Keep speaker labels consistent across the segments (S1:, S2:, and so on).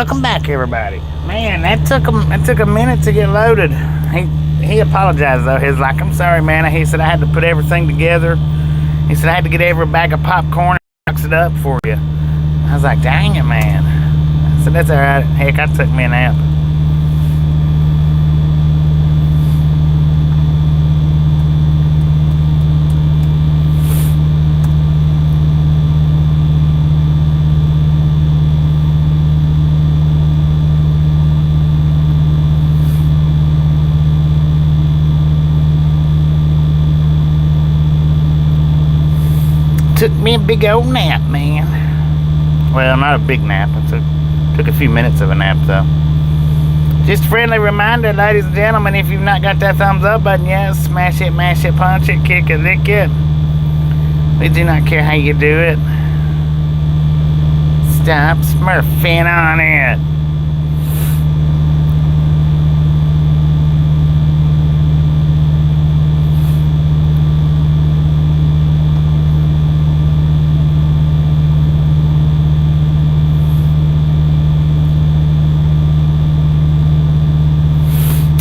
S1: Welcome back, everybody. Man, that took a minute to get loaded. He apologized though. He was like, "I'm sorry, man." He said I had to put everything together. He said I had to get every bag of popcorn and box it up for you. I was like, "Dang it, man." I said, "That's all right." Heck, I took me a nap. Took me a big old nap, man. Well, not a big nap. I took a few minutes of a nap, though. Just a friendly reminder, ladies and gentlemen, if you've not got that thumbs up button yet, smash it, mash it, punch it, kick it, lick it. We do not care how you do it. Stop smurfing on it.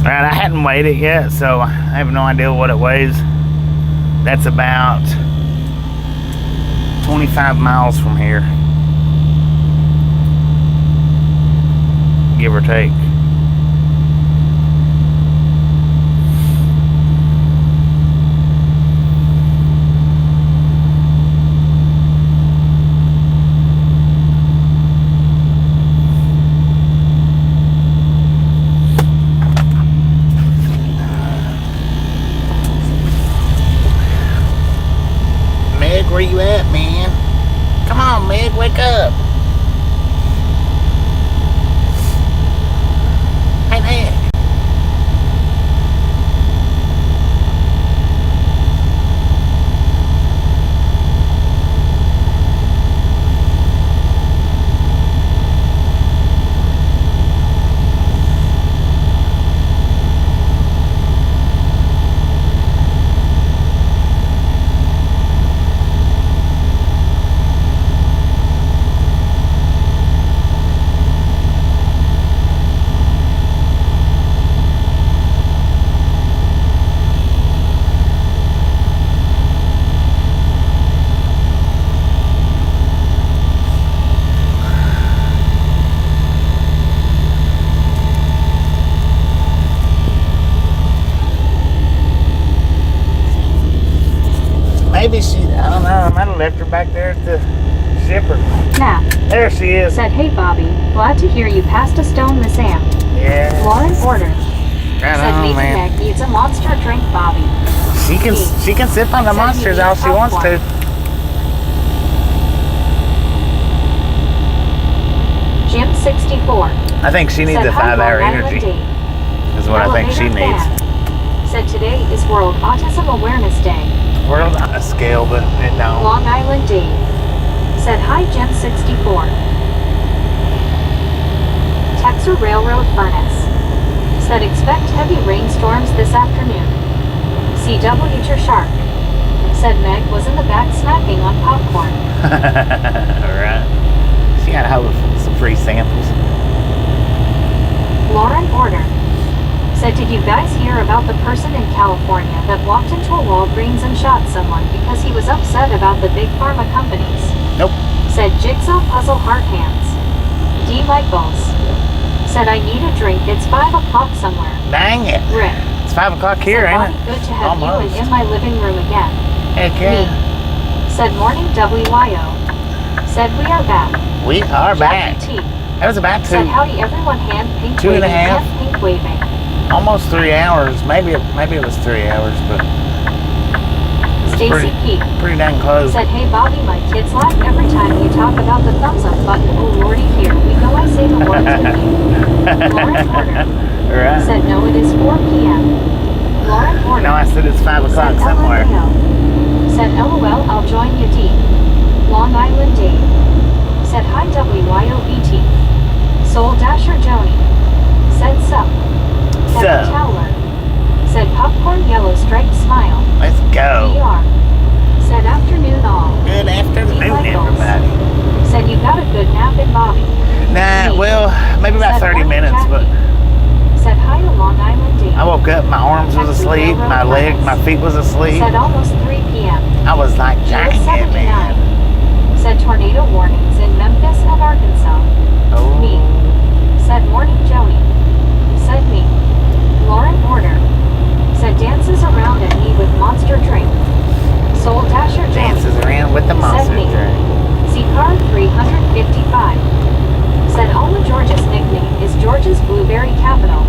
S1: Alright, I hadn't weighed it yet, so I have no idea what it weighs. That's about 25 miles from here, give or take. Where you at, man? Come on, Meg, wake up. Hey, Meg. Maybe she, I don't know, I might have left her back there at the shipper.
S2: Nap.
S1: There she is.
S2: Said, "Hey Bobby, glad to hear you passed a stone this amp."
S1: Yeah.
S2: Lauren ordered.
S1: Right
S2: Said,
S1: on,
S2: "Maybe
S1: man.
S2: Meg needs a monster drink, Bobby."
S1: She can sip on the
S2: Said
S1: monsters
S2: he
S1: all
S2: needs
S1: she wants to.
S2: Jim 64.
S1: I think she needs
S2: Said,
S1: a
S2: "Hi,
S1: 5-hour
S2: Long
S1: energy.
S2: Island
S1: Is what I think she
S2: Elevator
S1: needs.
S2: fan. Said today is World Autism Awareness Day.
S1: World on a scale, but it don't.
S2: Long Island D. Said, "Hi Jim 64. Texas Railroad Furnace. Said, "Expect heavy rainstorms this afternoon." CW to Shark. Said, "Meg was in the back snacking on popcorn."
S1: Alright. She got a hold of some free samples.
S2: Lauren Order. Said, "Did you guys hear about the person in California that walked into a Walgreens and shot someone because he was upset about the big pharma companies?"
S1: Nope.
S2: Said Jigsaw Puzzle Heart Hands. D. Michaels. Said, "I need a drink. It's 5 o'clock somewhere."
S1: Dang it.
S2: Rick.
S1: It's 5 o'clock here,
S2: Said,
S1: ain't
S2: "Bobby,
S1: it?
S2: good to have
S1: Almost.
S2: you in my living room again."
S1: Heck yeah.
S2: Me. Said, "Morning WYO." Said, "We are back."
S1: We are back.
S2: Jackie T.
S1: That was about
S2: Said, "Howdy everyone, hand pink
S1: 2.5.
S2: waving, hand pink waving."
S1: almost 3 hours. Maybe it was 3 hours, but
S2: Stacy P.
S1: pretty dang close.
S2: Said, "Hey Bobby, my kids laugh every time you talk about the thumbs up button. Oh lordy, here we go. I say the words with you." Lauren Porter.
S1: Right.
S2: Said, "No, it is 4 p.m. Lauren Porter.
S1: No, I said it's 5 o'clock somewhere.
S2: LMAO. Said, "LOL, I'll join you, D." Long Island D. Said, "Hi WYOBT. Soul Dasher Joni." Said, "Sup." Kevin Towler. Said, "Popcorn yellow striped smile."
S1: Let's go.
S2: PR. Said, "Afternoon all."
S1: Good afternoon, everybody.
S2: Said you got a good nap in Bobby.
S1: Nah,
S2: Me.
S1: well, maybe about
S2: Said
S1: 30
S2: morning,
S1: minutes, but
S2: Jackie. Said hi to Long Island Dave.
S1: I woke up, my arms was
S2: Texas
S1: asleep,
S2: Railroad
S1: my leg,
S2: Friends.
S1: my feet was asleep.
S2: Said almost 3 p.m.
S1: I was like,
S2: She
S1: dang
S2: was
S1: it,
S2: 79.
S1: man.
S2: Said tornado warnings in Memphis and Arkansas.
S1: Oh.
S2: Me. Said morning Joni. Said me. Lauren Order. Said dances around at me with monster drink. Soul Dasher Joni.
S1: Dances around with the monster
S2: Said me.
S1: drink.
S2: C-Car 355. Said Alma Georgia's nickname is Georgia's Blueberry Capital.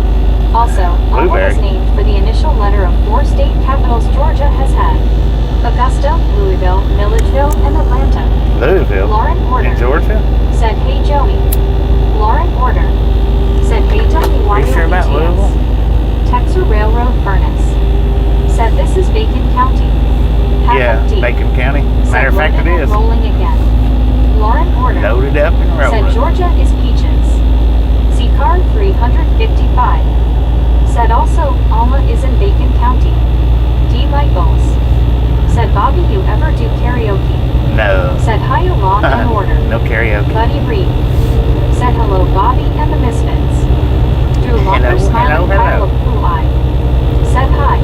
S2: Also, Alma
S1: Blueberry.
S2: was named for the initial letter of 4 state capitals Georgia has had. Augusta, Louisville, Milledgeville, and Atlanta.
S1: Louisville.
S2: Lauren Order.
S1: In Georgia?
S2: Said hey Joni. Lauren Order. Said hey WYOBTS.
S1: Are you sure about Louisville?
S2: Texas Railroad Furnace. Said this is Bacon County. Half
S1: Yeah,
S2: empty.
S1: Bacon County. Matter of fact, it
S2: Said
S1: is.
S2: rolling again. Lauren Order.
S1: Loaded up and
S2: Said
S1: rolling.
S2: Georgia is peaches. C-Car 355. Said also Alma is in Bacon County. D. Michaels. Said Bobby, you ever do karaoke?
S1: No.
S2: Said hi along in order.
S1: No karaoke.
S2: Buddy Reed. Said hello Bobby and the Misfits. Drew Locker smiling pile of blue eye. Said hi.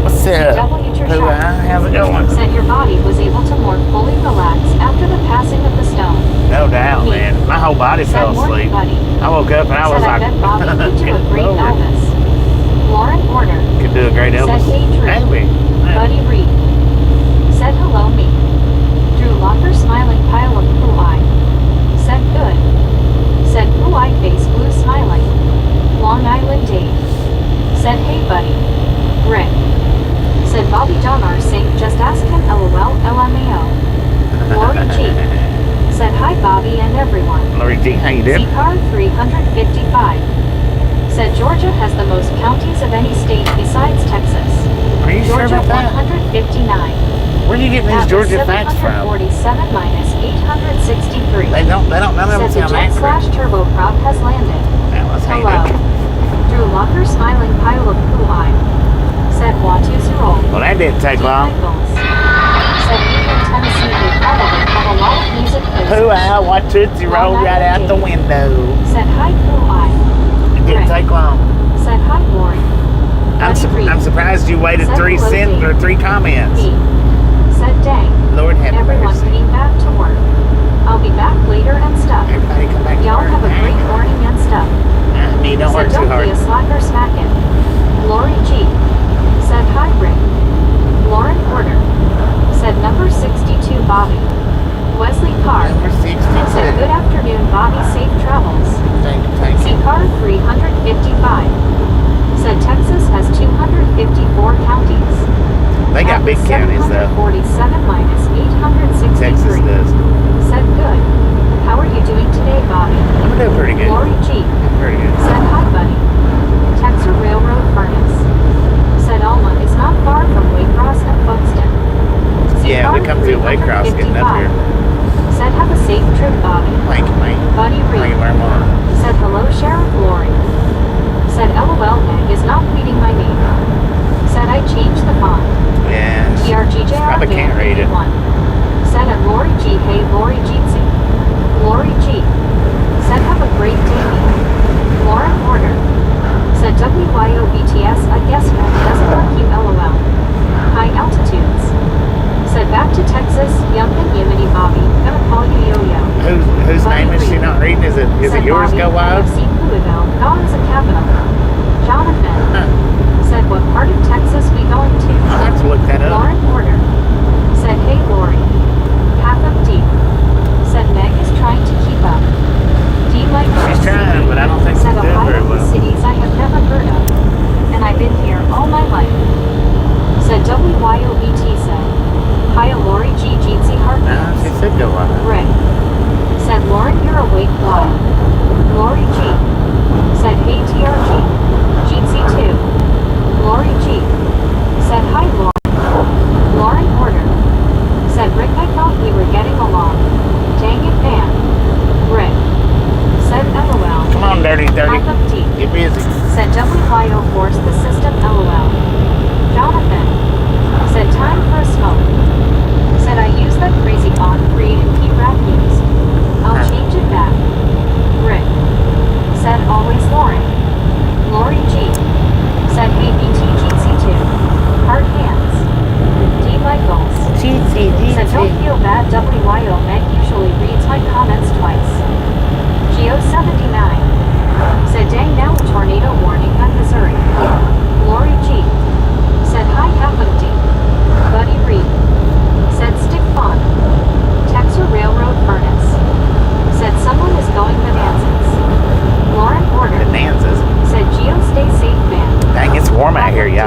S1: What's up?
S2: W.
S1: Who, how's it going?
S2: Said your body was able to more fully relax after the passing of the stone.
S1: No doubt,
S2: Me.
S1: man. My whole body
S2: Said
S1: fell
S2: morning
S1: asleep.
S2: buddy.
S1: I woke up and I was
S2: Said
S1: like,
S2: I bet Bobby could do a great
S1: Lord.
S2: Elvis. Lauren Order.
S1: Could do a great Elvis.
S2: Said hey Drew.
S1: Maybe.
S2: Buddy Reed. Said hello me. Drew Locker smiling pile of blue eye. Said good. Said blue eye face blue smiling. Long Island Dave. Said hey buddy. Rick. Said Bobby Donner sing just ask him LOL LMAO. Lori G. Said hi Bobby and everyone.
S1: Lori G, how you doing?
S2: C-Car 355. Said Georgia has the most counties of any state besides Texas.
S1: Are you sure
S2: Georgia
S1: about that?
S2: 159.
S1: Where are you getting these Georgia facts from?
S2: 747 minus 863.
S1: They don't, none of them
S2: Said the
S1: sound
S2: jet
S1: accurate.
S2: slash turboprop has landed.
S1: That was
S2: Hello.
S1: hated.
S2: Drew Locker smiling pile of blue eye. Said Watu's roll.
S1: Well, that didn't take long.
S2: Said Union, Tennessee, we probably have a lot of music places.
S1: Pooh, I watch Tootsie Roll right out the window.
S2: Said hi, blue eye.
S1: It didn't
S2: Rick.
S1: take long.
S2: Said hi, Lori.
S1: I'm surprised you waited
S2: Said
S1: 3
S2: hello,
S1: cents or
S2: Dave.
S1: 3 comments.
S2: Me. Said dang.
S1: Lord have
S2: Everyone
S1: mercy.
S2: getting back to work. I'll be back later and stuff.
S1: Everybody come back to
S2: Y'all
S1: work.
S2: have a great morning and stuff.
S1: Me, don't work
S2: Said
S1: too
S2: don't
S1: hard.
S2: be a slacker smacking. Lori G. Said hi, Rick. Lauren Porter. Said number 62 Bobby. Wesley Carr.
S1: Number 62.
S2: Said good afternoon Bobby, safe travels.
S1: Thank you.
S2: C-Car 355. Said Texas has 254 counties.
S1: They got big counties, though.
S2: 747 minus 863.
S1: Texas does.
S2: Said good. How are you doing today, Bobby?
S1: I'm doing pretty good.
S2: Lori G.
S1: Pretty good.
S2: Said hi, buddy. Texas Railroad Furnace. Said Alma is not far from Waycross and Folkestone.
S1: Yeah, we come through Waycross getting up here.
S2: Said have a safe trip, Bobby.
S1: Thank you, mate.
S2: Buddy
S1: Thank
S2: Reed.
S1: you very much.
S2: Said hello, Sheriff Lori. Said LOL Egg is not reading my name. Said I changed the font.
S1: Yeah.
S2: TRGJR
S1: Probably can't read it.
S2: Said at Lori G. Hey, Lori Jeetsy. Lori G. Said have a great day. Lauren Porter.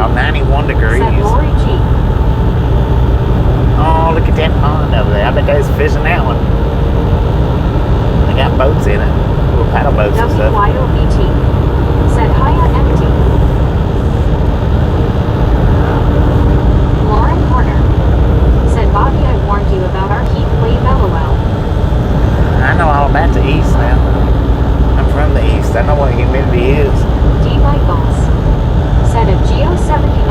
S1: Wow, 91 degrees.
S2: Said Lori G.
S1: Oh, look at that pond over there. I bet they's fishing that one. They got boats in it. Little paddle boats and stuff.
S2: WYOBT. Said Hiya empty. Lauren Porter. Said Bobby, I warned you about our heat wave LOL.
S1: I know all about the east now. I'm from the east. I know what humidity is.
S2: D. Michaels. Said at Geo 79.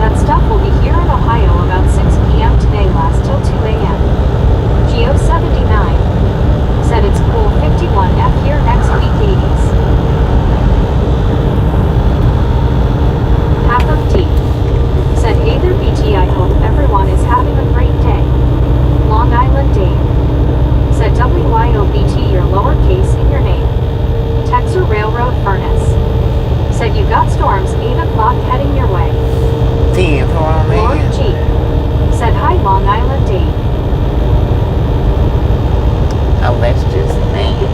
S2: That stuff will be here in Ohio about 6 p.m. today, last till 2 a.m. Geo 79. Said it's cool 51 F here next week 80s. Half of D. Said hey there BT, I hope everyone is having a great day. Long Island Dave. Said WYOBT, your lowercase in your name. Texas Railroad Furnace. Said you got storms 8 o'clock heading your way.
S1: 10 for me.
S2: Lori G. Said hi Long Island Dave.
S1: Oh, that's just nasty.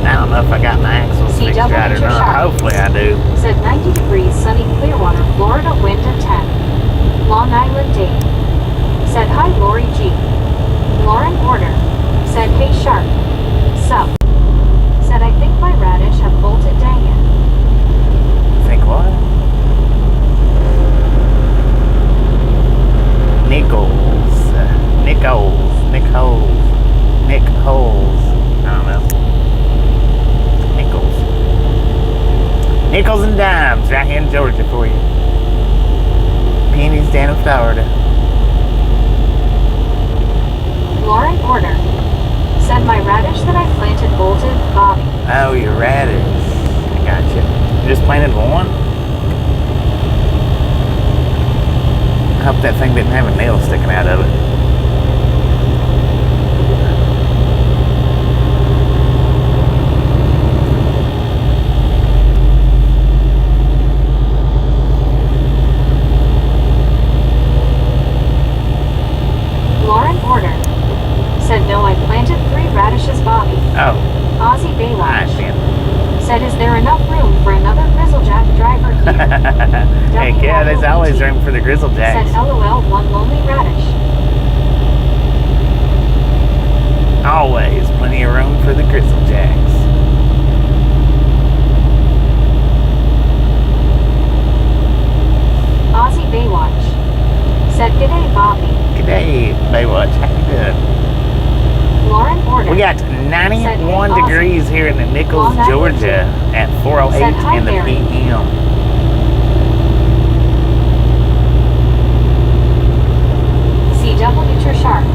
S1: I don't know if I got my axles fixed right or not. Hopefully I do.
S2: Said 90 degrees sunny Clearwater, Florida, wind at 10. Long Island Dave. Said hi Lori G. Lauren Order. Said hey Sharp. Sup. Said I think my radish have bolted, dang it.
S1: Think what? Nick Holes. I don't know. Nickels and dimes right here in Georgia for you. Pennies down in Florida.
S2: Lauren Order. Said my radish that I planted bolted, Bobby.
S1: Oh, your radish. I gotcha. You just planted one? I hope that thing didn't have a nail sticking out of it.
S2: Lauren Order. Said no, I planted 3 radishes, Bobby.
S1: Oh.
S2: Aussie Baywatch.
S1: Nice, man.
S2: Said is there enough room for another Grizzlejack driver here?
S1: Heck yeah, there's always room for the Grizzlejacks.
S2: Said LOL, one lonely radish.
S1: Always plenty of room for the Grizzlejacks.
S2: Aussie Baywatch. Said g'day, Bobby.
S1: G'day, Baywatch. How you doing?
S2: Lauren Order.
S1: We got 91 degrees here in the Nichols, Georgia at 4:08 in the p.m.
S2: CW Sharp.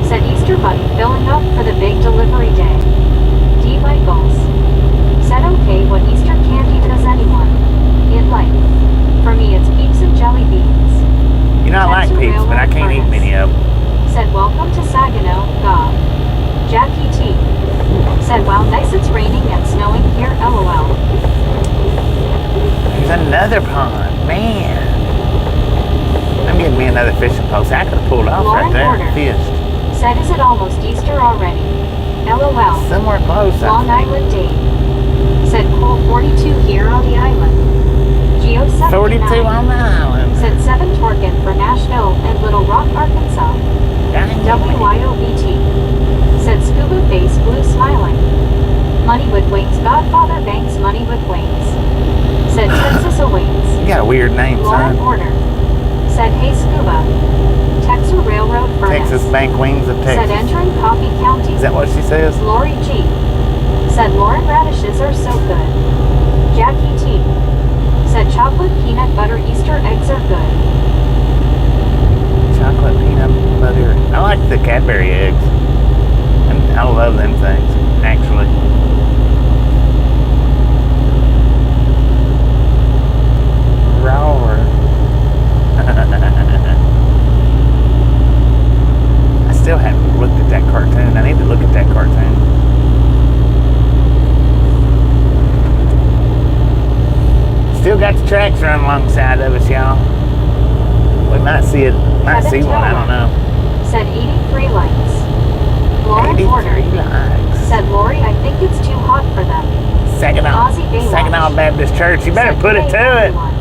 S2: Said Easter Bunny filling up for the big delivery day. D. Michaels. Said okay, what Easter candy does anyone in life? For me it's peeps and jelly beans.
S1: You know, I like peeps, but I can't eat many of them.
S2: Said welcome to Saginaw, God. Jackie T. Said wow, nice it's raining and snowing here, LOL.
S1: There's another pond, man. I'm getting me another fishing post. I could have pulled off
S2: Lauren
S1: right there
S2: Porter.
S1: and fished.
S2: Said is it almost Easter already? LOL.
S1: Somewhere close,
S2: Long
S1: I think.
S2: Island Dave. Said cool 42 here on the island. Geo 79.
S1: 42 on the island.
S2: Said 7 Torkin for Nashville and Little Rock, Arkansas. WYOBT. Said Scuba Face Blue Smiling. Money with Wings, Godfather Banks Money with Wings. Said Texas awaits.
S1: You got a weird name,
S2: Lauren
S1: son.
S2: Order. Said hey Scuba. Texas Railroad Furnace.
S1: Texas Bank Wings of
S2: Said
S1: Texas.
S2: entering Coffee County.
S1: Is that what she says?
S2: Lori G. Said Lauren radishes are so good. Jackie T. Said chocolate peanut butter Easter eggs are good.
S1: Chocolate peanut butter. I like the Cadbury eggs. I love them things, actually. Roar. I still haven't looked at that cartoon. I need to look at that cartoon. Still got the tracks running alongside of us, y'all. We might see it. Might see one. I don't know.
S2: Said 83 likes. Lauren
S1: 83
S2: Porter.
S1: likes.
S2: Said Lori, I think it's too hot for them.
S1: Saginaw Baptist Church. You better
S2: Said,
S1: put it
S2: "Good day,
S1: to it.
S2: everyone."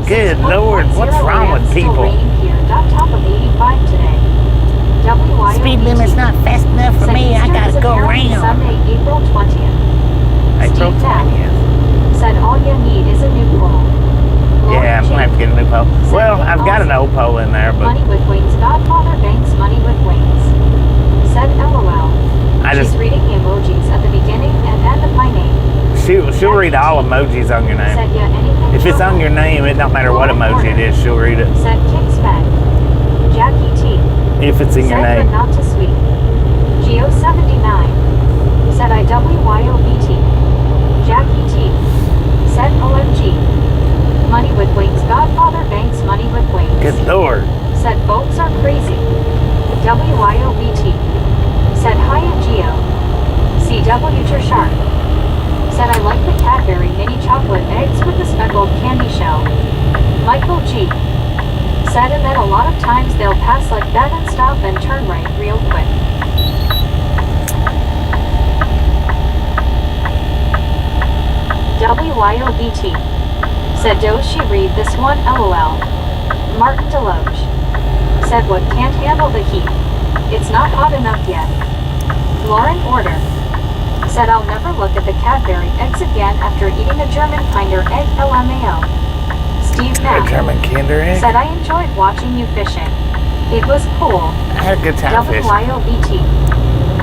S1: Good
S2: 6.10
S1: Lord, what's wrong with
S2: Still
S1: people?
S2: raining here. Top of 85 today. WYOBT.
S1: Speed limit's not fast enough for
S2: Said
S1: me. I
S2: Easter
S1: gotta
S2: is
S1: go
S2: apparently
S1: around.
S2: Sunday, April 20th.
S1: April
S2: Steve Knapp
S1: 20th.
S2: Said all you need is a new pole. Lori
S1: Yeah, I'm
S2: G.
S1: gonna have to get a new pole.
S2: Said,
S1: Well,
S2: "Hey,
S1: I've got an
S2: Aussie.
S1: old pole in there, but
S2: Money with Wings. Godfather Banks Money with Wings. Said LOL.
S1: I
S2: She's
S1: just
S2: reading the emojis at the beginning and end of my name.
S1: she'll read all emojis on your name.
S2: Said yeah, anything.
S1: If it's
S2: for
S1: on your name, it don't matter what emoji it is, she'll read it.
S2: Said King's Bed. Jackie T.
S1: If it's in your
S2: Said
S1: name.
S2: but not too sweet. Geo79. Said IWYOBT. Jackie T. Said OMG. Money with Wings. Godfather Banks Money with Wings.
S1: Good Lord.
S2: Said folks are crazy. WYOBT. Said hiya Geo. CW Sharp. Said I like the Cadbury mini chocolate eggs with the speckled candy shell. Michael G. Said and then a lot of times they'll pass like that and stop and turn right real quick. WYOBT. Said does she read this one LOL. Martin Deloge. Said what can't handle the heat. It's not hot enough yet. Lauren Order. Said I'll never look at the Cadbury eggs again after eating a German Kinder egg LMAO. Steve
S1: A
S2: Knapp.
S1: German Kinder egg.
S2: Said I enjoyed watching you fishing. It was cool.
S1: I had a good time fishing.
S2: WYOBT.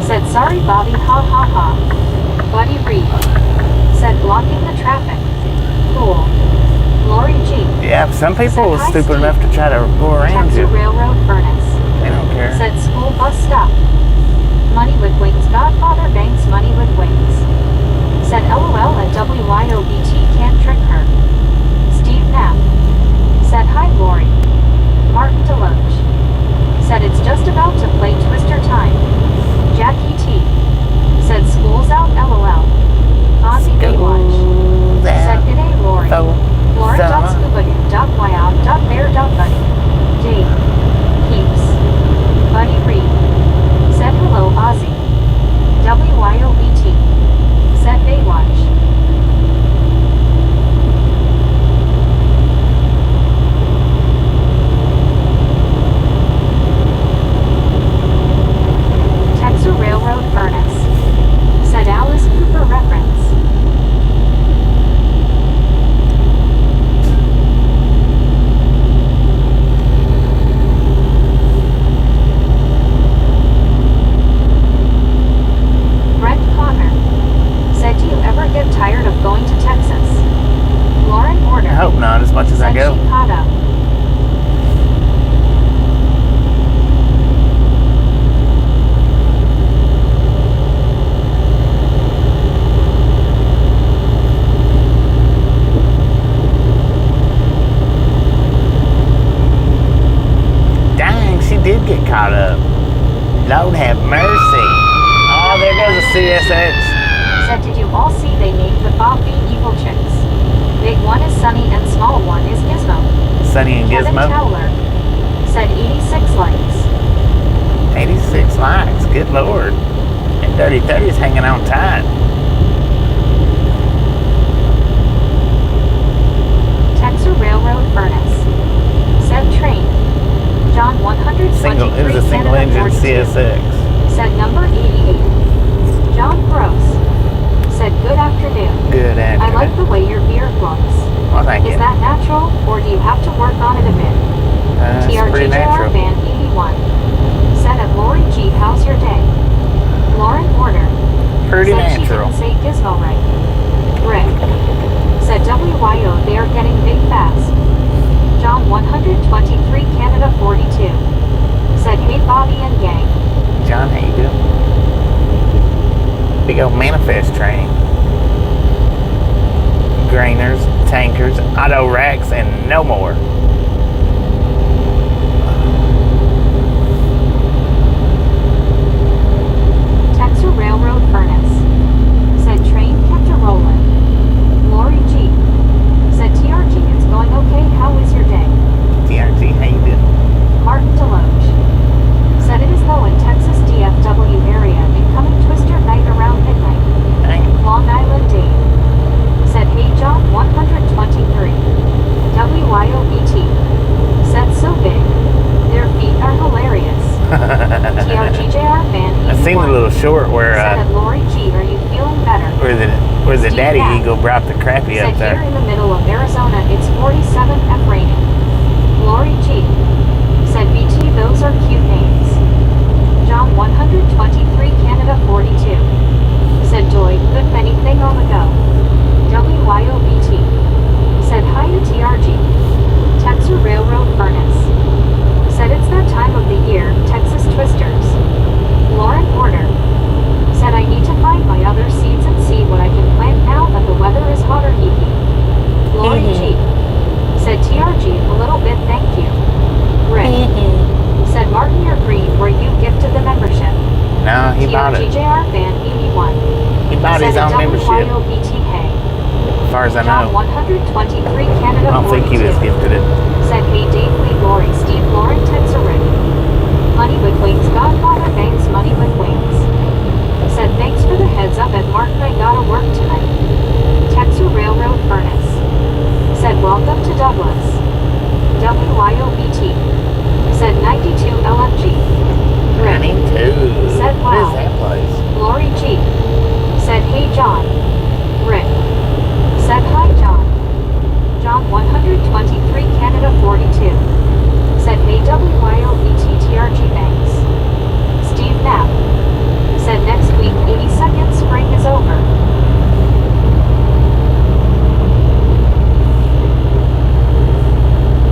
S2: Said sorry Bobby ha ha ha. Buddy Reed. Said blocking the traffic. Cool. Lori G.
S1: Yeah, some people are
S2: Said, "Hi,
S1: stupid
S2: Steve."
S1: enough to try to go around
S2: Texas
S1: you.
S2: Railroad Furnace.
S1: They don't care.
S2: Said school bus stop. Money with Wings. Godfather Banks Money with Wings. Said LOL and WYOBT can't trick her. Steve Knapp. Said hi Lori. Martin Deloge. Said it's just about to play Twister time. Jackie T. Said school's out LOL. Ozzy Baywatch. Said good day Lori. Lauren.scuba.wild.bear.buddy. Dave. Keeps. Buddy Reed. Said hello Ozzy. WYOBT. Said Baywatch. Texas Railroad Furnace. Said Alice Cooper reference. Brent Connor. Said do you ever get tired of going to Texas? Lauren Order.
S1: I hope not, as much as I
S2: Said
S1: go.
S2: she caught up.
S1: Dang, she did get caught up. Lord have mercy. Oh, there goes a CSX.
S2: Said did you all see they named the Bob V evil chicks? Big one is Sunny and small one is Gizmo.
S1: Sunny and
S2: Kevin
S1: Gizmo.
S2: Towler. Said 86 likes.
S1: 86 likes. Good Lord. And Dirty 30's hanging on tight.
S2: Texas Railroad Furnace. Said train. John 123
S1: It was a single
S2: Canada
S1: engine
S2: 42.
S1: CSX.
S2: Said number 88. John Gross. Said good afternoon.
S1: Good afternoon.
S2: I like the way your beard looks.
S1: Well, thank
S2: Is
S1: you.
S2: that natural, or do you have to work on it a bit?
S1: It's pretty
S2: TRGJR
S1: natural.
S2: Van 81. Said at Lori G, how's your day? Lauren Order.
S1: Pretty
S2: Said she
S1: natural.
S2: didn't say Gizmo right. Rick. Said WYO, they are getting big fast. John 123 Canada 42. Said hey Bobby and gang.
S1: John, how you doing? Big old manifest train. Grainers, tankers, auto racks, and no more.
S2: Texas Railroad Furnace. Said train kept a rolling. Lori G. Said TRG, it's going okay, how is your day?
S1: TRT, how you doing?
S2: Martin Deloge. Said it is low in Texas DFW area, incoming Twister night around midnight.
S1: Where's the
S2: Steve
S1: daddy
S2: Knapp
S1: eagle brought the crappie
S2: said
S1: up there?
S2: here in the middle of Arizona it's 47 F rated. Lori G said BT those are cute names. John 123 Canada 42 said joy good many thing on the go. WYOBT said hi to TRG. Texas Railroad Furnace said it's that time of the year, Texas Twisters. Lauren Porter said I need to find my other seeds and see what I can plant now that the weather is hotter hee. Lori G said TRG a little bit thank you. Rick said Martin you're green where you gifted the membership.
S1: No, he bought it.
S2: TRGJR Van 81
S1: He bought his own membership.
S2: WYOBT hey.
S1: As far as I
S2: John
S1: know.
S2: 123 Canada
S1: I don't think he was
S2: 42
S1: gifted it.
S2: said hey Dave Lee Lori Steve Lauren Texas Rick Money with Wings Godfather Banks Money with Wings said thanks for the heads up at Martin I gotta work tonight. Texas Railroad Furnace said welcome to Douglas. WYOBT said 92 LFG. Rick
S1: 92.
S2: said
S1: What
S2: wow.
S1: is that place?
S2: Lori G said hey John. Rick said hi John. John 123 Canada 42 said hey WYOBTTRG Banks. Steve Knapp said next week 82nd spring is over.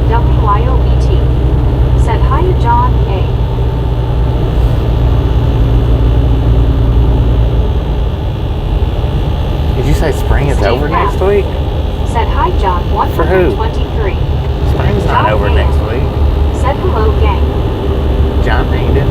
S2: WYOBT said hi to John A.
S1: Did you say spring is
S2: Steve
S1: over
S2: Knapp
S1: next week?
S2: said hi John
S1: For who?
S2: 123
S1: Spring's not
S2: John
S1: over
S2: A.
S1: next week.
S2: said hello gang.
S1: John named it.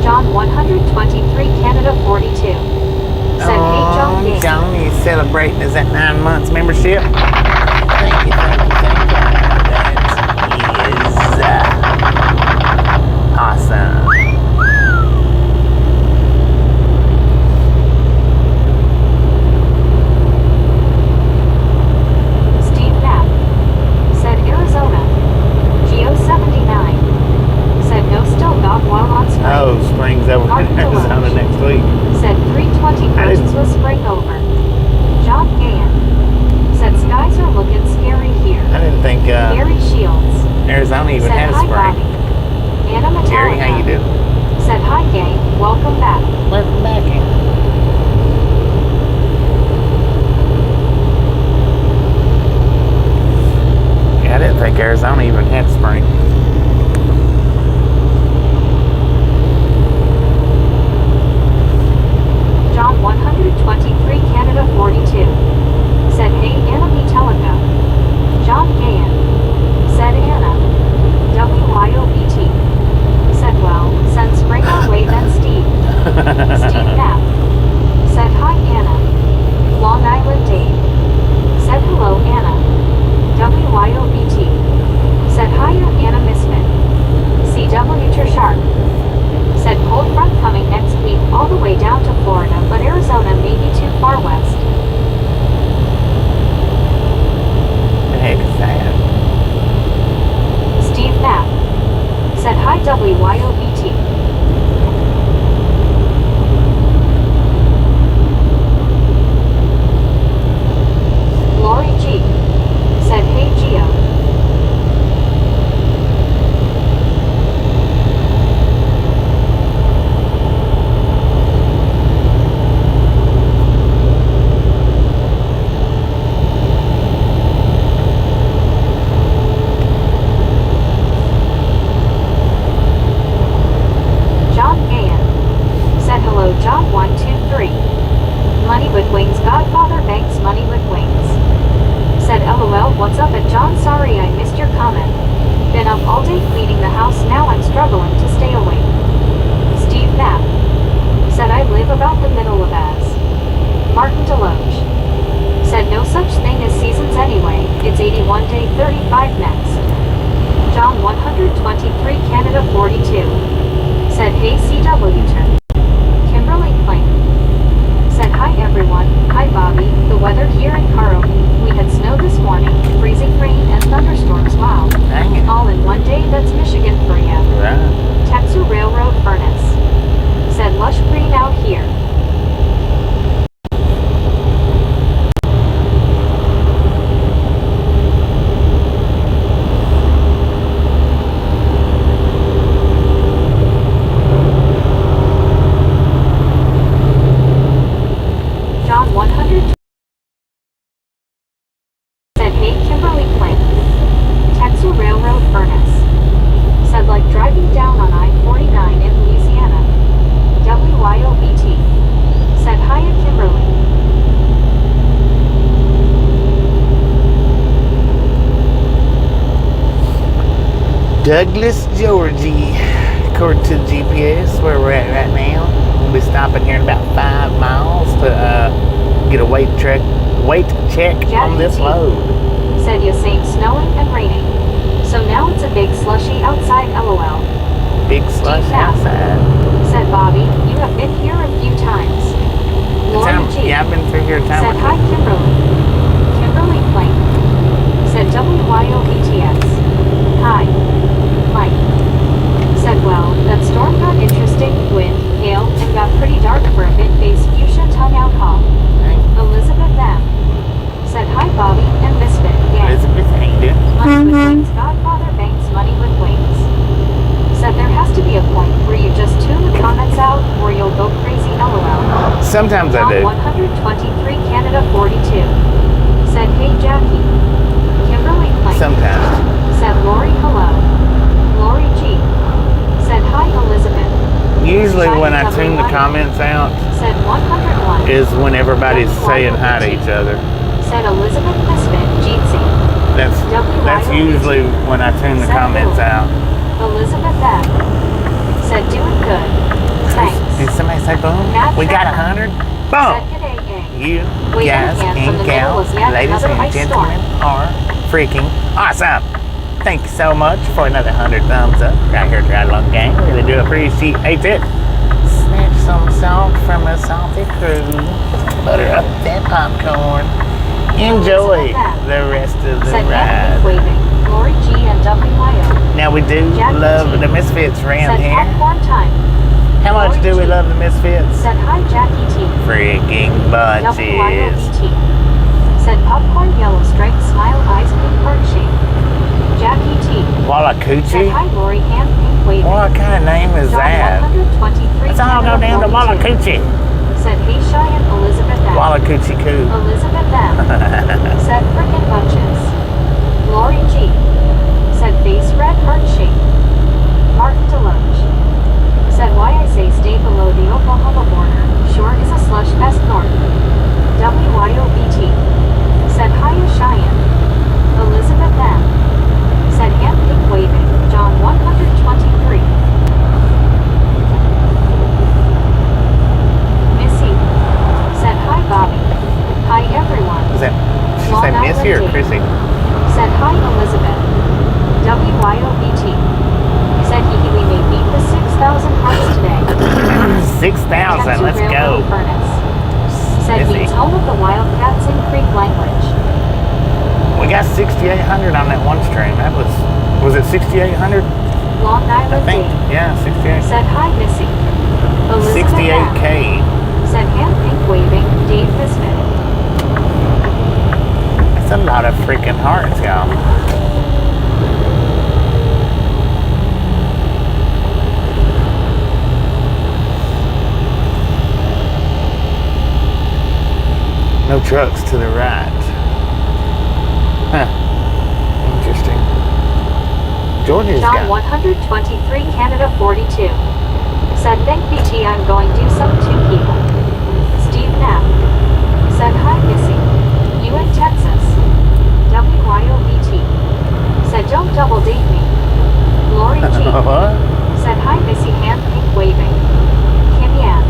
S2: John 123 Canada 42 said hey John Gang.
S1: John, he's celebrating his 9 months membership. Thank you, thank you, thank you. That is awesome.
S2: Steve Knapp said Arizona. Geo 79 said no still not while on spring.
S1: Oh, spring's over in Arizona next week.
S2: Said 320 versions was spring over. John Gahan said skies are looking scary here.
S1: I didn't think
S2: Gary Shields
S1: Arizona even
S2: said
S1: had a
S2: hi
S1: spring.
S2: Bobby. Anna Metallica
S1: Gary, how you doing?
S2: said hi gang, welcome back.
S1: Welcome back. Yeah, I didn't think Arizona even had spring.
S2: John 123 Canada 42 said hey Anna Metallica. John Gahan said Anna. WYOBT said well, send spring our way then Steve. Steve Knapp said hi Anna. Long Island Dave said hello Anna. WYOBT said hi Anna Misfit. CW Sharp said cold front coming next week all the way down to Florida, but Arizona may be too far west.
S1: The heck is that?
S2: Steve Knapp said hi WYOBT. Lori G said hey Geo. 123 Canada 42. Said hey CW turn. Kimberly Plain. Said hi everyone, hi Bobby, the weather here in Caro. We had snow this morning, freezing rain and thunderstorms, wow.
S1: Dang it.
S2: All in one day, that's Michigan for ya.
S1: Right.
S2: Texas Railroad Furnace. Said lush green out here. John 100. Said hey Kimberly Plain. Texas Railroad Furnace. Said like driving down on I-49 in Louisiana. WYOBT. Said hiya Kimberly.
S1: Douglas, Georgia. According to the GPS, where we're at right now. We'll be stopping here in about 5 miles to get a weight check on this load.
S2: Said you seen snowing and raining. So now it's a big slushy outside LOL.
S1: Big slush outside.
S2: Said Bobby, you have been here a few times. Lauren G.
S1: Yeah, I've been through here a time
S2: Said
S1: or
S2: hi
S1: two.
S2: Kimberly. Kimberly Plain. Said WYOBTS. Hi. Mike. Said well, that storm got interesting, wind, hail, and got pretty dark for a bit. Base fuchsia tongue out hall. Elizabeth M. Said hi Bobby and Misfit gang.
S1: Elizabeth, how you doing?
S2: Money with wings, Godfather banks money with wings. Said there has to be a point where you just tune the comments out or you'll go crazy LOL.
S1: Sometimes I
S2: John
S1: do.
S2: 123 Canada 42. Said hey Jackie. Kimberly Plain.
S1: Sometimes.
S2: Said Lori hello. Lori G. Said hi Elizabeth.
S1: Usually when I tune the comments out
S2: Said 101.
S1: is when everybody's saying hi to each other.
S2: Said Elizabeth Misfit Jeetsy.
S1: That's usually when I tune the comments out.
S2: Elizabeth F. Said doing good. Thanks.
S1: Did somebody say boom?
S2: Matt
S1: We got
S2: Chapman.
S1: 100?
S2: Said
S1: Boom!
S2: g'day gang.
S1: You
S2: Waving
S1: guys
S2: a hand from
S1: and
S2: the middle
S1: gals,
S2: of yet
S1: ladies
S2: another
S1: and
S2: ice
S1: gentlemen,
S2: storm.
S1: are freaking awesome. Thank you so much for another 100 thumbs up right here at Ride Along Gang. Really do appreciate it. Snatch some salt from a salty crew. Butter up that popcorn. Enjoy the rest of the
S2: Said
S1: ride.
S2: hand waving. Lori G and WYO.
S1: Now we do
S2: Jackie
S1: love
S2: T.
S1: the Misfits around
S2: Said
S1: here.
S2: popcorn time.
S1: How much
S2: Lori
S1: do we
S2: G.
S1: love the Misfits?
S2: Said hi Jackie T.
S1: Freaking bunches.
S2: WYOBT. Said popcorn yellow stripe smile eyes pink heart shape. Jackie T. Said
S1: Wallakuchi?
S2: hi Lori hand pink waving.
S1: What kind of name is
S2: John
S1: that?
S2: 123
S1: Let's all go
S2: Canada
S1: down to
S2: 42.
S1: Wallakuchi.
S2: Said hey Cheyenne Elizabeth M.
S1: Wallakuchi Coo.
S2: Elizabeth M. Said frickin' bunches. Lori G. Said face red heart shape. Martin Deloge. Said why I say stay below the Oklahoma border. Sure is a slush fest north. WYOBT. Said hiya Cheyenne. Elizabeth M. Said hand pink waving. John 123. Missy. Said hi Bobby. Hi everyone.
S1: Is that, she
S2: Long
S1: say Miss
S2: Island
S1: here or
S2: Date.
S1: Chrissy?
S2: Said hi Elizabeth. WYOBT. Said we may beat the 6,000 hearts today.
S1: 6,000, let's go.
S2: Railroad Furnace. Said
S1: Missy.
S2: he's home of the Wildcats in Creek language.
S1: We got 6,800 on that one stream. That was it 6,800?
S2: Long
S1: I
S2: Island
S1: think,
S2: Date.
S1: yeah, 68.
S2: Said hi Missy. Elizabeth M.
S1: 68K.
S2: Said hand pink waving. Dave Misfit.
S1: That's a lot of freaking hearts, y'all. No trucks to the right. Huh. Interesting. Georgia's
S2: John
S1: got
S2: 123 Canada 42. Said thank BT I'm going do some 2 people. Steve Knapp. Said hi Missy. You in Texas. WYOBT. Said don't double date me. Lori G.
S1: what?
S2: Said hi Missy hand pink waving. Kim Yan.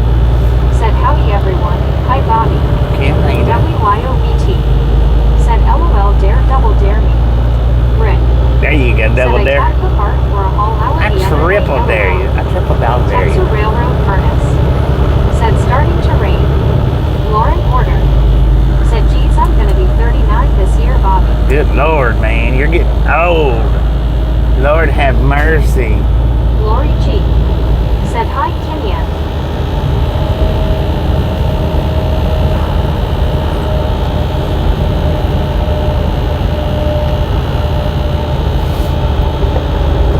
S2: Said howdy everyone. Hi Bobby.
S1: Kim, how you doing?
S2: WYOBT. Said LOL dare double dare me. Rick.
S1: There you go, double
S2: said
S1: dare.
S2: I tapped the heart for a whole hour
S1: I
S2: the other
S1: triple
S2: day,
S1: dare you.
S2: LOL.
S1: I triple dog dare
S2: Text a
S1: you.
S2: railroad furnace. Said starting to rain. Lauren Porter. Said geez, I'm gonna be 39 this year, Bobby.
S1: Good Lord, man, you're getting old. Lord have mercy.
S2: Lori G. Said hi, Kenya.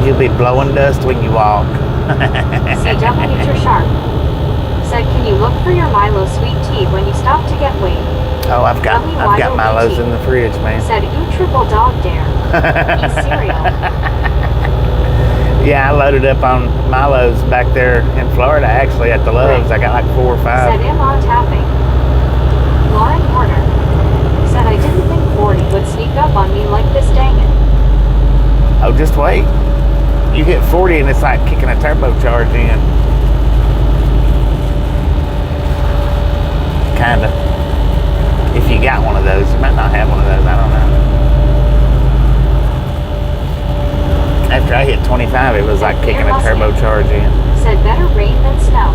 S1: You'll be blowing dust when you walk.
S2: CW Sharp. Said can you look for your Milo sweet tea when you stop to get weighed?
S1: Oh, I've got Milo's in the fridge, man.
S2: Said ooh, triple dog dare. Eat cereal.
S1: Yeah, I loaded up on Milo's back there in Florida, actually, at the Loves. I got like 4 or 5.
S2: Said M on tapping. Lauren Porter. Said I didn't think 40 would sneak up on me like this, dang it.
S1: Oh, just wait. You hit 40 and it's like kicking a turbocharge in. Kinda. If you got one of those, you might not have one of those, I don't know. After I hit 25, it was like kicking a turbocharge in.
S2: Said better rain than snow.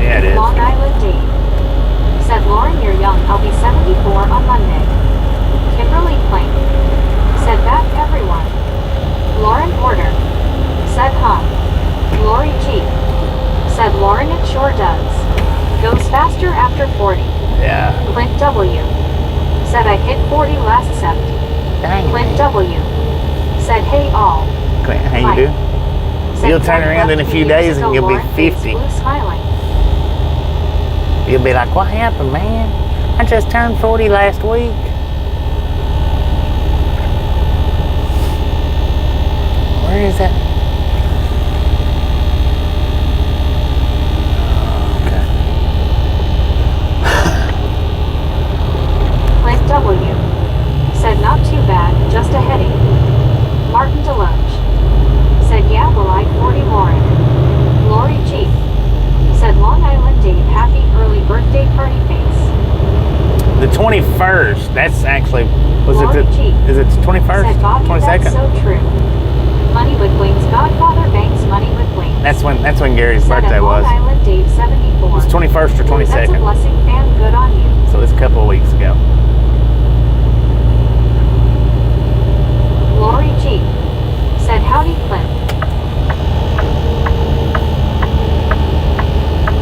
S1: Yeah, it is.
S2: Long Island Dave. Said Lauren, you're young. I'll be 74 on Monday. Kimberly Plank. Said back everyone. Lauren Porter. Said huh. Lori G. Said Lauren, it sure does. Goes faster after 40.
S1: Yeah.
S2: Clint W. Said I hit 40 last Sept.
S1: Dang.
S2: Clint W. Said hey all.
S1: Clint, how you do? You'll turn around in a few days and you'll be 50.
S2: Smiling.
S1: You'll be like, what happened, man? I just turned 40 last week. Where is that?
S2: Clint W. Said not too bad, just a headache. Martin Deloge. Said yeah, well I 40 Lauren. Lori G. Said Long Island Dave, happy early birthday party face.
S1: The 21st. That's actually,
S2: Lori G.
S1: Is it the 21st?
S2: Said Bobby,
S1: 22nd?
S2: that's so true. Money with Wings, Godfather Banks, Money with Wings.
S1: That's when Gary's
S2: Said
S1: birthday was.
S2: Long Island Dave, 74.
S1: It's 21st or
S2: Ooh,
S1: 22nd.
S2: that's a blessing, fam. Good on you.
S1: So it's a couple of weeks ago.
S2: Lori G. Said howdy, Clint.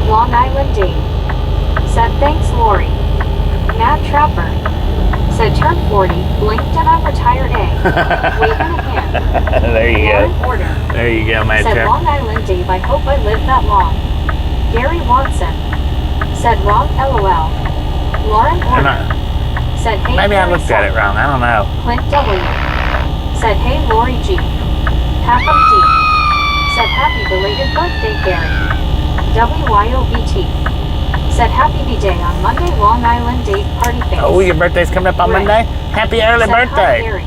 S2: Long Island Dave. Said thanks, Lori. Matt Trapper. Said turned 40, blinked and I'm retired A. Waving a hand.
S1: There you
S2: Lauren
S1: go.
S2: Porter.
S1: There you go, Matt
S2: Said
S1: Trapper.
S2: Long Island Dave, I hope I live that long. Gary Watson. Said wrong, LOL. Lauren Porter. Said hey,
S1: Maybe I
S2: Lori
S1: looked at it wrong. I don't know.
S2: Clint W. Said hey, Lori G. Papa D. Said happy belated birthday, Gary. WYOBT. Said happy B-Day on Monday, Long Island Dave party face.
S1: Oh, your birthday's coming up on
S2: Rick.
S1: Monday? Happy early
S2: Said,
S1: birthday.
S2: hi, Gary.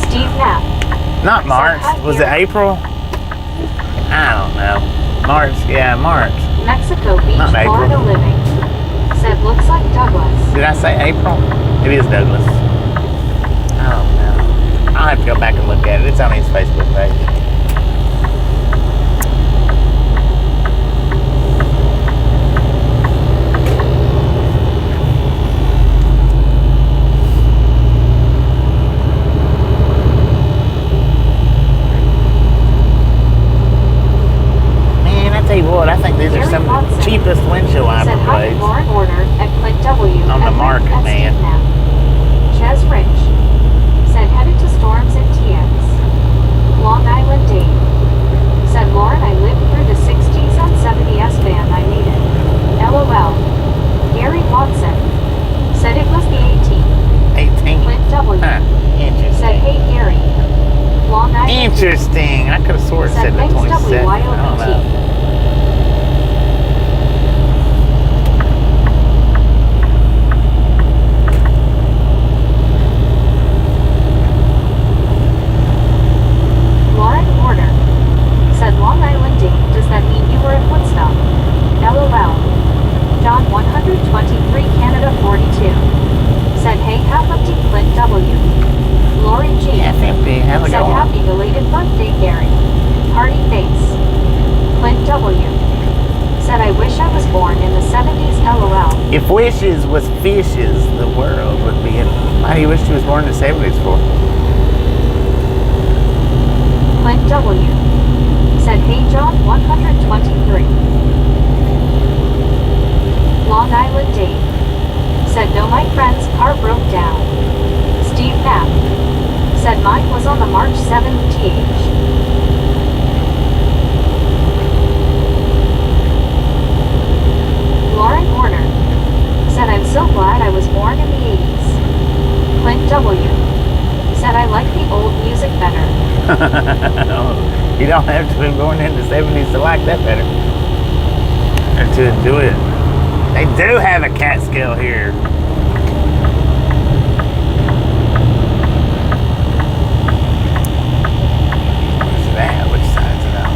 S2: Steve Knapp.
S1: Not March.
S2: hi,
S1: Was it
S2: Gary.
S1: April? I don't know. March. Yeah, March.
S2: Mexico Beach,
S1: Not April.
S2: Florida living. Said looks like Douglas.
S1: Did I say April? It is Douglas. I don't know. I'll have to go back and look at it. It's on his Facebook page. What, I think these are some of the cheapest windshield wiper
S2: Said hi,
S1: blades
S2: Lauren Order at Clint W.
S1: on the
S2: at
S1: market,
S2: Rick at
S1: man.
S2: Steve Knapp. Ches Rich. Said headed to storms in TX. Long Island Dave. Said Lauren, I lived through the 60s on 70s band, I made it. LOL. Gary Watson. Said it was the 18th.
S1: 18.
S2: Clint W.
S1: Huh. Interesting.
S2: Said hey Gary. Long Island.
S1: Interesting. I could have swore it said the
S2: thanks
S1: 27th. I don't
S2: WYOBT.
S1: know.
S2: Lauren Porter. Said Long Island Dave, does that mean you were at Woodstock? LOL. John 123 Canada 42. Said hey, half up to
S1: fishes was fishes, the world would be in. Why do you wish she was born in the 70s for?
S2: Clint W. said, "Hey John 123. Long Island Dave said, "No, my friend's car broke down." Steve Knapp said, "Mine was on the March 7th th." Lauren Horner said, "I'm so glad I was born in the 80s. Clint W. said, "I like the old music better."
S1: You don't have to be born in the 70s to like that better. Or to enjoy it. They do have a Catskill here. Where's it at? Which side's it on?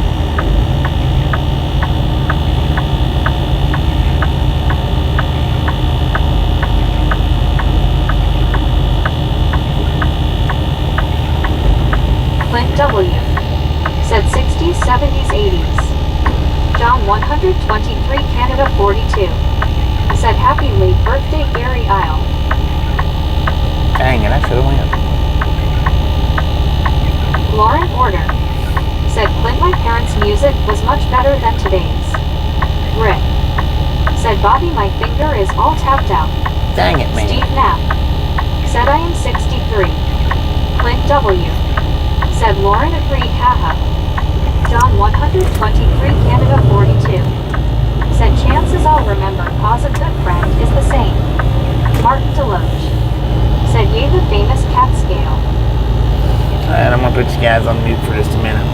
S2: Clint W. said 60s, 70s, 80s. John 123 Canada 42 said, "Happy late birthday Gary Isle."
S1: Dang it, I should have went.
S2: Lauren Order said, "Clint, my parents' music was much better than today's." Rick said, "Bobby, my finger is all tapped out."
S1: Dang it, man.
S2: Steve Knapp said, "I am 63. Clint W. said, "Lauren agreed, haha." John 123 Canada 42 said, "Chances I'll remember cause a good friend is the same." Martin Deloge said, "Yay, the famous Catskill."
S1: Alright, I'm gonna put you guys on mute for just a minute.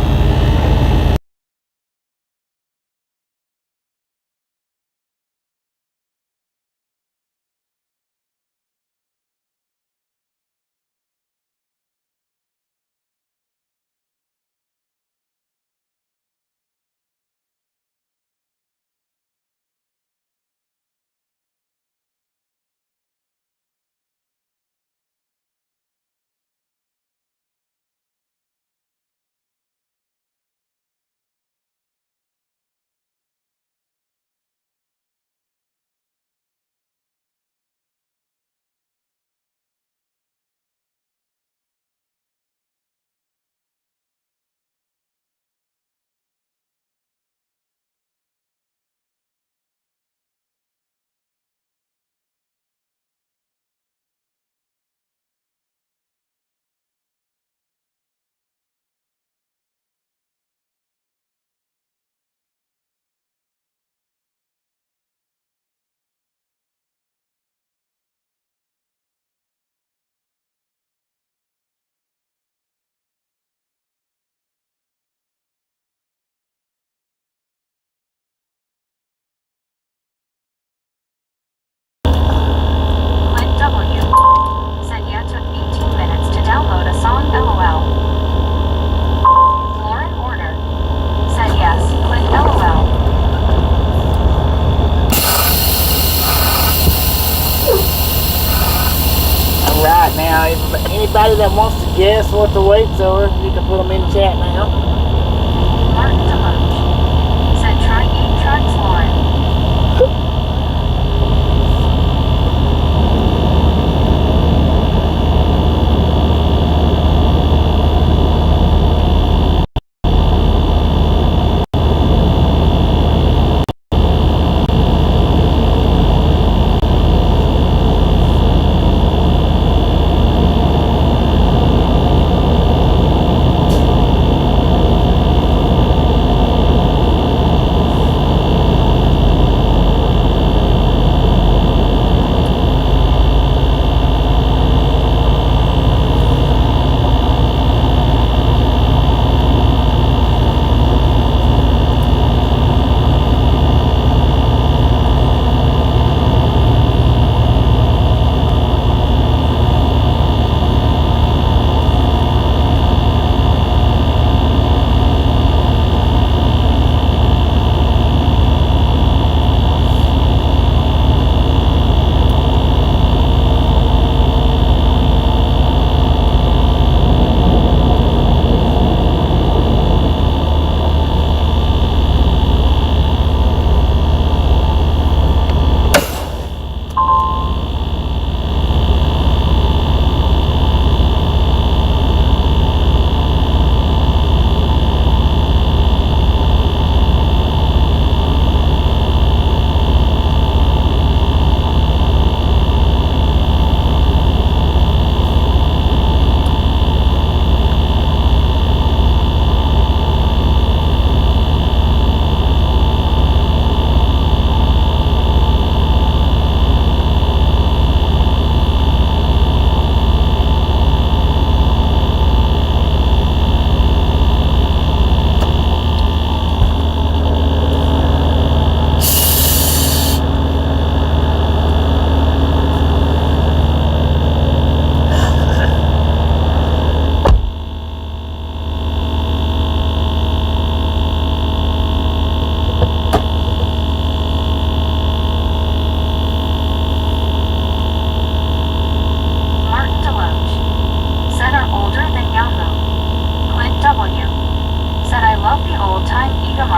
S2: Clint W. said, "Yeah, took 18 minutes to download a song, LOL." Lauren Order said, "Yes, Clint, LOL."
S1: Alright, now, anybody that wants to guess what the weights are, you can put them in chat now.
S2: Martin Deloge said, "Try 8 tracks, Lauren."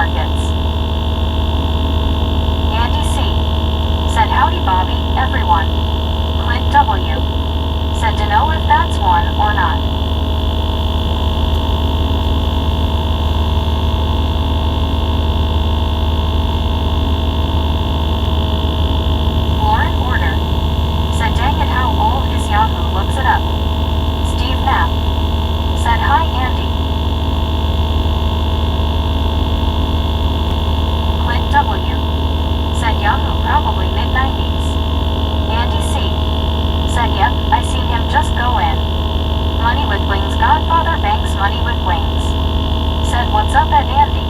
S2: supermarkets. Andy C. said howdy Bobby, everyone. Clint W. said to know if that's one or not. Lauren Order said dang it how old is Yahoo, looks it up. Steve Knapp said hi Andy. Clint W. said Yahoo probably mid-90s. Andy C. said yep, I seen him just go in. Money with Wings Godfather Banks Money with Wings. Said what's up at Andy.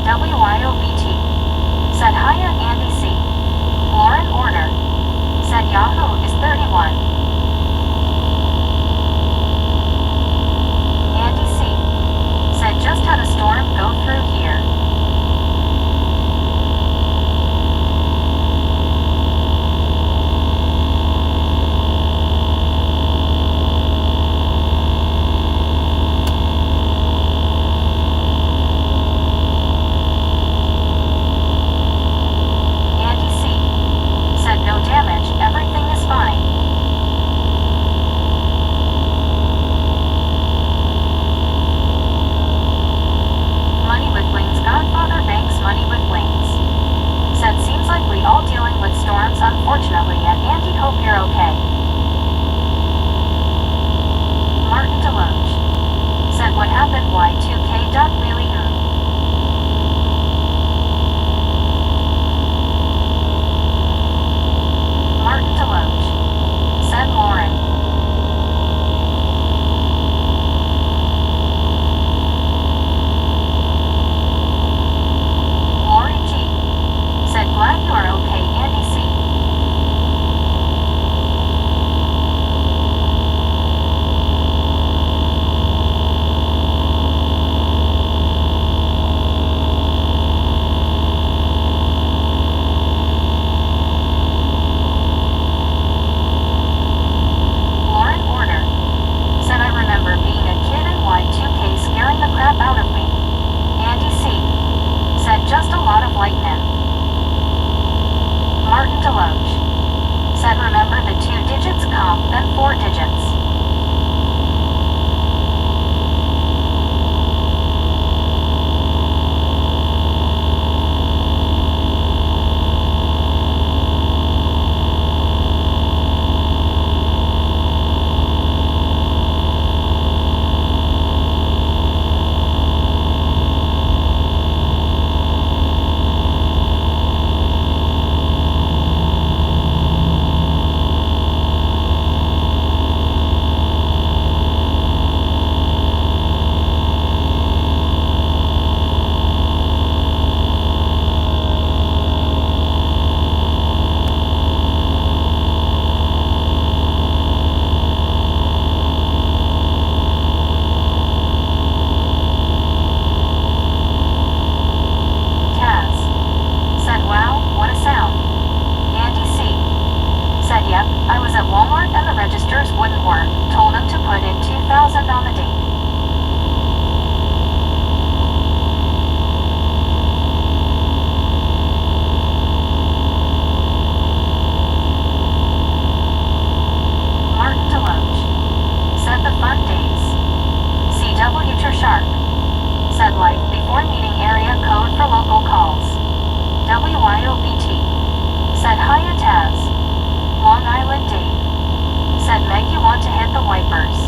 S2: WYOBT. Said hiya Andy C. Lauren Order said Yahoo is 31. Andy C. said just had a storm go through here. Andy C. said no damage, everything is fine. Money with Wings Godfather Banks Money with Wings said seems like we all dealing with storms unfortunately, and Andy hope you're okay. Martin Deloge said what happened Y2K duck really Martin Deloge said Lauren. Lori G. said glad you are okay Andy C. Lauren Order said I remember being a kid and Y2K scaring the crap out of me. Andy C. said just a lot of lightning. Martin Deloge said remember the 2 digits comp then 4 digits. Taz said wow, what a sound. Andy C. said yep, I was at Walmart and the registers wouldn't work, told him to put in 2,000 on the date. Martin Deloge said the fun days. CW Sharp said life before meeting area code for local calls. WYOBT said hiya Taz. Long Island Dave said Meg you want to hit the wipers.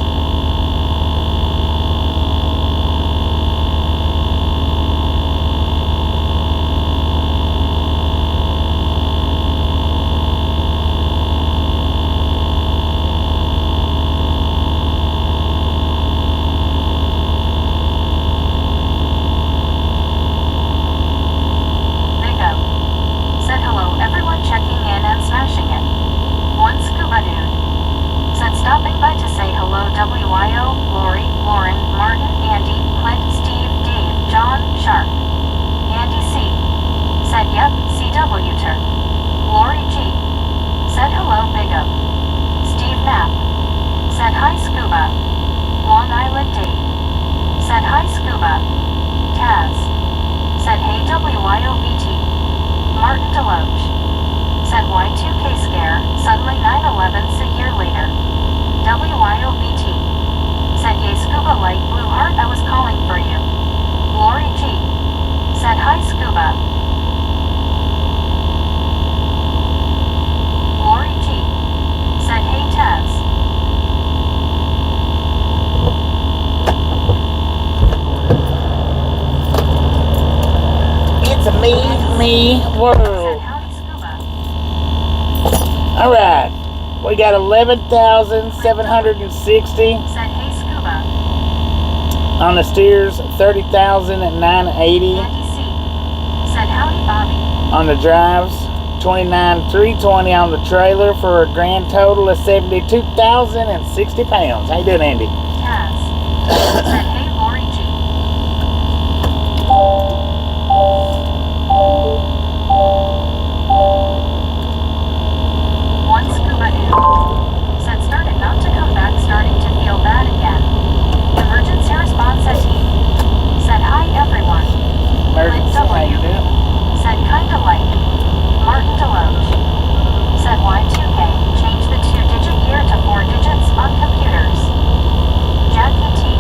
S2: Big O said hello everyone checking in and smashing it. One scuba dude said stopping by to say hello WYO, Lori, Lauren, Martin, Andy, Clint, Steve, Dave, John, Sharp. Andy C. said yep, CW ter. Lori G. said hello Big O. Steve Knapp said hi Scuba. Long Island Dave said hi Scuba. Taz said hey WYOBT. Martin Deloge said Y2K scare, suddenly 9/11's a year later. WYOBT said yay scuba light blue heart I was calling for you. Lori G said hi scuba. Lori G said hey Taz.
S1: It's a me world. All right, we got 11,760
S2: Said hey scuba.
S1: on the steers, 30,980
S2: Andy C said howdy Bobby.
S1: on the drives, 29,320 on the trailer for a grand total of 72,060 pounds. How you doing, Andy?
S2: Taz said hey Lori G. One scuba dude said started not to come back, starting to feel bad again. Emergency response at team said hi everyone.
S1: Emergency, how you doing?
S2: Said kinda like. Martin Deloge said Y2K change the 2-digit year to 4 digits on computers. Jackie T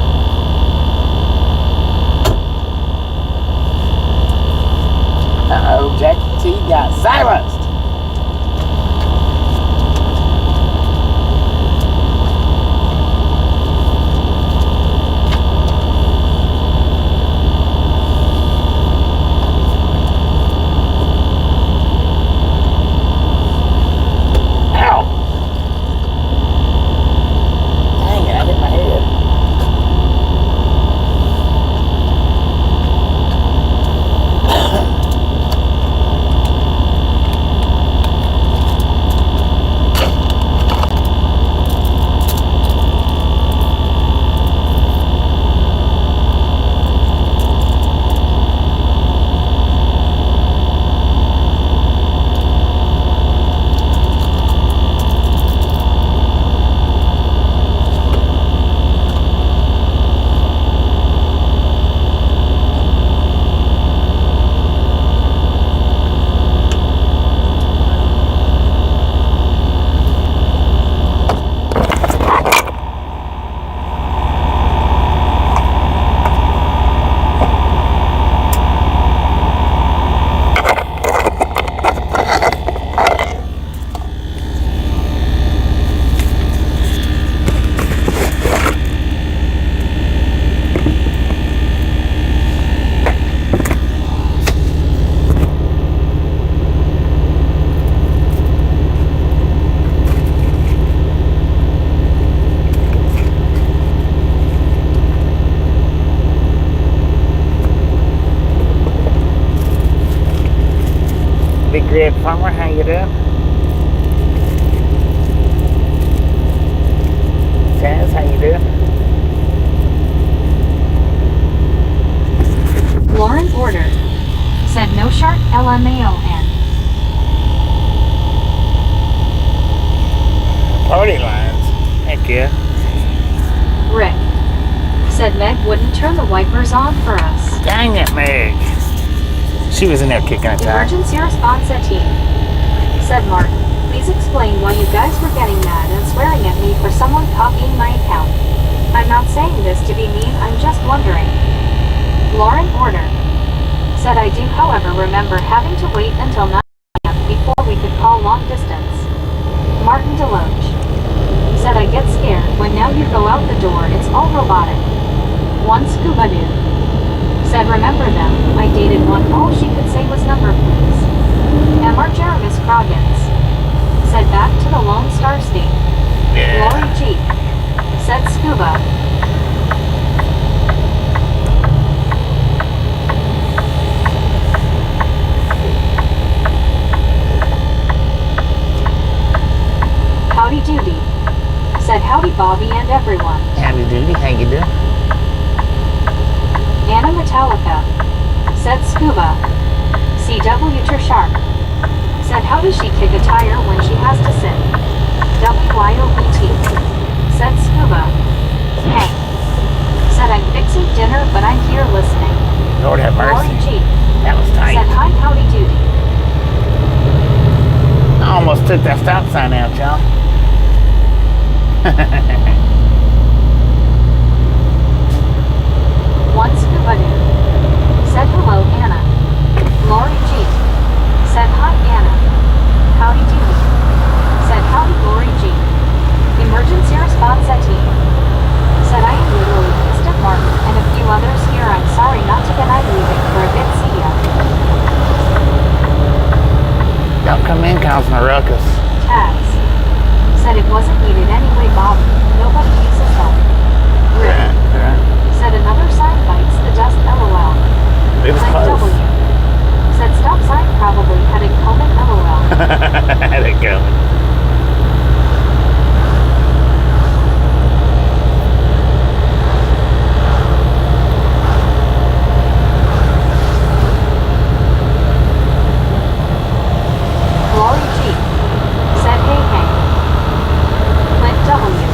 S1: Uh-oh, Jackie T got silenced. Ow! Dang it, I hit my head. Big Red Farmer, how you doing? Taz, how you doing?
S2: Lauren Porter said no shark LMAON.
S1: Party lines. Heck yeah.
S2: Rick said Meg wouldn't turn the wipers on for us.
S1: Dang it, Meg. She was in there kicking a tire.
S2: Emergency response at team said Martin, please explain why you guys were getting mad and swearing at me for someone copying my account. I'm not saying this to be mean, I'm just wondering. Lauren Porter said I do however remember having to wait until 9 a.m. before we could call long distance. Martin Deloge said I get scared when now you go out the door, it's all robotic. One scuba dude said remember them, I dated one, all she could say was number please. Emma Jervis Croggins said back to the Lone Star State.
S1: Yeah.
S2: Lori G said scuba. Howdy doody said howdy Bobby and everyone.
S1: Howdy doody, how you doing?
S2: Anna Metallica said scuba. CW Sharp said how does she kick a tire when she has to sit? WYOBT said scuba. Hank said I'm fixing dinner but I'm here listening.
S1: Lord have
S2: Lori
S1: mercy.
S2: G
S1: took that stop sign out, y'all.
S2: One scuba dude. Said hello, Anna. Lori G. Said hi, Anna. Howdy doody. Said howdy, Lori G. Emergency response at team. Said I am literally pissed at Martin and a few others here. I'm sorry not to get I'm leaving for a bit. See ya.
S1: Don't come in causing a ruckus.
S2: Tags. Said it wasn't needed anyway, Bob. Nobody uses them. Really?
S1: Right.
S2: Said another sign bites the dust. LOL.
S1: It was
S2: Click
S1: close.
S2: W. Said stop sign probably heading coming. LOL.
S1: Had it going.
S2: Lori G. Said hey hey. Click W.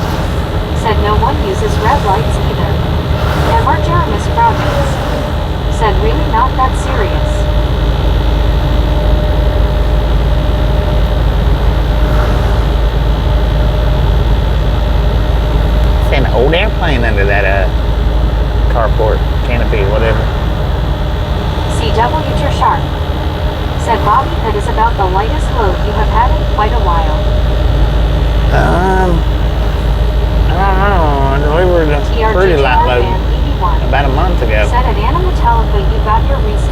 S2: Said no one uses red lights either. MR Jeremy's projects. Said really not that serious.
S1: See an old airplane under that carport canopy, whatever.
S2: CW Your Sharp. Said Bobby that is about the lightest load you have had in quite a while.
S1: I don't know. I delivered a pretty light load
S2: TRGR 81.
S1: about a month ago.
S2: Said at Anna Metallica you got your Reese's.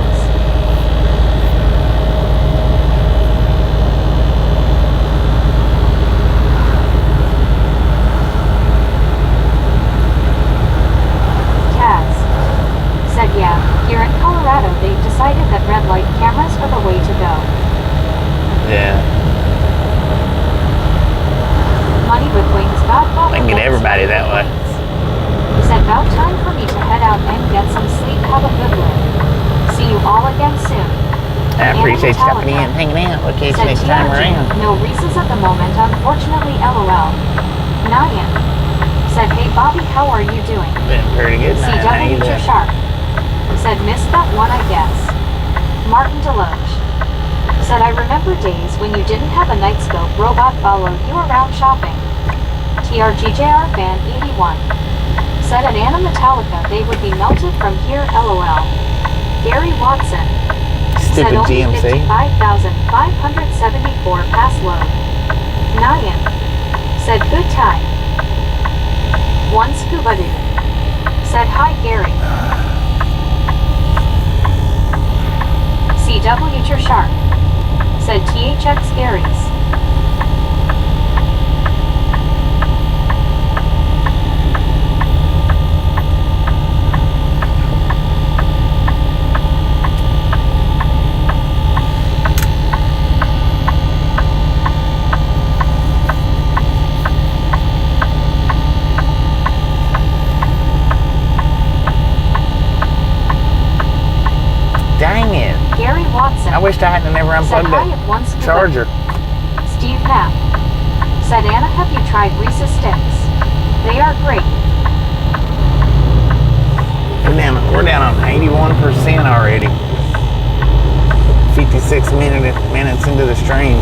S2: Taz. Said yeah, here in Colorado they've decided that red light cameras are the way to go.
S1: Yeah.
S2: Money with wings got
S1: I can get everybody that way.
S2: Said about time for me to head out and get some sleep. Have a good one. See you all again soon.
S1: I appreciate you
S2: Anna
S1: stopping in and hanging out. We'll catch you
S2: Said
S1: next time
S2: TRG,
S1: around.
S2: no Reese's at the moment, unfortunately. LOL. Nyan. Said hey Bobby, how are you doing?
S1: Been pretty good.
S2: CW Your Sharp. Said missed that one I guess. Martin Deloge. Said I remember days when you didn't have a night scope robot follow you around shopping. TRGJR fan 81. Said at Anna Metallica they would be melted from here. LOL. Gary Watson. Said
S1: Stupid
S2: only
S1: GMC.
S2: 55,574 pass load. Nyan. Said good time. One scuba dude. Said hi Gary. CW Your Sharp. Said THX Gary's.
S1: Dang it.
S2: Gary Watson.
S1: I wished I hadn't never
S2: Said
S1: unplugged
S2: hi
S1: that
S2: at one scuba.
S1: charger.
S2: Steve Knapp. Said Anna, have you tried Reese's Sticks? They are great.
S1: We're down on 81% already. 56 minutes into the stream.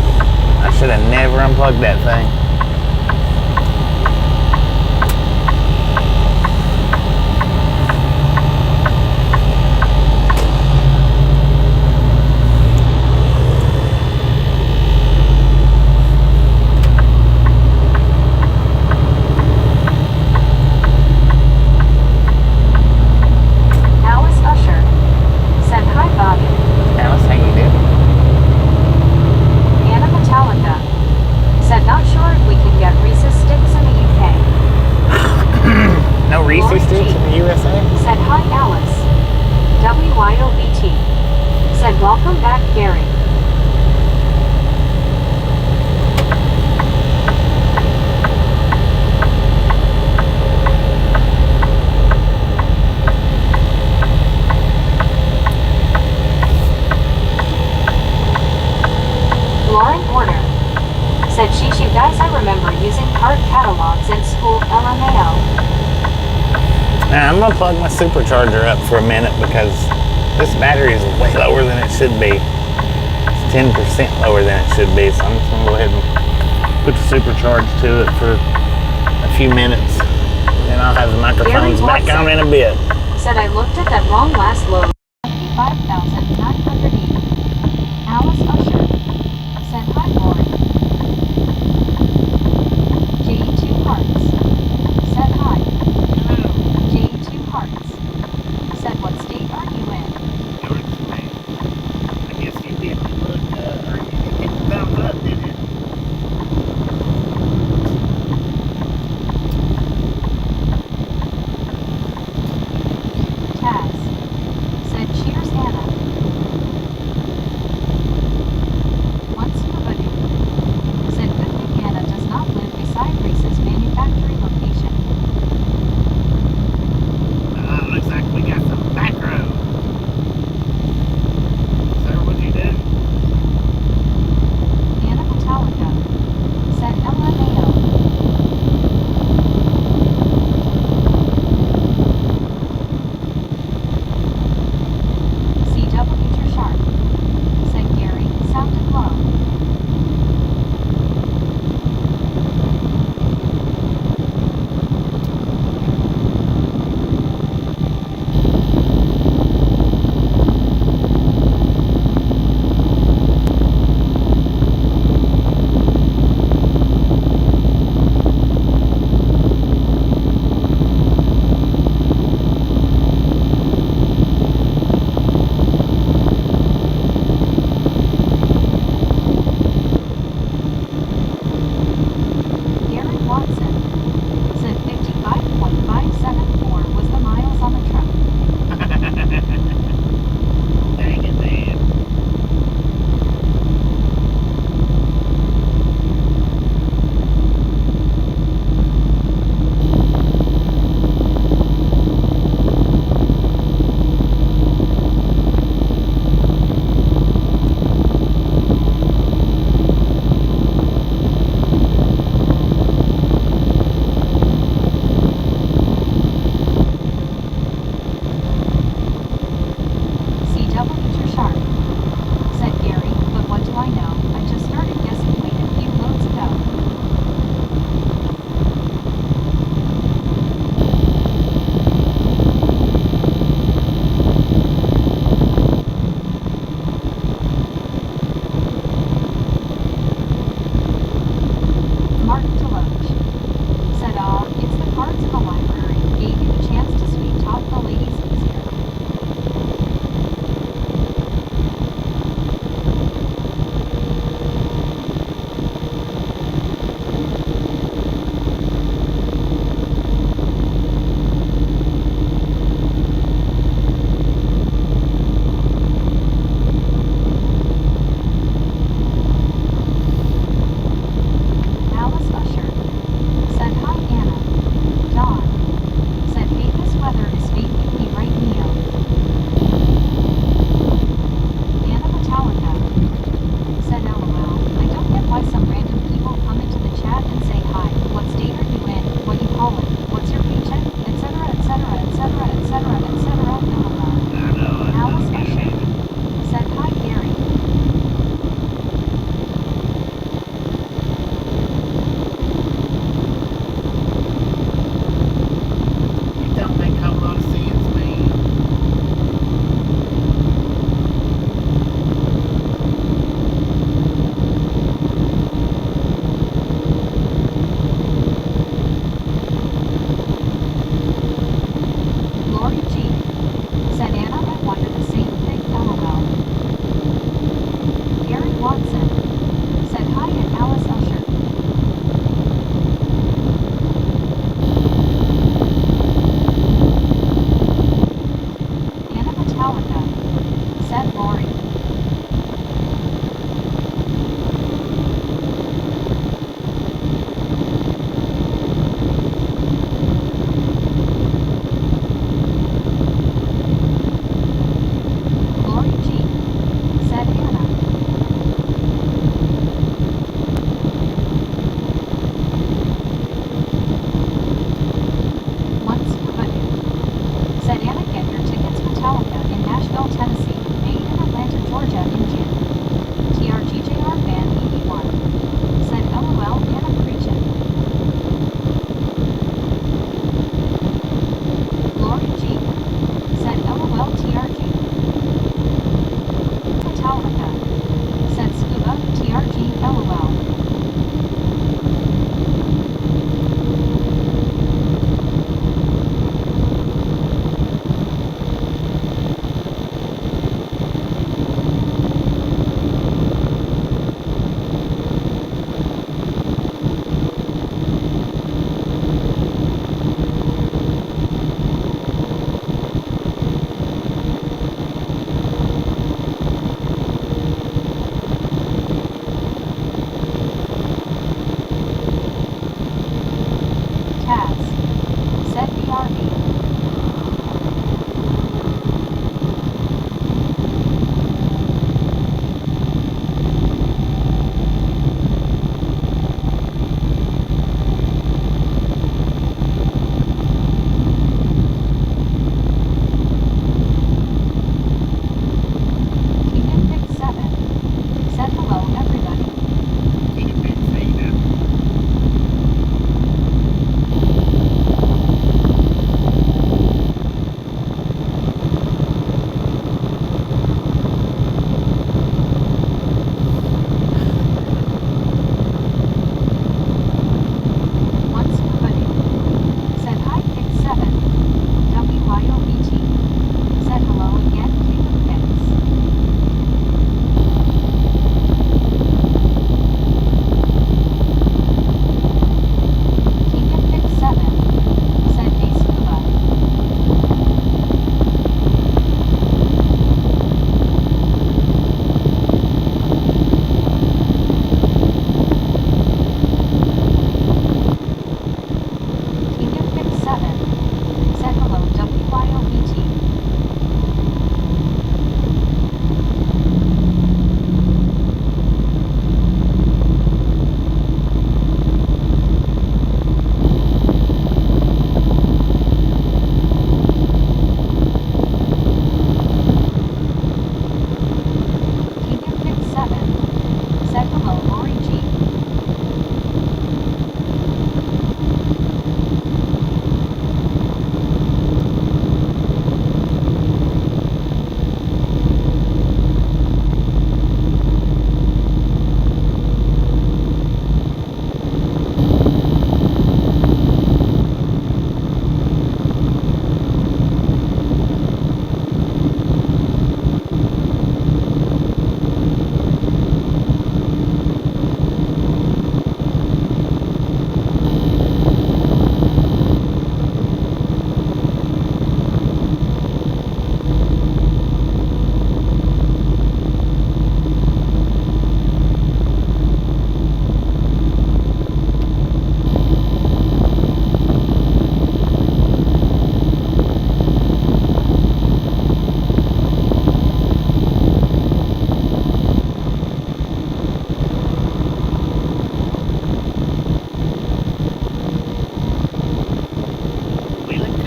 S1: I should have never unplugged that thing.
S2: Alice Usher. Said hi Bobby.
S1: Alice, how you doing?
S2: Anna Metallica. Said not sure if we can get Reese's Sticks in the UK.
S1: No Reese's
S2: Lori
S1: Sticks
S2: G.
S1: in the USA?
S2: Said hi Alice. WYOBT. Said welcome back Gary. Lauren Order. Said sheesh, you guys, I remember using card catalogs in school. LMAO.
S1: Now, I'm going to plug my supercharger up for a minute because this battery is way lower than it should be. 10% lower than it should be, so I'm just gonna go ahead and put the supercharge to it for a few minutes. Then I'll have the microphones back on in a bit.
S2: Said I looked at that wrong last load. 5,980. Alice Usher. Said hi, Lori. J2 Hearts. Said hi. J2 Hearts. Said what state are you in?
S1: I guess you didn't look, or you didn't get the thumbs up, did you?
S2: Taz. Said cheers, Anna.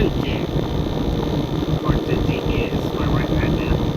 S1: Tucci. Or Tucci is where we're at right now.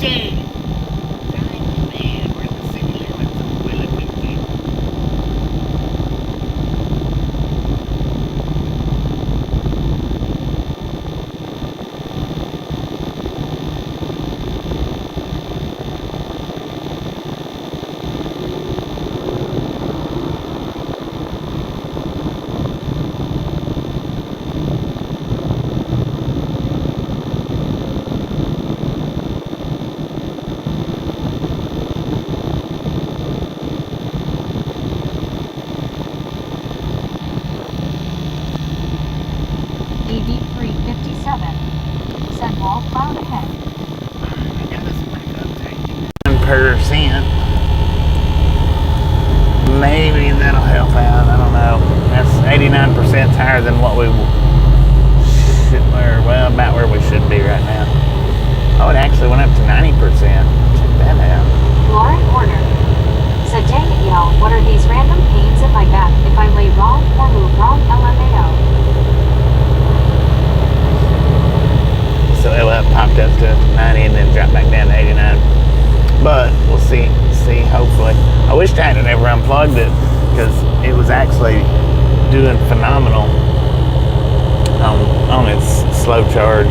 S1: Coochie. Dang, man, we're in the city limits of Willacoochee.
S2: DD 357. Said wall cloud ahead.
S1: I got us back up to 1%. Maybe that'll help out. I don't know. That's 89% higher than what we should, or well, about where we should be right now. Oh, it actually went up to 90%. Check that out.
S2: Lauren order. Said dang it y'all, what are these random pains in my back if I lay wrong or move wrong LMAO.
S1: So it popped up to 90 and then dropped back down to 89. But we'll see, hopefully. I wish I had never unplugged it because it was actually doing phenomenal on its slow charge.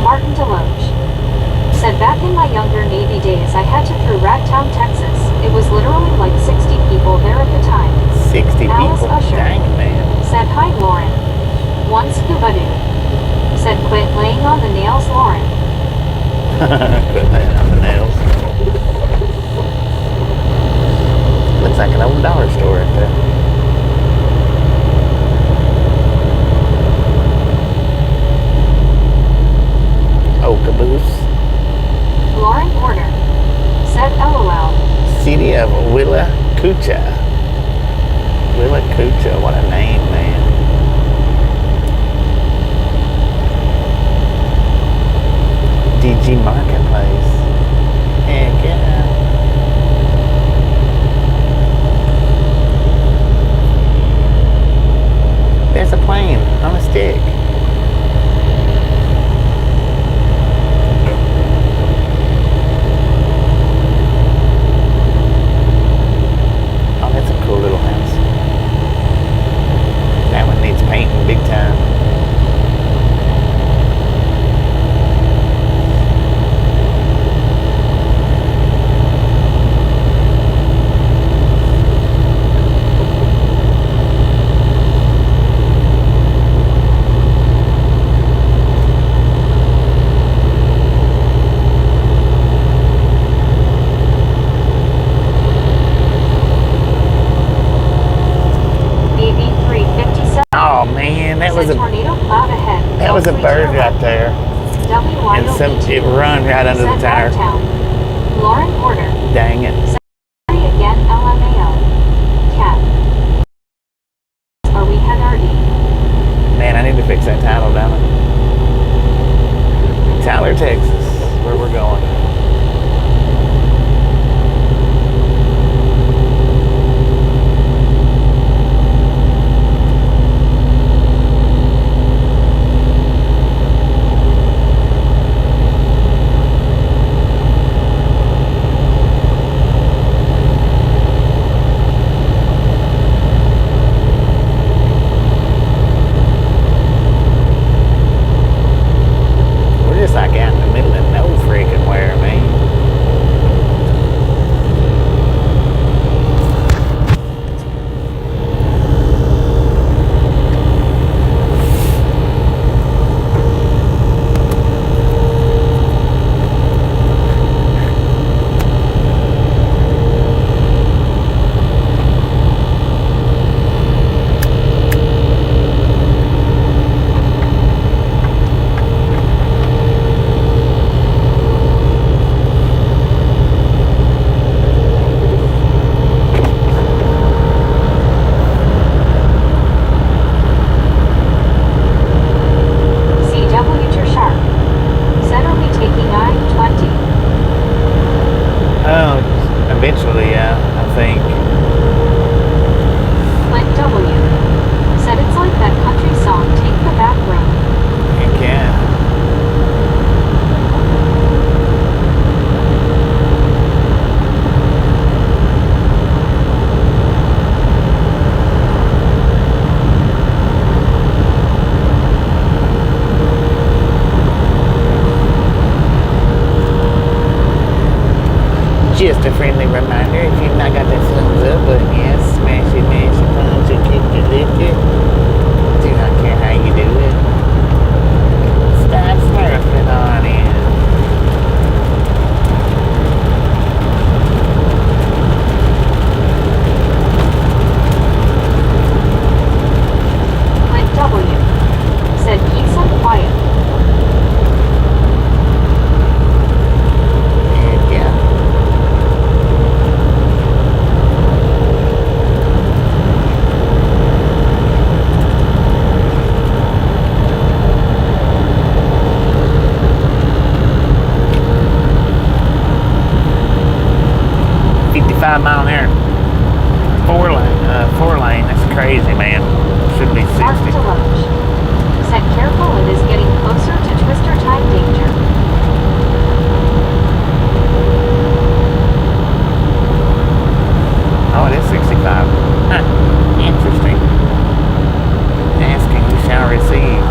S2: Martin Deloge. Said back in my younger Navy days I had to through Ragtown, Texas. It was literally like 60 people there at the time.
S1: 60
S2: Alice
S1: people?
S2: Usher.
S1: Dang, man.
S2: Said hi Lauren. One scuba dude. Said quit laying on the nails Lauren.
S1: Quit laying on the nails. Looks like an old dollar store right there. Oh, caboose.
S2: Lauren order. Said LOL.
S1: City of Willacoochee. Willacoochee, what a name, man. DG Marketplace. Heck yeah. There's a plane on a stick. Oh, that's a cool little house. That one needs painting big time. Oh man, that was a
S2: tornado cloud ahead.
S1: that was a bird right there, and it run right under the tire.
S2: Lauren order.
S1: Dang it!
S2: Sorry again LMAO. Cat. Are we head RD?
S1: Man, I need to fix that title down in Tyler, Texas, where we're going. We're just like out in the middle of no freaking where. a friendly reminder, if you've not got that thumbs up button yet, smash it, punch it, kick it, lick it. Do not care how you do it. Start surfing on in.
S2: Clint W. said keep some quiet.
S1: And yeah. Mile an hour. Four lane. That's crazy, man. Should be 60.
S2: Mark Deloach said careful, it is getting closer to twister time danger.
S1: Oh, it is 65. Huh. Interesting. Asking, you shall receive.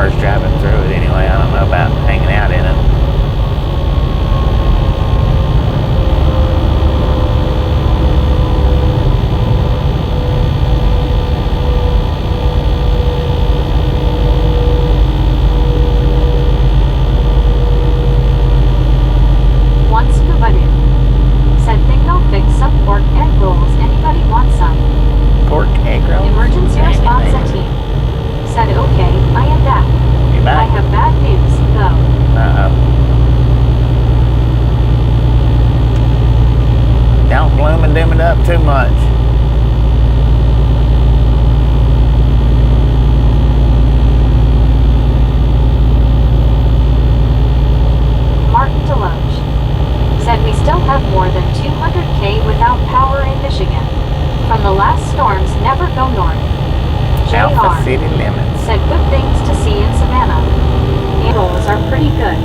S1: cars driving through it anyway. I don't know about hanging out in it.
S2: One scuba dude. Said think I'll fix some pork egg rolls. Anybody want some?
S1: Pork egg rolls?
S2: Emergency response team. Said okay, I am back.
S1: You
S2: I
S1: back?
S2: have bad news, though.
S1: Uh-oh. Don't gloom and doom it up too much.
S2: Martin Deloge. Said we still have more than 200K without power in Michigan. From the last storms never go north.
S1: Alpha
S2: JR.
S1: City Limits.
S2: Said good things to see in Savannah. Animals are pretty good.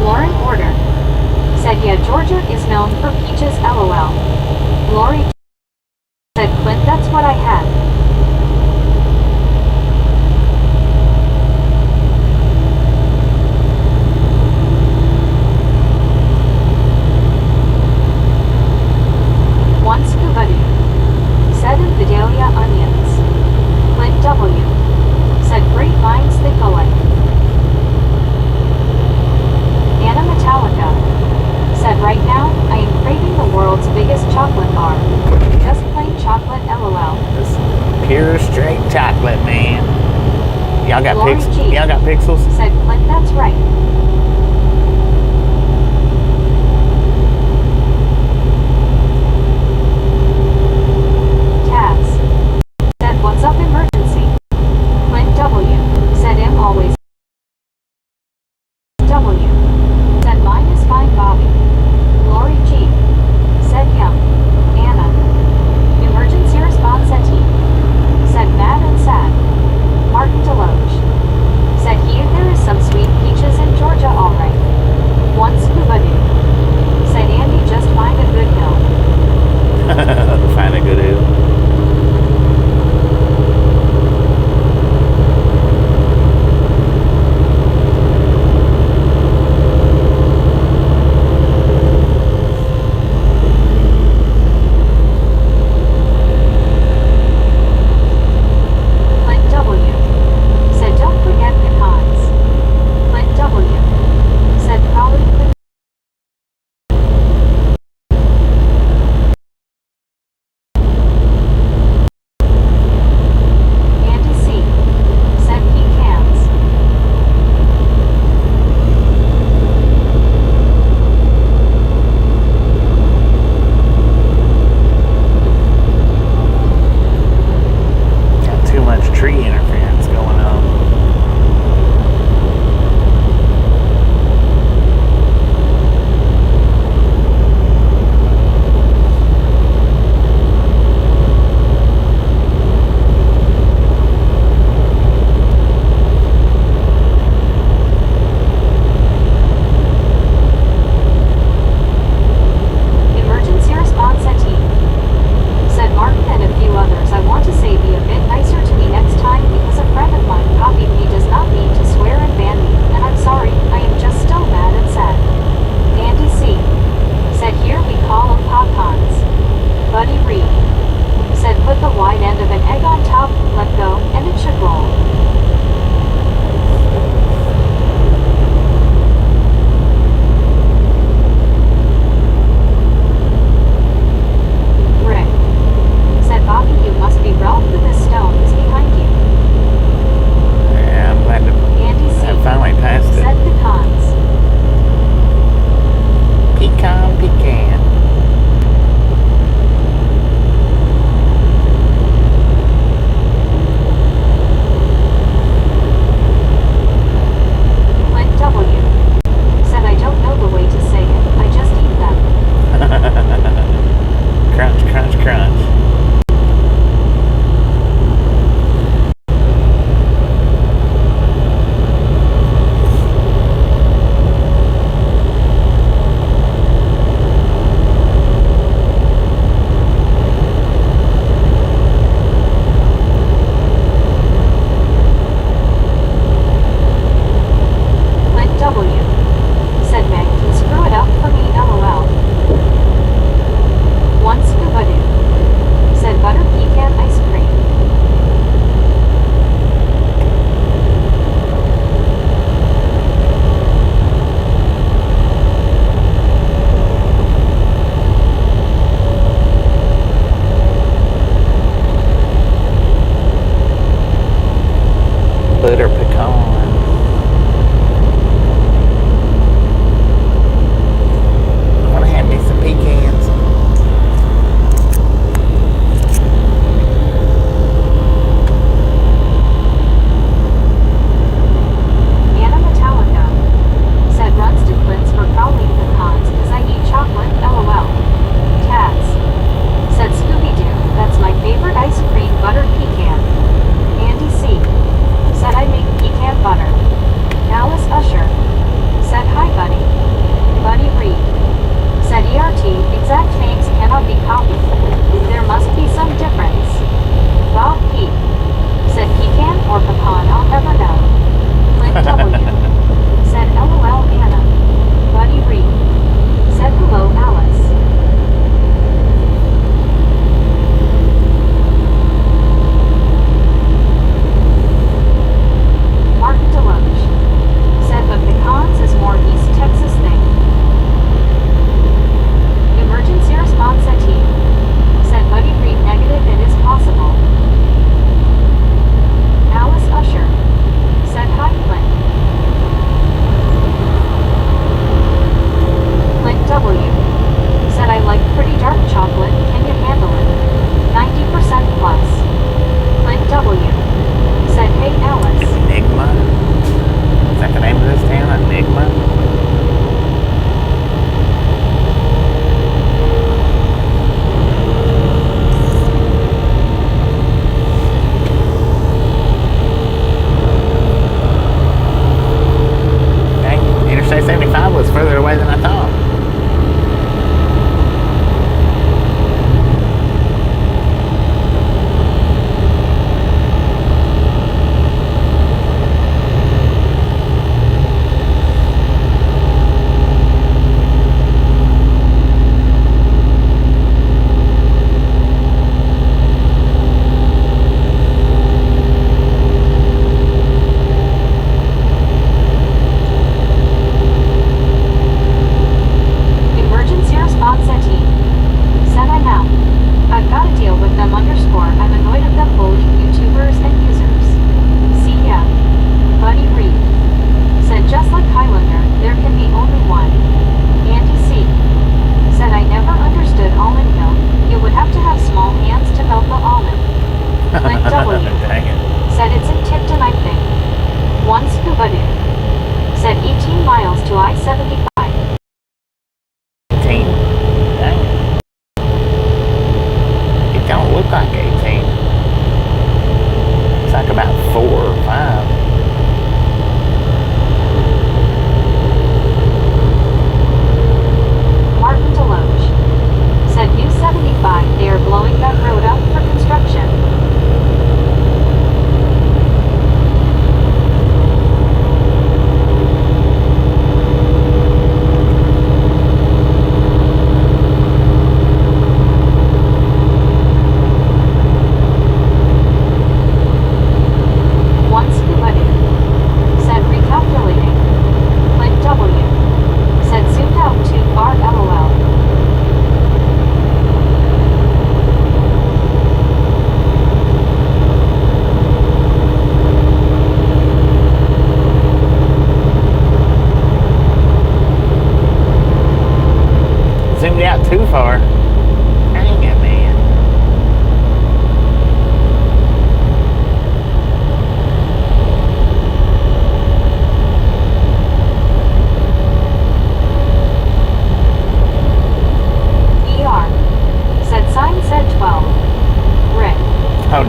S2: Lauren Order. Said yeah, Georgia is known for peaches LOL. Lori said Clint, that's what I had. One scuba dude. Said in Vidalia onions. Clint W. Said great minds think alike. Anna Metallica. Said right now, I am craving the world's biggest chocolate bar. Just plain chocolate LOL.
S1: Just pure straight chocolate, man. Y'all got
S2: Lori G.
S1: Y'all got pixels?
S2: Said Clint, that's right. Taz. Said what's up emergency? Clint W. Said M always. W. Said mine is fine Bobby. Lori G. Said yum. Anna. Emergency response team. Said mad and sad. Martin Deloge. Said here there is some sweet peaches in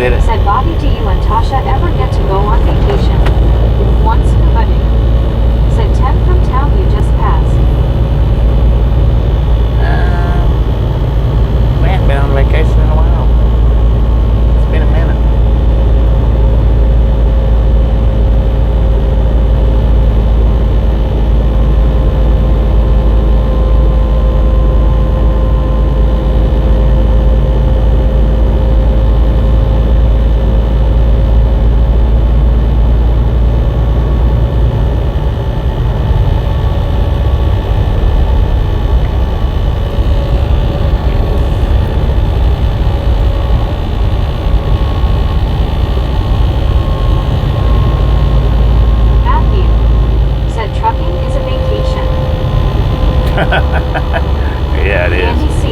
S1: did it?
S2: Said Bobby, do you and Tasha ever get to go on vacation? One scuba day. Said Tim from town you just passed.
S1: We haven't been on vacation in a while. It's been a minute. Yeah, it is.
S2: Andy C.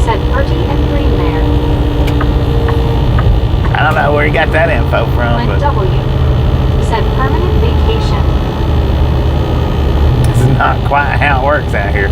S2: Said Bertie and Green there.
S1: I don't know where you got that info from,
S2: Clint
S1: but
S2: W. Said permanent vacation.
S1: this is not quite how it works out here.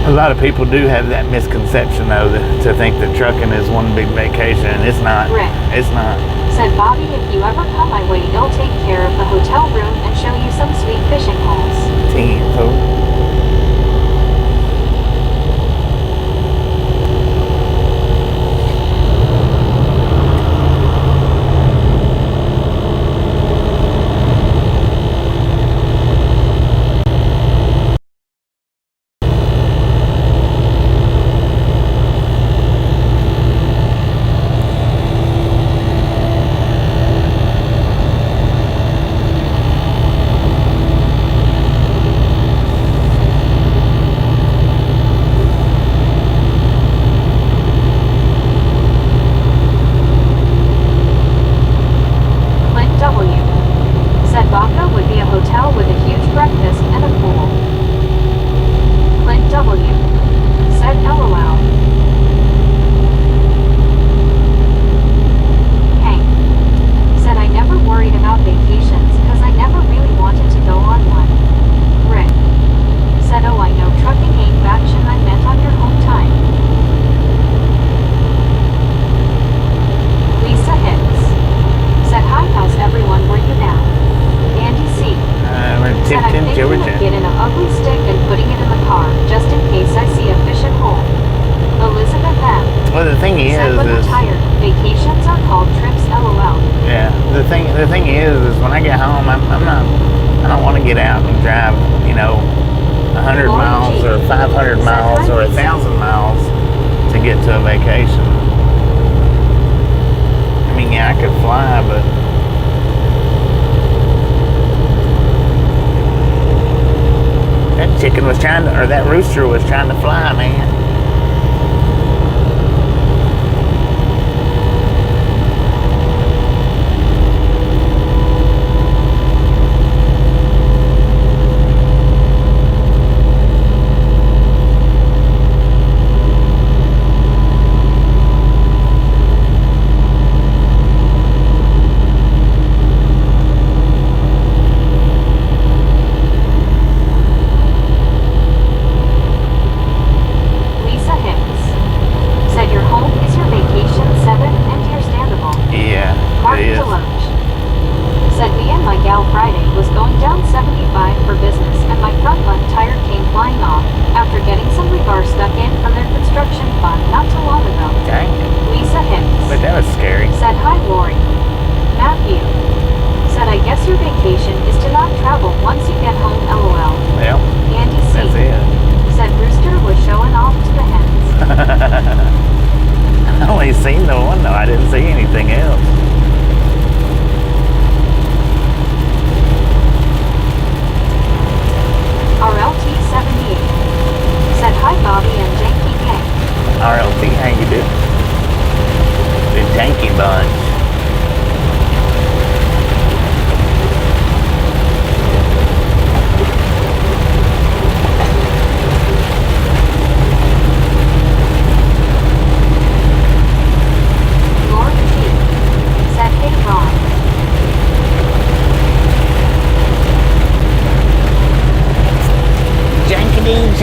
S1: A lot of people do have that misconception, though, to think that trucking is one big vacation, and it's not.
S2: Rick.
S1: It's not.
S2: Said Bobby, if you ever come my way, they'll take care of the hotel room and show you some sweet fishing holes.
S1: Info. The thing is when I get home, I don't want to get out and drive, 100 miles or 500 miles or 1,000 miles to get to a vacation. I mean, yeah, I could fly, but that chicken was that rooster was trying to fly, man.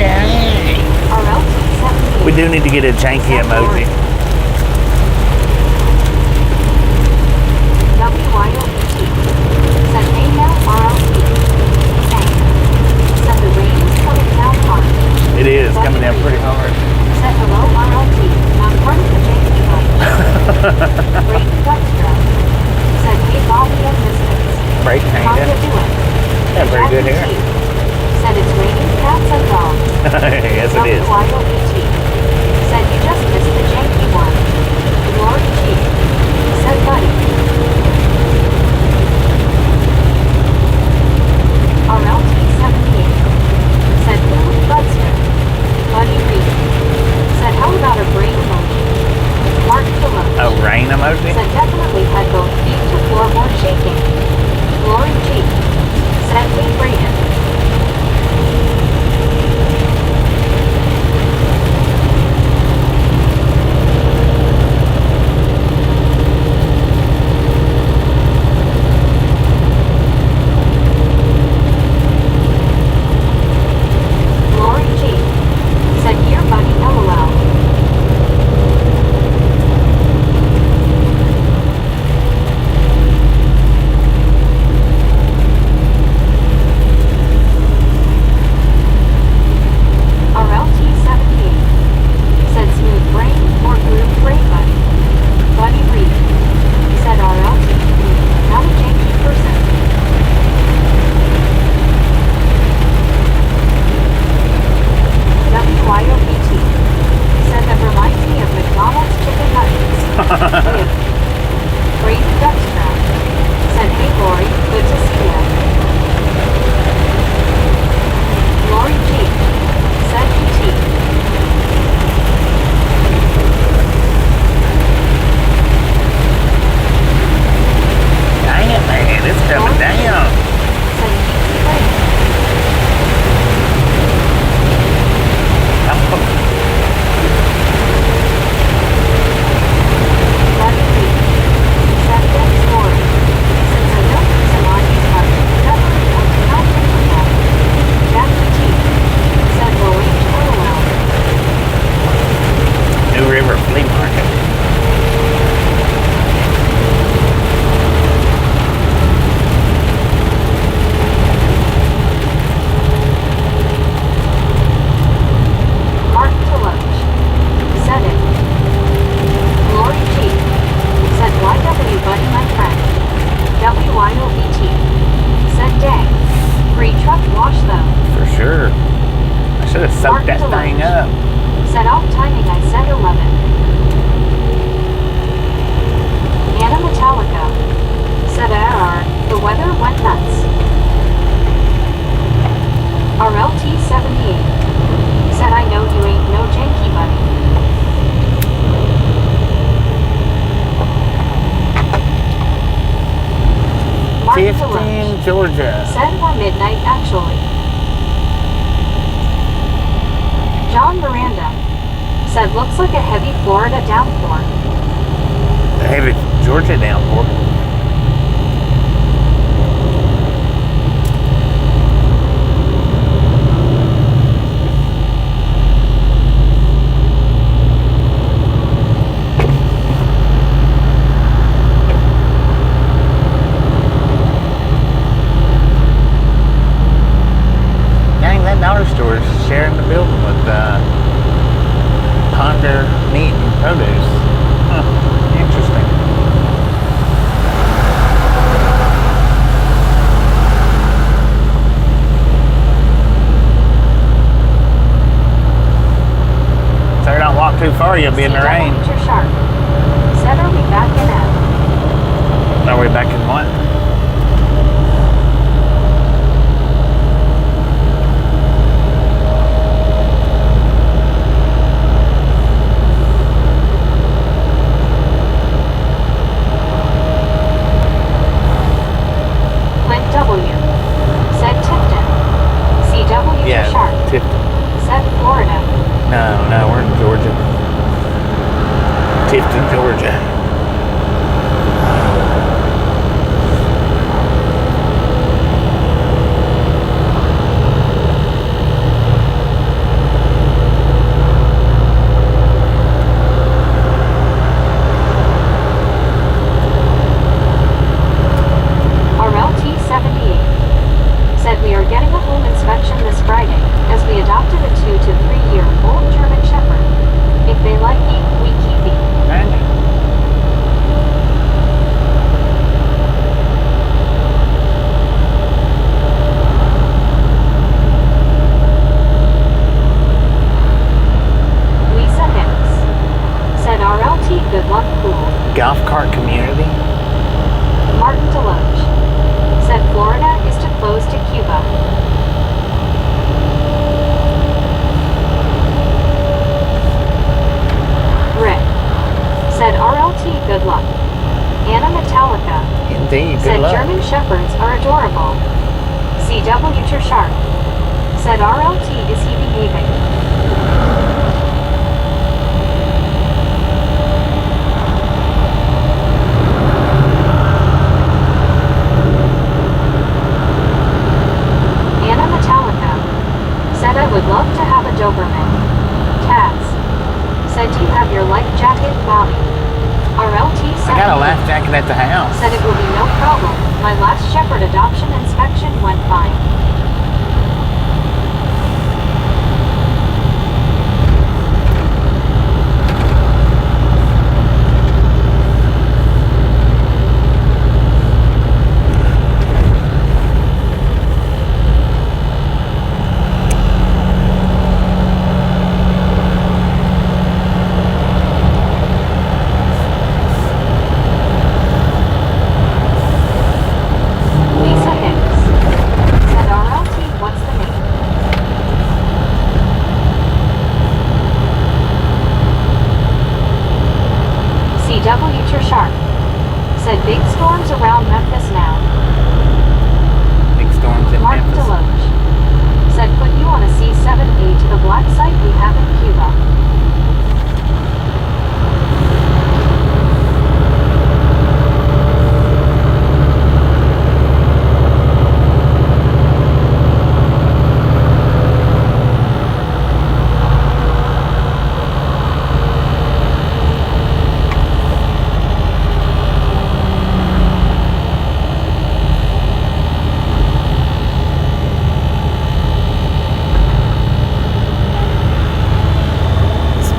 S1: janky.
S2: RLT 78.
S1: We do need to get a janky emoji.
S2: WYOBT. Said hey now RLT. Thank. Said the rain is coming down hard.
S1: It is coming down pretty hard.
S2: Said hello RLT. Not part of the janky bunch. Great Duckstra. Said hey Bobby and Misfits.
S1: Break
S2: How
S1: painted.
S2: you doing?
S1: Yeah, very good
S2: Jackie
S1: hair.
S2: T. Said it's raining cats and dogs.
S1: Yes, it is.
S2: WYOBT. Said you just missed the janky one. Lori G. Said buddy. RLT 78. Said Blue Budster. Buddy Reed. Said how about a brain emoji? Mark Deloach.
S1: A rain emoji?
S2: Said definitely had both feet to floorboard shaking. Lori G. Said hey Brayden. Lori G. Said here buddy LOL. RLT 78. Said smooth brain or groove brain buddy. Buddy Reed. Said RLT. Not a janky person. WYOBT. Said that reminds me of McDonald's chicken nuggets. Live. Crazy Duckstra. Said hey Lori, good to see ya. Lori G. Said ET.
S1: Dang it, man. It's coming down.
S2: Said easy rain. Buddy Reed. Said thanks Lori. Since I don't use emojis much, never not difficult. Jackie T. Said Lori LOL.
S1: New River Flea Market.
S2: Mark Deloach. Said it. Lori G. Said YW buddy my friend. WYOBT. Said dang. Free truck wash though.
S1: For sure. I should have soaked that thing up.
S2: Said off timing I said 11. Anna Metallica. Said the weather went nuts. RLT 78. Said I know you ain't no janky buddy. Mark Deloach.
S1: 15, Georgia.
S2: Said we're midnight actually. John Miranda. Said looks like a heavy Florida downpour.
S1: The heavy Georgia downpour. Dang, that dollar store is sharing the building with Ponder Meat and Produce. Huh, interesting. So don't walk too far, you'll be in the rain.
S2: Your shark. Said are we back in it?
S1: Are we back in what?
S2: Clint W. Said Tipton. CW
S1: Yeah,
S2: your shark.
S1: Tifton.
S2: Said Florida.
S1: No, we're in Georgia. Tifton, Georgia.
S2: Said RLT, is he behaving? Anna Metallica. Said I would love to have a Doberman. Taz. Said do you have your life jacket, Bobby? RLT said
S1: I got a life jacket at the house.
S2: Said it will be no problem. My last shepherd adoption inspection went fine. Said big storms around Memphis now.
S1: Big storms in
S2: Mark
S1: Memphis.
S2: Deloge. Said put you on a C7A to the black site we have in Cuba.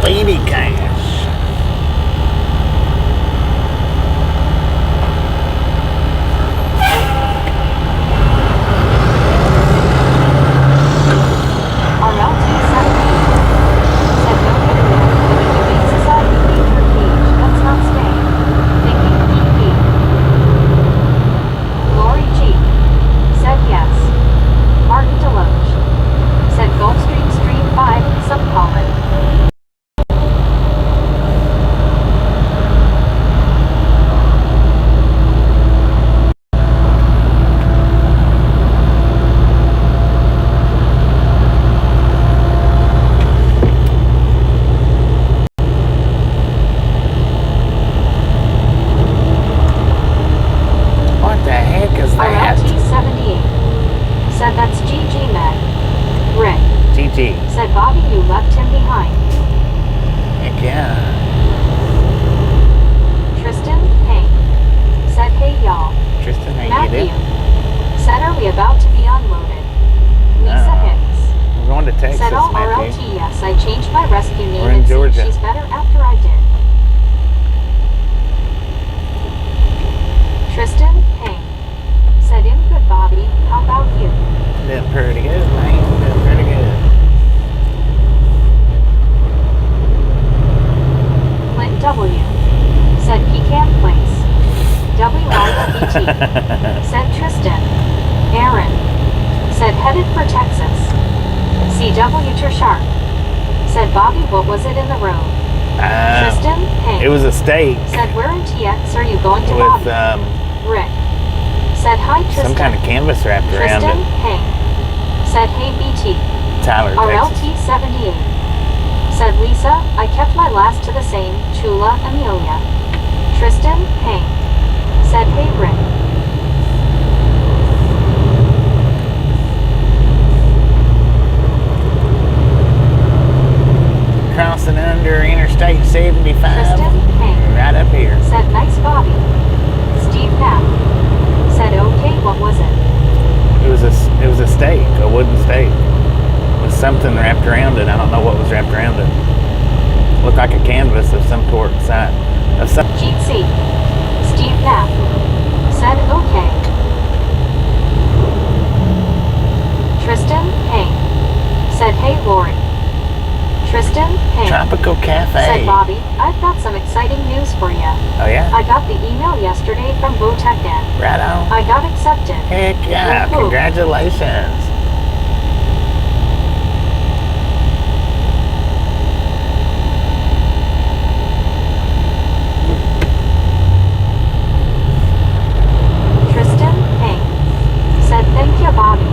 S1: Speedy cash.
S2: Said Bobby, you left him behind.
S1: Heck yeah.
S2: Tristan, Hank. Said hey y'all.
S1: Tristan, how you
S2: Matthew.
S1: doing?
S2: Said are we about to be unloaded? Lisa Hicks.
S1: We're going to Texas,
S2: Said all
S1: Matthew.
S2: RLT, yes, I changed my rescue name
S1: We're in
S2: and
S1: Georgia.
S2: she's better after I did. Tristan, Hank. Said in good Bobby, how about you?
S1: Doing pretty good, man. Doing pretty good.
S2: Clint W. Said Pecan Place. WIBT. Said Tristan. Aaron. Said headed for Texas. CW Sharp. Said Bobby, what was it in the road? Tristan, Hank.
S1: It was a steak.
S2: Said where in TX are you going to,
S1: with
S2: Bobby? Rick. Said hi Tristan.
S1: some kind of canvas wrapped around
S2: Tristan,
S1: it.
S2: Hank. Said hey BT.
S1: Tyler, Texas.
S2: RLT 78. Said Lisa, I kept my last to the same, Chula Amelia. Tristan, Hank. Said hey Rick.
S1: Crossing under Interstate 75.
S2: Tristan, Hank.
S1: Right up here.
S2: Said nice Bobby. Steve Knapp. Said okay, what was it?
S1: It was a steak, a wooden steak, with something wrapped around it. I don't know what was wrapped around it. Looked like a canvas of some sort.
S2: GC. Steve Knapp. Said okay. Tristan, Hank. Said hey Lori. Tristan, Hank.
S1: Tropical Cafe.
S2: Said Bobby, I've got some exciting news for you.
S1: Oh yeah?
S2: I got the email yesterday from Botecden.
S1: Right on.
S2: I got accepted.
S1: Heck yeah,
S2: Woo-hoo.
S1: congratulations.
S2: Tristan, Hank. Said thank you, Bobby.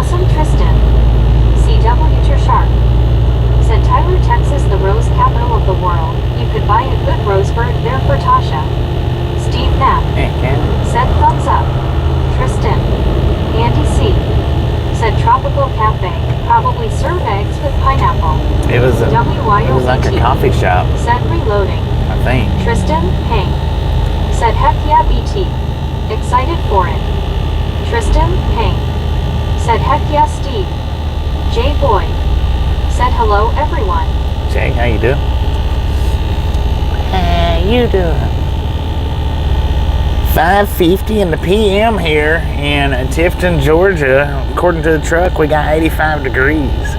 S2: Awesome, Tristan. CW Sharp. Said Tyler, Texas, the rose capital of the world. You could buy a good rosebud there for Tasha. Steve Knapp.
S1: Okay.
S2: Said thumbs up. Tristan. Andy C. Said tropical cafe. Probably serve eggs with pineapple.
S1: It was like a coffee shop,
S2: Said reloading.
S1: I think.
S2: Tristan. Hank. Said heck yeah, BT. Excited for it. Tristan. Hank. Said heck yeah, Steve. Jay Boyd. Said hello, everyone.
S1: Jay, how you doing? How you doing? 5:50 in the PM here in Tifton, Georgia. According to the truck, we got 85 degrees.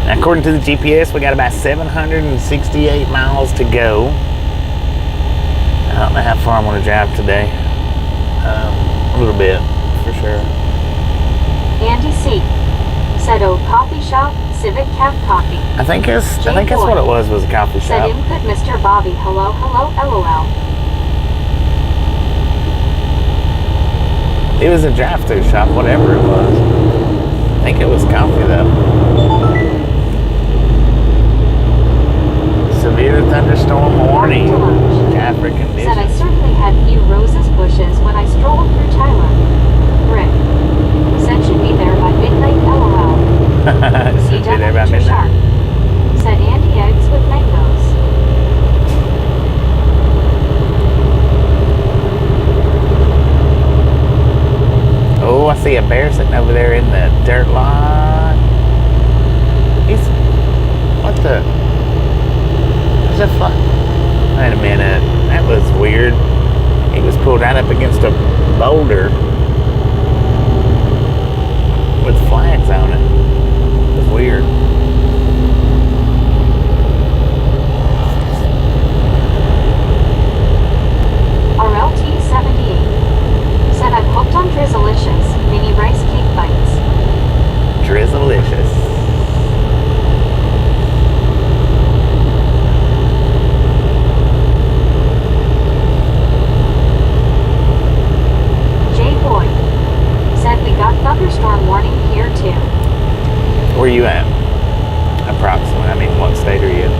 S1: Now, according to the GPS, we got about 768 miles to go. I don't know how far I'm going to drive today. A little bit, for sure.
S2: Andy C. Said oh, coffee shop, Civic Cab Coffee.
S1: I think that's what it was a coffee shop.
S2: Said input Mr. Bobby, hello, LOL.
S1: It was a drive-through shop, whatever it was. I think it was coffee, though. Severe thunderstorm warning. African conditions.
S2: Said I certainly had few roses bushes when I strolled through Thailand. Rick. Said should be there by midnight, LOL.
S1: Should be there by midnight.
S2: Sharp. Said Andy eggs with mangoes.
S1: Oh, I see a bear sitting over there in the dirt lot. What the? There's a Wait a minute. That was weird. He was pulled right up against a boulder with flags on it. It was weird.
S2: RLT78 said I'm hooked on Drizzlicious mini rice cake bites.
S1: Drizzlicious.
S2: Jay Boyd said we got thunderstorm warning here too.
S1: Where you at? Approximately. I mean, what state are you in?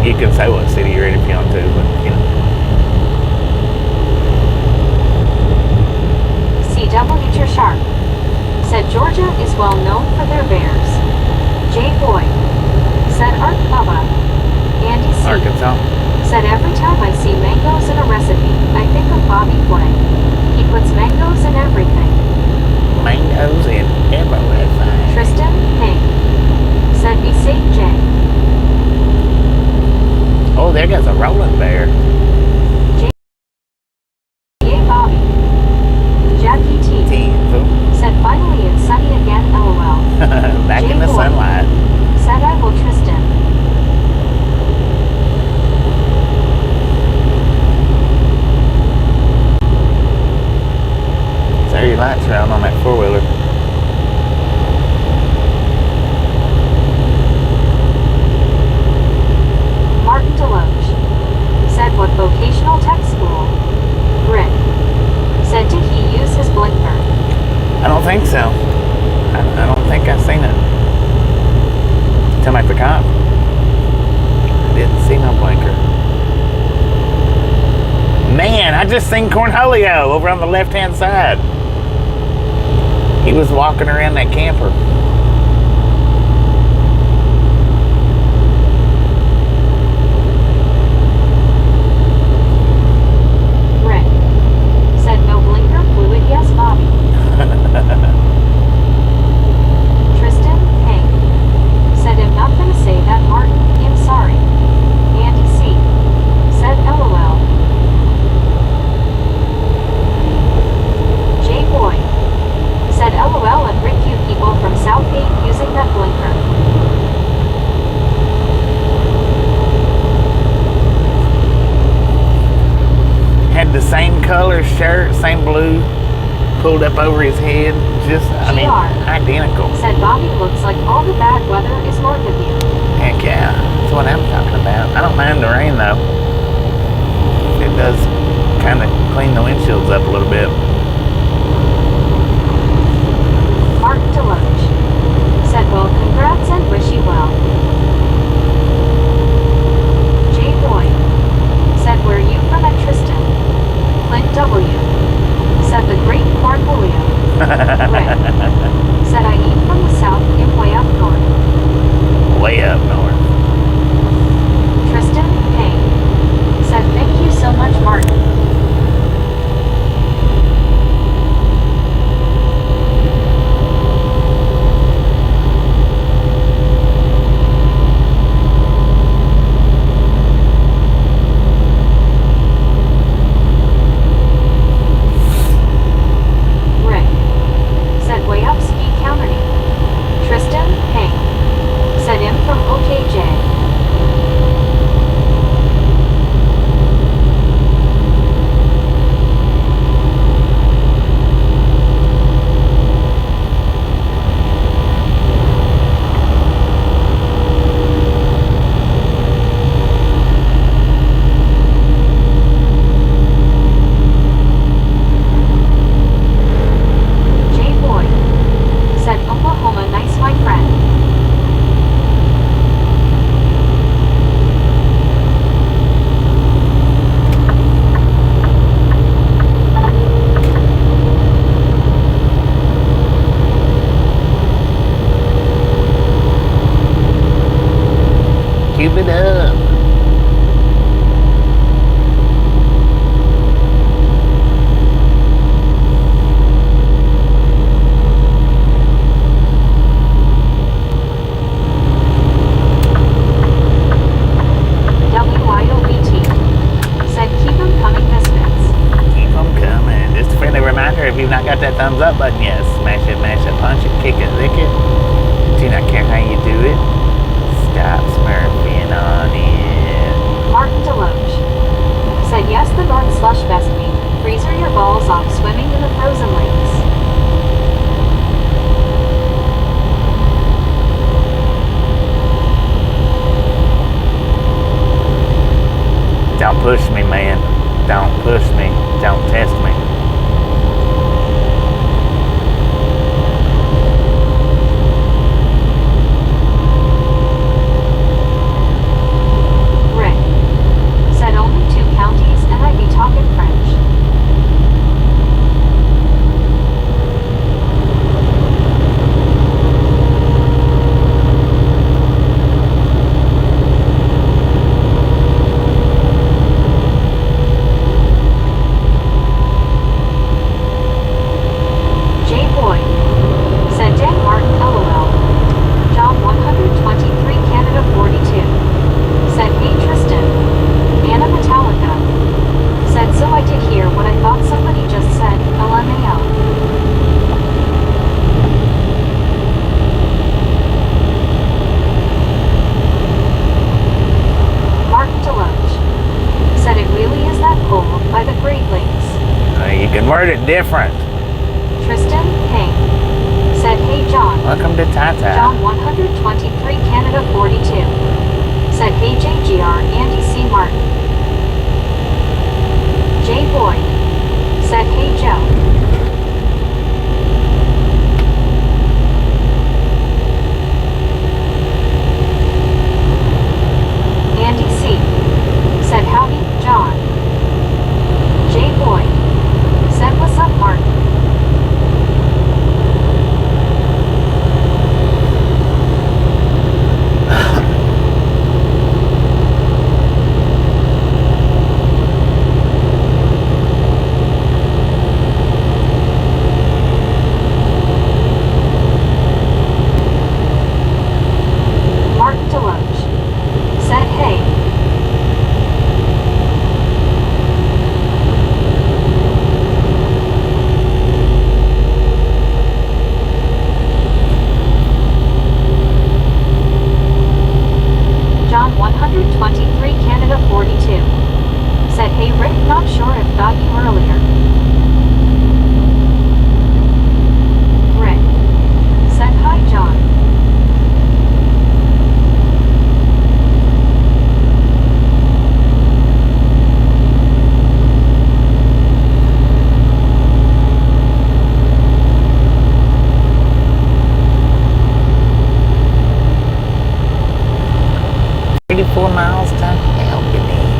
S1: You can say what city you're in if you want to, but you know.
S2: CW Sharp said Georgia is well known for their bears. Jay Boyd said Art Bubba. Andy C.
S1: Arkansas.
S2: Said every time I see mangoes in a recipe, I think of Bobby Flay. He puts mangoes in everything.
S1: Mangoes in everything.
S2: Tristan Hank said be safe, Jay.
S1: Oh, there goes a rolling bear.
S2: Yay, Bobby. Jackie T. Said finally it's sunny again, LOL.
S1: Back in the sunlight.
S2: Said I will, Tristan.
S1: There your lights are out on that four-wheeler.
S2: Martin Deloge said what vocational tech school? Rick said did he use his blinker?
S1: I don't think so. I don't think I've seen it. Tell me the cop. I didn't see no blinker. Man, I just seen Cornholio over on the left-hand side. He was walking around that camper.
S2: Tristan Hank said I'm not gonna say that, Martin. I'm sorry. Andy C. said LOL. Jay Boyd said LOL and Rick, you people from Southgate using that blinker.
S1: Had the same color shirt, same blue, pulled up over his head, just, I mean, identical.
S2: Said Bobby looks like all the bad weather is north of you.
S1: Heck yeah, that's what I'm talking about. I don't mind the rain though. does kind of clean the windshields up a little bit.
S2: Martin Deloach said, well, congrats and wish you well. Jay Boyd said, where are you from at Tristan? Clint W said, the great Cornholio. Rick said, I eat from the south and way up north.
S1: Way up north.
S2: Tristan Payne said, thank you so much, Martin. Rick said, way up ski county. Tristan Payne said, in from OKJ. Jay Boyd said, Oklahoma, nice, my friend.
S1: Cube it up.
S2: WYOBT said, keep them coming, misfits.
S1: Keep them coming. Just a friendly reminder, if you've not got that thumbs up button yet, smash it, mash it, punch it, kick it, lick it. Do not care how you do it. Stop smurfing on it.
S2: Martin Deloach said, yes, the North Slush best me. Freezer your balls off swimming in the frozen lakes.
S1: Don't push me, man. Don't push me. Don't test me.
S2: Rick said, only 2 counties and I'd be talking French. Jay Boyd said, Dan Martin, LOL. Job 123, Canada 42. Said, hey Tristan. Anna Metallica said, so I did hear what I thought somebody just said, LMAO. Martin Deloach said, it really is that cold by the Great Lakes.
S1: You can word it different.
S2: Tristan Payne said, hey John.
S1: Welcome to Tata.
S2: John 123, Canada 42. Said, hey JGR, Andy C. Martin. Jay Boyd said, hey Joe. Andy C. said, howdy, John. Jay Boyd said, what's up, Martin?
S1: miles to Albany.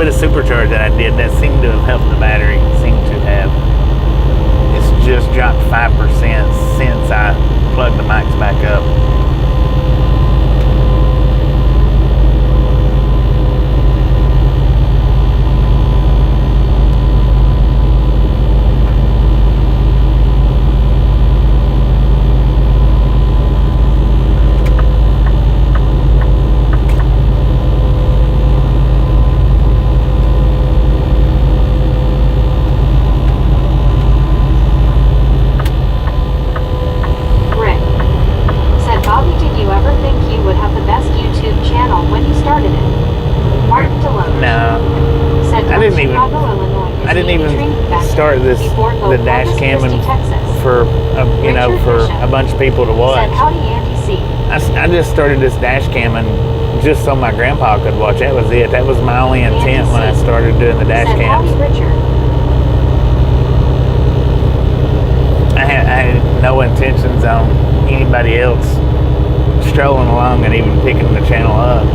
S1: Supercharge that I did, that seemed to have helped the battery. Seemed to have. It's just dropped 5% since I plugged the mics back up. I didn't even start the dash camming for a bunch of people to watch. I just started this dash camming just so my grandpa could watch. That was it. That was my only intent when I started doing the dash cams. I had no intentions on anybody else strolling along and even picking the channel up.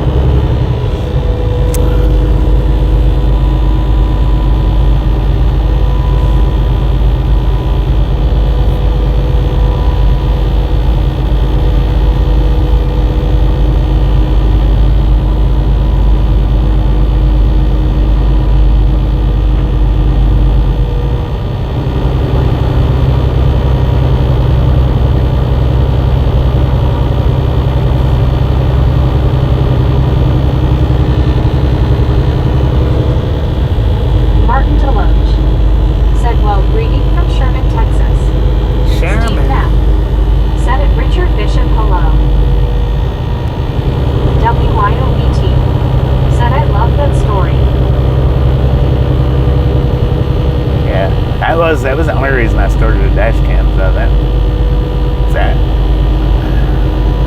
S1: That was the only reason I started a dash cam, so that.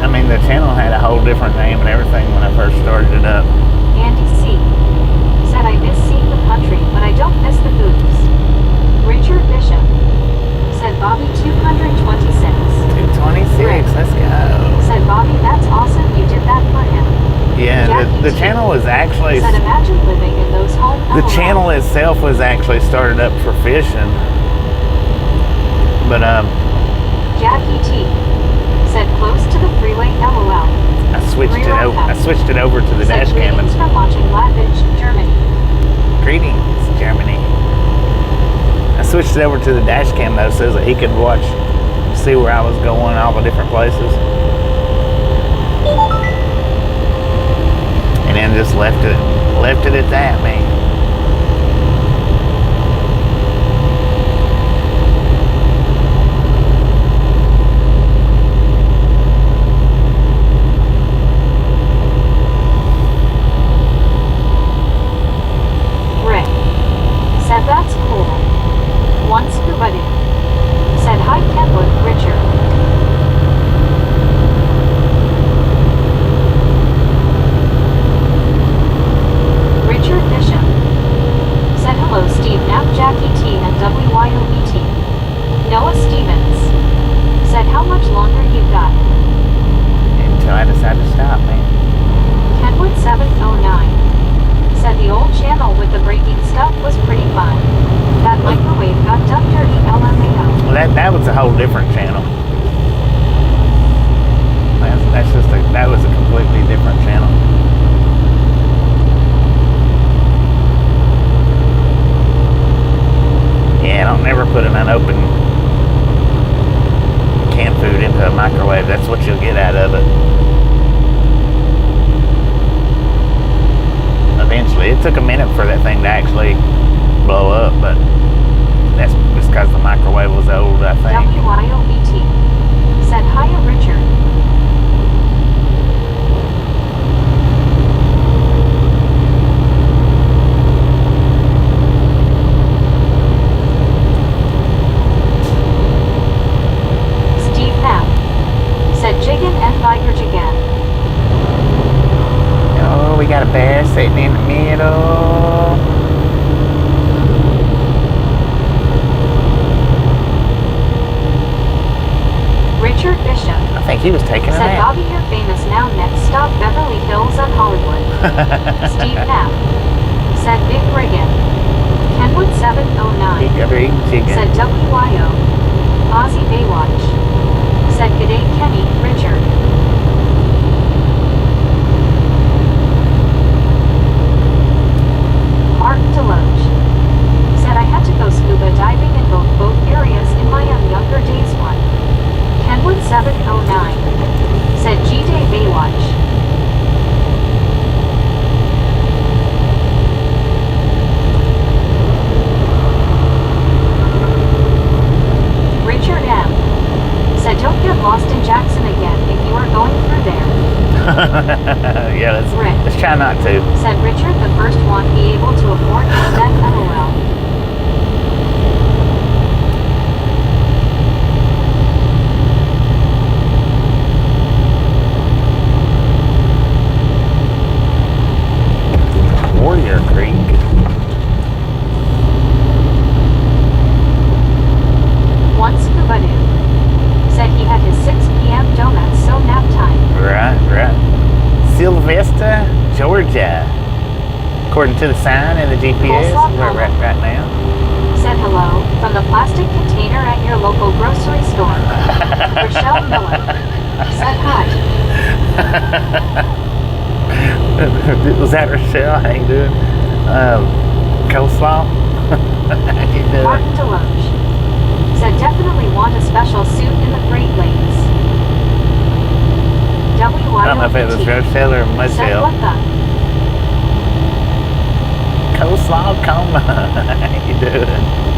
S1: I mean, the channel had a whole different name and everything when I first started it up.
S2: Andy C. said, I miss seeing the country, but I don't miss the booze. Richard Bishop said, Bobby 226.
S1: 226, let's go.
S2: Said, Bobby, that's awesome, you did that for him.
S1: Yeah, the channel was actually.
S2: Said, imagine living in those homes.
S1: The channel itself was actually started up for fishing. But
S2: Jackie T said, close to the freeway, LOL.
S1: I switched it over to the dash cam.
S2: Greetings from watching Lavage, Germany.
S1: Greetings, Germany. I switched it over to the dash cam though, so that he could see where I was going, all the different places. And then just left it at that, man.
S2: That's cool. One scuba dude said, hi Kenwood, Richard. Richard Bishop said, hello Steve Knapp, Jackie T and WYOBT. Noah Stevens said, how much longer you got?
S1: Until I decide to stop, man.
S2: Kenwood 709 said the old channel with the breaking stuff was pretty fun. That microwave got done dirty, LMAO.
S1: Well, that was a whole different channel. That was a completely different channel. Yeah, don't never put an unopened canned food into a microwave. That's what you'll get out of it. Eventually, it took a minute for that thing to actually blow up, but that's just because the microwave was old, I think.
S2: WYOBT said, hiya Richard. Steve Knapp said, Jiggin and Viger Jigan.
S1: Oh, we got a bear sitting in the middle.
S2: Richard Bishop.
S1: I think he was taking a
S2: said,
S1: nap.
S2: Bobby, you're famous now. Next stop, Beverly Hills and Hollywood. Steve Knapp said, Big Riggin. Kenwood 709 said, WYO. Ozzy Baywatch said, G'day Kenny, Richard. Martin Deloge said, I had to go scuba diving in both areas in my younger days. One. Kenwood 709 said, G-Day Baywatch. Richard M said, don't get lost in Jackson again if you are going through there.
S1: Yeah, let's try not to.
S2: Said Richard, the first one be able to afford internet, LOL.
S1: Warrior Creek.
S2: One scuba dude said he had his 6 p.m. donuts, so nap time.
S1: Right. to the sign in the GPS where we're at right now.
S2: Said hello from the plastic container at your local grocery store. Rochelle Miller. Said hi.
S1: Was that Rochelle? How you doing? Coleslaw? How you doing?
S2: Martin Deloge. Said definitely want a special suit in the Great Lakes. WYOT.
S1: I don't know if it was Rochelle or
S2: Said
S1: Michelle.
S2: what the?
S1: Coleslaw coma. How you doing?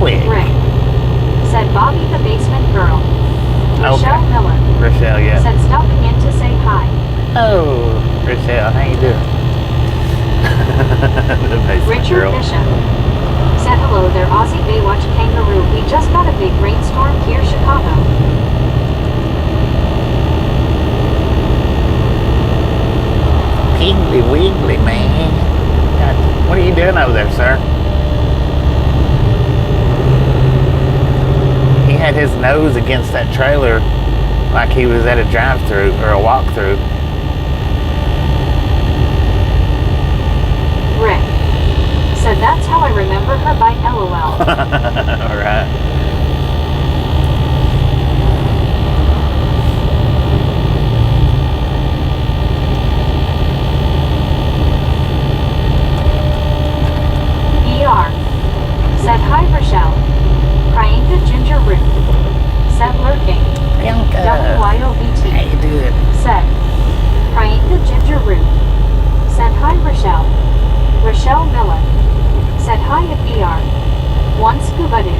S2: Rick. Said Bobby the basement girl. Rochelle
S1: Okay.
S2: Miller.
S1: Rochelle, yeah.
S2: Said stopping in to say hi.
S1: Oh, Rochelle, how you doing? The basement
S2: Richard
S1: girl.
S2: Bishop. Said hello there Aussie Baywatch kangaroo. We just got a big rainstorm here Chicago.
S1: Piggly wiggly, man. God, what are you doing over there, sir? He had his nose against that trailer like he was at a drive-through or a walk-through.
S2: Rick. Said that's how I remember her by LOL.
S1: All right.
S2: ER. Said hi Rochelle. Crying the ginger root. Said lurking.
S1: Bianca,
S2: WYOVT.
S1: how you doing?
S2: Said. Crying the ginger root. Said hi Rochelle. Rochelle Miller. Said hi at ER. One scuba dude.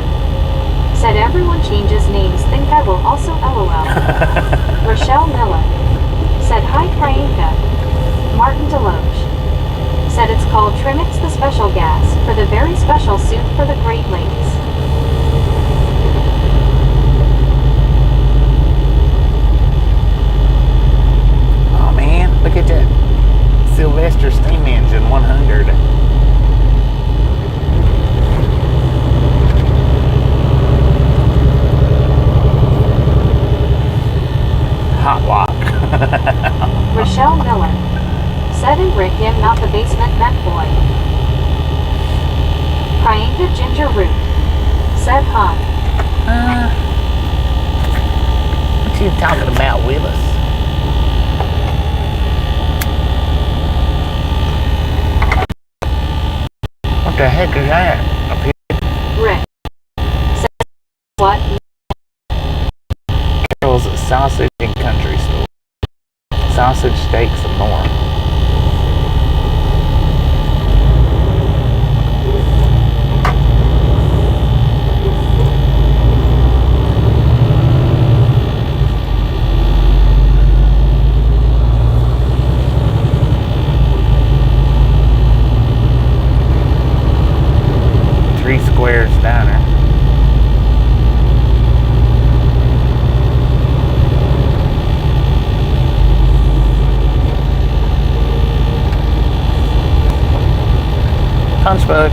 S2: Said everyone changes names. Think I will also LOL. Rochelle Miller. Said hi Priyanka. Martin Deloge. Said it's called Trimix the special gas for the very special suit for the Great Lakes.
S1: Oh man, look at that Sylvester steam engine 100. Hot walk.
S2: Rochelle Miller. Said and Rick him not the basement met boy. Crying the ginger root. Said huh.
S1: What you talking about, Willis? What the heck is that up here?
S2: Rick. Said what?
S1: Carol's Sausage and Country Store. Sausage, steaks, and more. Three Squares Diner. Punchbug.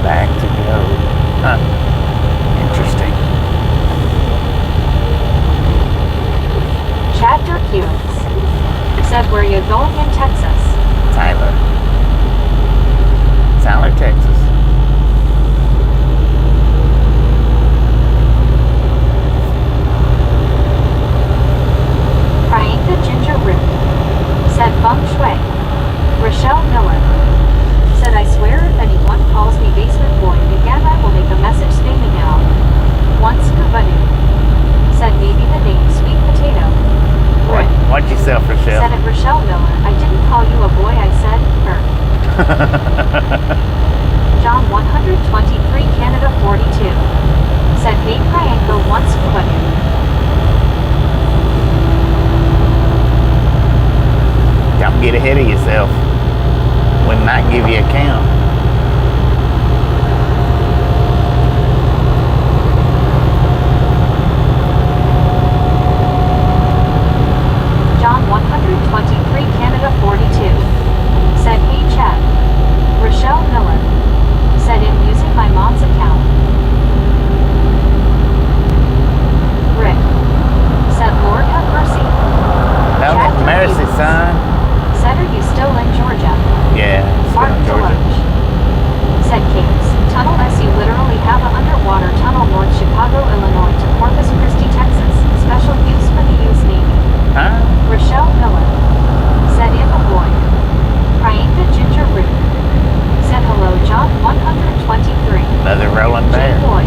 S1: Back to go. Huh. Interesting.
S2: Chapter Helix. Said where you going in Texas?
S1: Tyler, Texas.
S2: Crying the ginger root. Said feng shui. Rochelle Miller. Said I swear if anyone calls me basement boy again I will make a message spamming out. One scuba dude. Said maybe the name sweet potato. Rick.
S1: What'd you sell for
S2: Said
S1: Shell?
S2: at Rochelle Miller I 42. Said hey Priyanka once Kubadu.
S1: Don't get ahead of yourself. Would not give you a count.
S2: John 123 Canada 42. Said hey Chad. Rochelle Miller. Said in using my mom's account. Rick. Said Lord have mercy.
S1: Don't
S2: Chad
S1: have mercy,
S2: Durkee.
S1: son.
S2: Said are you still in Georgia?
S1: Yeah, still
S2: Martin
S1: in Georgia.
S2: Deloach. Said Caves. Tunnel S. You literally have an underwater tunnel North Chicago, Illinois to Corpus Christi, Texas. Special use for the U.S. Navy.
S1: Huh?
S2: Rochelle Miller. Said in the boy. Priyanka Ginger Root. Said hello John 123.
S1: Another rolling
S2: J
S1: bear.
S2: Boy.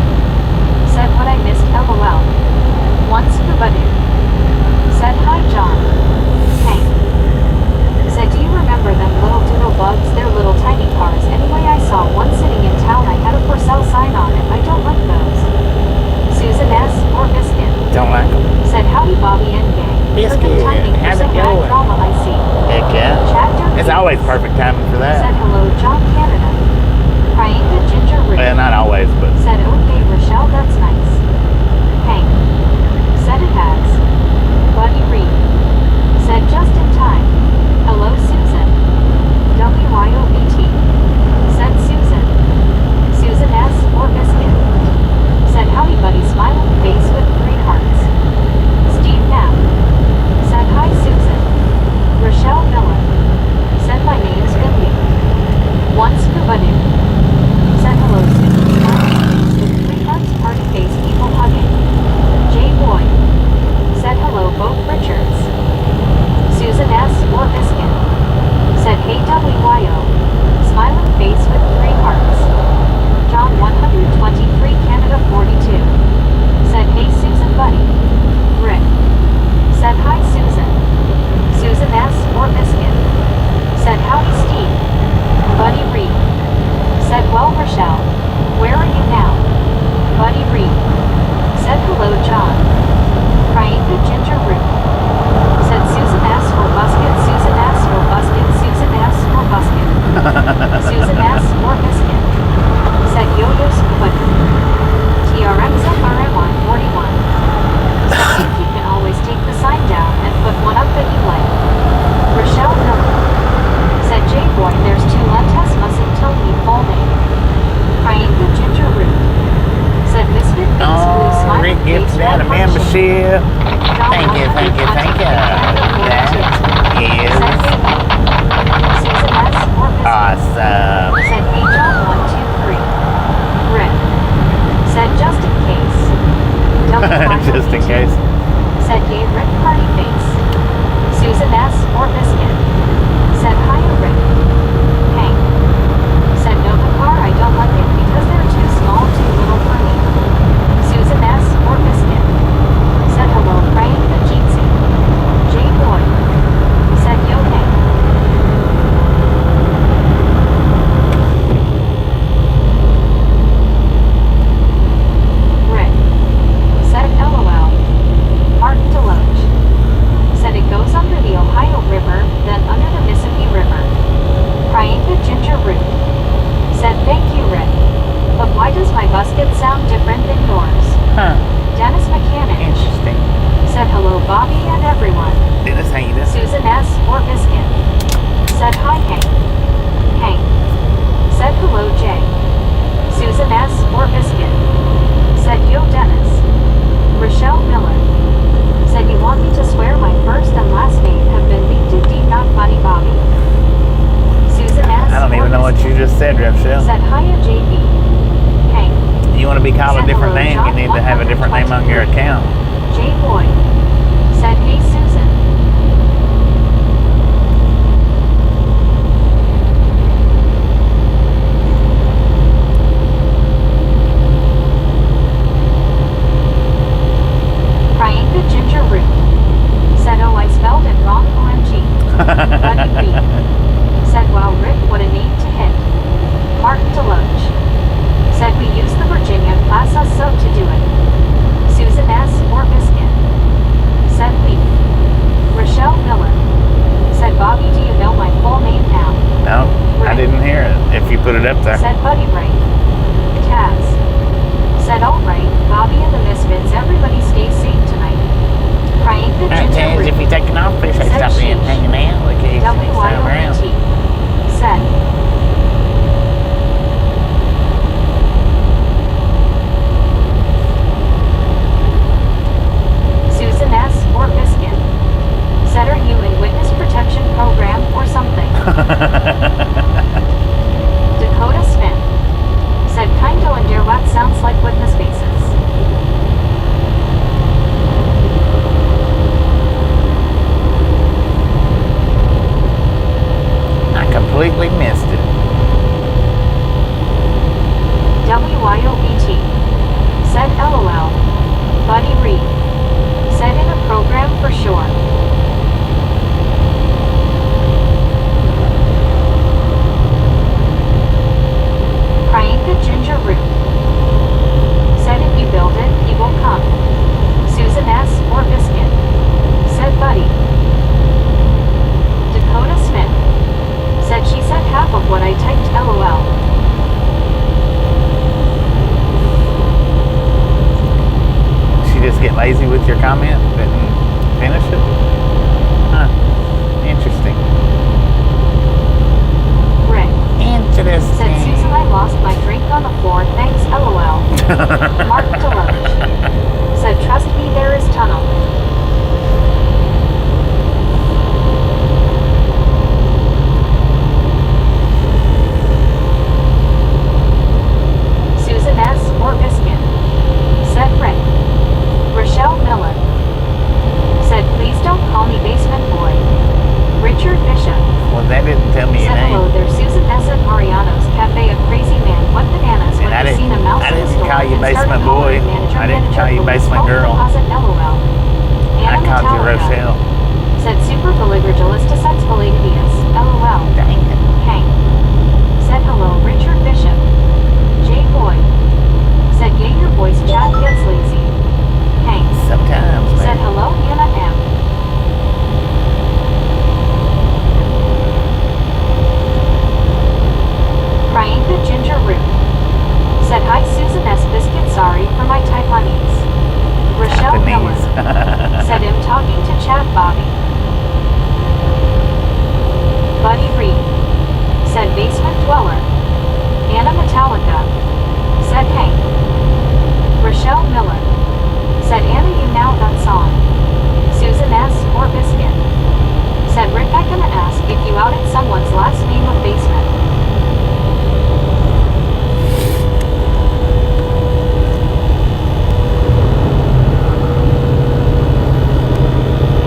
S2: Said what I missed LOL. Once Kubadu. Said hi John. Hank. Said do you remember them little doodle bugs? They're little tiny cars. Anyway I saw one sitting in town. I had a for sale sign on it. I don't like those. Susan S. or Biscuit.
S1: Don't like them.
S2: Said howdy Bobby and gang.
S1: Biscuit,
S2: Perfect timing for
S1: how's it
S2: some rad
S1: going?
S2: drama I see.
S1: Heck yeah.
S2: Chad Durkee.
S1: It's always perfect timing for
S2: Said
S1: that.
S2: hello John Canada. Priyanka Ginger Root.
S1: Well, not always, but
S2: Said okay Rochelle that's nice. Hank. Said it has. Buddy Reed. Said just in time. Hello Susan. WYOBT. Said Susan. Susan S. or Biscuit. Said howdy buddy smiling face with 3 hearts. Steve Knapp. Said hi Susan. Rochelle Miller. Said my name's Billy. Once Kubadu. Said hello Susan smiling face with 3 hearts party face people hugging. J Boy. Said hello both Richards. Susan S. or Biscuit. Said hey WYO. Smiling face with 3 hearts. John 123 Canada 42. Said hey Susan buddy. Rick. Said hi Susan. Susan S. or Biscuit. Said howdy Steve. Buddy Reed. Said well Rochelle. Where are you now? Buddy Reed. Said hello John. Priyanka Ginger Root. Said Susan S. or Busket. Susan S. or Busket. Susan S. or Busket. Susan S. or Biscuit. Said Yo-Yo Squid. TRX FRMY 41. Said think you can always take the sign down and put one up that you like. Rochelle Miller. Said J-Boy there's 2 Lentes mustn't tell me full name. Priyanka Ginger Root. Said Misfit Face Blue
S1: oh,
S2: Smiling
S1: Rick gives
S2: Face
S1: that
S2: Red
S1: a
S2: Heart Shape.
S1: membership.
S2: John
S1: Thank you, thank you, thank you.
S2: 123
S1: That
S2: Said
S1: is
S2: Susan S. or Biscuit.
S1: awesome.
S2: Said hey John 123. Rick. Said just in case.
S1: Just in case.
S2: Said yay Rick party face. Susan S. or Biscuit. Said hiya Rick. Hank. Said no the car I don't like it because they're too small too little for me. Susan S. or Biscuit. Said hello Priyanka Jeetsy. J Boy. Said yo Hank. Rick. Said LOL. Martin Deloach. Said it goes under the Ohio River, then under the Mississippi River. Priyanka Ginger Root. Said thank you Rick. But why does my busket sound different than yours?
S1: Huh.
S2: Dennis Mechanic.
S1: Interesting.
S2: Said hello Bobby and everyone.
S1: Dennis, how you doing?
S2: Susan S. or Biscuit. Said hi Hank. Hank. Said hello Jay. Susan S. or Biscuit. Said yo Dennis. Rochelle Miller. Said you want me to swear my first and last name have been leaked indeed not funny Bobby. Susan S.
S1: I don't
S2: or
S1: even know what
S2: Biscuit.
S1: you just said, Rochelle.
S2: Said hiya JB. Hank.
S1: You want to be called a
S2: Said
S1: different
S2: hello,
S1: name,
S2: John
S1: you need to have a different name on your account.
S2: J Boy. Said hey Susan. Priyanka Ginger Root. Said oh I spelled it wrong OMG. Buddy Reed. Said wow Rick what a name to hit. Martin Deloach. Said we use the Virginia
S1: lazy with your comment? Didn't finish it? Huh. Interesting.
S2: Rick.
S1: Interesting.
S2: Said Susan, I lost my drink on the floor. Thanks, LOL. Mark Deloach. Said, trust me, there is tunnel. Susan S. or Biscuit. Said Rick. Rochelle Miller. Said, please don't call me basement boy. Richard Bishop.
S1: Well, that didn't tell me your
S2: Said, hello
S1: name.
S2: there, Susan S. at Mariano's Cafe. A crazy man. What bananas when
S1: And
S2: he seen a mouse
S1: I
S2: in the
S1: didn't
S2: store
S1: call you
S2: and started
S1: basement boy.
S2: calling manager,
S1: I didn't call you
S2: police,
S1: basement
S2: home
S1: girl.
S2: deposit, LOL.
S1: I
S2: Anna
S1: called you
S2: Metallica.
S1: Rochelle.
S2: Said super veligrigalisticus validitius. LOL.
S1: Dang it.
S2: Hank. Said hello, Richard Bishop. J. Boyd. Said yeah, your voice chat gets lazy. Hank.
S1: Sometimes,
S2: Said
S1: man.
S2: hello, Anna M. Priyanka Ginger Root. Said hi, Susan S. Biscuit, sorry for my Taiwanese. Rochelle Miller. Said him talking to Chad Bobby. Buddy Reed. Said basement dweller. Anna Metallica. Said Hank. Rochelle Miller. Said Anna, you now that song. Susan S. or Biscuit. Said Rick, I gonna ask if you outed someone's last name of basement.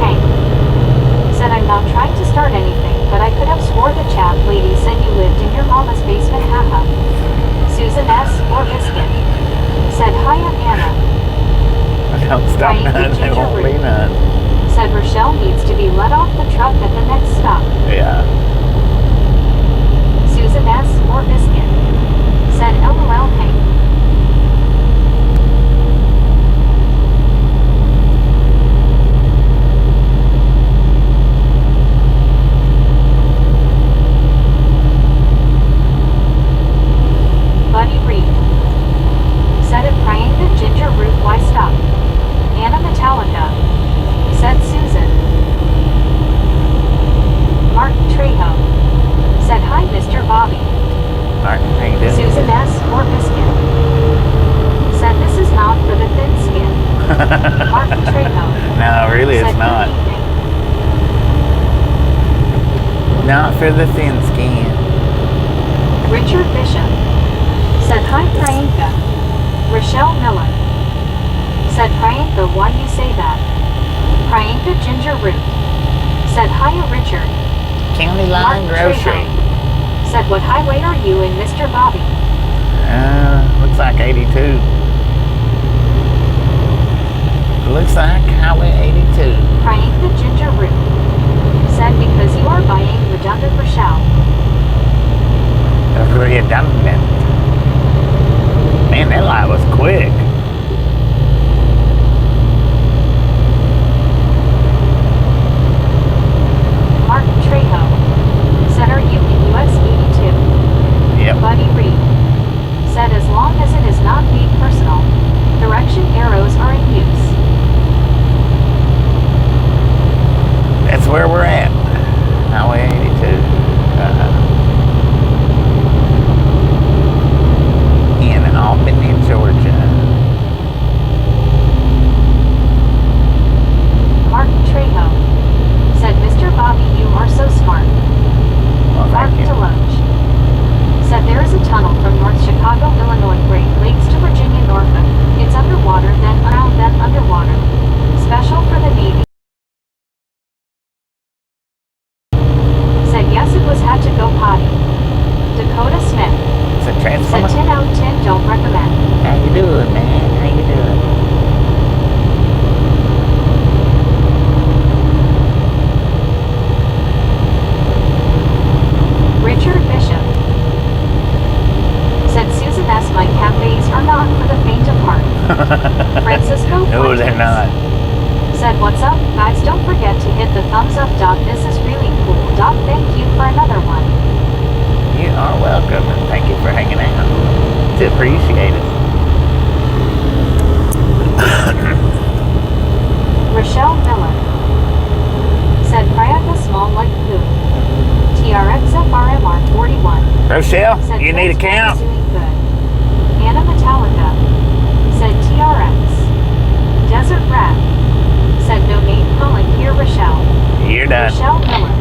S2: Hank. Said I'm not trying to start anything, but I could have swore the chat lady said you lived in your mama's basement, haha. Susan S. or Biscuit. Said hi, I'm Anna.
S1: Don't stop none. There won't be none.
S2: Said Rochelle needs to be let off the truck at the next stop.
S1: Yeah.
S2: Susan S. or Biscuit. Said LOL Hank. Buddy Reed. Said it Priyanka Ginger Root, why stop? Anna Metallica. Said Susan. Mark Trejo. Said hi, Mr. Bobby.
S1: Alright, how you doing?
S2: Susan S. or Biscuit. Said this is not for the thin skin. Mark Trejo.
S1: No, really,
S2: Said
S1: it's not.
S2: good evening.
S1: Not for the thin skin.
S2: Richard Bishop. Said hi, Priyanka. Rochelle Miller. Said Priyanka, why you say that? Priyanka Ginger Root. Said hiya, Richard.
S1: County Line
S2: Mark
S1: Grocery.
S2: Trejo. Said what highway are you in, Mr. Bobby?
S1: Looks like 82. Looks like Highway 82.
S2: Priyanka Ginger Root. Said because you are buying redundant Rochelle.
S1: Redundant. Man, that light was quick.
S2: Mark Trejo. Said are you in US 82?
S1: Yep.
S2: Buddy Reed. Said as long as it is not made personal. Direction arrows are in use.
S1: That's where we're at. Highway 82. In Albany, Georgia.
S2: Mark Trejo. Said Mr. Bobby, you are so smart.
S1: Well,
S2: Mark
S1: thank you.
S2: Deloach. Said there is a tunnel from North Chicago, Illinois, Great Lakes to Virginia, Norfolk. It's underwater, then around, then underwater. Special for the Navy. Said yes, it was had to go potty. Dakota Smith.
S1: It's a
S2: Said
S1: transformer.
S2: 10 out of 10, don't recommend.
S1: How you doing, man? How you doing?
S2: Richard Bishop. Said Susan S. My cafes are not for the faint of heart. Francisco
S1: No, they're
S2: Fuentes.
S1: not.
S2: Said what's up, guys, don't forget to hit the thumbs up. This is really cool. Thank you for another one.
S1: You are welcome, and thank you for hanging out. It's appreciated. need a count?
S2: Doing good. Anna Metallica said TRX. Desert Rat said no name calling here Rochelle.
S1: You're done.
S2: Rochelle Miller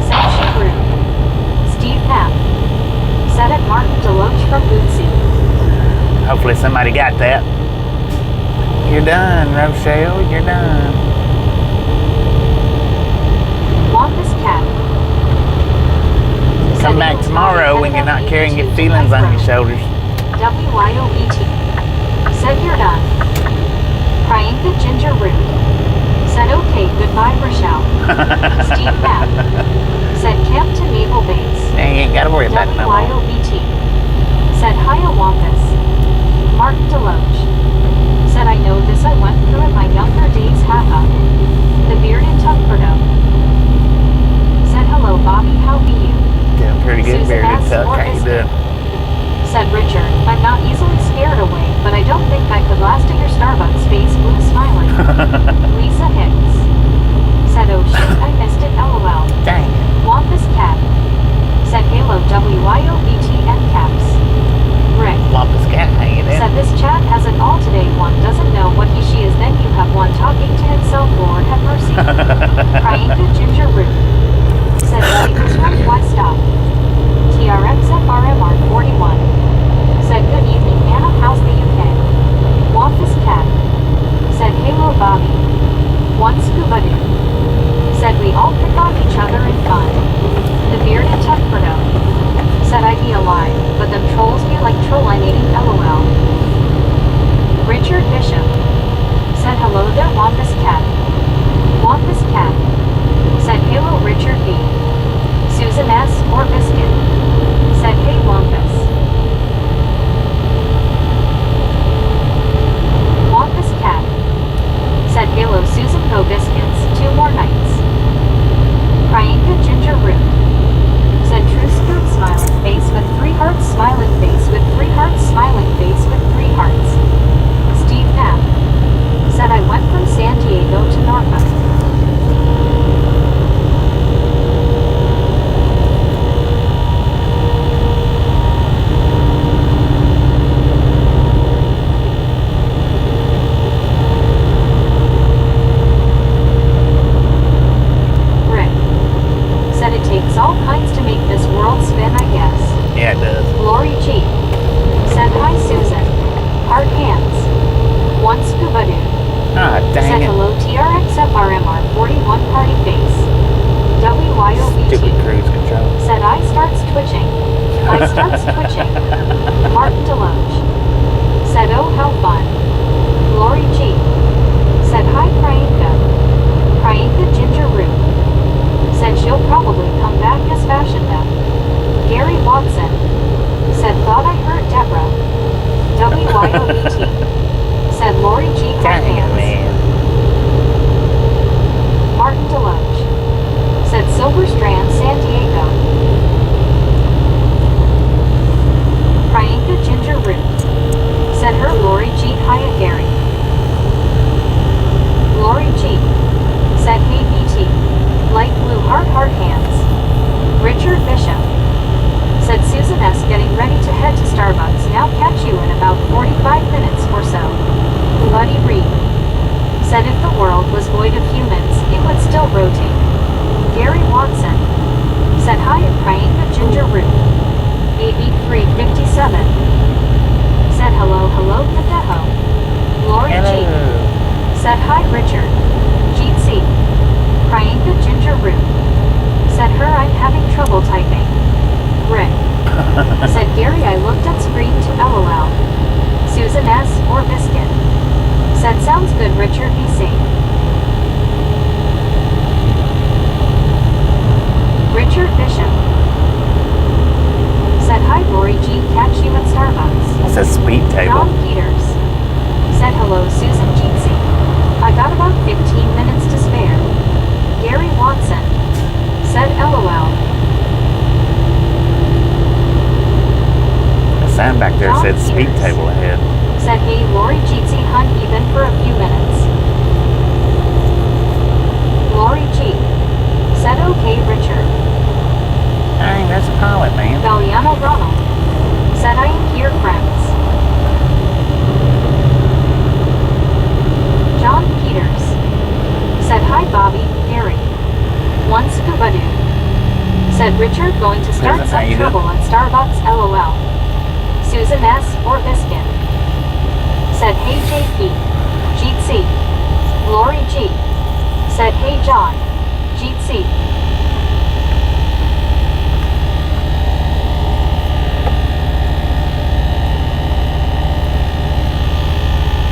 S2: said she grew. Steve Knapp said it Martin Deloach from Bootsy.
S1: Hopefully somebody got that. You're done, Rochelle. You're done.
S2: Wampus Cat.
S1: Come back tomorrow when you're not carrying your feelings on your shoulders.
S2: WYOET said you're done. Priyanka Ginger Root said okay, goodbye Rochelle. Steve Knapp said camp to Naval Base.
S1: Hey, you ain't gotta worry about it no more.
S2: WYOBT said hiya Wampus. Martin Deloach said I know this, I went through in my younger days, haha. The bearded Tuckberto said hello Bobby, how be you?
S1: Doing pretty good,
S2: Susan
S1: Bearded
S2: S.
S1: Tuck.
S2: or
S1: How you
S2: Biscuit
S1: doing?
S2: said Richard, I'm not easily scared away, but I don't think I could last at your Starbucks face, blue smiling. Lisa Hicks said oh shit, I missed it, lol.
S1: Dang.
S2: Wampus Cat said halo WYOBT and caps. Rick
S1: Wampus Cat, how you doing?
S2: said this chat has an all today, one doesn't know what he she is, then you have one talking to himself, Lord have mercy. Priyanka Ginger Root said Lakers right, why stop? TRXFRMR 41 said good evening Anna, how's the UK? Wampus Cat said halo Bobby. One scuba dude said we all pick on each other in fun. The bearded Tuckberto said I'd be alive, but them trolls be like trollinating, lol. Richard Bishop said hello there Wampus Cat. Wampus Cat said hello Richard B. Susan S. or Biscuit said hey Wampus. Wampus Cat said halo Susan Go Biscuits, 2 more nights. Priyanka Ginger Root said true scoop smiling face with 3 hearts, smiling face with 3 hearts, smiling face with 3 hearts. Steve Knapp said I went from San Diego to Norfolk. Rick said it takes all kinds to make this world spin, I guess.
S1: Yeah, it does.
S2: Lori G said hi Susan. Heart hands. One scuba dude
S1: Ah,
S2: said
S1: dang it.
S2: hello TRXFRMR 41 party face. WYOBT
S1: Stupid cruise control.
S2: said I starts twitching. I starts twitching. Martin Deloach said oh how fun. Lori G said hi Priyanka. Priyanka Ginger Root said she'll probably come back as Fashionda. Gary Watson said thought I heard Deborah. WYOBT said Lori G
S1: Dang it,
S2: hands.
S1: man.
S2: Martin Deloach said Silver Strand, San Diego. Priyanka Ginger Root said her Lori G hiya Gary. Lori G said hey BT. Light blue heart hands. Richard Bishop said Susan S. getting ready to head to Starbucks, now catch you in about 45 minutes or so. Buddy Reed said if the world was void of humans, it would still rotate. Gary Watson said hi at Priyanka Ginger Root. AB357 said hello Kadeho. Lori G said hi Richard. GC. Priyanka Ginger Root said her I'm having trouble typing. Rick said Gary I looked at screen to LOL. Susan S. or Biscuit said sounds good Richard be safe. Richard Bishop said hi Lori G catch you at Starbucks.
S1: That's a speed table.
S2: John Peters said hello Susan Jeetsy. I got about 15 minutes to spare. Gary Watson said LOL.
S1: The sign back there
S2: John
S1: said speed
S2: Peters
S1: table ahead.
S2: said hey Lori Jeetsy hunt even for a few minutes. Lori G said okay Richard.
S1: Dang, that's a pilot, man.
S2: Valiano Ronald
S1: That's how
S2: some
S1: you do
S2: trouble
S1: it.
S2: at Starbucks, lol. Susan S. or Biscuit. Said, hey JP. Jeet C. Lori G. Said, hey John. Jeet C.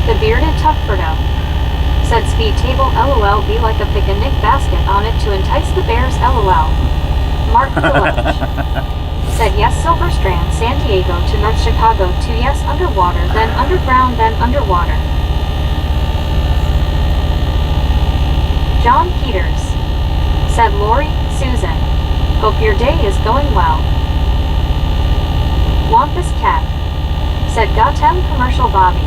S2: The bearded Tuckfordo. Said, speed table lol be like a picnic basket on it to entice the bears lol. Martin Deloach. Said, yes, Silver Strand, San Diego to North Chicago to yes, underwater, then underground, then underwater. John Peters. Said, Lori, Susan. Hope your day is going well. Wampus Cat. Said, Gotham Commercial Bobby.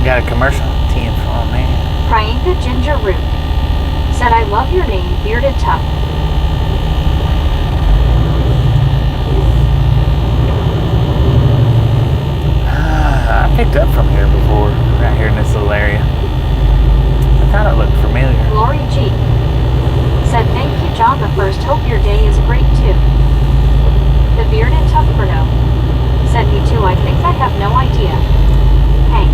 S1: Got a commercial team for me.
S2: Priyanka Ginger Root. Said, I love your name, Bearded Tuck.
S1: I picked up from here before, right here in this little area. I thought it looked familiar.
S2: Lori G. Said, thank you, John the First. Hope your day is great too. The bearded Tuckfordo. Said, me too. I think I have no idea. Hank.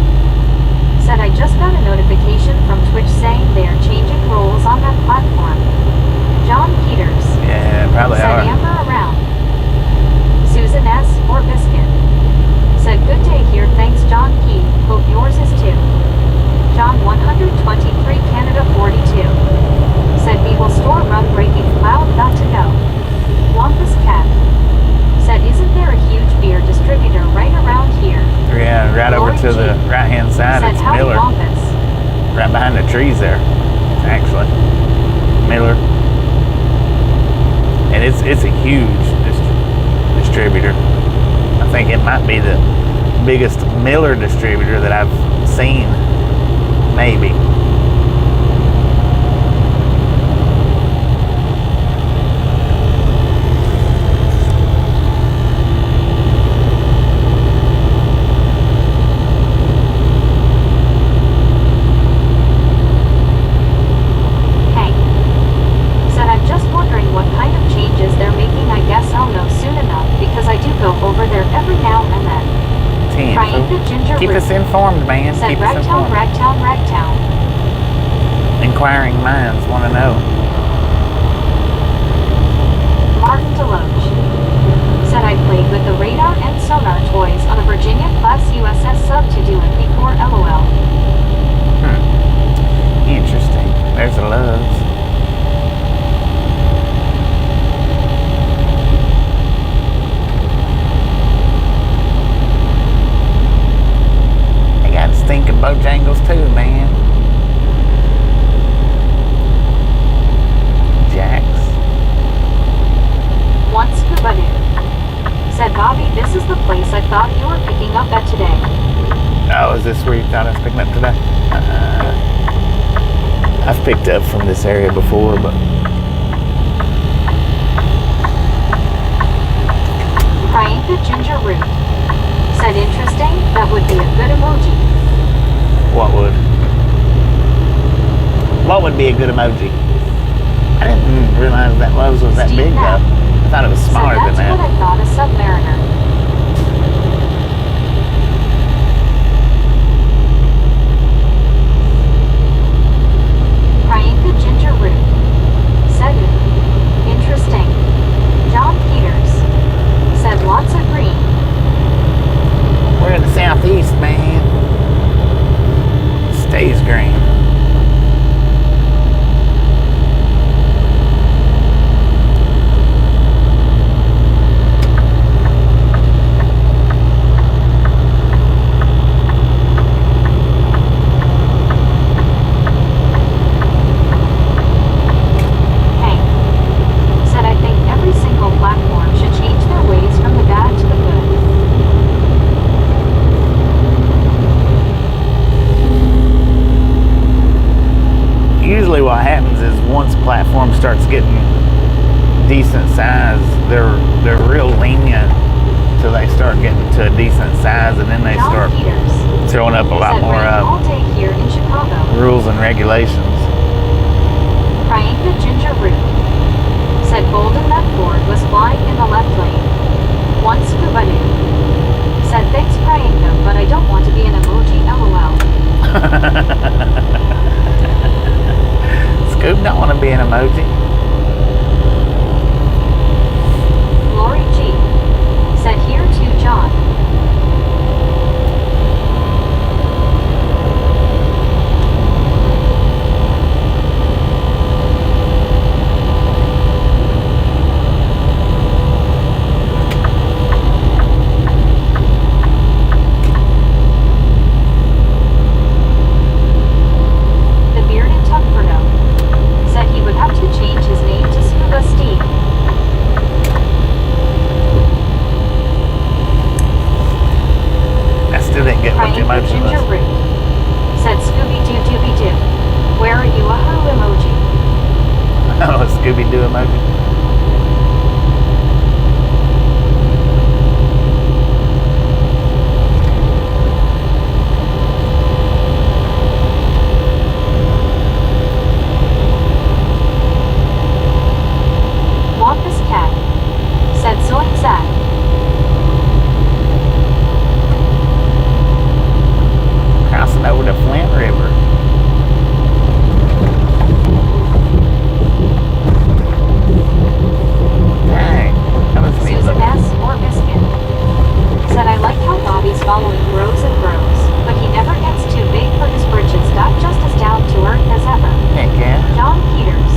S2: Said, I just got a notification from Twitch saying they are changing roles on that platform. John Peters.
S1: Yeah, probably
S2: Said,
S1: are.
S2: Amber around. Susan S. or Biscuit. Said, good day here, thanks John P. Hope yours is too. John 123 Canada 42. Said, we will store run breaking cloud got to go. Wampus Cat. Said, isn't there a huge beer distributor right around here?
S1: Yeah, right over
S2: Lori
S1: to
S2: G.
S1: the right hand side.
S2: Said,
S1: It's
S2: howdy
S1: Miller.
S2: Wampus.
S1: Right behind the trees there, actually. Miller. And it's a huge distributor. I think it might be the biggest Miller distributor that I've seen, maybe.
S2: Hank. Said, I'm just wondering what kind of changes they're making. I guess I'll know soon enough because I do go over there every now and then.
S1: 10.
S2: Priyanka Ginger
S1: Keep
S2: Root.
S1: us informed, man.
S2: Said,
S1: Keep us
S2: Ragtown,
S1: informed.
S2: Ragtown, Ragtown.
S1: Inquiring minds want to know.
S2: Martin Deloach. Said, I played with the radar and sonar toys on a Virginia-class USS sub to do it before LOL.
S1: Interesting. There's the loves. They got stinking Bojangles too, man. Jacks.
S2: One scuba dude. Said, Bobby, this is the place I thought you were picking up at today.
S1: Oh, is this where you thought I was picking up today? I've picked up from this area before, but
S2: Priyanka Ginger Root. Said, interesting, that would be a good emoji.
S1: what would be a good emoji? I didn't realize that loves was that
S2: Steve
S1: big
S2: Knapp.
S1: though. I thought it was smaller
S2: Said,
S1: than
S2: that's
S1: that.
S2: what I thought, a submariner. Priyanka Ginger Root. Said, interesting. John Peters. Said, lots of green.
S1: We're in the southeast, man. Stays green.
S2: Hank. Said, I think every single platform should change their ways from the bad to the good.
S1: Usually what happens is once a platform starts getting decent size, they're real lenient till they start getting to a decent size, and then they
S2: John
S1: start
S2: Peters.
S1: throwing up a lot
S2: Said,
S1: more
S2: rain all day here in Chicago.
S1: rules and regulations.
S2: Priyanka Ginger Root. Said Golden that Ford was flying in the left lane. One scuba dude. Said thanks Priyanka, but I don't want to be an emoji LOL.
S1: Scoob don't want to be an emoji.
S2: Lori G. Said here to John. The bearded Tuckford said he would have to change his name to Scuba Steve.
S1: I still didn't get much
S2: Priyanka
S1: emotion.
S2: Ginger Root said Scooby-Doo. Where are you a who emoji?
S1: Oh, a Scooby-Doo emoji.
S2: Wampus Cat said so exact.
S1: Crossing over the Flint River. Dang, that was neat
S2: Susan
S1: looking.
S2: S. or Biscuit said I like how Bobby's following grows and grows, but he never gets too big for his britches. Just as down to earth as ever.
S1: Heck yeah.
S2: John Peters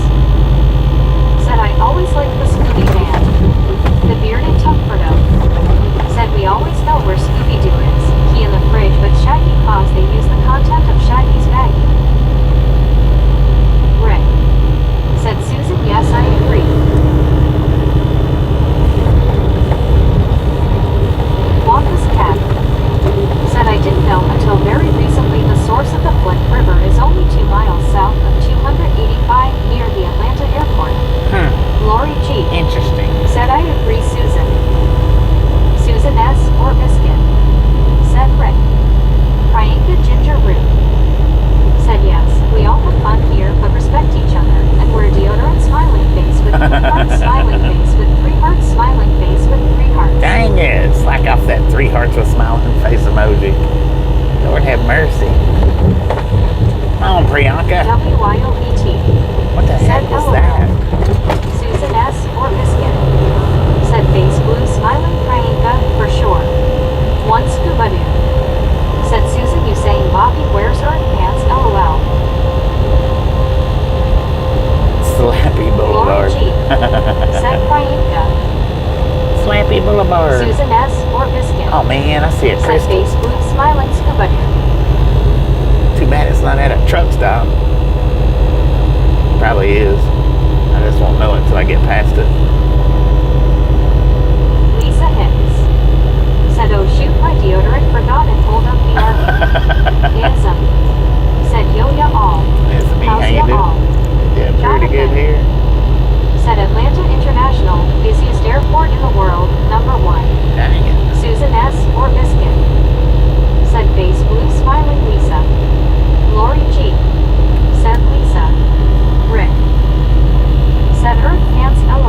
S2: said I always liked the Scooby Band. The bearded Tuckfordo said we always know where Scooby-Doo is. He in the fridge with Shaggy cause they use the content of Shaggy's baggie. Rick said Susan yes I agree. Wampus Cat said I didn't know until very recently the source of the Flint River is only 2 miles south of 285 near the Atlanta airport. Lori G.
S1: Interesting.
S2: said I agree Susan. Susan S. or Biscuit said Rick. Priyanka Ginger Root said yes, we all have fun here but respect each other and wear deodorant smiling face with 3 hearts smiling face with 3 hearts smiling face with 3 hearts.
S1: Dang it, it's like off that 3 hearts with smiling face emoji. Lord have mercy. Come on, Priyanka.
S2: WYOBT
S1: What the
S2: said
S1: heck was
S2: LOL.
S1: that?
S2: Susan S. or Biscuit said face blue smiling Priyanka for sure. One scuba dude said Susan you saying Bobby wears earth pants LOL.
S1: Slappy
S2: Lori
S1: Boulevard.
S2: G. said Priyanka.
S1: Slappy Boulevard.
S2: Susan S. or Biscuit
S1: Oh man, I see a
S2: said
S1: crystal.
S2: face blue smiling scuba dude.
S1: Too bad it's not at a truck stop. Probably is. I just won't know it until I get past it.
S2: Lisa Hicks said oh shoot my deodorant forgot and hold up the army. Handsome said yo ya all.
S1: It's me, how
S2: How's
S1: you
S2: ya
S1: doing?
S2: all?
S1: Yeah, pretty good here.
S2: Said Atlanta International, busiest airport in the world, number 1.
S1: Dang it.
S2: Susan S. or Biscuit said face blue smiling Lisa. Lori G. said Lisa. Rick said earth pants LOL.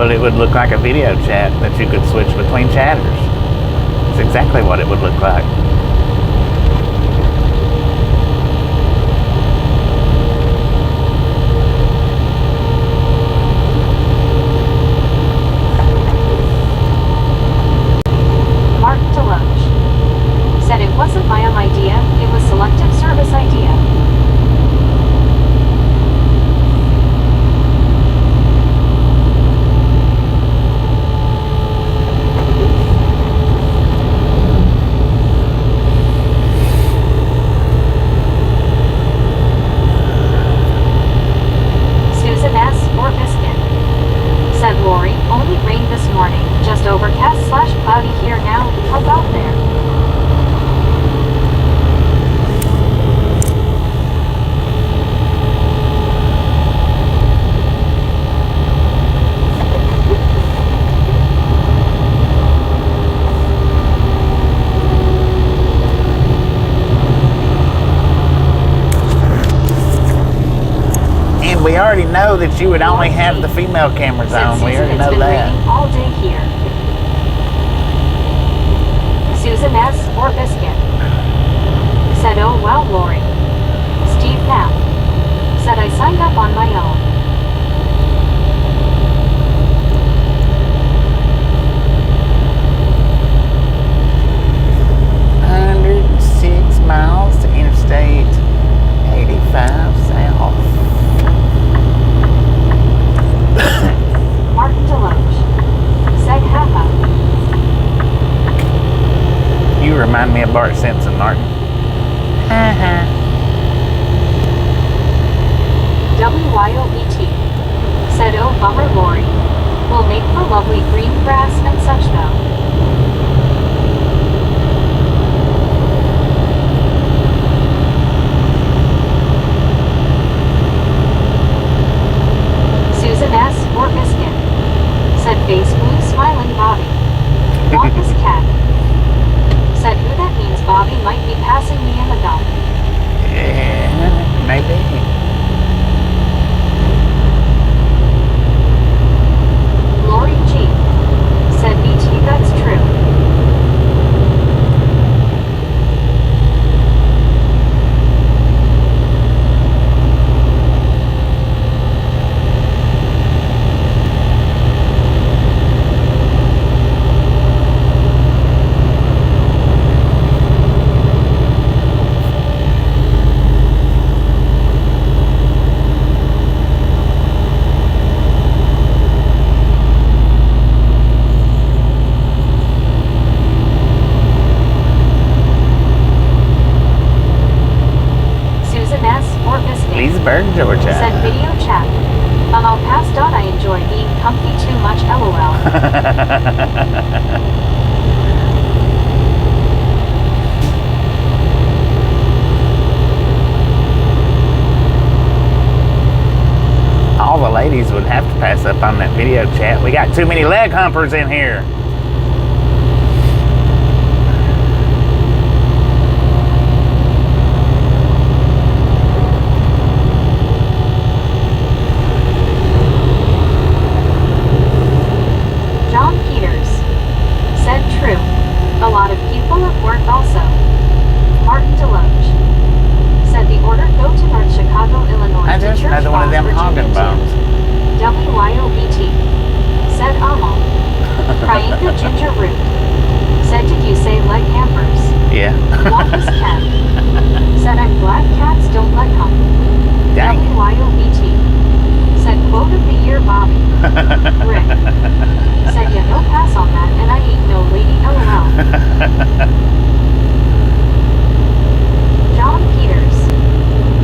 S1: Well, it would look like a video chat that you could switch between chatters. It's exactly what it would look like.
S2: Martin Deloge said it wasn't my own idea, it was selective service idea. Susan S. Orbiskin said Lori, only rain this morning, just overcast/cloudy here now, how about there?
S1: We already know that you would only have the female cameras on. We already know that.
S2: It's been raining all day here. Susan S. Orbiskin said, oh well, Lori. Steve Knapp said I signed up on my own.
S1: Miles to Interstate 85 South.
S2: Martin Deloge said haha.
S1: You remind me of Bart Simpson, Martin. Haha.
S2: WYOET said, oh bummer, Lori. We'll make for lovely green grass and such though. Susan S. Orbiskin said face blue smiling Bobby. Wampus cat said who that means Bobby might be passing me in the gum.
S1: Yeah, maybe.
S2: Lori G said BT, that's true.
S1: Leesburg, Georgia.
S2: Said video chat. I'll pass. I enjoy being comfy too much, lol.
S1: All the ladies would have to pass up on that video chat. We got too many leg humpers in here.
S2: A lot of people at work also. Martin Deloge said the order go to North Chicago, Illinois.
S1: I just another one of them hogging bombs.
S2: WYOBT said Alma. Cryinga ginger root said did you say leg hampers?
S1: Yeah.
S2: Wampus cat said I'm glad cats don't let come.
S1: Dang.
S2: WYOBT said quote of the year Bobby. Rick said yeah, no pass on that and I ain't no lady, lol. John Peters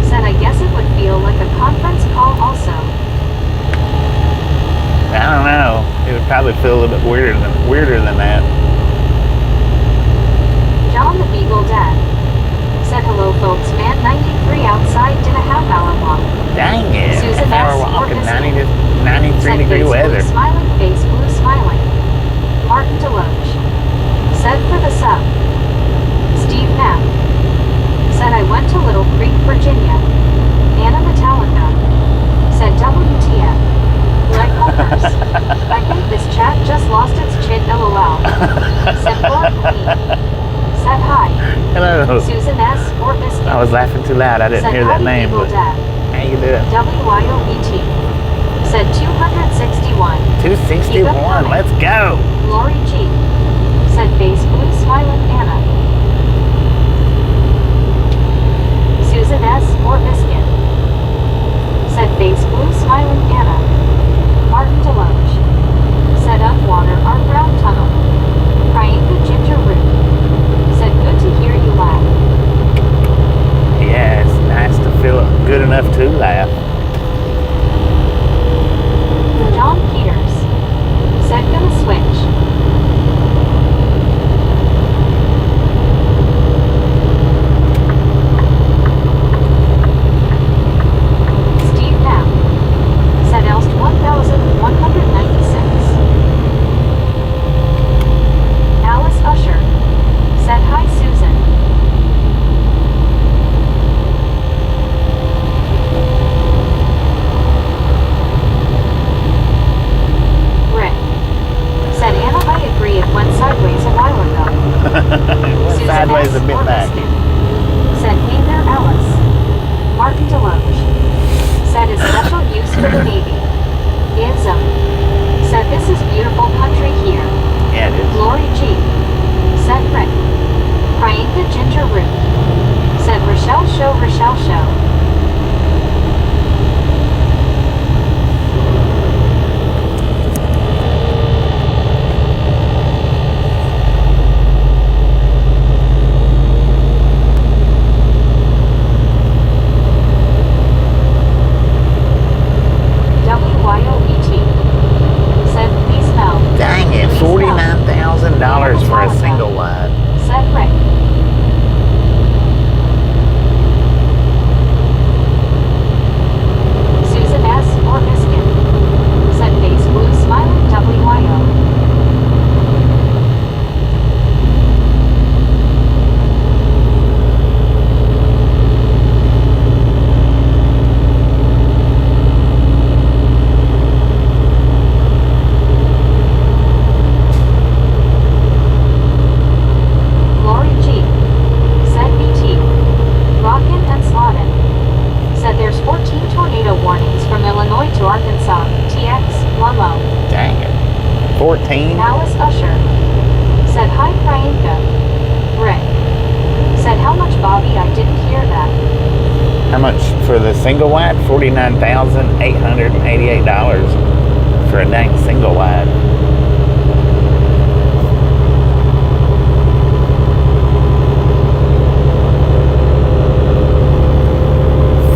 S2: said I guess it would feel like a conference call also.
S1: I don't know. It would probably feel a little bit weirder than that.
S2: John the Beagle Dad said hello folks, man 93 outside did a half hour walk.
S1: Dang it.
S2: Susan
S1: Half hour
S2: S.
S1: walk in
S2: Orbiskin
S1: 93 degree weather.
S2: Face blue smiling. Martin Deloge said for the sub. Steve Knapp said I went to Little Creek, Virginia. Anna Metallica said WTF. Leg holders. I
S1: too loud. I didn't
S2: Said
S1: hear that name.
S2: Eagle
S1: But
S2: Dad.
S1: how you doing?
S2: WYOBT. Said 261.
S1: 261. Let's go.
S2: Lori G. Said face blue smiling Anna. Susan S. or Biscuit. Said face blue smiling Anna. Martin Deloge. Said underwater our brown tunnel. Crying the ginger root. Said good to hear you laugh.
S1: Yeah, it's nice to feel good enough to laugh.
S2: John Peters. Said gonna switch. Steve Knapp. Said Elst 1196. Alice Usher. Said hi Susan. Rick. Said Anna I agree it went sideways a while ago. Susan
S1: Sideways
S2: S.
S1: a bit
S2: or
S1: back.
S2: Biscuit. Said hey there Alice. Martin Deloge. Said is special use for the Navy. Ism. Said this is beautiful country here.
S1: Yeah, it is.
S2: Lori G. Said Rick. Crying the ginger root. Said Rochelle show Rochelle show. WYOBT. Said please smell.
S1: Dang it,
S2: Please smell.
S1: $49,000 for a single wide.
S2: Said Rick. Susan S. or Biscuit. Said face blue smiling WYO. Lori G. Said BT. Rockin' and Slottin'. Said there's 14 tornado warnings from Illinois to Arkansas. TX, Lummo.
S1: Dang it. 14?
S2: Alice Usher. Said hi Priyanka. Rick. Said how much Bobby I didn't hear that.
S1: How much for the single wide? $49,888 for a dang single wide.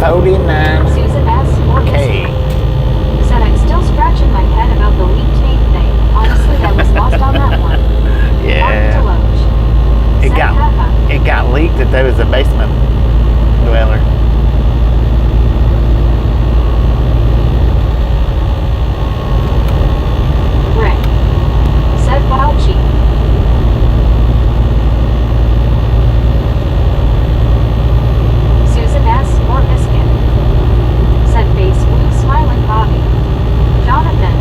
S1: $49K.
S2: Susan S. or Biscuit. Said I'm still scratching my head about the leaked name thing. Honestly, I was lost on that one. Martin
S1: Yeah.
S2: Deloge.
S1: It
S2: Said haha.
S1: got leaked that there was a basement dweller.
S2: Rick. Said Bouchy. Susan S. or Biscuit. Said face blue smiling Bobby. Jonathan.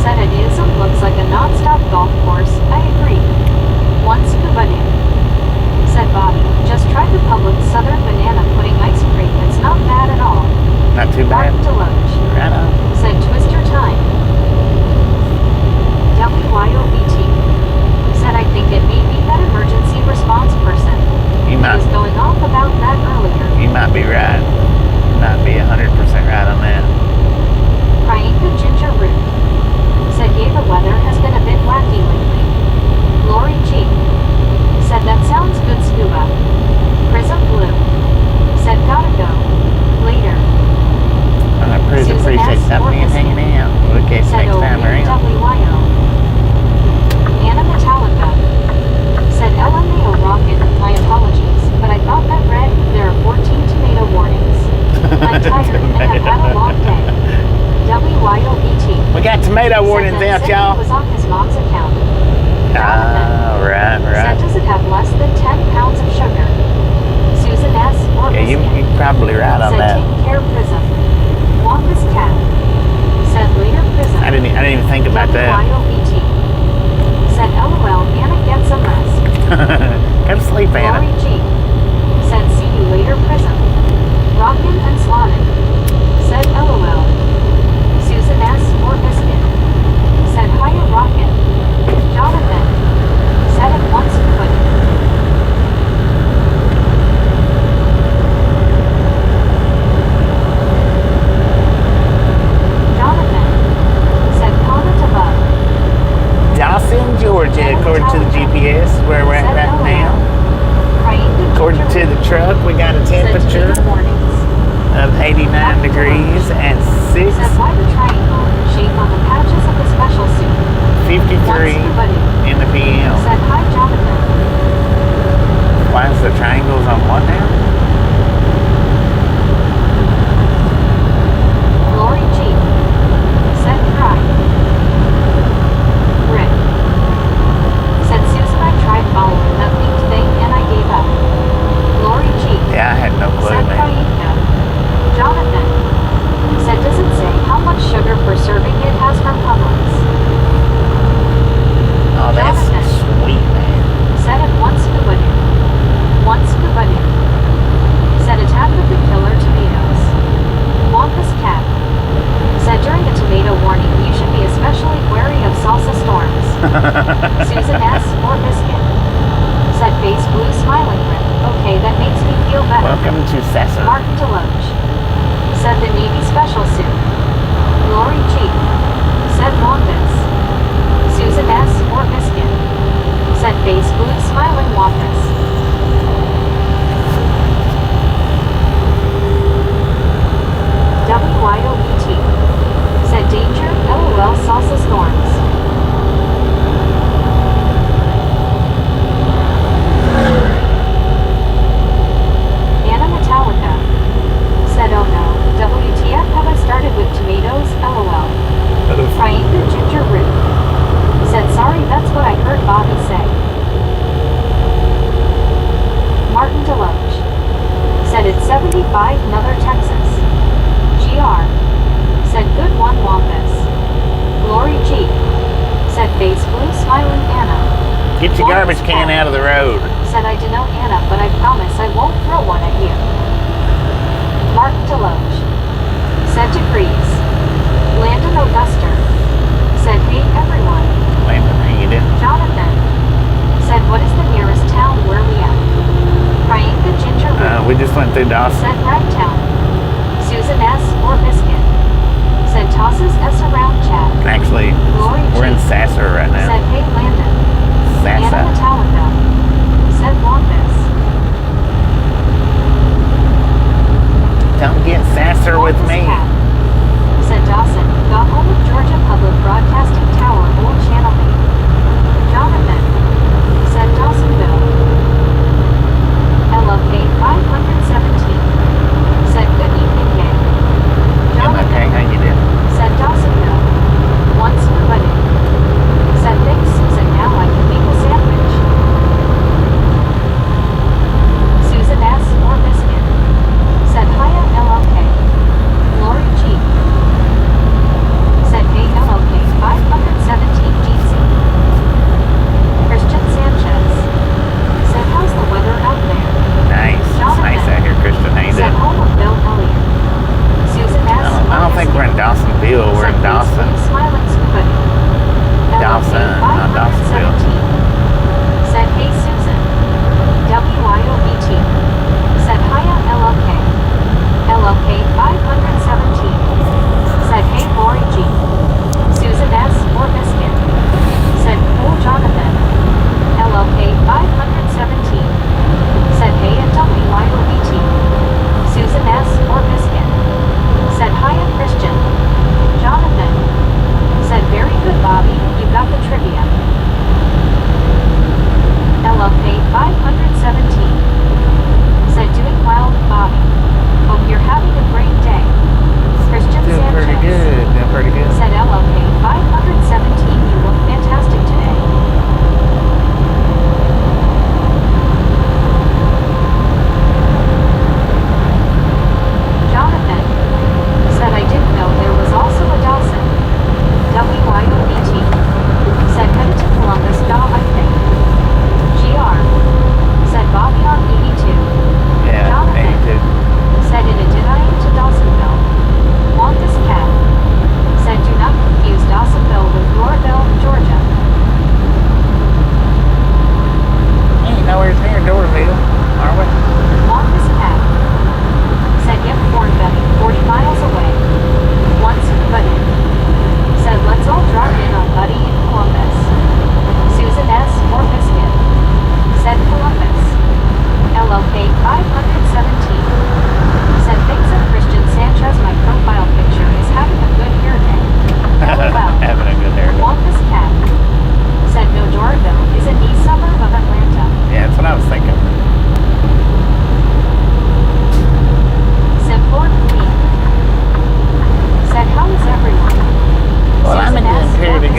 S2: Said it ism looks like a non-stop golf course. I agree. One scuba in. Said Bobby. Just tried the public southern banana pudding ice cream. It's not bad at all.
S1: Not too bad.
S2: Martin Deloge.
S1: Right on.
S2: Said Twister time. WYOBT. Said I think it may be that emergency response person.
S1: You
S2: He was
S1: might,
S2: going off about that earlier.
S1: you might be right. Might be 100% right on that.
S2: Crying the ginger root. Said yeah the weather has been a bit wacky lately. Lori G. Said that sounds good scuba. Prism Blue. Said gotta go. Later.
S1: I appreciate
S2: S.
S1: something and
S2: Morrison.
S1: hanging out. Okay,
S2: Said
S1: next time around.
S2: WYO. Anna Metallica. Said LMAO Rocket. My apologies, but I thought that read there are 14 tomato warnings. I'm tired and have had a long day. WYOBT.
S1: We got tomato warnings
S2: Said that
S1: out,
S2: Cindy
S1: y'all.
S2: was on his mom's account. Jonathan.
S1: Right.
S2: Said does it have less than 10 pounds of sugar? Susan S. or
S1: Yeah,
S2: Biscuit.
S1: you're probably right on
S2: Said
S1: that.
S2: take care Prism. Wonka's cat. Said later Prism.
S1: I didn't even think about that.
S2: WYOBT. Said LOL Anna get some rest.
S1: Come sleep, Anna.
S2: Lori G. Said see you later prism. Rockin' and slotted. Said LOL. Susan S. or Biscuit. Said hiya rockin'. Jonathan. Said it once put. Jonathan. Said comment above.
S1: Dawson, Georgia, according to the GPS, where we're at
S2: Said
S1: right
S2: LOL.
S1: now.
S2: Praying to
S1: According to the truck, we got a
S2: Said
S1: temperature
S2: tomato warnings.
S1: of 89 degrees and
S2: Said why the triangle shape on the patches of the special suit.
S1: 6:53
S2: Once buddy.
S1: in the PM.
S2: Said hi Jonathan.
S1: Why is the triangles on what now?
S2: Lori G. Said cry. Rick. Said Susan I tried following that linked thing and I gave up. Lori G.
S1: Yeah, I had no clue,
S2: Said
S1: man.
S2: Prainka. Jonathan. Said does it say how much sugar per serving it has from Publix?
S1: Oh, that's
S2: Jonathan.
S1: sweet, man.
S2: Said it once Kubadu. Once Kubadu. Said attack of the killer tomatoes. Wampus cat. Said during a tomato warning you should be especially wary of salsa storms. Susan S. or Biscuit. Said face blue smiling grin. Okay, that makes me feel better.
S1: Welcome to Sessa.
S2: Martin Deloge. Said the Navy special suit. Lori G. Said Wampus. Susan S. or Biscuit. Said face blue smiling Wampus. WYOET. Said danger, LOL salsa storms. Anna Metallica. Said oh no, WTF have I started with tomatoes, LOL. Frying the ginger root. Said sorry that's what I heard Bobby say. Martin Deloge. Said it's 75 another Texas. GR. Said good one Wampus. Lori G. Said face blue smiling Anna.
S1: Get your garbage can out of the road.
S2: Said I dunno Anna but I promise I won't throw one at you. Martin Deloge. Said degrees. Landon Auguster. Said hey everyone.
S1: Landon, how you doing?
S2: Jonathan. Said what is the nearest town where we at? Praying the ginger root.
S1: We just went through Dawson.
S2: Said Ragtown. Susan S. or Biscuit. Said tosses S around chat.
S1: Actually,
S2: Lori
S1: we're in
S2: G.
S1: Sasser right now.
S2: Said hey Landon. Anna
S1: Sassa.
S2: Metallica. Said Wampus.
S1: Don't get Sasser with
S2: Wampus
S1: me.
S2: cat. Said Dawson. Got home of Georgia Public Broadcasting Tower old channel name. Jonathan. Said Dawsonville. LFA 517.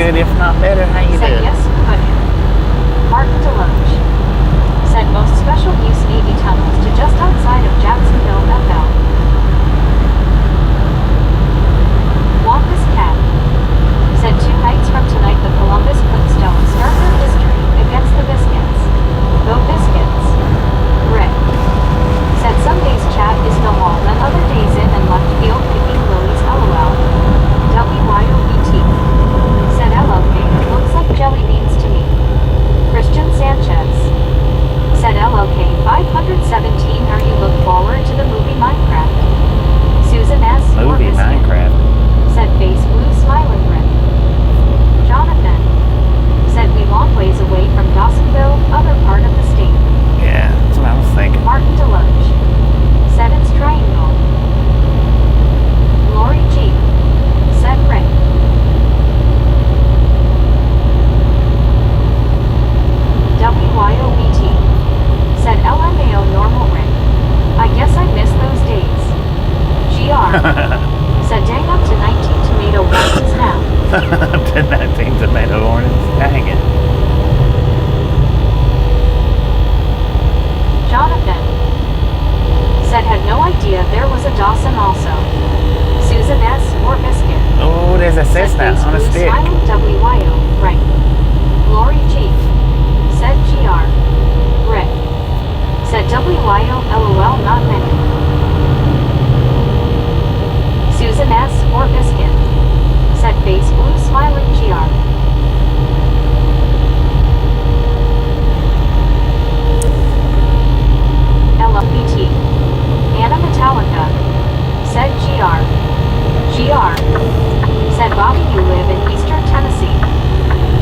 S1: good, if not better. How you
S2: Said
S1: doing?
S2: yes, but Martin Deloge. Said most special use Navy tunnels to just outside of Jacksonville, FL. Wampus Cat. Said 2 nights from tonight the Columbus Flintstones start their history against the Biscuits. Go Biscuits. Rick. Said some days chat is no more than other days in and left field picking lilies, LOL. WYOET. Said LOK, looks like jelly beans to me. Christian Sanchez. Said LOK 517, are you look forward to the movie Minecraft? Susan S.
S1: Movie
S2: Orbison.
S1: Minecraft.
S2: Said face blue smiling grin. Jonathan. Said we long ways away from Dawsonville, other part of the state.
S1: Yeah, that's what I was thinking.
S2: Martin Deloge. Said it's triangle. Lori G. Said Rick. WYOBT. Said LMAO normal Rick. I guess I miss those days. GR. Said dang up to 19 tomato oranges now.
S1: To 19 tomato oranges. Dang it.
S2: Jonathan. Said had no idea there was a Dawson also. Susan S. or Biscuit.
S1: Oh, there's a
S2: Said
S1: Cessna
S2: face
S1: on a
S2: blue
S1: stick.
S2: smiling WYO. Right. Lori G. Said GR. Rick. Said WYO LOL not many. Susan S. or Biscuit. Said face blue smiling GR. LFBT. Anna Metallica. Said GR. GR. Said Bobby you live in Eastern Tennessee.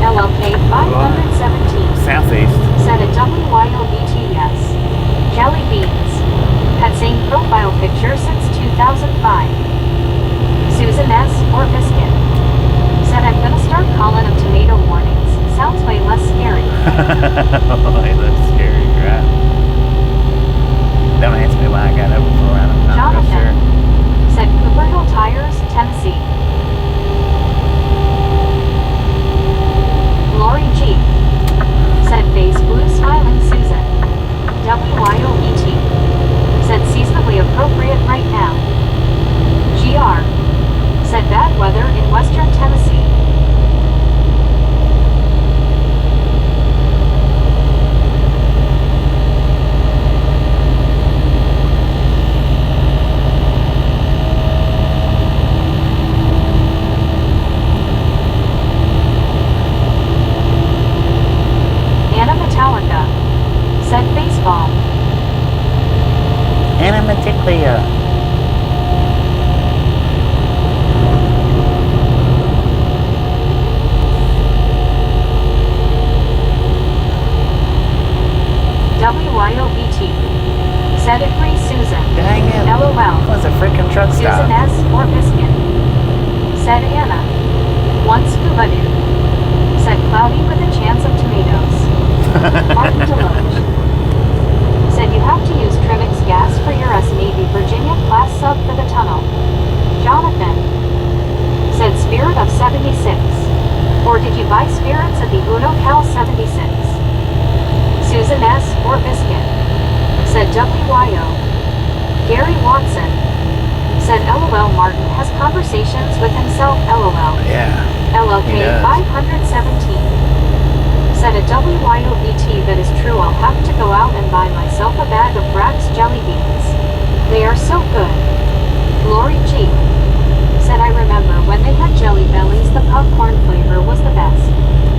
S2: LLK 517.
S1: Southeast.
S2: Said a WYOBT yes. Jelly beans. Had same profile picture since 2005. Susan S. or Biscuit. Said I'm gonna start calling them tomato warnings. Sounds way less scary.
S1: It looks scary, right? Don't ask me why I got over for I'm not real
S2: Jonathan.
S1: sure.
S2: Said Cooper Hill Tires, Tennessee. Lori G. Said face blue smiling Susan. WYOET. Said seasonably appropriate right now. GR. Said bad weather in western Tennessee. Anna Metallica. Said baseball.
S1: Animaticlia.
S2: WYOBT. Said it free Susan.
S1: Dang it.
S2: LOL.
S1: Was a freaking truck
S2: Susan
S1: stop.
S2: S. or Biscuit. Said Anna. One scuba dude. Said cloudy with a chance of tomatoes. Martin Deloge. Said you have to use Trimix gas for your S Navy Virginia class sub for the tunnel. Jonathan. Said Spirit of 76. Or did you buy spirits at the Uno Cal 76? Susan S. or Biscuit. Said WYO. Gary Watson. Said LOL Martin has conversations with himself LOL.
S1: Yeah.
S2: LLK
S1: He does.
S2: 517. Said a WYOBT that is true I'll have to go out and buy myself a bag of Bragg's jelly beans. They are so good. Lori G. Said I remember when they had jelly bellies the popcorn flavor was the best.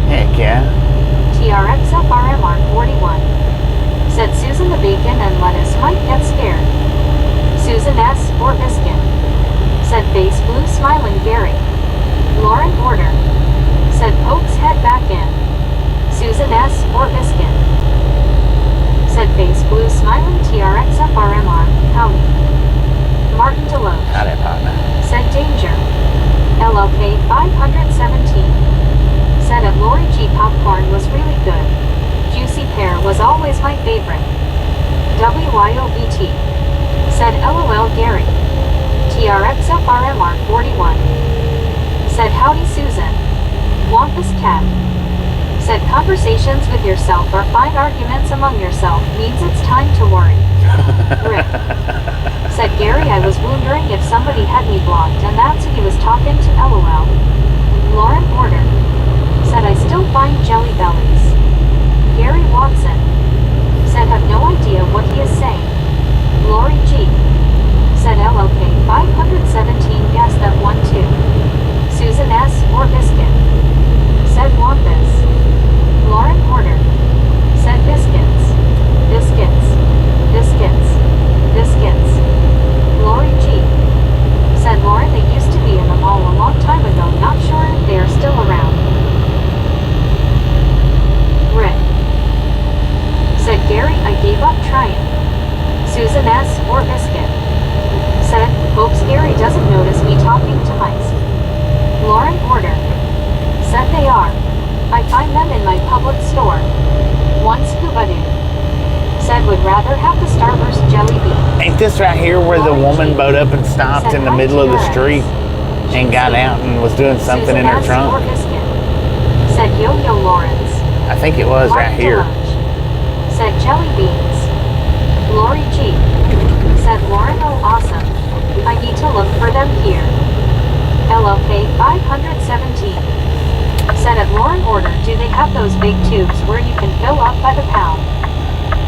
S1: Heck yeah.
S2: TRXFRMR 41. Said Susan the bacon and lettuce might get scared. Susan S. or Biscuit. Said face blue smiling Gary. Lauren Order. Said pokes head back in. Susan S. or Biscuit. Said face blue smiling TRXFRMR. Howdy. Martin Deloge.
S1: Howdy, partner.
S2: Said danger. LLK 517. Said at Lori G popcorn was really good. Juicy pear was always my favorite. WYOBT. Said LOL Gary. TRXFRMR 41. Said howdy Susan. Want the can. Said conversations with yourself are fine, arguments among yourself means it's time to worry. Rick. Said Gary, I was wondering if somebody had me blocked and that's who he was talking to, LOL. Lauren Porter. Said I still find jelly bellies. Gary Watson. Said have no idea what he is saying. Lori G. Said LOK 517, guess that one too. Susan S. or Biscuit. Said Wampus. Lauren Porter. Said biscuits. Biscuits. Biscuits. Biscuits. Lori G. Said Lauren, they used to be in the mall a long time ago, not sure if they are still around. Rick. Said Gary, I gave up trying. Susan S. or Biscuit. Said, hopes Gary doesn't notice me talking to mice. Lauren Porter. Said they are. I find them in my public store. One Scuba Dude. Said would rather have the Starburst jelly bean.
S1: Ain't this right here where the woman boat up and stopped in the middle of the street and got out and was doing something in her trunk?
S2: Said Yo-Yo Lawrence.
S1: I think it was right here.
S2: Said jelly beans. Lori G. Said Lauren, oh awesome. I need to look for them here. LOK 517. Said at Lauren Order, do they have those big tubes where you can fill up by the pound?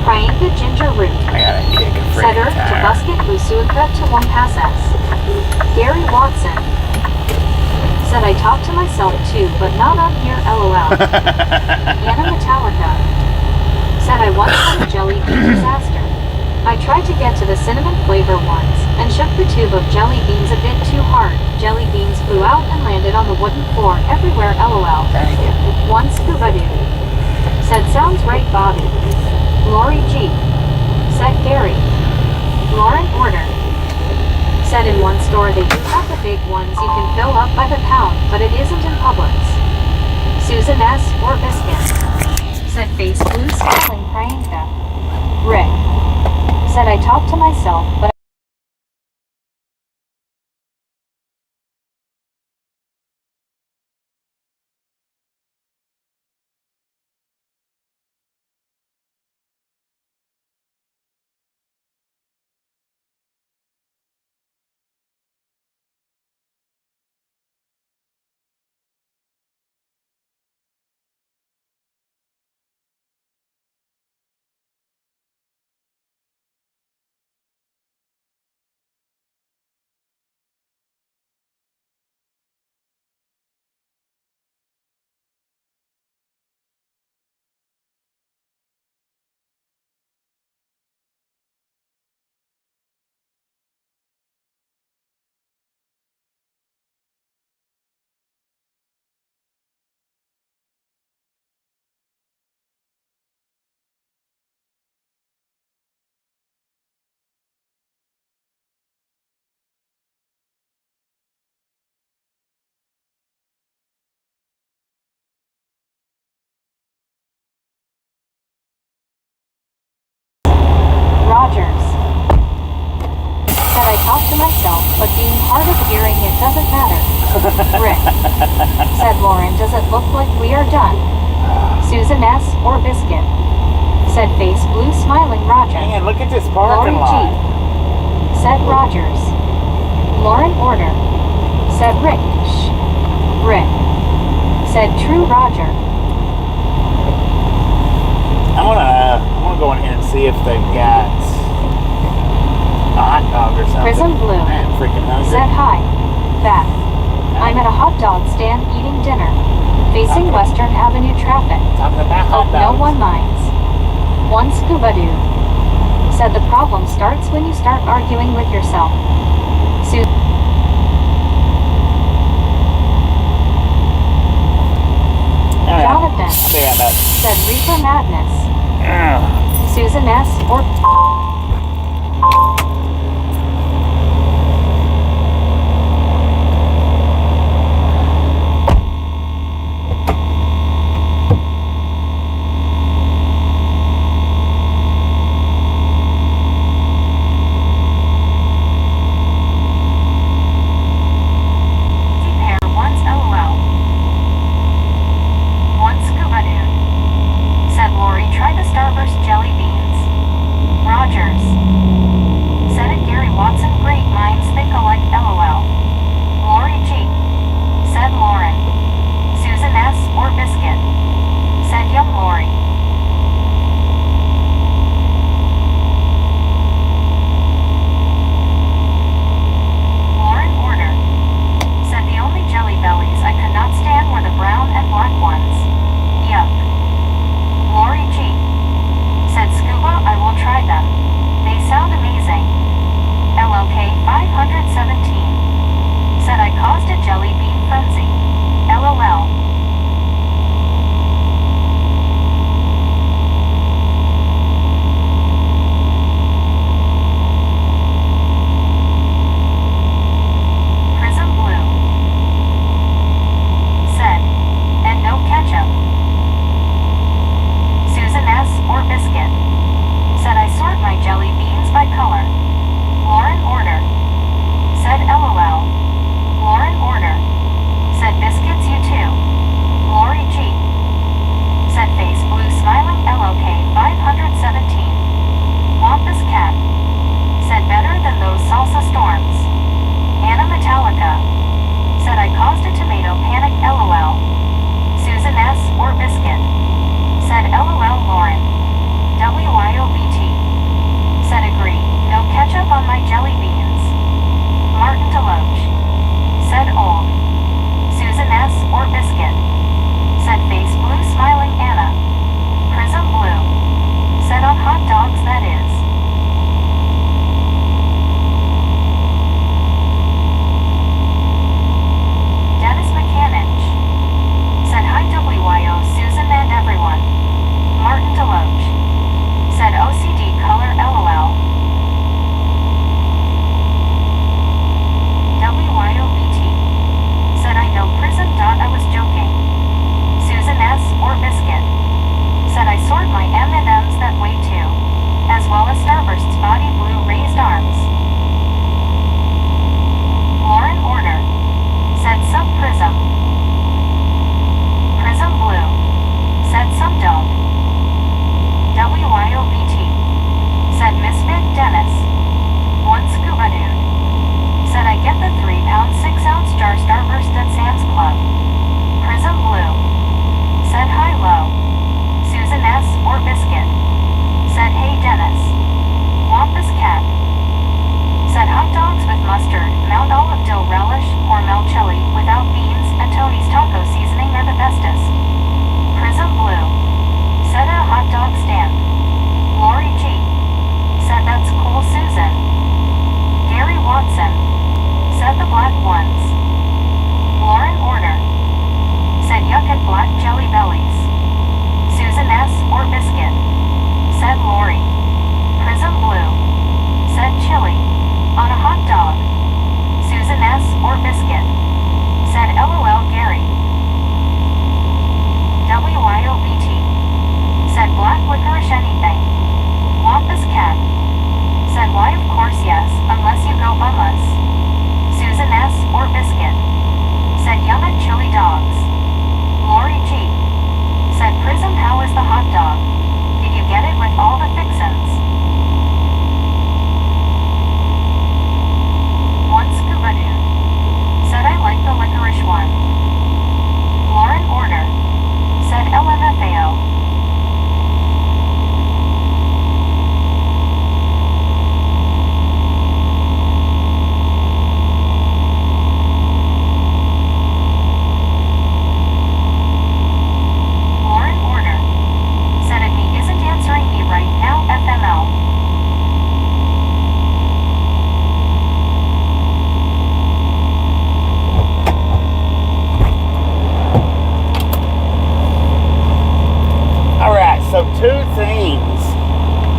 S2: Priyanka Ginger Root.
S1: I gotta kick a
S2: Said
S1: freaking
S2: Earth to
S1: tire.
S2: Busket Busuka to One Pass S. Gary Watson. Said I talk to myself too, but not on here, LOL. Anna Metallica. Said I once had a jelly bean disaster. I tried to get to the cinnamon flavor once, and shook the tube of jelly beans a bit too hard. Jelly beans flew out and landed on the wooden floor everywhere, LOL.
S1: Dang it.
S2: One Scuba Dude. Said sounds right, Bobby. Lori G. Said Gary. Lauren Order. Said in one store they do have the big ones you can fill up by the pound, but it isn't in Publix. Susan S. or Biscuit. Said face blue smiling Priyanka. Rick. Said I talk to myself, but Rogers. Said I talk to myself, but being hard of hearing it doesn't matter. Rick. Said Lauren, does it look like we are done? Susan S. or Biscuit. Said face blue smiling Roger.
S1: Man, look at this
S2: Lori
S1: parking
S2: G.
S1: lot.
S2: Said Rogers. Lauren Order. Said Rick. Shh. Rick. Said True Roger.
S1: I'm gonna go in here and see if they've got a hot dog or something.
S2: Prism Blue.
S1: Man, freaking hungry.
S2: Said hi. Beth. I'm at a hot dog stand eating dinner. Facing Western Avenue traffic.
S1: Talking about hot
S2: Hope
S1: dogs.
S2: no one minds. One Scuba Dude. Said the problem starts when you start arguing with yourself. Jonathan.
S1: I'll be right back.
S2: Said Reaper Madness.
S1: Ugh.
S2: Susan S. or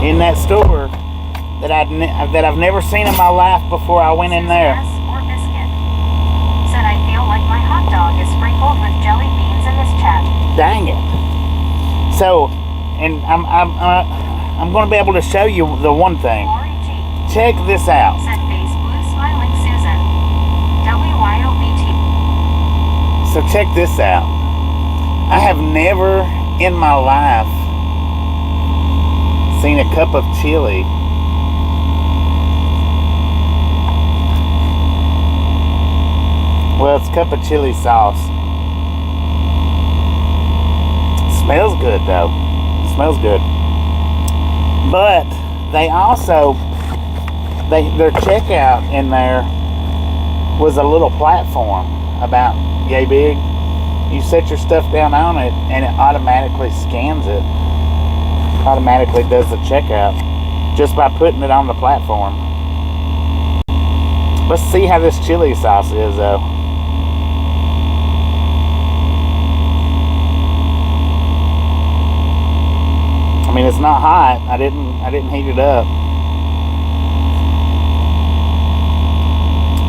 S1: in that store that I've never seen in my life before I went in there.
S2: Or biscuit. Said I feel like my hot dog is sprinkled with jelly beans in this chat.
S1: Dang it. So, and I'm going to be able to show you the one thing.
S2: Lori G.
S1: Check this out.
S2: Said face blue smiling Susan. WYOBT.
S1: So check this out. I have never in my life seen a cup of chili well, it's a cup of chili sauce. Smells good though. Smells good. But they also their checkout in there was a little platform about yay big. You set your stuff down on it and it automatically scans it. Automatically does the checkout just by putting it on the platform. Let's see how this chili sauce is though. I mean, it's not hot. I didn't heat it up.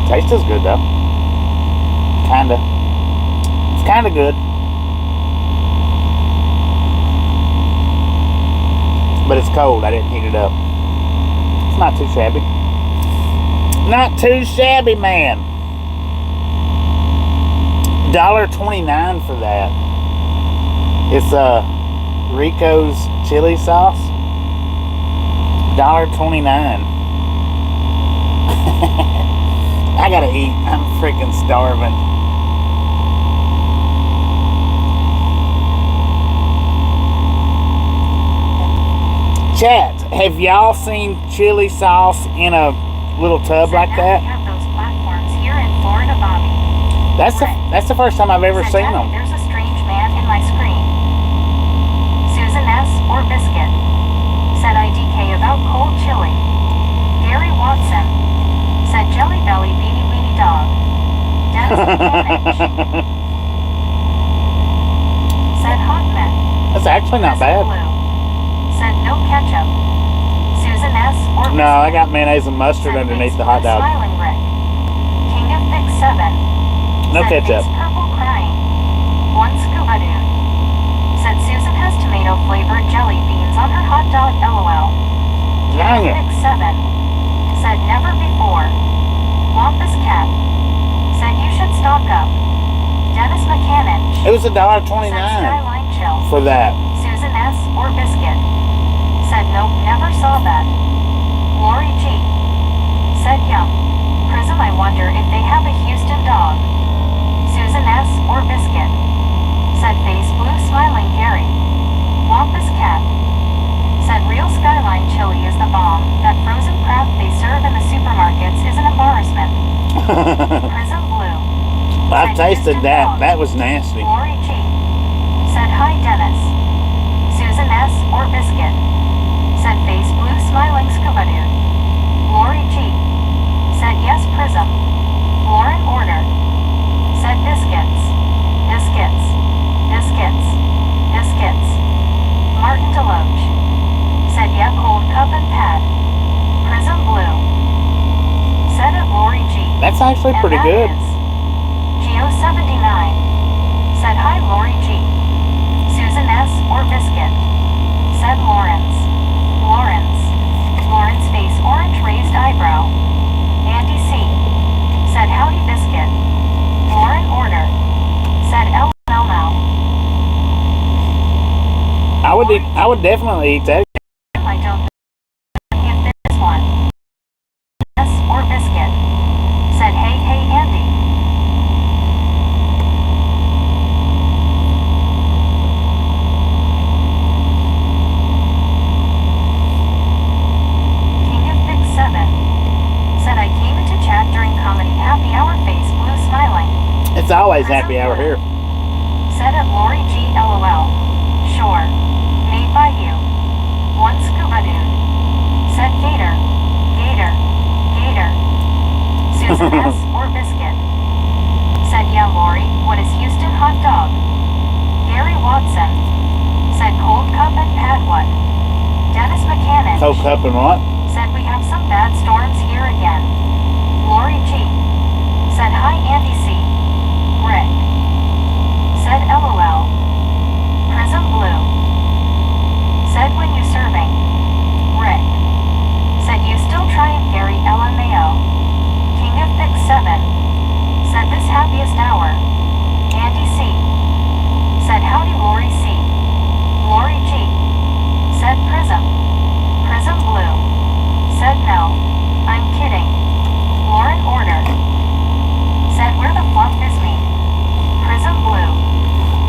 S1: Tastes is good though. Kinda. It's kinda good. But it's cold. I didn't heat it up. It's not too shabby. Not too shabby, man. $1.29 for that. It's Rico's chili sauce. $1.29. I gotta eat. I'm freaking starving. Chat, have y'all seen chili sauce in a little tub like that?
S2: We have those platforms here in Florida, Bobby.
S1: That's the first time I've ever
S2: Said,
S1: seen
S2: Daddy,
S1: them.
S2: there's a strange man in my screen. Susan S. or biscuit. Said IDK about cold chili. Gary Watson. Said Jelly Belly Beanie Weenie Dog. Dennis McCann. Said Hot Men.
S1: That's actually not
S2: Prison
S1: bad.
S2: Blue. Said no ketchup. Susan S. or biscuit.
S1: No, I got mayonnaise and mustard
S2: Said
S1: underneath
S2: face
S1: the hot
S2: blue
S1: dog.
S2: Smiling Rick. King of Thick 7.
S1: No
S2: Said
S1: ketchup.
S2: face purple crying. One scuba dude. Said Susan has tomato flavored jelly beans on her hot dog, LOL.
S1: Dang it.
S2: Nick 7. Said never before. Wampus Cat. Said you should stock up. Dennis McCann.
S1: It was
S2: Said
S1: $1.29
S2: Skyline Chill.
S1: for that.
S2: Susan S. or biscuit. Said nope, never saw that. Lori G. Said yum. Prism, I wonder if they have a Houston dog. Susan S. or biscuit. Said face blue smiling Gary. Wampus Cat. Said real Skyline chili is the bomb. That frozen crap they serve in the supermarkets is an embarrassment. Prism Blue.
S1: I've
S2: Said
S1: tasted
S2: Houston
S1: that.
S2: dog.
S1: That was nasty.
S2: Lori G. Said hi Dennis. Susan S. or biscuit. Said face blue smiling scuba dude. Lori G. Said yes Prism. Lauren Order. Said biscuits. Biscuits. Biscuits. Biscuits. Martin Deloach. Said yeah cold cup and pad. Prism Blue. Said it Lori G.
S1: That's actually
S2: And
S1: pretty
S2: that
S1: good.
S2: is Geo79. Said hi Lori G. Susan S. or biscuit. Said Lawrence. Lawrence face orange raised eyebrow. Andy C. Said howdy biscuit. Lauren Order. Said L now.
S1: I would definitely eat that.
S2: I don't if this one. S or biscuit. Said hey Andy. King of Thick 7. Said I came into chat during comedy happy hour face blue smiling.
S1: It's always happy hour here.
S2: Said it Lori G LOL. Sure. Made by you. One scuba dude. Said Gator. Susan S. or biscuit. Said yeah Lori, what is Houston hot dog? Gary Watson. Said cold cup and pad what? Dennis Mechanic.
S1: Soak up and what?
S2: Said we have some bad storms here again. Lori G. Said hi Andy C. Rick. Said LOL. Prism Blue. Said when you serving. Rick. Said you still trying Gary LMAO. King of Thick 7. Said this happiest hour. Andy C. Said howdy Lori C. Lori G. Said Prism. Prism Blue. Said no. I'm kidding. Lauren Order. Said where the fluff is me. Prism Blue.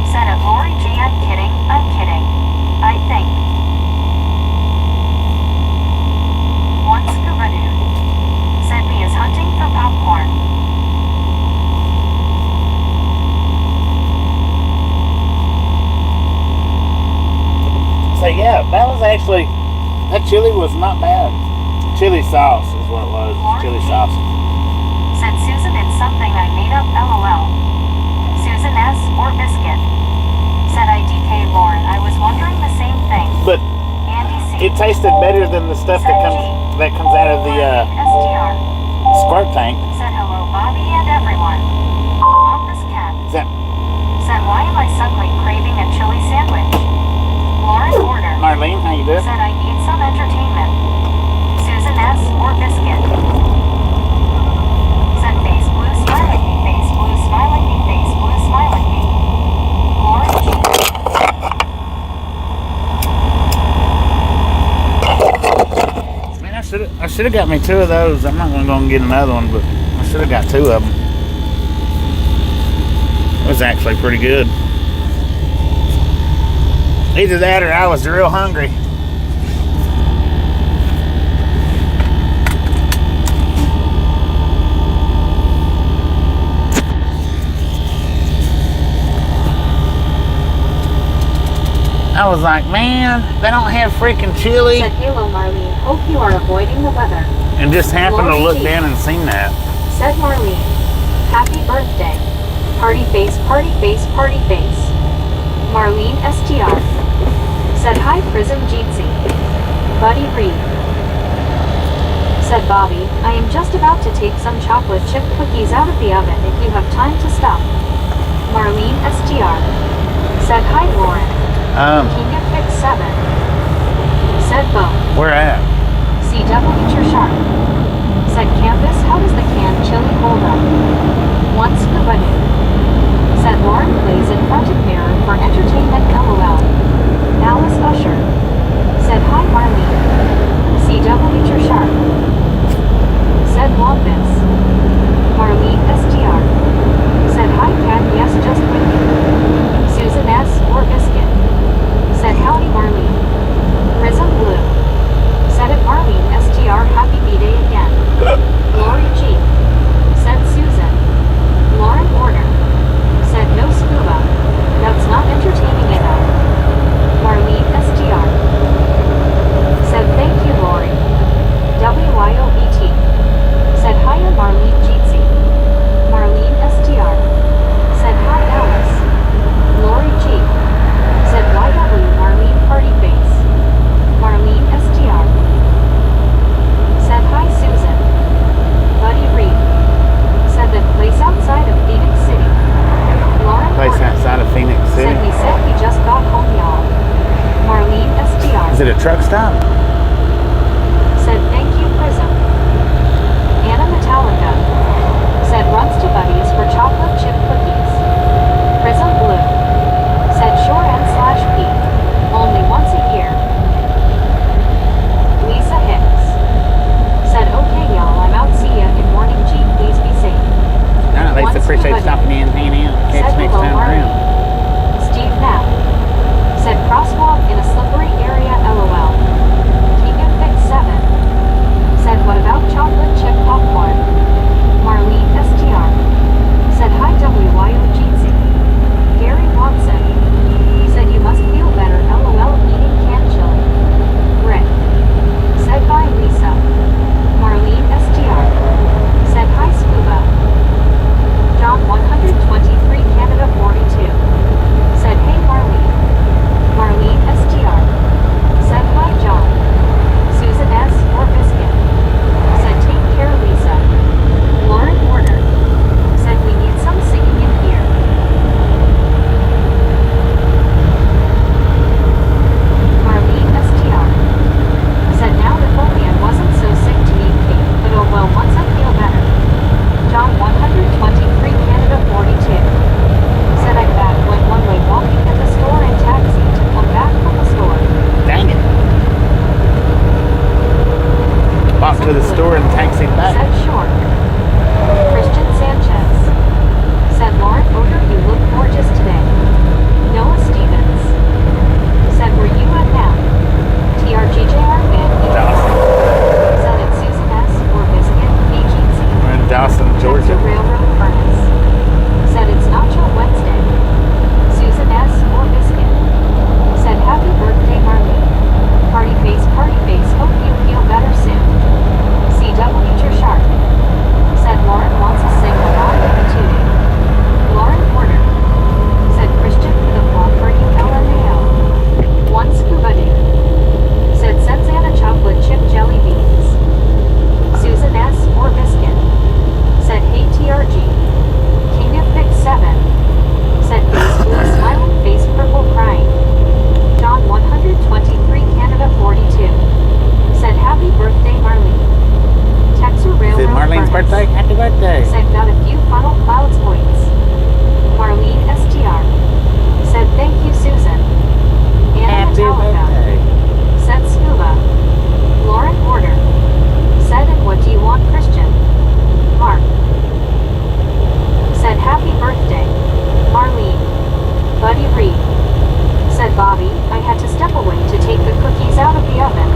S2: Said at Lori G. I'm kidding. I think. One scuba dude. Said me is hunting for popcorn.
S1: So yeah, that was actually, that chili was not bad. Chili sauce is what it was. Chili sauce.
S2: Said Susan, it's something I made up, LOL. Susan S. or Biscuit. Said I DK Lauren, I was wondering the same thing.
S1: But
S2: Andy C.
S1: it tasted better than the stuff that comes out of the
S2: STR.
S1: squirt tank.
S2: Said hello Bobby and everyone. Wampus Cat. Said why am I suddenly craving a chili sandwich? Lauren Order.
S1: Marlene, how you doing?
S2: Said I need some entertainment. Susan S. or Biscuit. Said face blue smiling me, face blue smiling me, face blue smiling me. Lauren G.
S1: Man, I should have got me 2 of those. I'm not gonna go and get another one, but I should have got 2 of them. It was actually pretty good. Either that or I was real hungry. I was like, man, they don't have freaking chili.
S2: Said hello Marlene, hope you are avoiding the weather.
S1: And just happened to
S2: Lord
S1: look
S2: G.
S1: down and seen that.
S2: Said Marlene, happy birthday. Party face, party face, party face. Marlene STR. Said hi Prism Jeetsy. Buddy Reed. Said Bobby, I am just about to take some chocolate chip cookies out of the oven if you have time to stop. Marlene STR. Said hi Lauren. King of Fix 7. Said Bo.
S1: Where at?
S2: CW Sharp. Said Campus, how does the canned chili hold up? One scuba dude. Said Lauren plays in front of mirror for entertainment LOL. Alice Usher. Said hi Marlene. CW Sharp. Said Wampus. Marlene STR. Said hi Cat, yes just windy. Susan S. or Biscuit. Said howdy Marlene. Prism Blue. Said it Marlene STR, happy B-Day again. Lori G. Said Susan. Lauren Order. Said no scuba. That's not entertaining enough. Marlene STR. Said thank you Lori. WYOBT. Said hiya Marlene Jeetsy. Marlene STR. Said hi Alice. Lori G. Said YW Marlene Party Face. Marlene STR. Said hi Susan. Buddy Reed. Said that place outside of Phoenix City. Lauren
S1: Place
S2: Porter.
S1: outside of Phoenix City.
S2: Said we just got home y'all. Marlene STR.
S1: Is it a truck stop?
S2: Said thank you Prism. Anna Metallica. Said runs to Buddies for chocolate chip cookies. Prism Blue. Said sure N/P. Only once a year. Lisa Hicks. Said okay y'all, I'm out, see ya in morning G, please be safe.
S1: Alright, Lisa,
S2: Once
S1: appreciate you
S2: Buddy.
S1: stopping in, hanging out. Catch
S2: Said
S1: you next
S2: hello
S1: time
S2: Marlene.
S1: around.
S2: Steve Knapp. Said crosswalk in a slippery area LOL. Marlene, I had to step away to take the cookies out of the oven.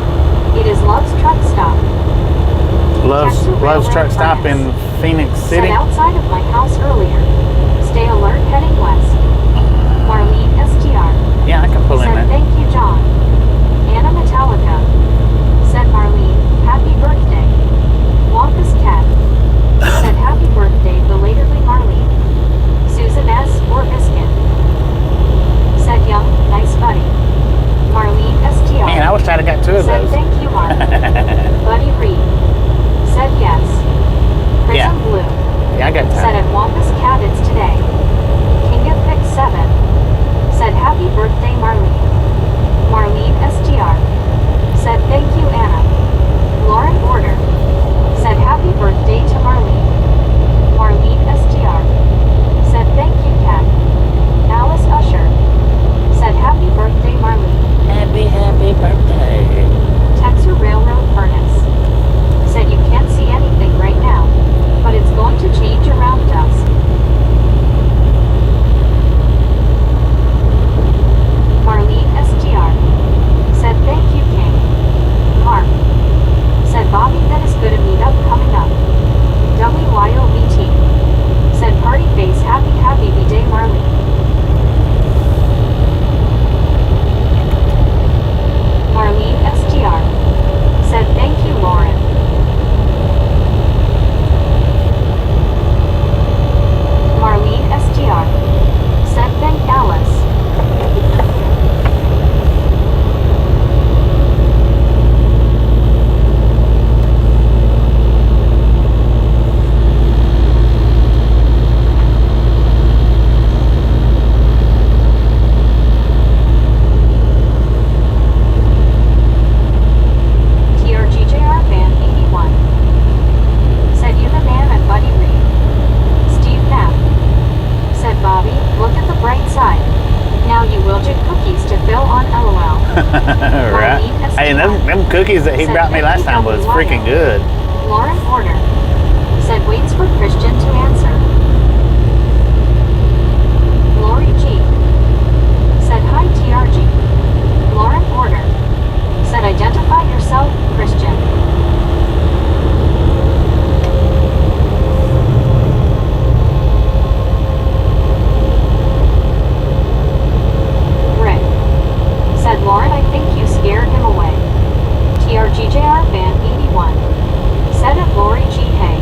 S2: It is Love's truck stop.
S1: Love's truck stop in Phoenix City.
S2: Said outside of my house earlier. Stay alert heading west. Marlene STR.
S1: Yeah, I can pull in
S2: Said
S1: that.
S2: thank you, John. Anna Metallica. Said Marlene, happy birthday. Wampus Cat. Said happy birthday belatedly, Marlene. Susan S. or Biscuit. Said young, nice buddy. Marlene STR.
S1: Man, I wish I'd have got two of
S2: Said
S1: those.
S2: thank you, Mark. Buddy Reed. Said yes. Prism
S1: Yeah.
S2: Blue.
S1: Yeah, I got
S2: Said
S1: time.
S2: at Wampus Cat it's today. King of Fix 7. Said happy birthday, Marlene. Marlene STR. Said thank you, Anna. Lauren Border. Said happy birthday to Marlene. Marlene STR. Said thank you, Kat. Alice Usher. Said happy birthday, Marlene.
S1: Happy birthday.
S2: Texas Railroad Furnace. Said you can't see anything right now, but it's going to change around dusk. Marlene STR. Said thank you, King. Mark. Said Bobby, that is good a meetup coming up. WYOBT. Said party face happy B-Day, Marlene. Marlene STR. Said thank you, Lauren. Marlene STR. Said thank Alice. TRGJR Fan 81. Said you the man and Buddy Reed. Steve Knapp. Said Bobby, look at the bright side. Now you will get cookies to fill on LOL.
S1: Right.
S2: Marlene STR.
S1: Hey, them cookies that he
S2: Said
S1: brought me last time was freaking good.
S2: Lauren Porter. Said waits for Christian to answer. Lori G. Said hi TRG. Lauren Porter. Said identify yourself, Christian. Rick. Said Lauren, I think you scared him away. TRGJR Fan 81. Said of Lori G. Hay.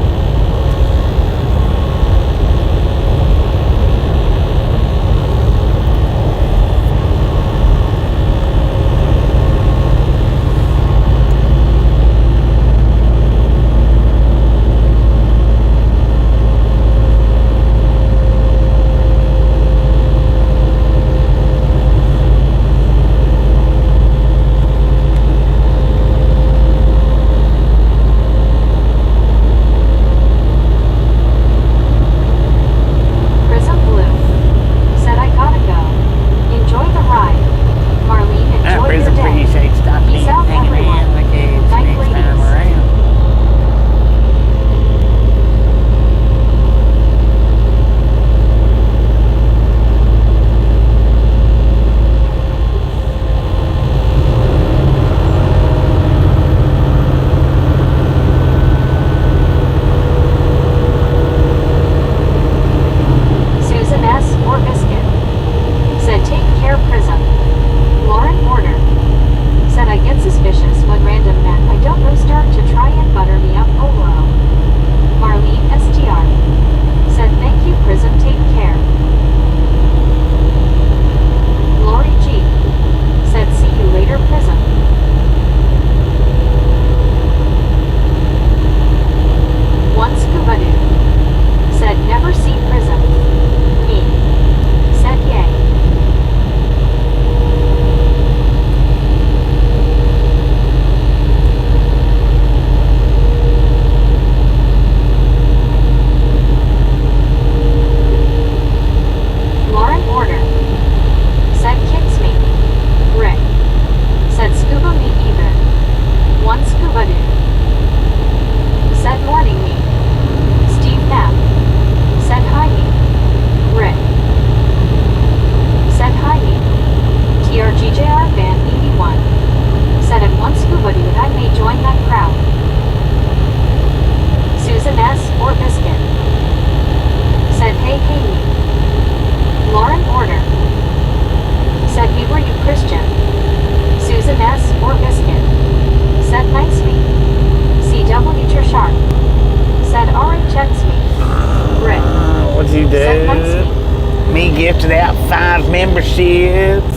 S1: kids.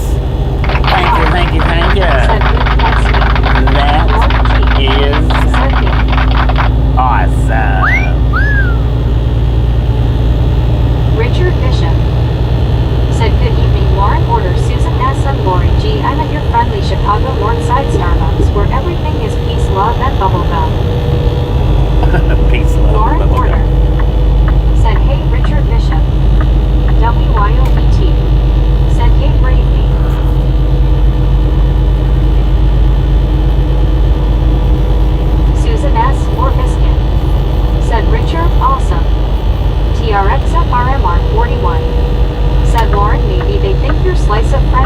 S1: Thank you, thank you, thank you.
S2: Said good next week.
S1: That
S2: Lauren T.
S1: is
S2: Said me.
S1: awesome.
S2: Richard Bishop. Said good evening, Lauren. Order Susan S. and Lori G. I'm at your friendly Chicago Northside Starbucks where everything is peace, love, and bubblegum.
S1: Peace, love,
S2: Lauren
S1: bubblegum.
S2: Order. Said hey, Richard Bishop. WYOBT. Said hey, brave me. Susan S. or Biscuit. Said Richard, awesome. TRXFRMR 41. Said Lauren, maybe they think your slice of bread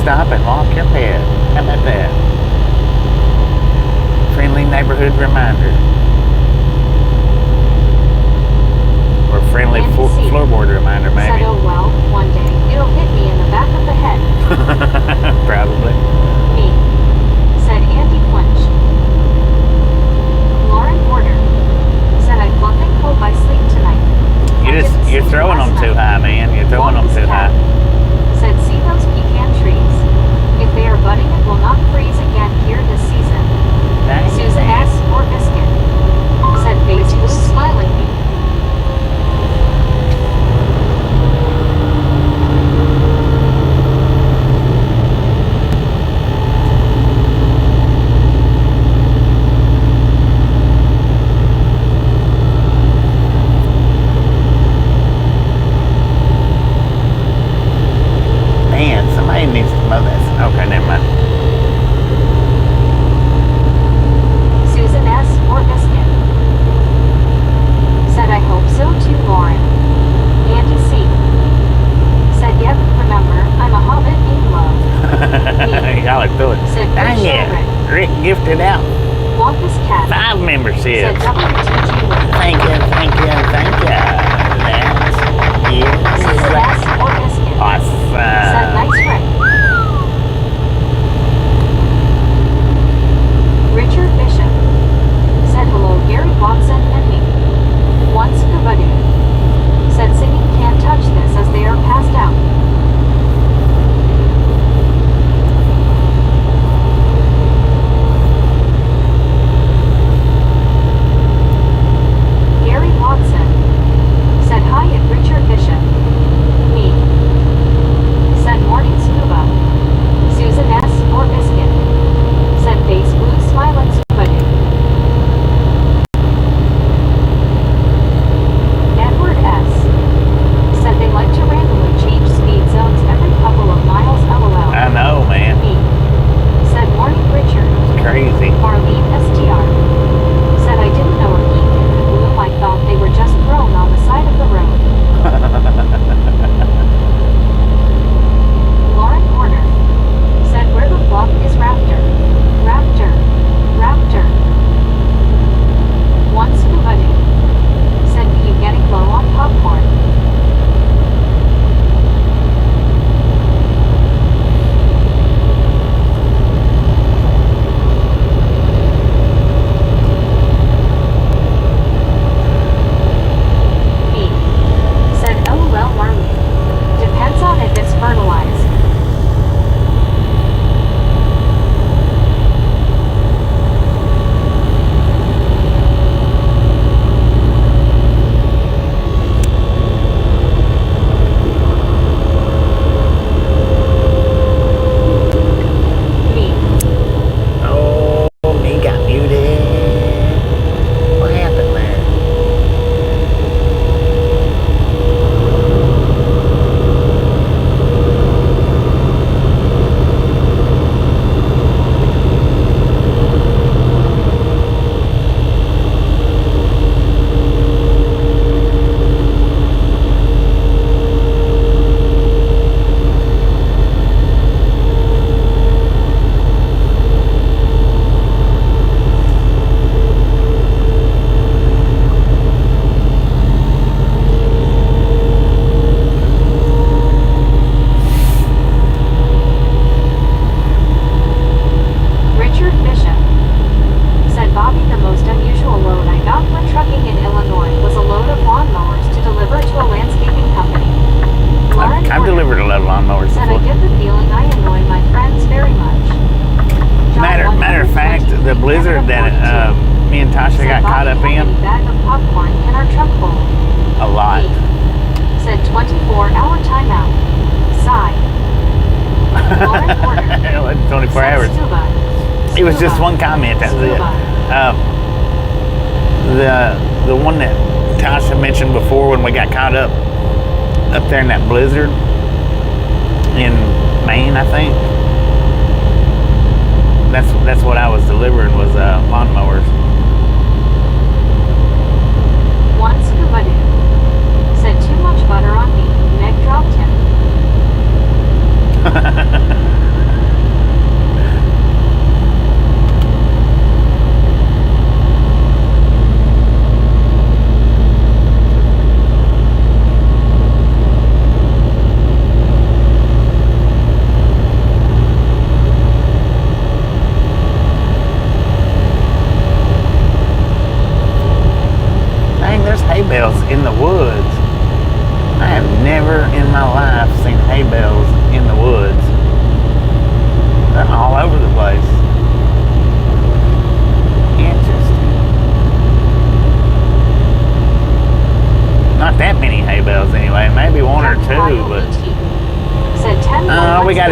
S1: stop and walk your pet. How about that? Friendly neighborhood reminder. Or friendly floorboard reminder, maybe.
S2: Said, oh well, one day it'll hit me in the back of the head.
S1: Probably.
S2: Me. Said Andy flinched. Lauren Porter. Said I bluffing hope I sleep tonight.
S1: You're throwing them too high, man. You're throwing them too high.
S2: Said see those pecan trees. If they are budding it will not freeze again here this season. Susan S. or biscuit. Said face blue smiling me.
S1: Man, somebody needs to mow this. Okay, never mind.
S2: Susan S. or biscuit. Said I hope so too, Lauren. Andy C. Said yep, remember, I'm a hobbit in love.
S1: Y'all are doing.
S2: Said
S1: Dang
S2: good
S1: it.
S2: children.
S1: Rick gifted out
S2: Wampus cat.
S1: 5 memberships.
S2: Said WTG.
S1: Thank you.
S2: Susan S. or biscuit.
S1: Awesome.
S2: Said nice ring. Richard Bishop. Said hello Gary Watson and me. Once Kubadu. Said singing can't touch this as they are passed out. Gary Watson. Said hi at Richard Bishop. Me. Said morning scuba. Susan S. or biscuit. Said face blue smiling scuba dude. Edward S. Said they like to randomly change speed zones every couple of miles LOL.
S1: I know, man.
S2: Me. Said morning Richard.
S1: It's crazy.
S2: Marlene STR. Said I didn't know a geek could bloom. I thought they were just thrown on the side of the road. Lauren Porter. Said where the fuck is Raptor? Raptor. Raptor. One scuba dude. Said be you getting low on popcorn? Me. Said LOL Marlene. Depends on if it's fertilized. Me.
S1: Oh, me got muted. What happened there?
S2: Richard Bishop. Said Bobby the most unusual load I got when trucking in Illinois was a load of lawnmowers to deliver to a landscaping company. Lauren
S1: I've
S2: Porter.
S1: delivered a lot of lawnmowers
S2: Said I
S1: before.
S2: get the feeling I annoy my friends very much. John
S1: Matter of fact,
S2: 120
S1: the blizzard that me and Tasha
S2: Said
S1: got caught
S2: Bobby,
S1: up
S2: how
S1: in,
S2: many bag of popcorn can our truck hold?
S1: a lot.
S2: Me. Said 24-hour timeout. Sigh. Lauren Porter.
S1: It was 24
S2: Said
S1: hours.
S2: scuba.
S1: It was just
S2: Scuba.
S1: one comment. That was it.
S2: Scuba.
S1: The one that Tasha mentioned before when we got caught up there in that blizzard in Maine, I think. That's what I was delivering was lawnmowers.
S2: One scuba dude. Said too much butter on me. Meg dropped him.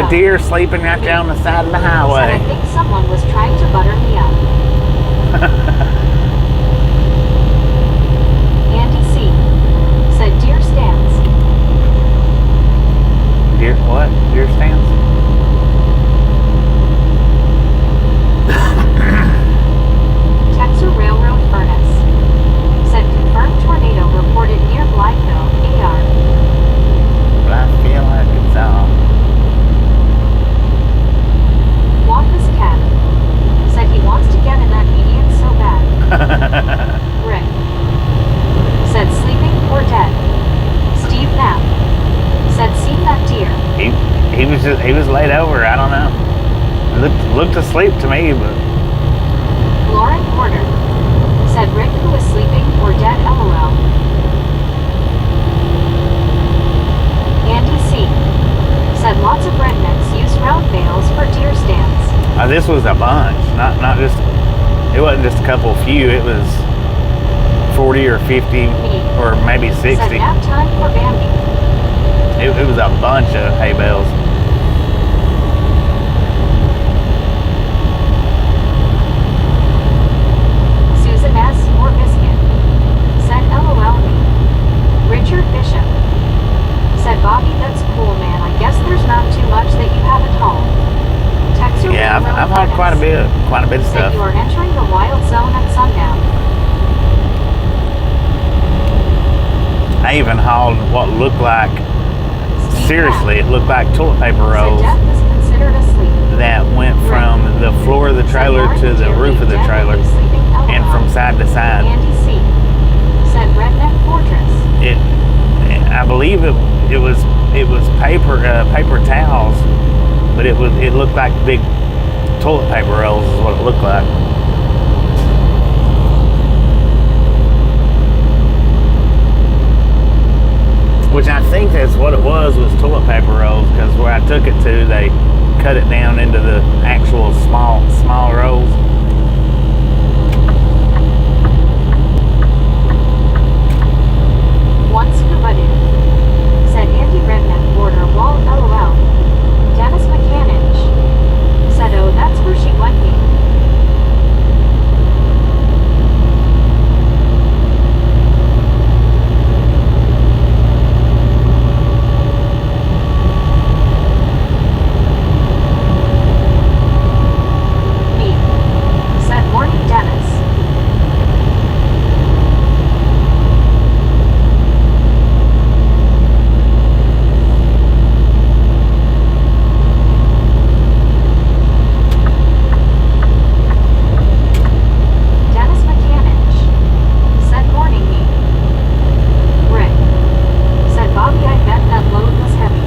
S1: a deer sleeping right there on the side of the
S2: Said, I
S1: highway.
S2: think someone was trying to butter me up. Andy C. said deer stands.
S1: Deer what? Deer stands?
S2: Texas Railroad Furnace said confirmed tornado reported near Blytheville, AR.
S1: But I feel like it's on.
S2: Wampus Cat said he wants to get in that median so bad. Rick said sleeping or dead. Steve Knapp said seen that deer.
S1: He was laid over. I don't know. Looked asleep to me, but
S2: Lauren Porter said Rick who was sleeping or dead LOL. Andy C. said lots of rednecks use round bales for deer stands.
S1: this was a bunch. Not just. It wasn't just a couple few. It was 40 or 50 or maybe 60.
S2: Said nap time for Bambi.
S1: It was a bunch of hay bales.
S2: Susan S. or Biscuit said LOL me. Richard Bishop said Bobby, that's cool, man. I guess there's not too much that you have at home. Texas
S1: Yeah, I've hauled quite a bit of
S2: said
S1: stuff.
S2: you are entering the wild zone at sundown.
S1: I even hauled what looked like,
S2: Steve
S1: seriously, it looked like toilet paper
S2: Knapp
S1: rolls
S2: said death is considered asleep.
S1: that went from the floor of the trailer to the roof of the trailer and from side to side.
S2: Andy C. said Redneck Fortress.
S1: I believe it was paper towels, but it looked like big toilet paper rolls is what it looked like. Which I think that's what it was toilet paper rolls, because where I took it to, they cut it down into the actual small rolls.
S2: One scuba dude said Andy Redneck border wall LOL. Dennis McCanich said, oh, that's where she went me. Me said morning Dennis. Dennis McCanich said morning me. Rick said Bobby, I bet that load was heavy.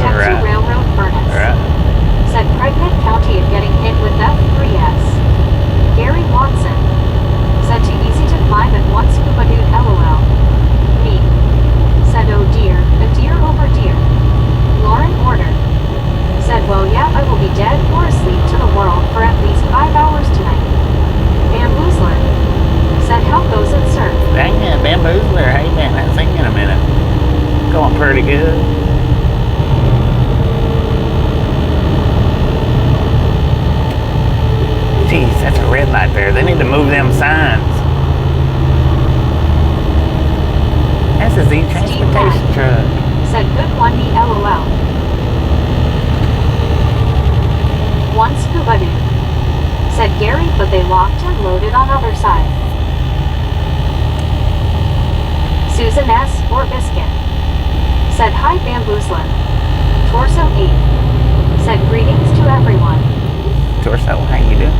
S2: Texas
S1: Right.
S2: Railroad Furnace
S1: Right.
S2: said pregnant county of getting hit with F3S. Gary Watson said too easy to climb at one scuba dude LOL. Me said oh dear, a deer over deer. Lauren Order said well yeah, I will be dead or asleep to the world for at least 5 hours tonight. Bamboozler said how goes it sir?
S1: Dang it, Bamboozler. Hey man, I haven't seen you in a minute. Going pretty good. Jeez, that's a red light there. They need to move them signs. That's a Z transportation truck.
S2: Said good one me LOL. One scuba dude said Gary, but they locked and loaded on other side. Susan S. or Biscuit said hi Bamboozler. Torso 8 said greetings to everyone.
S1: Torso, how you doing?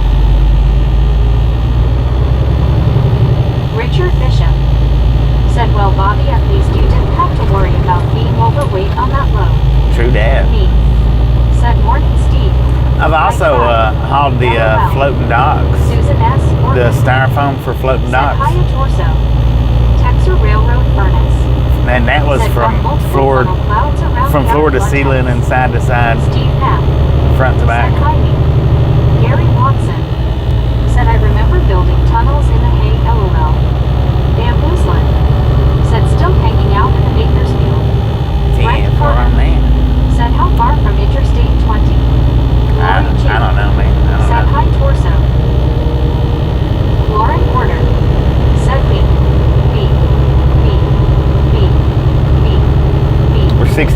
S2: Richard Bishop said well Bobby, at least you didn't have to worry about being overweight on that load.
S1: True dat.
S2: Me said morning Steve.
S1: I've also hauled the floating docks.
S2: Susan S. or
S1: The styrofoam for floating
S2: said
S1: docks.
S2: hiya Torso. Texas Railroad Furnace
S1: And that was
S2: said
S1: from
S2: multiple
S1: floor
S2: funnel clouds around
S1: from floor to
S2: California.
S1: ceiling and side to side,
S2: Steve Knapp
S1: front to
S2: said
S1: back.
S2: hi me. Gary Watson said I remember building tunnels in the hay LOL. Bamboozler said still hanging out in the Bakersfield.
S1: Yeah,
S2: Frank
S1: for
S2: Porter
S1: man.
S2: said how far from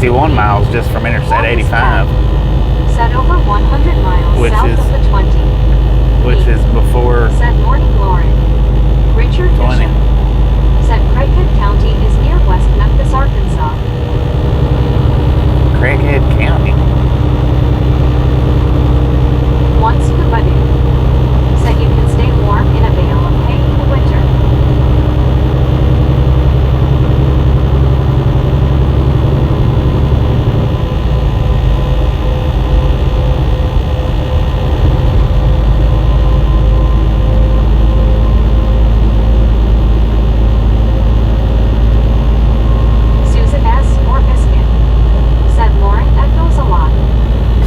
S1: 61 miles just from Interstate 85,
S2: Said over 100 miles
S1: Which
S2: south
S1: is-
S2: of the 20.
S1: which is before
S2: Said Morning Lauren. Richard
S1: 20.
S2: Bishop. Said Craighead County is near West Memphis, Arkansas.
S1: Craighead County.
S2: One scuba dude. Said you can stay warm in a bale of hay in the winter. Susan S. Orbiskin. Said Lauren echoes a lot.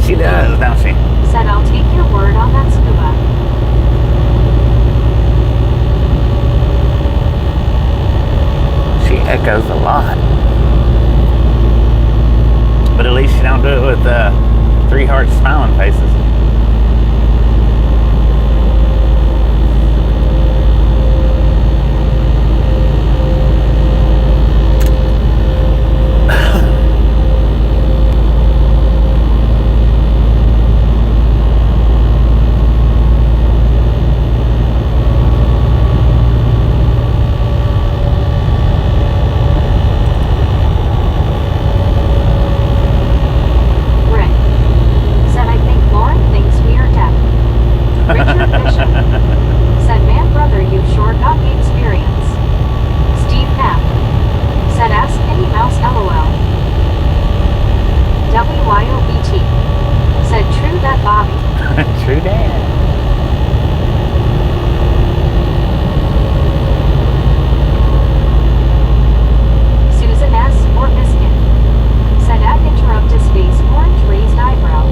S1: She does, don't she?
S2: Said I'll take your word on that scuba.
S1: She echoes a lot. But at least you don't do it with 3 hearts smiling faces.
S2: Rick. Said I think Lauren thinks we are deaf. Richard Bishop. Said man brother you've sure got the experience. Steve Knapp. Said ask any mouse LOL. WYOBT. Said true that Bobby.
S1: True that.
S2: Susan S. Orbiskin. Said at interrupt his face orange raised eyebrow.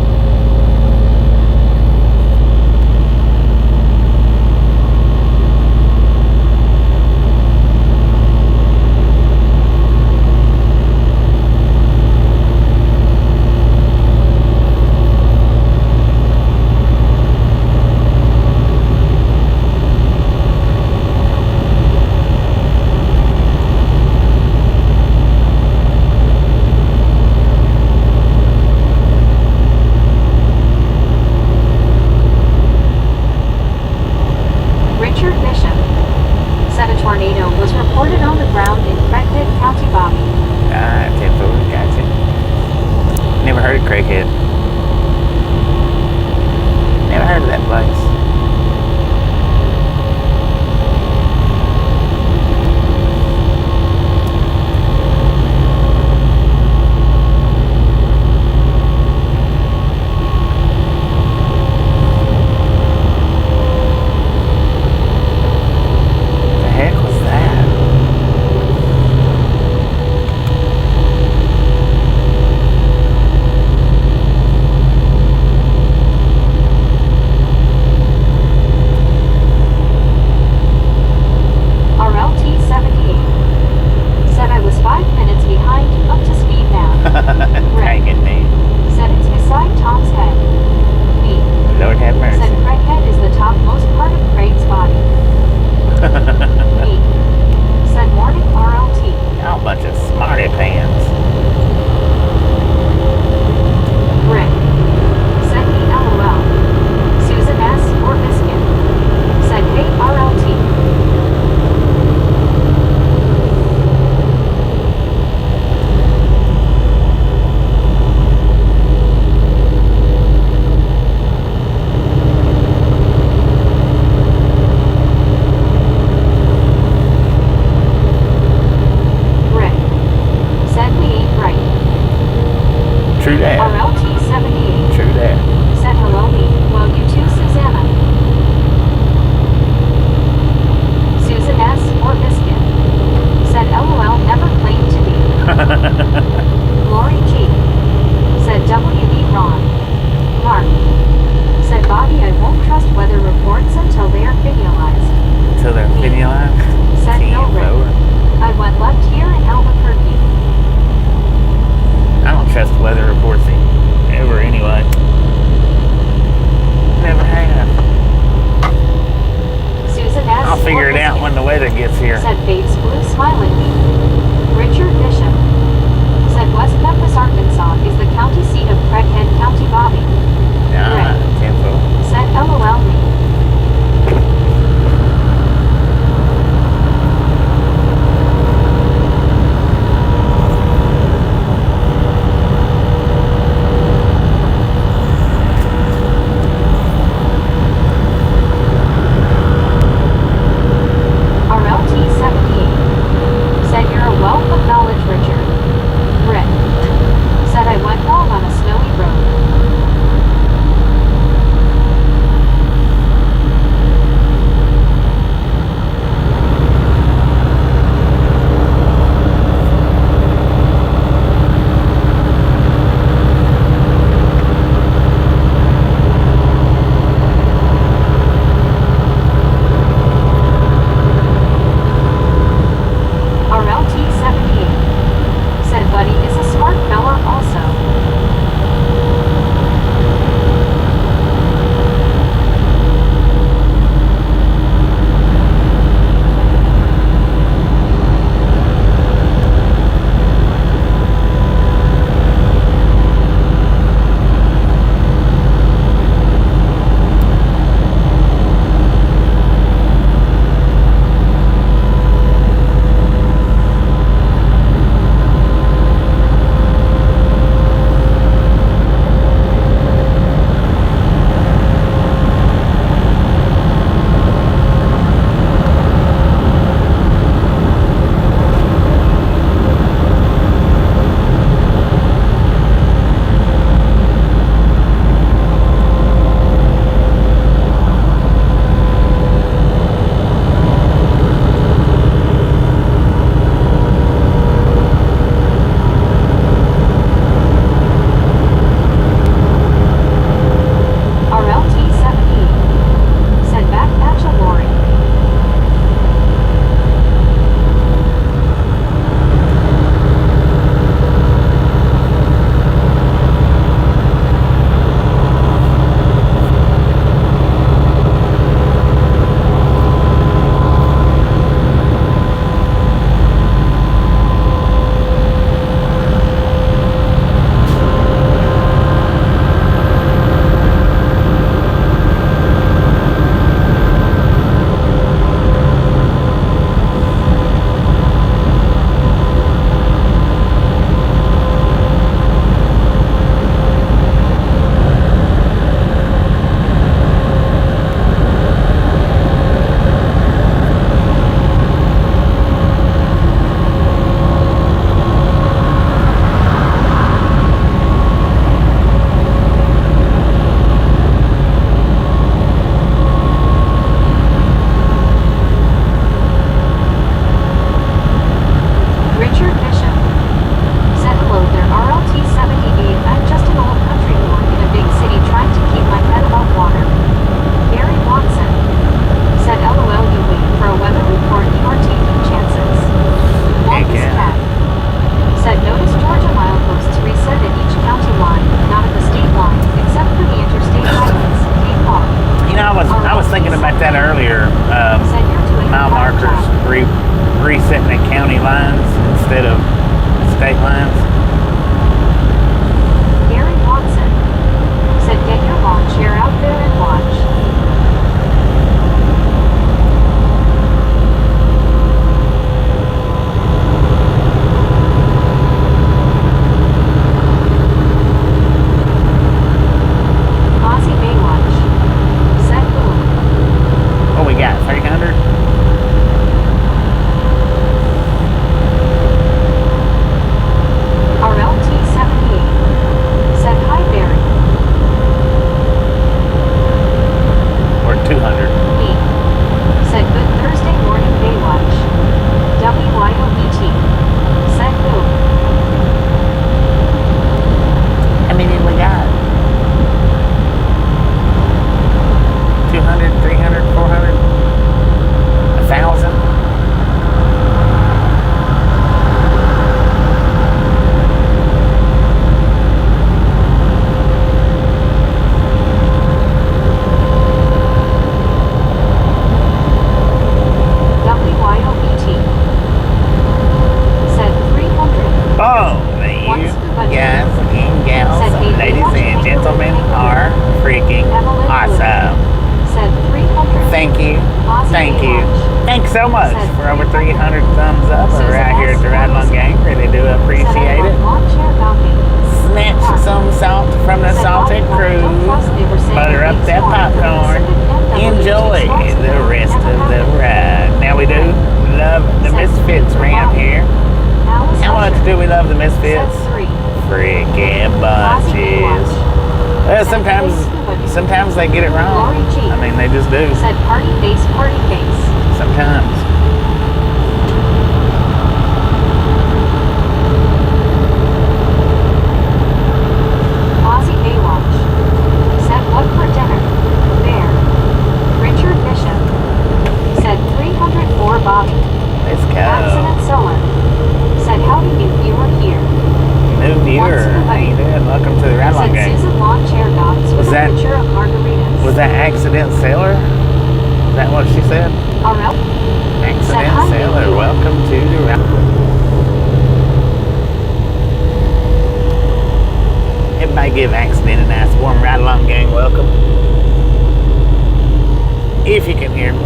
S1: instead of state lines.
S2: Gary Watson said, get your lawn chair out there and watch. Ozzy Baywatch said, boom.
S1: What we got? 300?
S2: RLT78 said, hi Barry.
S1: Or 200?
S2: Me said, good Thursday morning Baywatch. WYOBT said, boom.
S1: How many we got? 200, 300, 400? 1,000?
S2: WYOBT said 300.
S1: Oh, you guys and gals, ladies and gentlemen are freaking awesome.
S2: Said 300.
S1: Thank you.
S2: Ozzy
S1: Thank you.
S2: Baywatch
S1: Thanks so much
S2: said
S1: for over
S2: 300.
S1: 300 thumbs up right here at the Ride Along Gang. Really do
S2: said,
S1: appreciate
S2: I
S1: it.
S2: love lawn chair balcony.
S1: Snatch some salt from the
S2: Said,
S1: salted
S2: Bobby,
S1: crew.
S2: don't trust they were saying
S1: Butter up
S2: things
S1: that
S2: more than
S1: popcorn.
S2: Pacific NWG
S1: Enjoy
S2: starts
S1: the
S2: now.
S1: rest
S2: Never
S1: of the
S2: happened.
S1: ride. Now we do love the
S2: Said
S1: Misfits ramp here.
S2: Alice
S1: How much
S2: Usher
S1: do we love the
S2: said
S1: Misfits?
S2: 3.
S1: Freaking
S2: Ozzy
S1: bunches.
S2: Baywatch
S1: Well,
S2: said
S1: sometimes they get it wrong.
S2: Lori G
S1: I mean, they just do.
S2: said party face, party face.
S1: Sometimes.
S2: Ozzy Baywatch said, what for dinner? Bear. Richard Bishop said 304. Bobby.
S1: Let's go.
S2: Accident Seller said, howdy new viewer here.
S1: New viewer. How you doing? Welcome to the Ride Along
S2: Said
S1: Gang.
S2: Susan Lawn Chair Dogs with
S1: Was
S2: a
S1: that-
S2: picture of margaritas.
S1: Was that Accident Sailor? Is that what she said?
S2: RL
S1: Accident
S2: hi,
S1: Sailor.
S2: baby.
S1: Welcome to the Ride. Everybody give Accident a nice warm Ride Along Gang welcome. If you can hear me.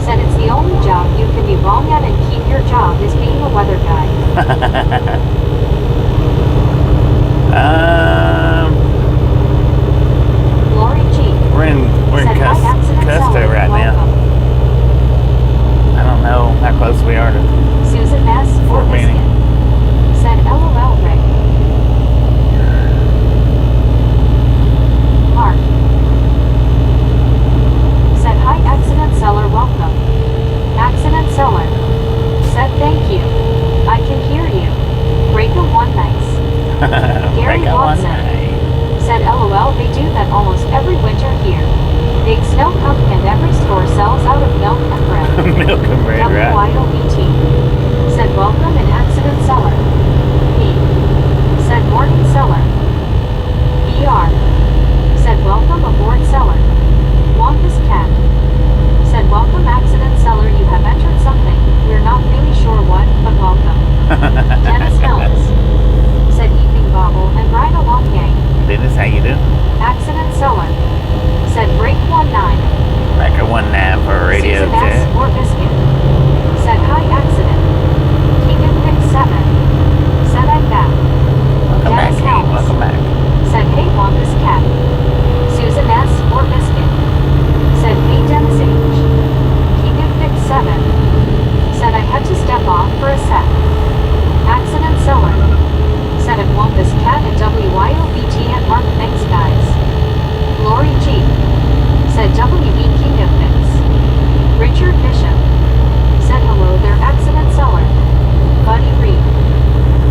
S2: said it's the only job you can be wrong at and keep your job is being a weather guy. Lori G
S1: We're in
S2: said, hi Accident
S1: Custo
S2: Seller,
S1: right now.
S2: welcome.
S1: I don't know how close we are to
S2: Susan S.
S1: Fort Benning.
S2: Biscuit said, LOL Rick. Mark said, hi Accident Seller, welcome. Accident Seller said, thank you. I can hear you. Break a one nice. Gary
S1: Break on one
S2: Watson
S1: night.
S2: said, LOL, they do that almost every winter here. Big snow come and every store sells out of milk and bread.
S1: Milk and bread, right?
S2: WYOBT said, welcome and Accident Seller. P said, morning seller. BR said, welcome aboard seller. Wampus Cat said, welcome Accident Seller, you have entered something. We're not really sure what, but welcome. Dennis Helms said, evening bobble and ride along gang.
S1: Dennis, how you doing?
S2: Accident Seller said, break 19.
S1: Like a 1-9 for a radio
S2: Susan S.
S1: check.
S2: or Biscuit said, hi Accident. Keegan Pick 7 said, I'm back.
S1: Welcome back,
S2: Dennis
S1: King.
S2: Helms
S1: Welcome back.
S2: said, hey Wampus Cat. Susan S. or Biscuit said, hey Dennis H. Keegan Pick 7 said, I had to step off for a sec. Accident Seller said, at Wampus Cat and WYOBT and Mark, thanks guys. Lori G said, WB King of Mix. Richard Bishop said, hello there Accident Seller. Buddy Reed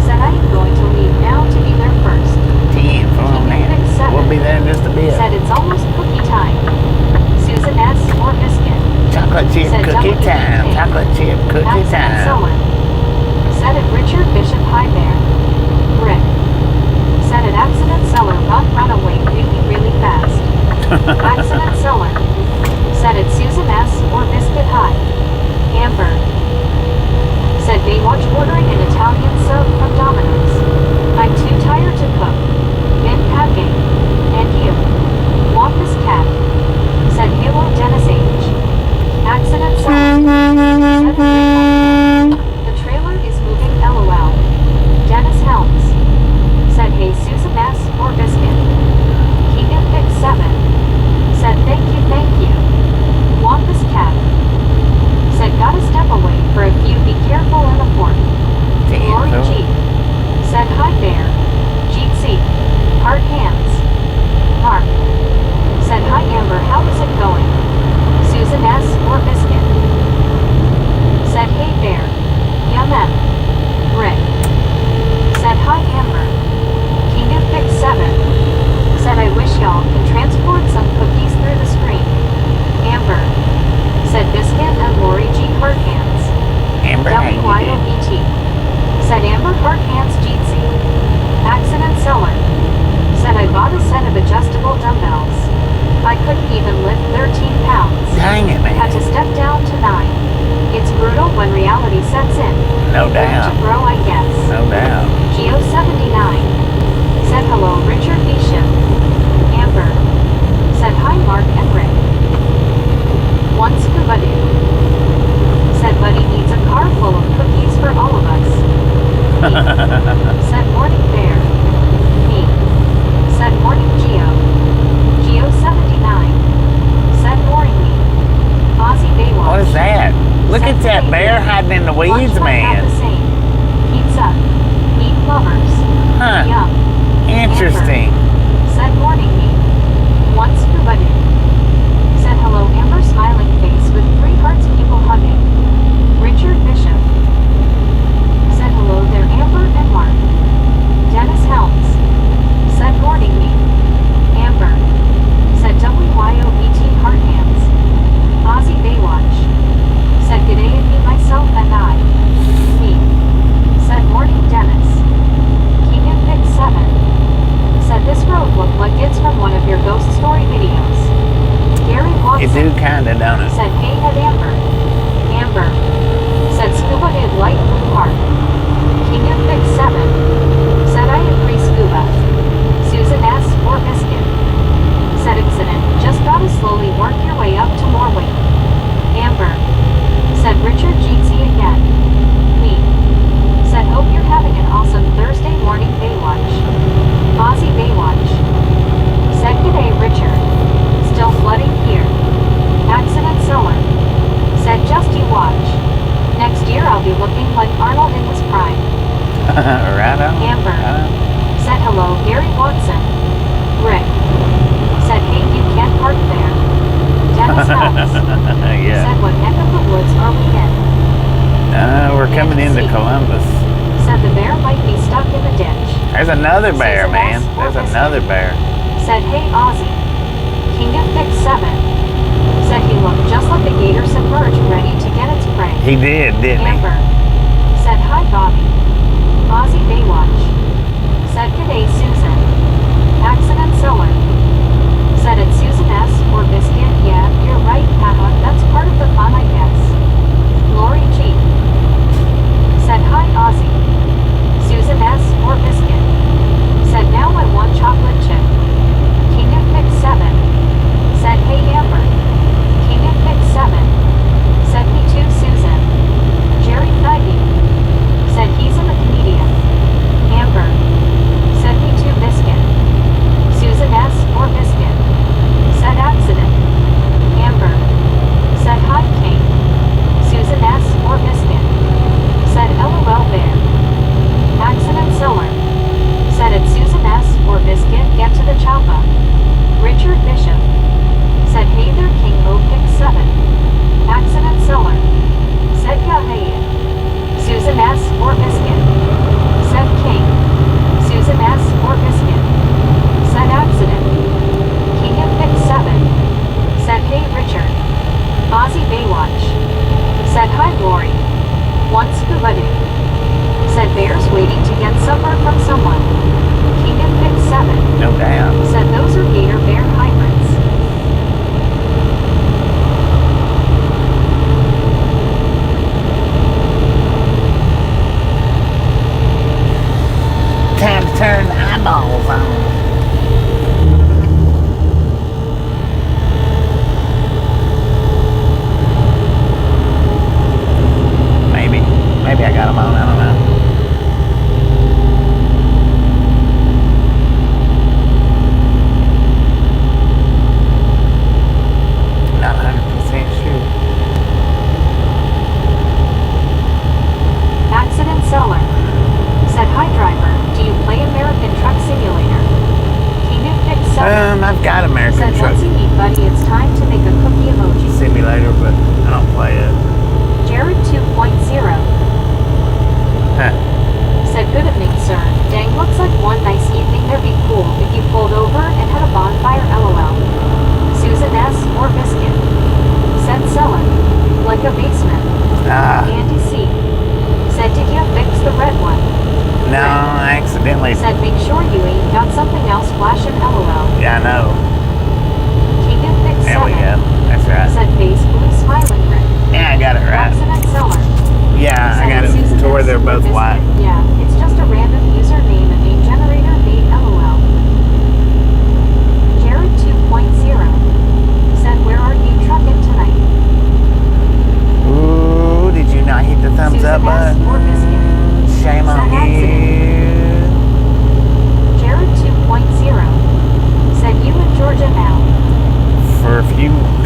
S2: said, I am going to leave now to be there first.
S1: 10 for a minute. We'll be there in just a bit.
S2: Said it's almost cookie time. Susan S. or Biscuit
S1: Chocolate chip
S2: said,
S1: cookie
S2: WB
S1: time.
S2: King.
S1: Chocolate chip cookie
S2: Accident
S1: time.
S2: Seller said it Richard Bishop High Bear. Rick said it Accident Seller run away really fast. Accident Seller said it Susan S. or Biscuit High. Amber Said Baywatch ordering an Italian sub from Domino's. I'm too tired to cook. Been packing. And you? Want this cat? Said Halo Dennis H. Accident zone. Said the trailer is moving LOL. Dennis Helms. Said hey Susan S. or Biscuit. Keegan Pick 7. Said thank you. Want this cat? Said gotta step away for a few, be careful in the port. Lori G. Said hi there. GC. Heart hands. Mark. Said hi Amber, how is it going? Susan S. or Biscuit. Said hey there. Yum M. Rick. Said hi Amber. King of Pick 7. Said I wish y'all can transport some cookies through the screen. Amber. Said Biscuit and Lori G. Heart hands.
S1: Amber, how you doing?
S2: WYOBT. Said Amber Heart hands GC. Accident seller. Said I bought a set of adjustable dumbbells. I couldn't even lift 13 pounds.
S1: Dang it,
S2: Had
S1: man.
S2: to step down to 9. It's brutal when reality sets in.
S1: No
S2: Room
S1: doubt.
S2: to grow, I guess.
S1: No doubt.
S2: Geo 79. Said hello Richard Bishop. Amber. Said hi Mark and Rick. One scuba dude. Said buddy needs a car full of cookies for all of us. Me. Said morning bear. Me. Said morning Geo. Geo 79. Said boring me. Aussie Baywatch.
S1: What is that? Look
S2: Said
S1: at that
S2: hey,
S1: bear hiding in the weeds,
S2: lunch might have
S1: man.
S2: the same. Pizza. Meat lovers.
S1: Huh.
S2: Yum.
S1: Interesting.
S2: Said morning me. One scuba dude. Said hello Amber smiling face with 3 hearts people hugging. Richard Bishop. Said hello there Amber and Mark. Dennis Helms. Said morning me. Amber. Said WYOBT heart hands. Aussie Baywatch. Said good day and me myself and I. Me. Said morning Dennis. Keegan Pick 7. Said this road looked like it's from one of your ghost story videos. Gary
S1: You
S2: Watson.
S1: do kinda, don't it?
S2: Said hey at Amber. Amber. Said scuba head light from park. King of Pick 7. Said I agree scuba. Susan S. or Biscuit. Said accident, just gotta slowly work your way up to more weight. Amber. Said Richard Jeezy again. Me. Said hope you're having an awesome Thursday morning Baywatch. Aussie Baywatch. Said g'day Richard. Still flooding here. Accident seller. Said just you watch. Next year I'll be looking like Arnold in his prime.
S1: Right on.
S2: Amber.
S1: Right on.
S2: Said hello Gary Watson. Rick. Said hey you can't park there. Dennis Helms.
S1: Yeah.
S2: Said what neck of the woods are we in?
S1: We're coming into Columbus.
S2: Said the bear might be stuck in the ditch.
S1: There's another bear,
S2: Susan
S1: man.
S2: S. or
S1: There's
S2: Biscuit.
S1: another bear.
S2: Said hey Aussie. King of Pick 7. Said he looked just like a gator submerged ready to get its prey.
S1: He did, didn't he?
S2: Amber. Said hi Bobby. Aussie Baywatch. Said g'day Susan. Accident seller. Said it's Susan S. or Biscuit. Yeah, you're right, haha, that's part of the fun I guess. Lori G. Said hi Aussie. Susan S. or Biscuit. Said now I want chocolate chip. King of Pick 7. Said hey Amber. King of Pick 7. Said me too Susan. Jerry Feige. Said he's in the comedian. Amber. Said me too Biscuit. Susan S. or Biscuit.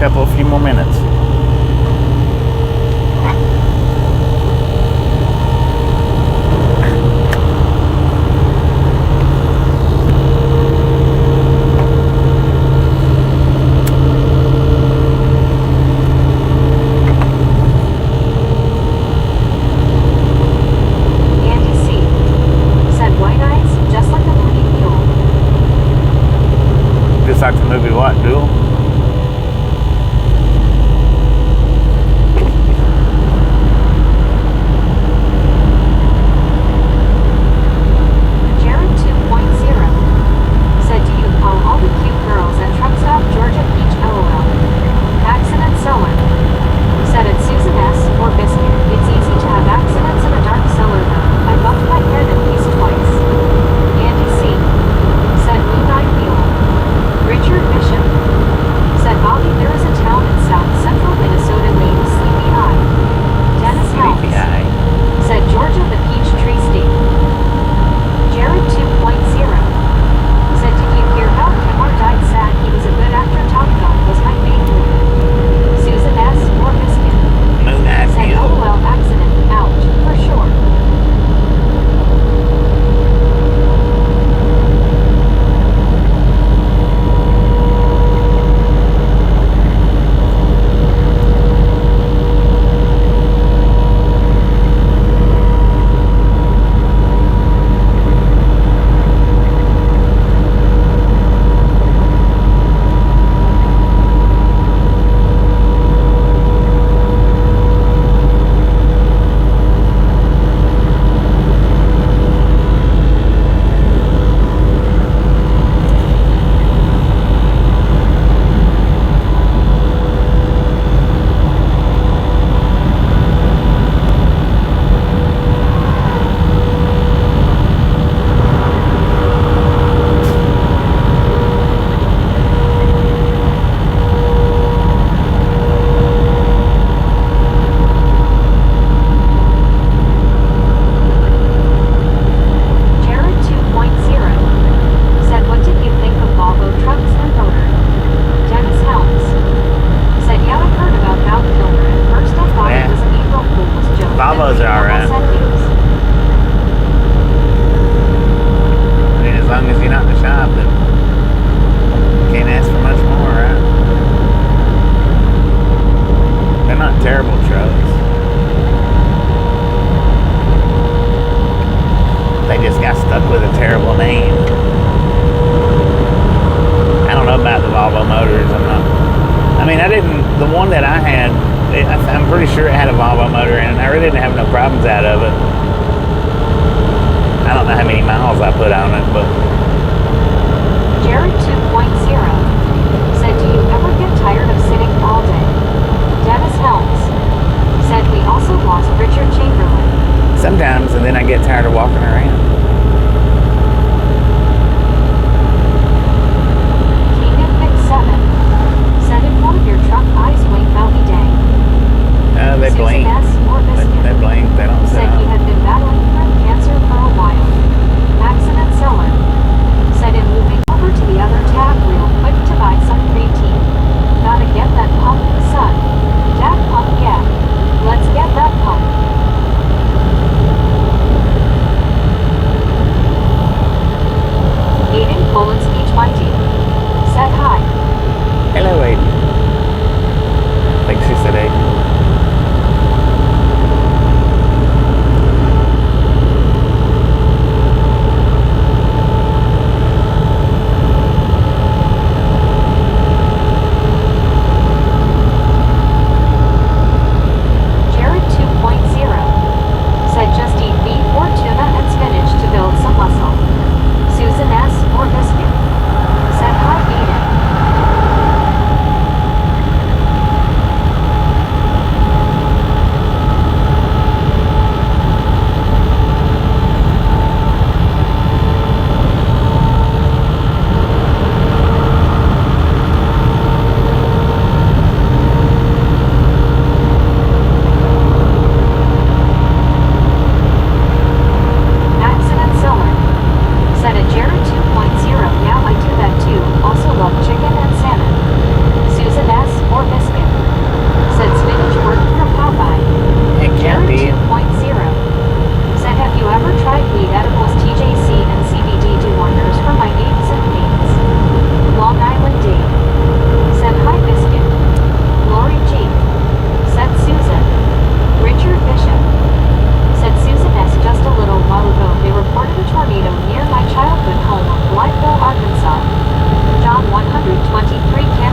S1: a few more minutes.
S2: Andy C. said white eyes, just like a movie mule.
S1: Just like the movie what, Duel?
S2: Jared 2.0 said, do you call all the cute girls at truck stop Georgia Peach LOL? Accident seller. Said it's Susan S. or Biscuit. It's easy to have accidents in a dark cellar though. I bumped my head at least twice. Andy C. said moon-eyed mule. Richard Bishop said, Bobby, there is a town in south central Minnesota named Sleepy Eye. Dennis Helms
S1: Sleepy Eye.
S2: said Georgia the peach tree state. Jared 2.0 said, did you hear how Kemar died sad? He was a good actor. Top Gun was my main movie. Susan S. or Biscuit
S1: Moon-eyed
S2: said,
S1: mule.
S2: LOL accident. Ouch, for sure. Jared 2.0 said, what did you think of Volvo trucks and motor? Dennis Helms said, yeah, I heard about Val Kilmer. At first I thought
S1: Yeah.
S2: it was an April Fool's joke.
S1: Volvos
S2: Then
S1: are alright.
S2: said news.
S1: I mean, as long as you're not in the shop, then can't ask for much more, right? They're not terrible trucks. They just got stuck with a terrible name. I don't know about the Volvo motors. I mean, I didn't. The one that I had, I'm pretty sure it had a Volvo motor in it. I really didn't have no problems out of it. I don't know how many miles I put on it, but
S2: Jared 2.0 said, do you ever get tired of sitting all day? Dennis Helms said, we also lost Richard Chamberlain.
S1: sometimes, and then I get tired of walking around.
S2: Keegan Pick 7 said, if one of your truck eyes wink, I'll be dang.
S1: They
S2: Susan
S1: blink.
S2: S. or Biscuit
S1: They blink. They don't
S2: said he
S1: sound.
S2: had been battling throat cancer for a while. Accident seller said, in moving over to the other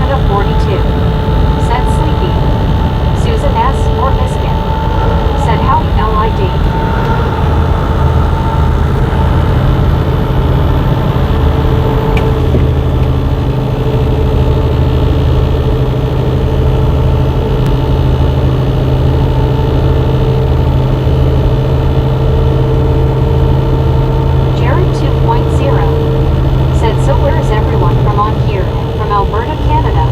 S2: Canada 42. Said sleepy. Susan S. or Miskin. Said howdy LID. Jared 2.0. Said so where is everyone from on here and from Alberta, Canada?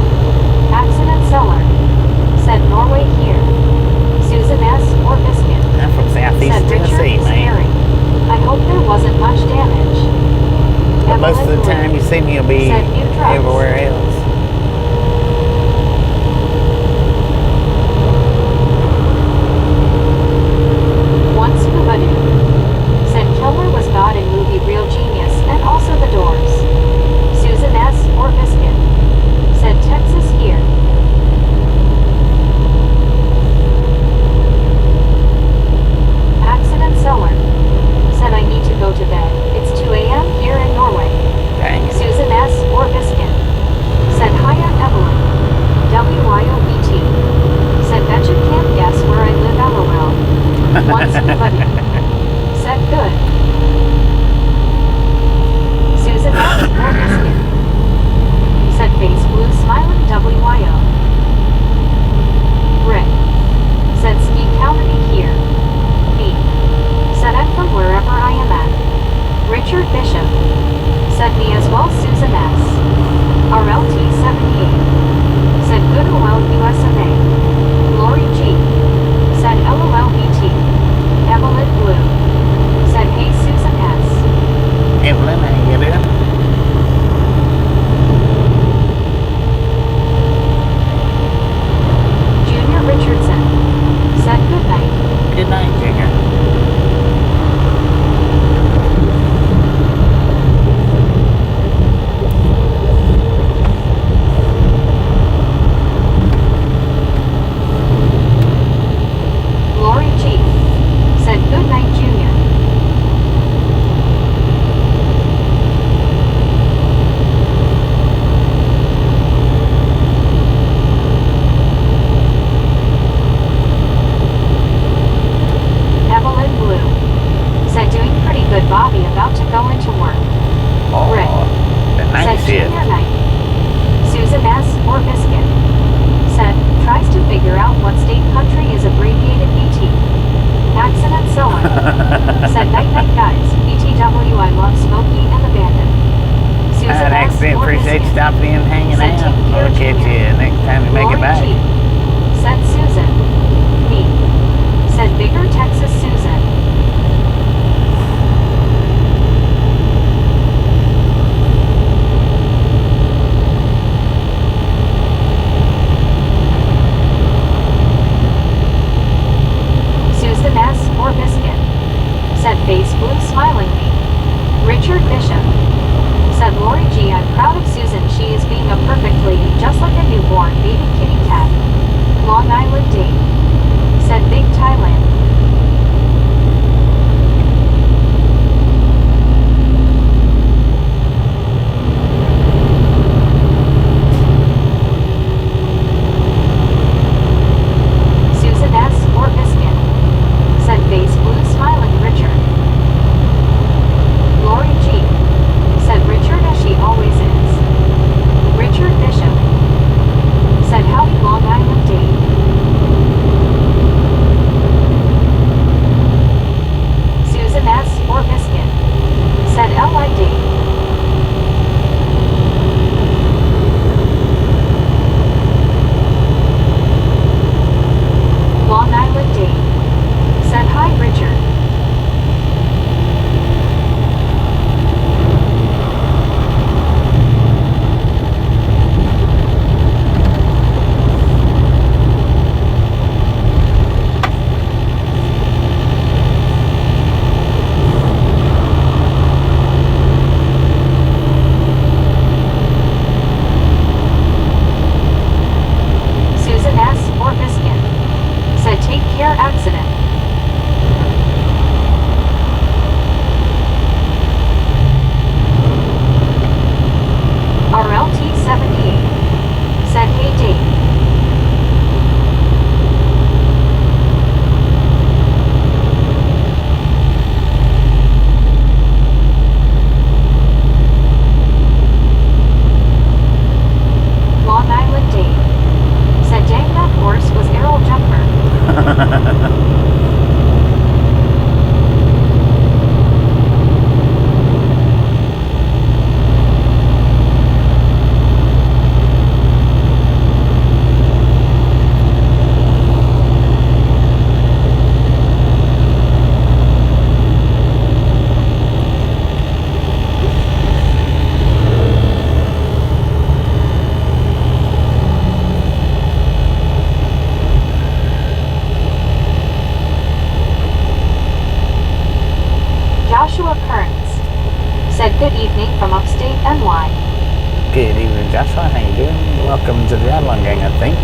S1: Joshua, how you doing? Welcome to the Outlaw Gang, I think.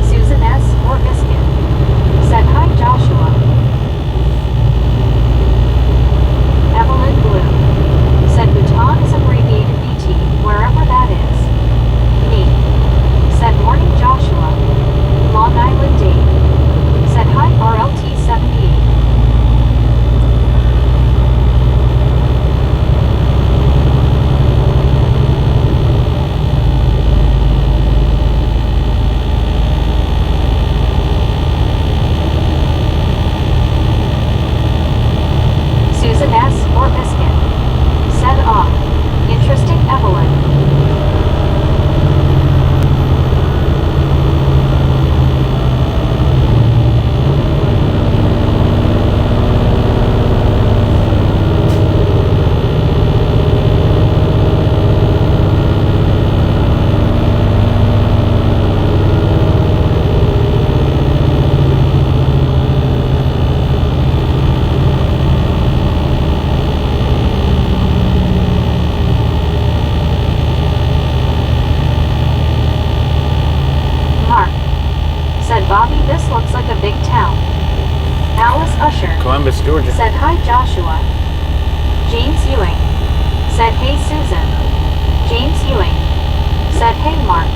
S2: Susan S. or Biscuit said, "Hi, Joshua." Evelyn Blue said, "Bhutan is abbreviated BT, wherever that is." Me said, "Morning, Joshua." Long Island Dave said, "Hi, RLT 78." Susan S. or Biscuit said, "Ah, interesting, Evelyn." Mark said, "Bobby, this looks like a big town." Alice Usher
S1: Columbus, Georgia.
S2: said, "Hi, Joshua." James Ewing said, "Hey, Susan." James Ewing said, "Hey, Mark."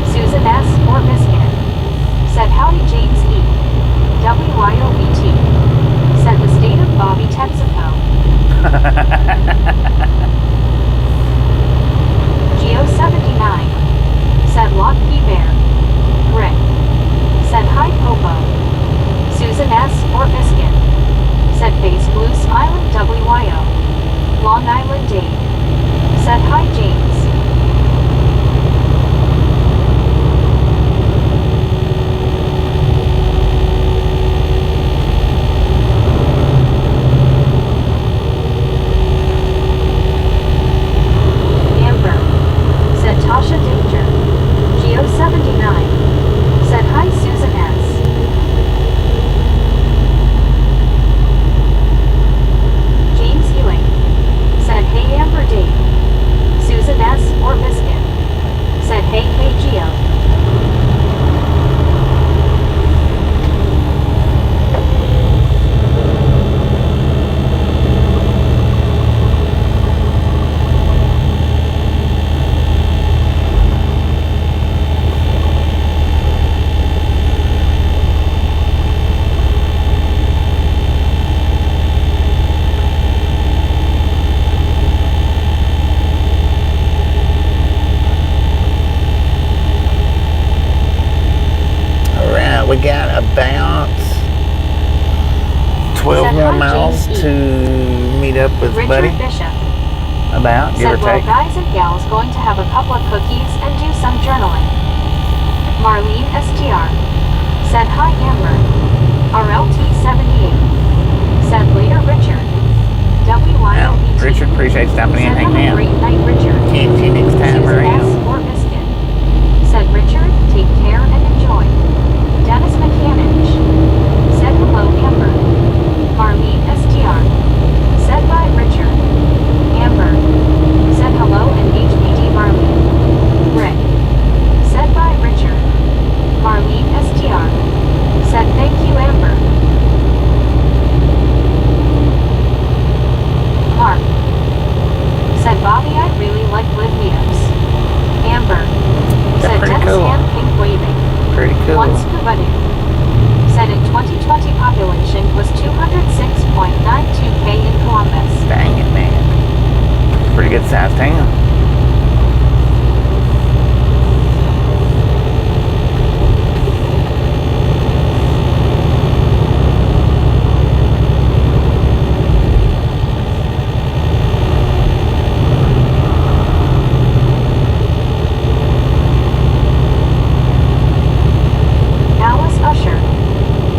S2: Susan S. or Biscuit said, "Howdy, James E. WYOBT said, "The state of Bobby, Texaco." Geo79 said, "Lockheed Bear." Rick said, "Hi, Popo." Susan S. or Biscuit said, "Face Blue Smiling WYO." Long Island Dave said, "Hi, James." Amber said, "Tasha Danger." Geo79 said, "Hi, Susan S." James Ewing said, "Hey, Amber Dave." Susan S. or Biscuit said, "Hey, hey, Geo."
S1: Alright, we got about 12
S2: Said,
S1: more
S2: "Hi,
S1: miles
S2: James E."
S1: to meet up with
S2: Richard
S1: Buddy.
S2: Bishop
S1: About, give or
S2: said, "Well,
S1: take.
S2: guys and gals, going to have a couple of cookies and do some journaling." Marlene STR said, "Hi, Amber." RLT78 said, "Later, Richard."
S1: Now,
S2: WYOBT
S1: Richard, appreciate stopping in
S2: said,
S1: and
S2: "Have
S1: hanging
S2: a
S1: out.
S2: great night, Richard."
S1: Catch you next time
S2: Susan S.
S1: around.
S2: or Biscuit said, "Richard, take care and enjoy." Dennis McCanich said, "Hello, Amber." Marlene STR said, "Bye, Richard." Amber said, "Hello," and HPD Marlene. Rick said, "Bye, Richard." Marlene STR said, "Thank you, Amber." Mark said, "Bobby, I really like live meetups." Amber
S1: That's
S2: said,
S1: pretty
S2: "Dennis
S1: cool.
S2: hand pink waving."
S1: Pretty cool.
S2: One scuba dude said, "In 2020 population was 206.92K in Columbus."
S1: Dang it, man. Pretty good sized town.
S2: Alice Usher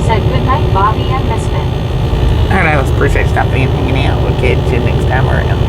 S2: said, "Good night, Bobby and Misfit."
S1: Alright, let's appreciate stopping and hanging out. We'll catch you next time around.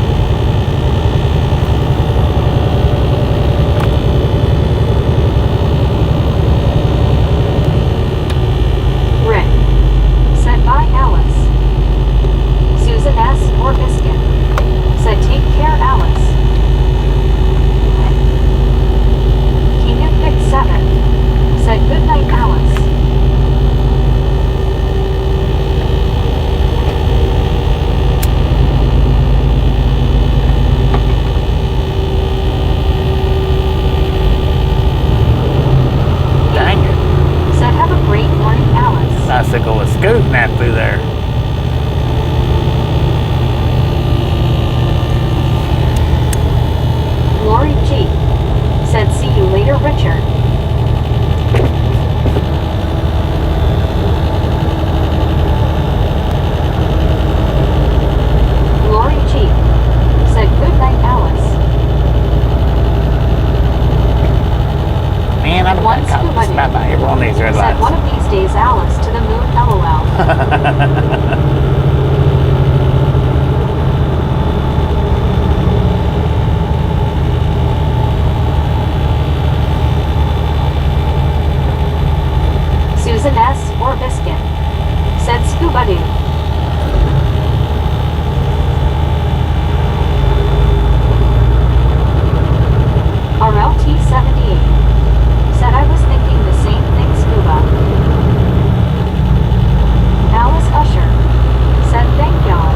S1: bicycle with Scoot nap through there.
S2: Lori G. said, "See you later, Richard." Lori G. said, "Good night, Alice."
S1: Man, I'm
S2: One scuba dude
S1: by every one of these red
S2: said,
S1: lights.
S2: "One of these days, Alice to the moon, LOL." Susan S. or Biscuit said, "Scuba Doo." RLT78 said, "I was thinking the same thing, Scuba." Alice Usher said, "Thank y'all."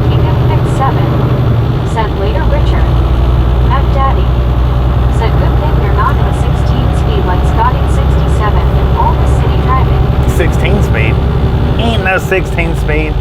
S2: King of Pick 7 said, "Later, Richard." Mac Daddy said, "Good thing you're not in a 16 speed like Scotty 67 and all the city driving."
S1: 16 speed. Ain't no 16 speed.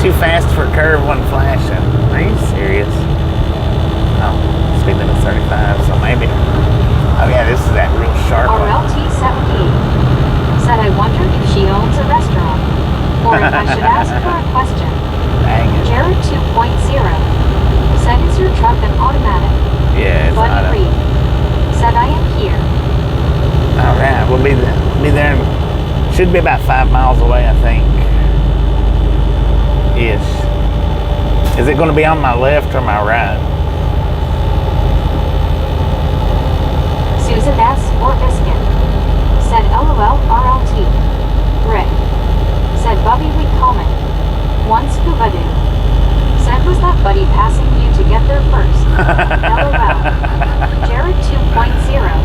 S1: Too fast for a curve when flashing. Are you serious? Oh, speed limit's 35, so maybe. Oh yeah, this is that real sharp one.
S2: RLT78 said, "I wonder if she owns a restaurant, or if I should ask her a question."
S1: Dang it.
S2: Jared 2.0 said, "Is your truck an automatic?"
S1: Yeah, it's
S2: Buddy
S1: not
S2: Reed said, "I am here."
S1: Alright, we'll be there. Should be about 5 miles away, I think. Ish. Is it going to be on my left or my right?
S2: Susan S. or Biscuit said, "LOL RLT." Rick said, "Bubby we coming." One Scuba Doo said, "Was that buddy passing you to get there first?" LOL. Jared 2.0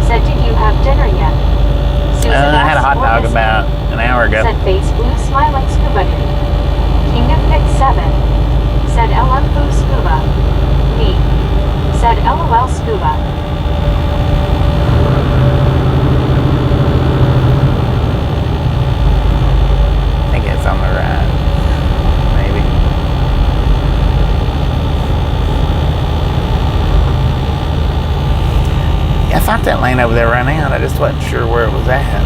S2: said, "Did you have dinner yet?" Susan
S1: I had a
S2: S.
S1: hot
S2: or
S1: dog
S2: Biscuit
S1: about an hour ago.
S2: said, "Face blue smiling Scuba Doo." King of Pick 7 said, "LM Boo Scuba." Me said, "LOL Scuba."
S1: I think it's on the right. Maybe. Yeah, I thought that lane over there ran out. I just wasn't sure where it was at.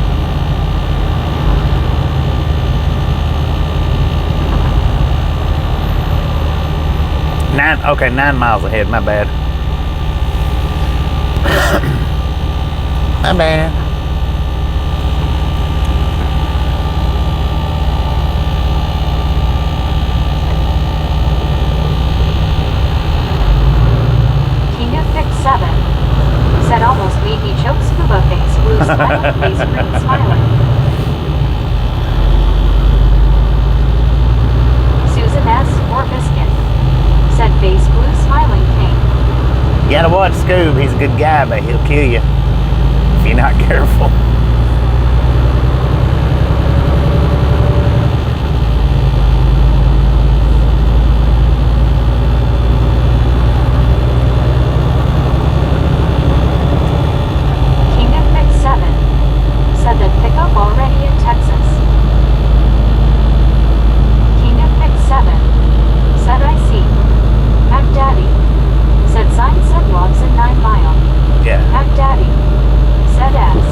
S1: Okay, 9 miles ahead. My bad. My bad.
S2: King of Pick 7 said, "Almost made me choke, Scuba face blue smiling face green smiling." Susan S. or Biscuit said, "Face blue smiling king."
S1: You gotta watch Scoob. He's a good guy, but he'll kill you if you're not careful.
S2: King of Pick 7 said that pickup already in Texas. King of Pick 7 said, "I see." Mac Daddy said, "Sign said logs in 9 Mile."
S1: Yeah.
S2: Mac Daddy said, "S."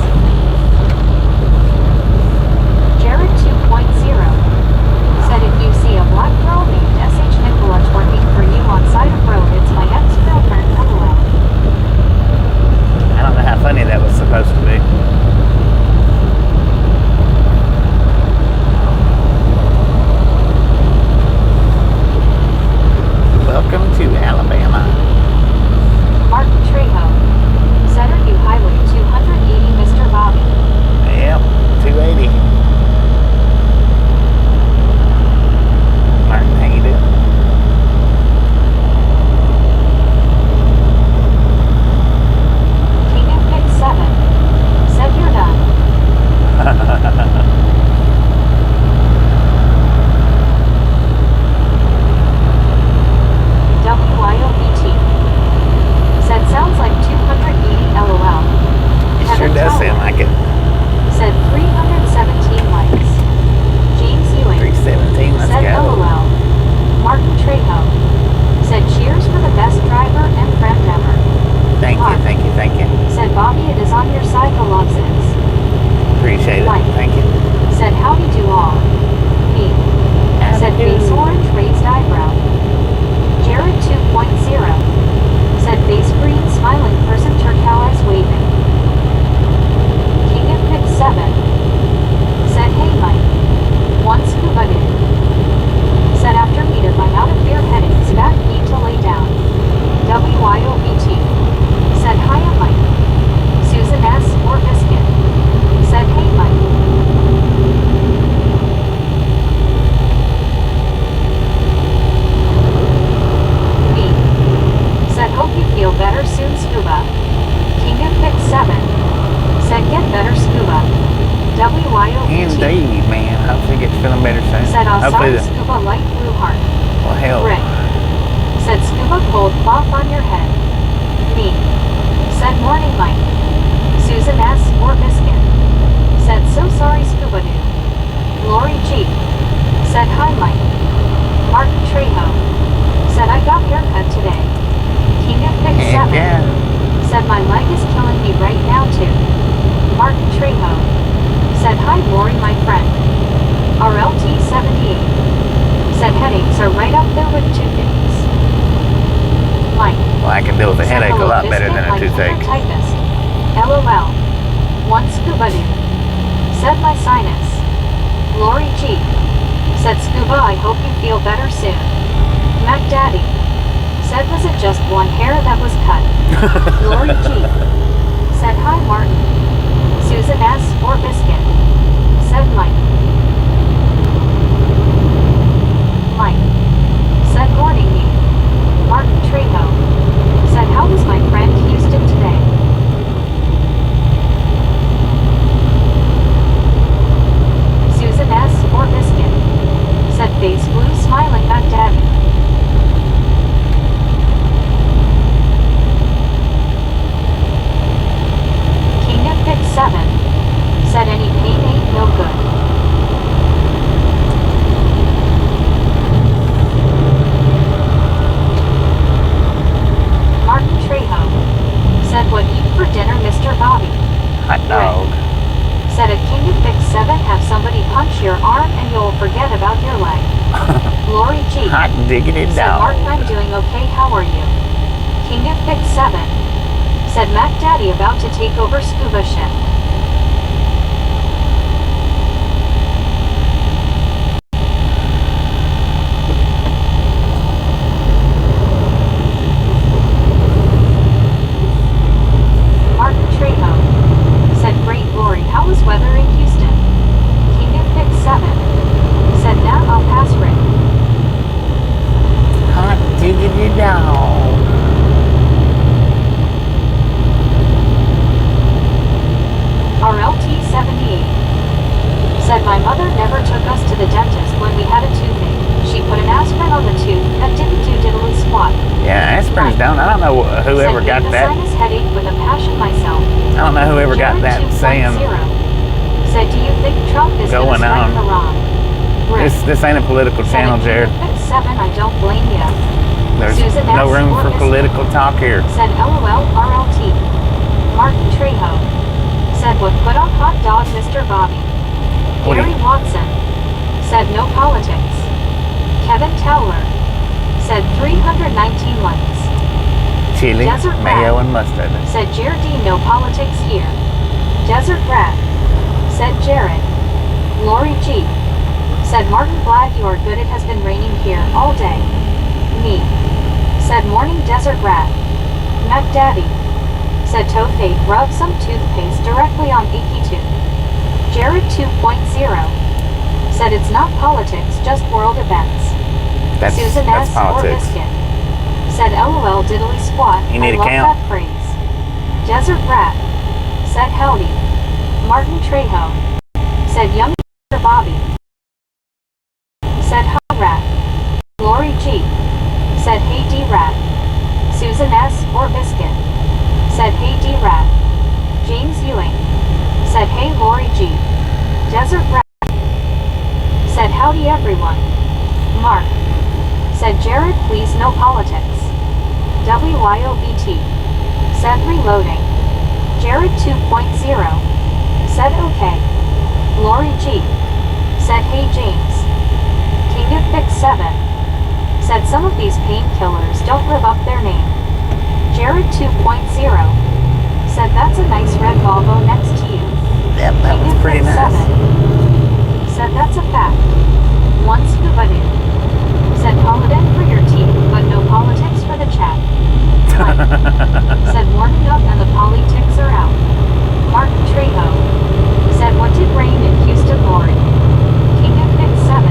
S1: I can deal with a
S2: Said
S1: headache a
S2: hello,
S1: lot better
S2: biscuit,
S1: than a
S2: my
S1: toothache.
S2: typist. LOL. One scuba dude. Said my sinus. Lori G. Said scuba, I hope you feel better soon. Mac Daddy. Said was it just one hair that was cut? Lori G. Said hi Martin. Susan S. or biscuit. Said Mike. Mike. Said morning me. Martin Trejo. Said how was my friend Houston today? Susan S. or biscuit. Said face blue smiling back daddy. King of Pick 7. Said any pain ain't no good. Martin Trejo. Said what eat for dinner Mr. Bobby.
S1: Hot dog.
S2: Said at King of Pick 7 have somebody punch your arm and you'll forget about your leg. Lori G.
S1: Hot diggity
S2: Said
S1: dog.
S2: Martin, I'm doing okay, how are you? King of Pick 7. Said Mac Daddy about to take over scuba ship. Martin Trejo. Said great Lori, how was weather in Houston? King of Pick 7. Said now I'll pass Rick.
S1: Hot diggity dog.
S2: RLT 78. Said my mother never took us to the dentist when we had a toothache. She put an aspirin on the tooth that didn't do diddly squat.
S1: Yeah, aspirin's down. I don't know whoever
S2: Said
S1: got
S2: a
S1: that.
S2: sinus headache with a passion myself.
S1: I don't know whoever got
S2: Jared
S1: that
S2: 2.0.
S1: saying
S2: Said do you think Trump is
S1: Going
S2: gonna strike
S1: on.
S2: Iran? Rick.
S1: this ain't a political
S2: Said
S1: channel,
S2: at
S1: Jared.
S2: King of Pick 7, I don't blame ya.
S1: There's
S2: Susan
S1: no
S2: S.
S1: room
S2: or
S1: for
S2: Biscuit.
S1: political talk here.
S2: Said LOL RLT. Martin Trejo. Said would put on hot dog Mr. Bobby.
S1: What do
S2: Gary
S1: you-
S2: Watson. Said no politics. Kevin Towler. Said 319 likes.
S1: Chili,
S2: Desert
S1: mayo,
S2: rat.
S1: and mustard.
S2: Said Jared no politics here. Desert Rat. Said Jared. Lori G. Said Martin glad you are good, it has been raining here all day. Me. Said morning Desert Rat. Mac Daddy. Said Tofate rub some toothpaste directly on achy tooth. Jared 2.0. Said it's not politics, just world events.
S1: That's
S2: Susan S. or
S1: politics.
S2: Biscuit. Said LOL diddly squat.
S1: You need
S2: I
S1: a
S2: love
S1: count.
S2: that phrase. Desert Rat. Said howdy. Martin Trejo. Said yummy Mr. Bobby. Said hi rat. Lori G. Said hey D rat. Susan S. or Biscuit. Said hey D rat. James Ewing. Said hey Lori G. Desert Rat. Said howdy everyone. Mark. Said Jared please no politics. WYOBT. Said reloading. Jared 2.0. Said okay. Lori G. Said hey James. King of Pick 7. Said some of these painkillers don't live up their name. Jared 2.0. Said that's a nice red Volvo next to you.
S1: Yep, that
S2: King
S1: was
S2: of
S1: pretty
S2: Pick
S1: nice.
S2: 7. Said that's a fact. One scuba dude. Said Paladin for your teeth, but no politics for the chat. Mike. Said warming up and the politics are out. Martin Trejo. Said what did rain in Houston, Lori? King of Pick 7.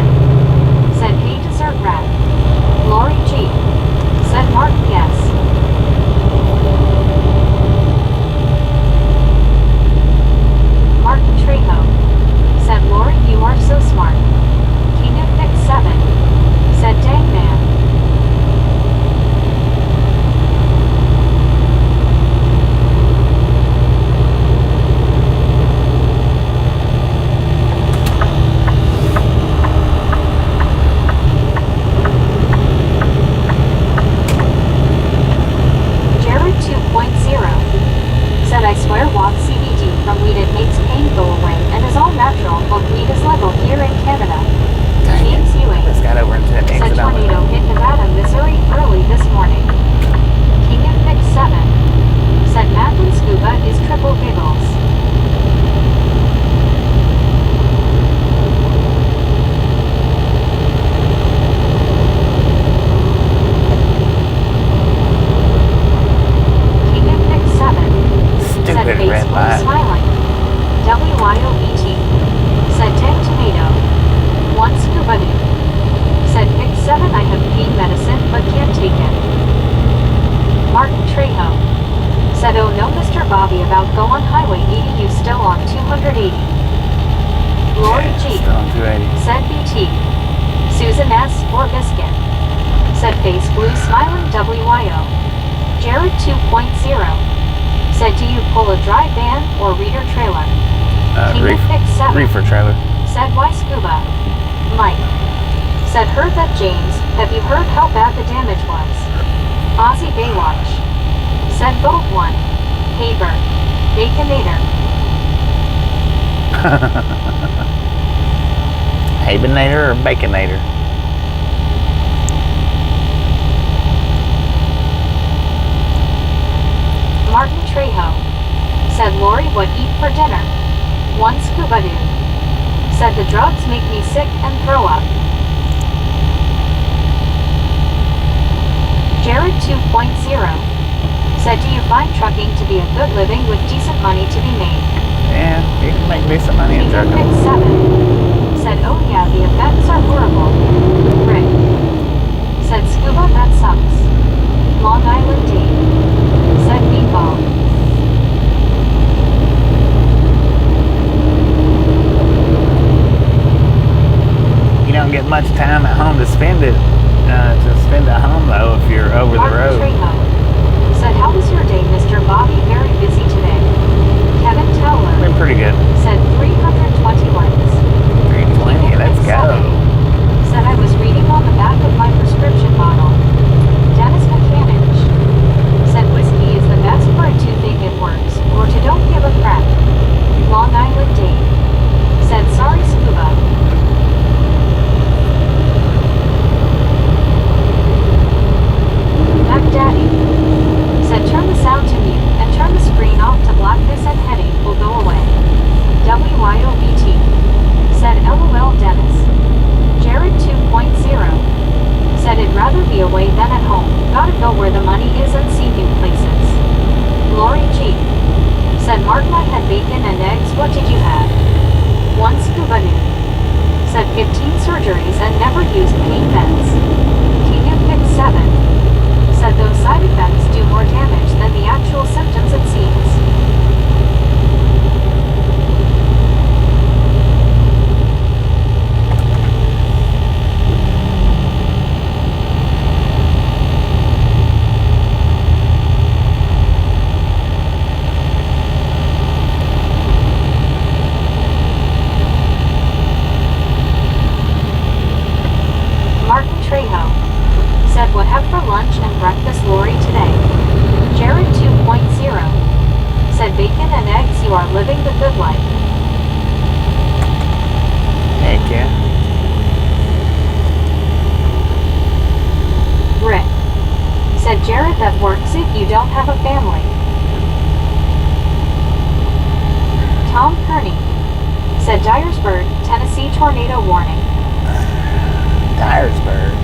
S2: Said hey dessert rat. Lori G. Said Martin yes. Martin Trejo. Said Lori you are so smart. King of Pick 7. Said dang man. medicine but can't take it. Martin Trejo. Said, oh no Mr. Bobby, about go on Highway 80, you still on 280. Lori G.
S1: Still on 280.
S2: Said BT. Susan S. or Biscuit. Said face blue smiling WYO. Jared 2.0. Said do you pull a dry van or reader trailer?
S1: Reefer trailer.
S2: Said why scuba? Mike. Said heard that James, have you heard how bad the damage was? Ozzy Baywatch. Said boat 1. Haber. Baconator.
S1: Habenator or Baconator?
S2: Martin Trejo. Said Lori what eat for dinner? 1 scuba dude. Said the drugs make me sick and throw up. Jared 2.0. Said do you find trucking to be a good living with decent money to be made?
S1: Yeah, you can make decent money in trucking.
S2: Pick 7. Said oh yeah the effects are horrible. Rick. Said scuba that sucks. Long Island D. Said meatball.
S1: You don't get much time at home to spend it. At home though if you're over the road.
S2: Trejo. Said how was your day Mr. Bobby? Very busy today. Kevin Towler.
S1: Been pretty good.
S2: Said 320 likes.
S1: 320, let's go.
S2: Said I was reading on the back of my prescription bottle. Dennis Mechanic. Said whiskey is the best for a toothache it works, or to don't give a crap. Long Island Dave. Said sorry scuba. Mac Daddy. Said turn the sound to mute and turn the screen off to blackness and headache will go away. WYOBT. Said LOL Dennis. Jared 2.0. Said it'd rather be away than at home. Gotta go where the money is and see new places. Lori G. Said Martin I had bacon and eggs. What did you have? 1 scuba dude. Said 15 surgeries and never used pain meds. Can you pick 7? Said those side effects do more damage than the actual symptoms it seems. Martin Trejo. Said what have for lunch and breakfast Lori today? Jared 2.0. Said bacon and eggs you are living the good life.
S1: Heck yeah.
S2: Rick. Said Jared that works if you don't have a family. Tom Kearney. Said Dyersburg, Tennessee tornado warning.
S1: Dyersburg.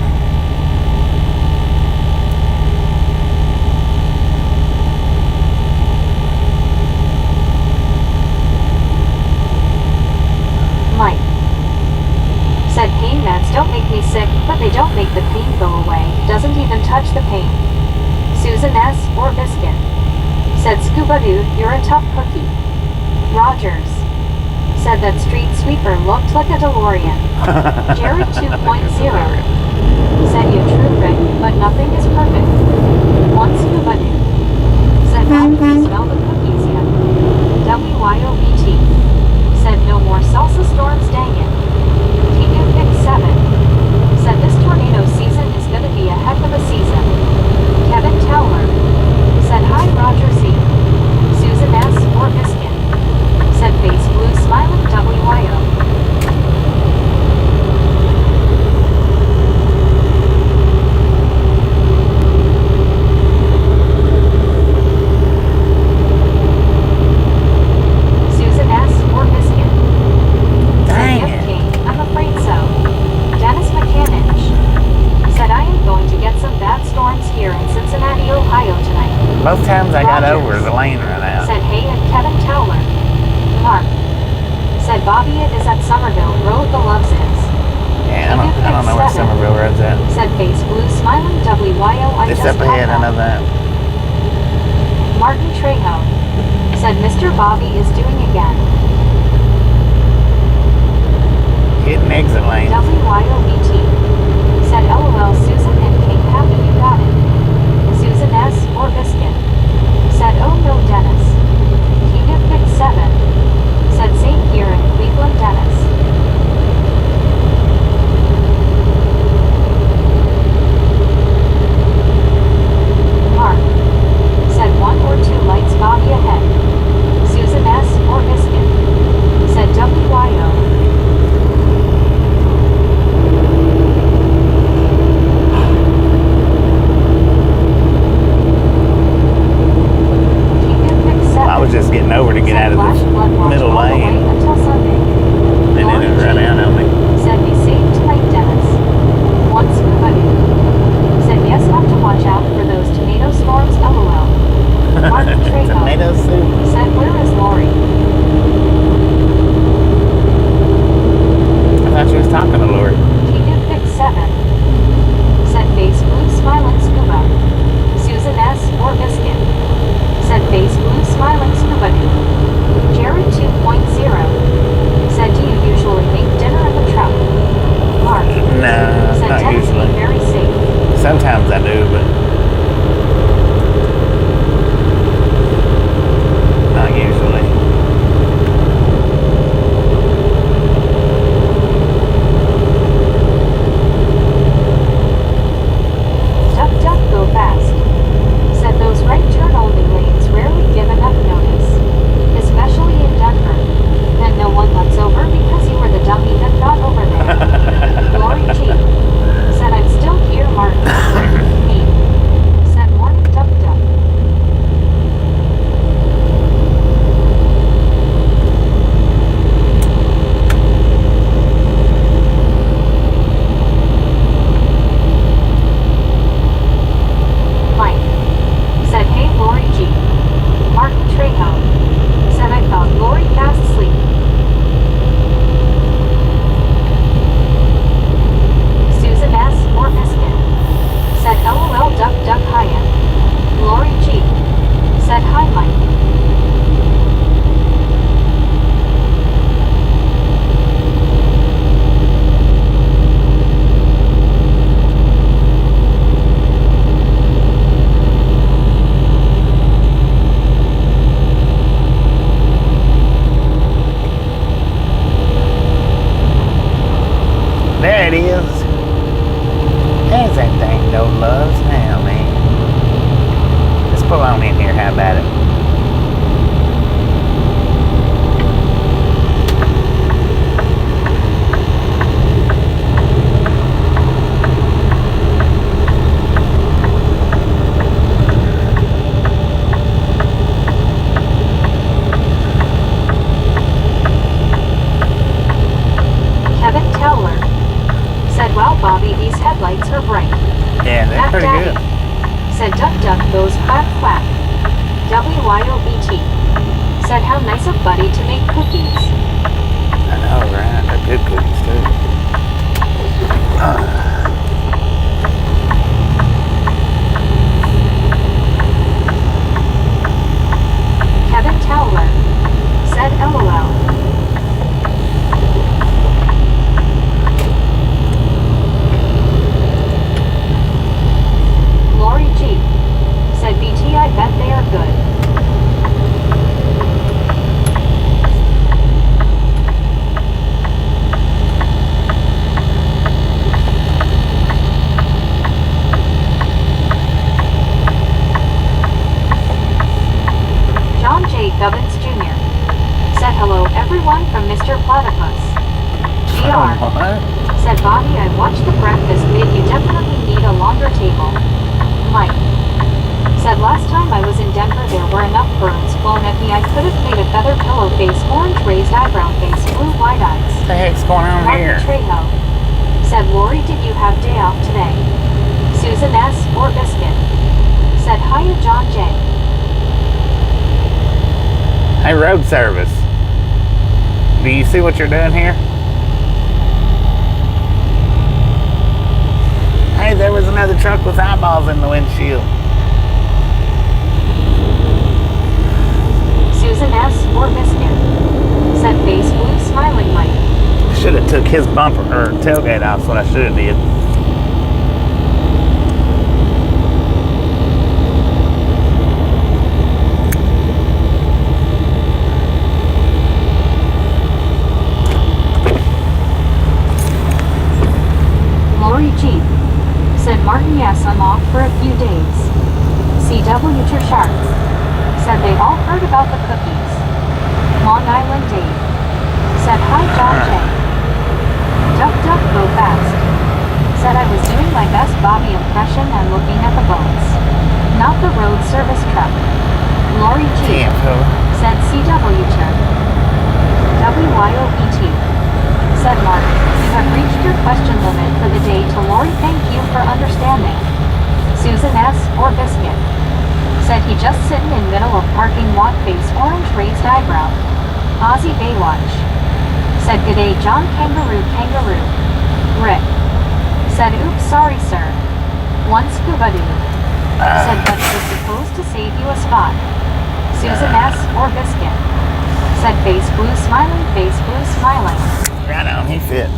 S2: Mike. Said pain meds don't make me sick, but they don't make the pain go away. Doesn't even touch the pain. Susan S. or Biscuit. Said scuba dude, you're a tough cookie. Rogers. Said that street sweeper looked like a DeLorean. Jared 2.0. Said you true Rick, but nothing is perfect. 1 scuba dude. Said how do you smell the cookies yet? WYOBT. Said no more salsa storms, dang it. Can you pick 7? Said this tornado season is gonna be a heck of a season. Kevin Towler. Said hi Roger C. Susan S. or Biscuit. Said face blue smiling WYO. Susan S. or Biscuit.
S1: Dang
S2: Said
S1: it.
S2: King, I'm afraid so. Dennis Mechanic. Said I am going to get some bad storms here in Cincinnati, Ohio tonight.
S1: Most times I got
S2: Rogers.
S1: over, the lane ran out.
S2: Said hey and Kevin Towler. Mark. Said Bobby it is at Somerville Road the Loves is.
S1: Yeah, I don't know where Somerville Road's at.
S2: Said face blue smiling WYO.
S1: Just up ahead, I know that.
S2: Martin Trejo. Said Mr. Bobby is doing again.
S1: Hitting exit lane.
S2: WYOBT. Said LOL Susan and Kate happy you got it. Susan S. or Biscuit. Said oh no Dennis. King of Pick 7. Said St. Here in Cleveland Dennis. Mark. Said 1 or 2 lights Bobby ahead. Susan S. or Biscuit. Said WYO.
S1: I was just getting over to get out of this middle lane. They didn't run out on me.
S2: Said be safe tonight, Dennis. Once said yes, have to watch out for those tomato storms, LOL. Martin Trejo.
S1: Tomato soup.
S2: Said where is Lori?
S1: I thought she was talking to Lori.
S2: King of Pick 7. Said face blue smiling scuba. Susan S. or Biscuit. Said face blue smiling scuba. Jared 2.0. Said do you usually make dinner in the truck? Mark.
S1: No,
S2: said
S1: not
S2: Dennis
S1: usually.
S2: be very safe.
S1: Sometimes I do, but not usually.
S2: Duck duck go fast. Said those right turn only lanes rarely give enough notice. Especially in Denver. And no one lets over because you were the dummy that got over there. Lori G. Said I'm still here, Martin. Me. Said morning duck duck. Mike. Said hey Lori G. Martin Trejo. Said I thought Lori fast asleep. Susan S. or Biscuit. Said LOL duck duck Hyatt. Lori G. Said hi Mike.
S1: There it is. There's that thing no loves now, man. Let's pull on in here, how about it?
S2: Kevin Towler. Said wow Bobby these headlights are bright.
S1: Yeah, they're
S2: Mac
S1: pretty
S2: Daddy.
S1: good.
S2: Said duck duck goes quack quack. WYOBT. Said how nice of Buddy to make cookies.
S1: I know, right? They're good cookies, too.
S2: Kevin Towler. Said LOL. Lori G. Said BT I bet they are good. John J. Gubbins Jr. Said hello everyone from Mr. Platypus. GR.
S1: What?
S2: Said Bobby I watched the breakfast vid you definitely need a longer table. Mike. Said last time I was in Denver there were enough birds flown at me I could have made a feather pillow face, orange raised eyebrow face, blue wide eyes.
S1: What the heck's going on
S2: Martin
S1: here?
S2: Trejo. Said Lori did you have day off today? Susan S. or Biscuit. Said hiya John J.
S1: Hey, road service. Do you see what you're doing here? Hey, there was another truck with eyeballs in the windshield.
S2: Susan S. or Biscuit. Said face blue smiling Mike.
S1: Should have took his bumper or tailgate off. That's what I should have did.
S2: Lori Jeep. Said Martin, yes, I'm off for a few days. CW Sharp. Said they all heard about the cookies. Long Island Dave. Said hi John J. Duck Duck Go Fast. Said I was doing my best Bobby impression and looking at the bones. Not the road service truck. Lori G.
S1: Damn, fella.
S2: Said CW Check. WYOET. Said Mark, you have reached your question limit for the day to Lori. Thank you for understanding. Susan S. or Biscuit. Said he just sitting in middle of parking lot face orange raised eyebrow. Ozzy Baywatch. Said good day John Kangaroo. Rick. Said oops sorry sir. One scuba doo. Said but was supposed to save you a spot. Susan S. or Biscuit. Said face blue smiling.
S1: Right on, he fit.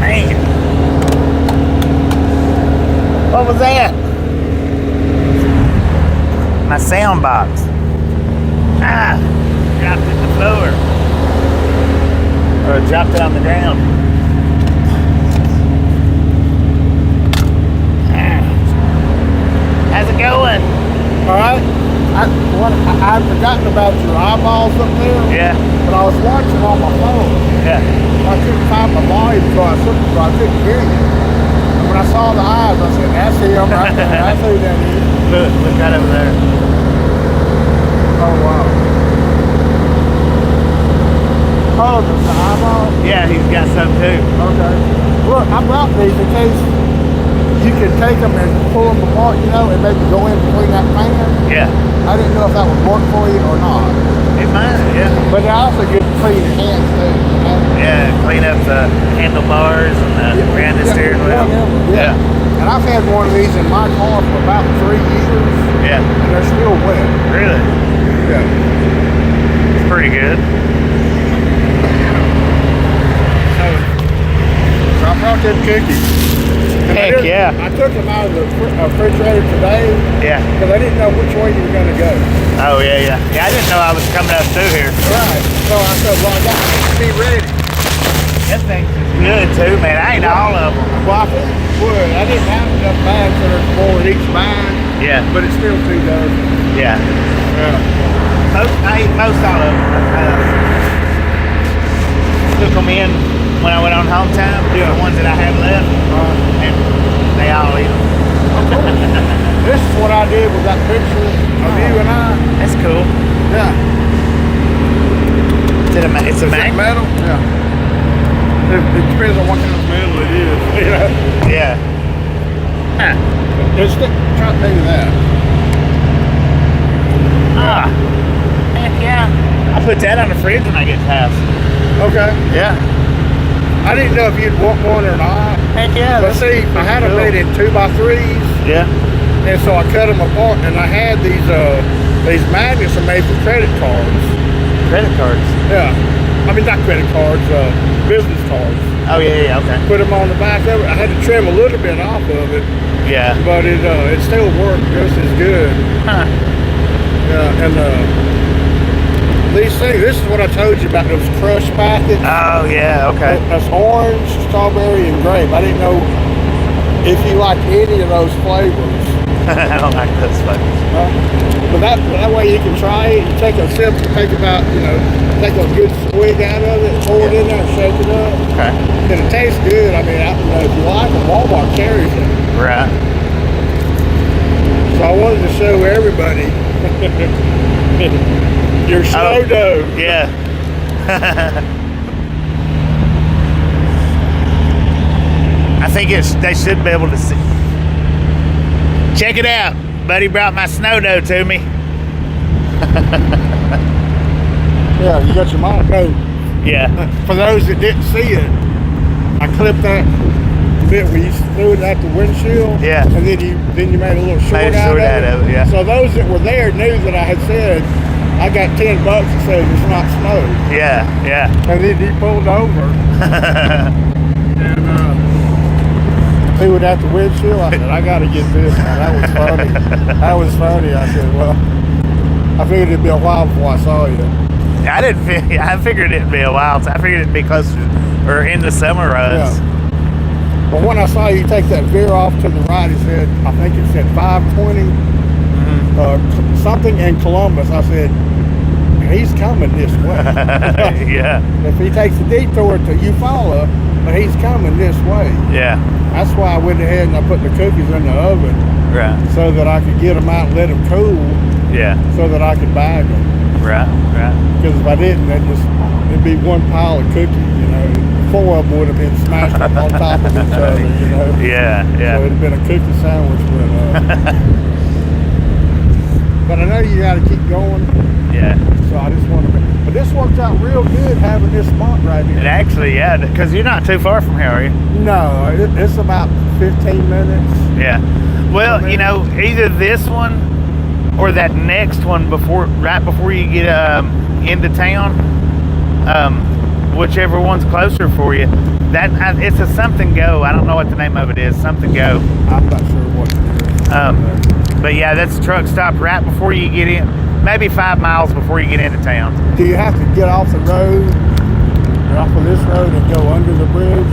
S1: Man. What was that? My sound box. Dropped it to the floor. Or dropped it on the ground. How's it going?
S3: All right. I'd forgotten about your eyeballs up there.
S1: Yeah.
S3: But I was watching on my phone.
S1: Yeah.
S3: I couldn't find my volume, so I couldn't hear you. And when I saw the eyes, I said, that's him right there. That's who that is.
S1: Look right over there.
S3: Oh, wow. Oh, there's the eyeball?
S1: Yeah, he's got some too.
S3: Okay. Look, I brought these in case you could take them and pull them apart, you know, and maybe go in between that pan.
S1: Yeah.
S3: I didn't know if that would work for you or not.
S1: It might, yeah.
S3: But they also get to clean your hands too, you know?
S1: Yeah, clean up the handlebars and the behind the steering wheel.
S3: Whatever, yeah. And I've had one of these in my car for about 3 years,
S1: Yeah.
S3: and they're still wet.
S1: Really?
S3: Yeah.
S1: It's pretty good.
S3: So I brought them cookies. And
S1: Heck yeah.
S3: I took them out of the refrigerator today
S1: Yeah.
S3: because I didn't know which way you were going to go.
S1: Oh, yeah, yeah. Yeah, I didn't know I was coming up through here.
S3: Right. So I said, well, I got to be ready.
S1: That thing's good too, man. I ain't all of them.
S3: Well, I think it would. I didn't have enough bags, so there's more in each bag,
S1: Yeah.
S3: but it's still 2 dozen.
S1: Yeah.
S3: Yeah.
S1: I ate most all of them. Took them in when I went on home time.
S3: Yeah.
S1: The ones that I have left, and they all eat them.
S3: This is what I did with that picture of you and I.
S1: That's cool.
S3: Yeah.
S1: It's a
S3: Is it
S1: magnet.
S3: metal? Yeah. It depends on what kind of metal it is. You know?
S1: Yeah. Huh.
S3: It's try to do that.
S1: Ah. Heck yeah. I put that on the fridge when I get to the house.
S3: Okay.
S1: Yeah.
S3: I didn't know if you'd want one or not.
S1: Heck yeah.
S3: But see, I had them made in 2x3s,
S1: Yeah.
S3: and so I cut them apart, and I had these magnets are made for credit cards.
S1: Credit cards.
S3: Yeah. I mean, not credit cards, business cards.
S1: Oh yeah, yeah, okay.
S3: Put them on the back of it. I had to trim a little bit off of it,
S1: Yeah.
S3: but it still worked just as good.
S1: Huh.
S3: Yeah, and these things, this is what I told you about those crush packets.
S1: Oh yeah, okay.
S3: That's orange, strawberry, and grape. I didn't know if you liked any of those flavors.
S1: I don't like those flavors.
S3: But that way you can try it. You take a sip, take about, take a good swig out of it, pour it in there and shake it up.
S1: Okay.
S3: And it tastes good. I mean, if you like them, Walmart carries them.
S1: Right.
S3: So I wanted to show everybody your snow dough.
S1: Yeah. I think they should be able to see. Check it out. Buddy brought my snow dough to me.
S3: Yeah, you got your mom note.
S1: Yeah.
S3: For those that didn't see it, I clipped that bit where you threw it at the windshield.
S1: Yeah.
S3: And then you made a little short,
S1: Made a short out of it, yeah.
S3: So those that were there knew that I had said, I got $10 that says it's not snow.
S1: Yeah, yeah.
S3: And then he pulled over and threw it at the windshield. I said, I got to get this one. That was funny. That was funny. I said, well, I figured it'd be a while before I saw you.
S1: I figured it'd be a while. I figured it'd be close to, or in the summer runs.
S3: Yeah. But when I saw you take that veer off to the right, it said, I think it said 520, something in Columbus. I said, he's coming this way.
S1: Yeah.
S3: If he takes a detour to Eufaula, but he's coming this way.
S1: Yeah.
S3: That's why I went ahead and I put the cookies in the oven.
S1: Right.
S3: So that I could get them out and let them cool.
S1: Yeah.
S3: So that I could bag them.
S1: Right. Right.
S3: Because if I didn't, it'd be one pile of cookies, you know. 4 of them would have been smashed up on top of each other, you know.
S1: Yeah. Yeah.
S3: So it'd have been a cookie sandwich, but I know you got to keep going.
S1: Yeah.
S3: So I just want to. But this worked out real good having this spot right here.
S1: It actually, yeah, because you're not too far from here, are you?
S3: No, it's about 15 minutes.
S1: Yeah. Well, you know, either this one or that next one right before you get into town, whichever one's closer for you. It's a something go. I don't know what the name of it is. Something go.
S3: I'm not sure what it is.
S1: But yeah, that's a truck stop right before you get in. Maybe 5 miles before you get into town.
S3: Do you have to get off the road, off of this road, and go under the bridge?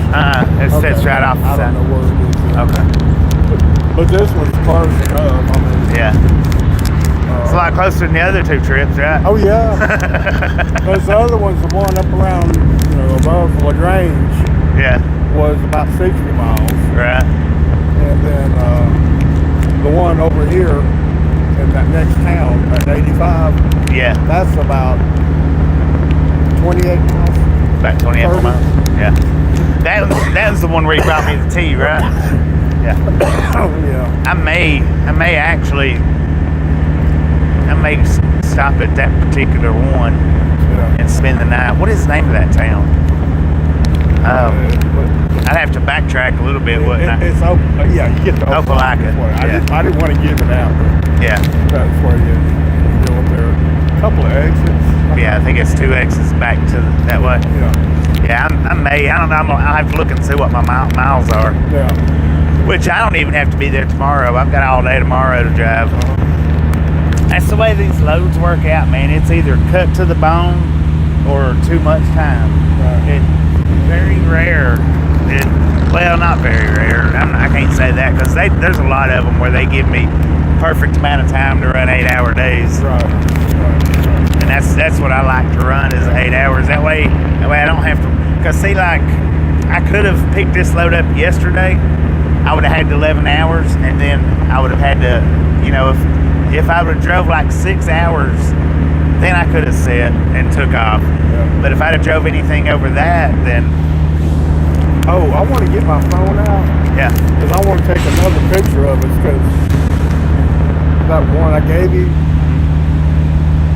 S1: It sits right off the
S3: I
S1: side.
S3: don't know where it is.
S1: Okay.
S3: But this one's close enough. I mean,
S1: Yeah. It's a lot closer than the other 2 trips, right?
S3: Oh yeah. Because the other one's the one up around, above LaGrange.
S1: Yeah.
S3: Was about 60 miles.
S1: Right.
S3: And then the one over here in that next town at 85.
S1: Yeah.
S3: That's about 28 miles.
S1: About 28
S3: 30.
S1: miles. Yeah. That was the one where you brought me the tea, right? Yeah.
S3: Oh yeah.
S1: I may stop at that particular one
S3: Yeah.
S1: and spend the night. What is the name of that town? I'd have to backtrack a little bit, wouldn't I?
S3: It's yeah, you get to
S1: Opelika.
S3: I didn't want to give it out, but
S1: Yeah.
S3: that's where you go up there. A couple of exits.
S1: Yeah, I think it's 2 exits back to that way.
S3: Yeah.
S1: Yeah, I don't know. I'll have to look and see what my miles are.
S3: Yeah.
S1: Which I don't even have to be there tomorrow. I've got all day tomorrow to drive. That's the way these loads work out, man. It's either cut to the bone or too much time.
S3: Right.
S1: It's very rare. Well, not very rare. I can't say that because there's a lot of them where they give me perfect amount of time to run 8-hour days.
S3: Right.
S1: And that's what I like to run is 8 hours. That way I don't have to. Cause see, like I could have picked this load up yesterday. I would have had 11 hours, and then I would have had to, if I would have drove like 6 hours, then I could have set and took off.
S3: Yeah.
S1: But if I'd have drove anything over that, then
S3: Oh, I want to get my phone out
S1: yeah,
S3: because I want to take another picture of it because that one I gave you,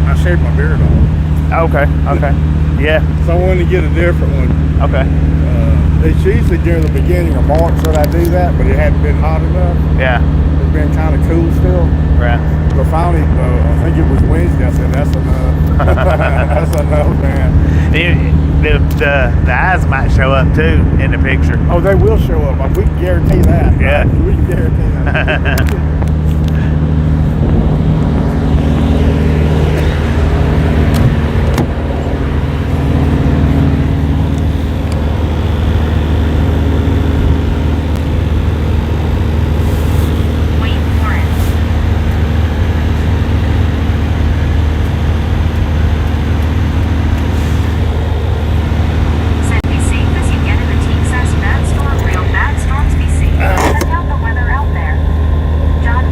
S3: I shaved my beard off.
S1: okay, yeah,
S3: So I wanted to get a different one.
S1: okay,
S3: It's usually during the beginning of March that I do that, but it hadn't been hot enough.
S1: yeah,
S3: It's been kind of cool still.
S1: right.
S3: But finally, I think it was Wednesday, I said, that's enough. That's enough, man.
S1: The eyes might show up too in the picture.
S3: Oh, they will show up. We can guarantee that.
S1: Yeah.
S3: We can guarantee that.
S2: Wayne Lawrence. Said be safe as you get in the Texas bad storm. Real bad storms be safe. Check out the weather out there. John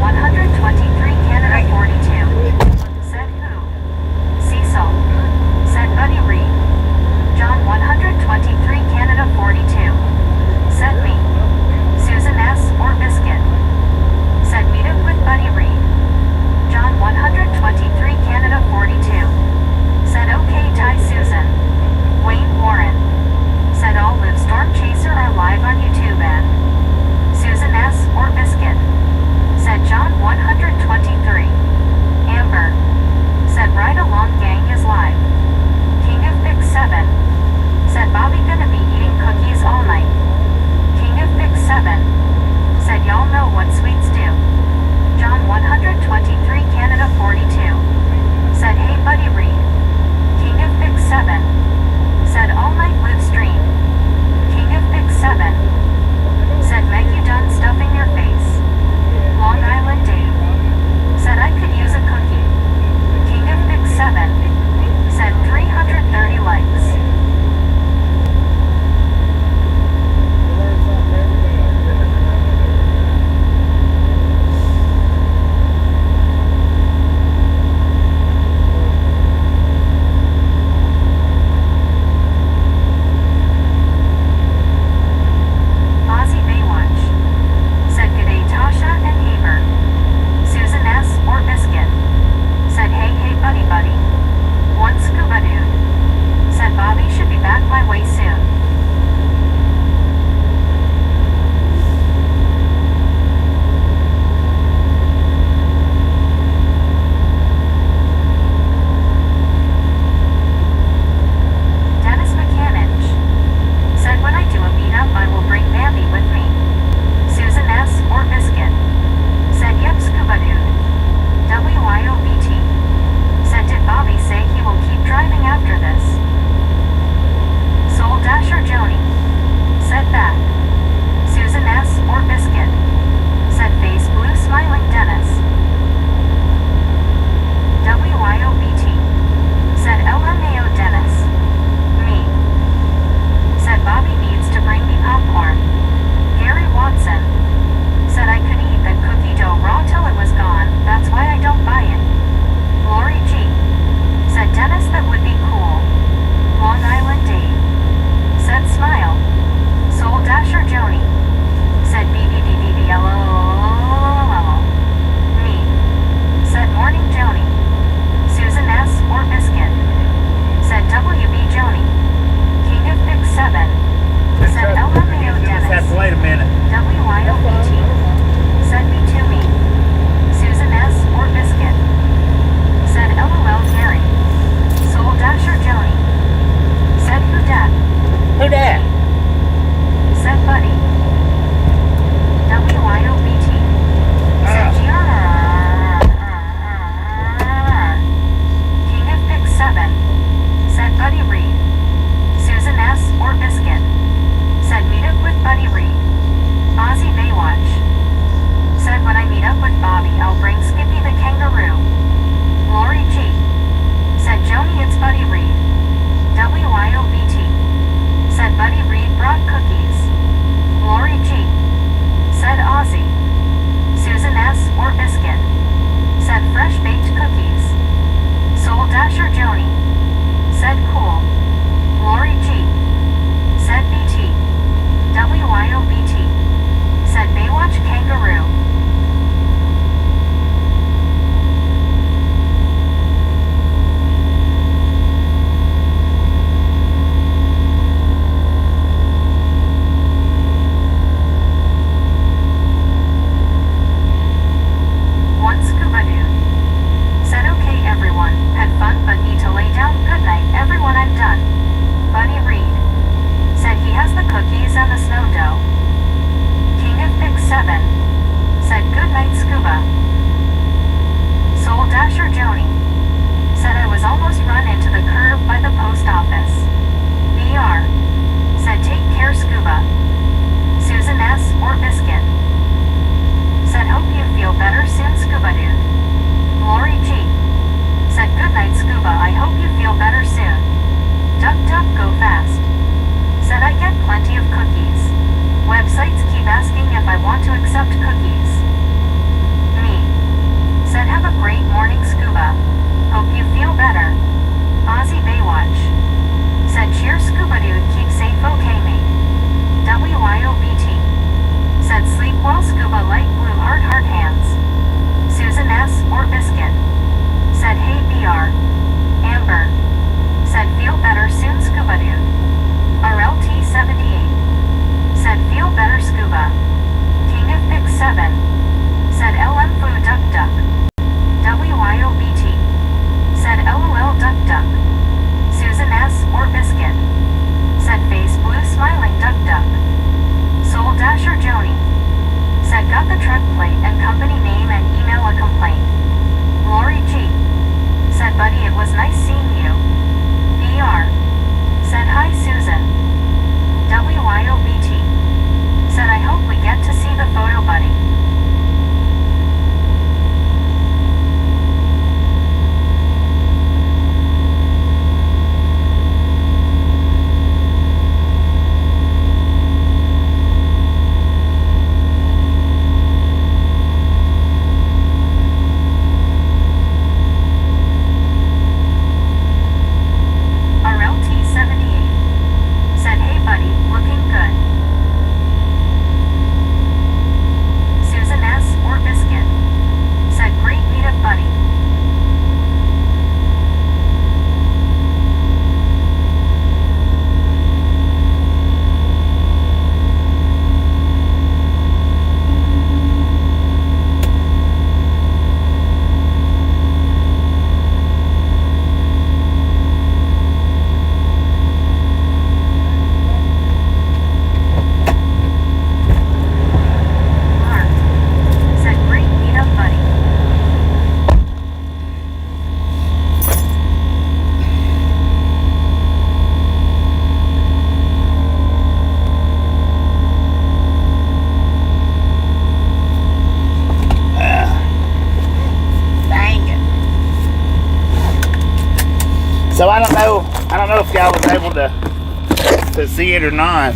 S1: So I don't know if y'all was able to see it or not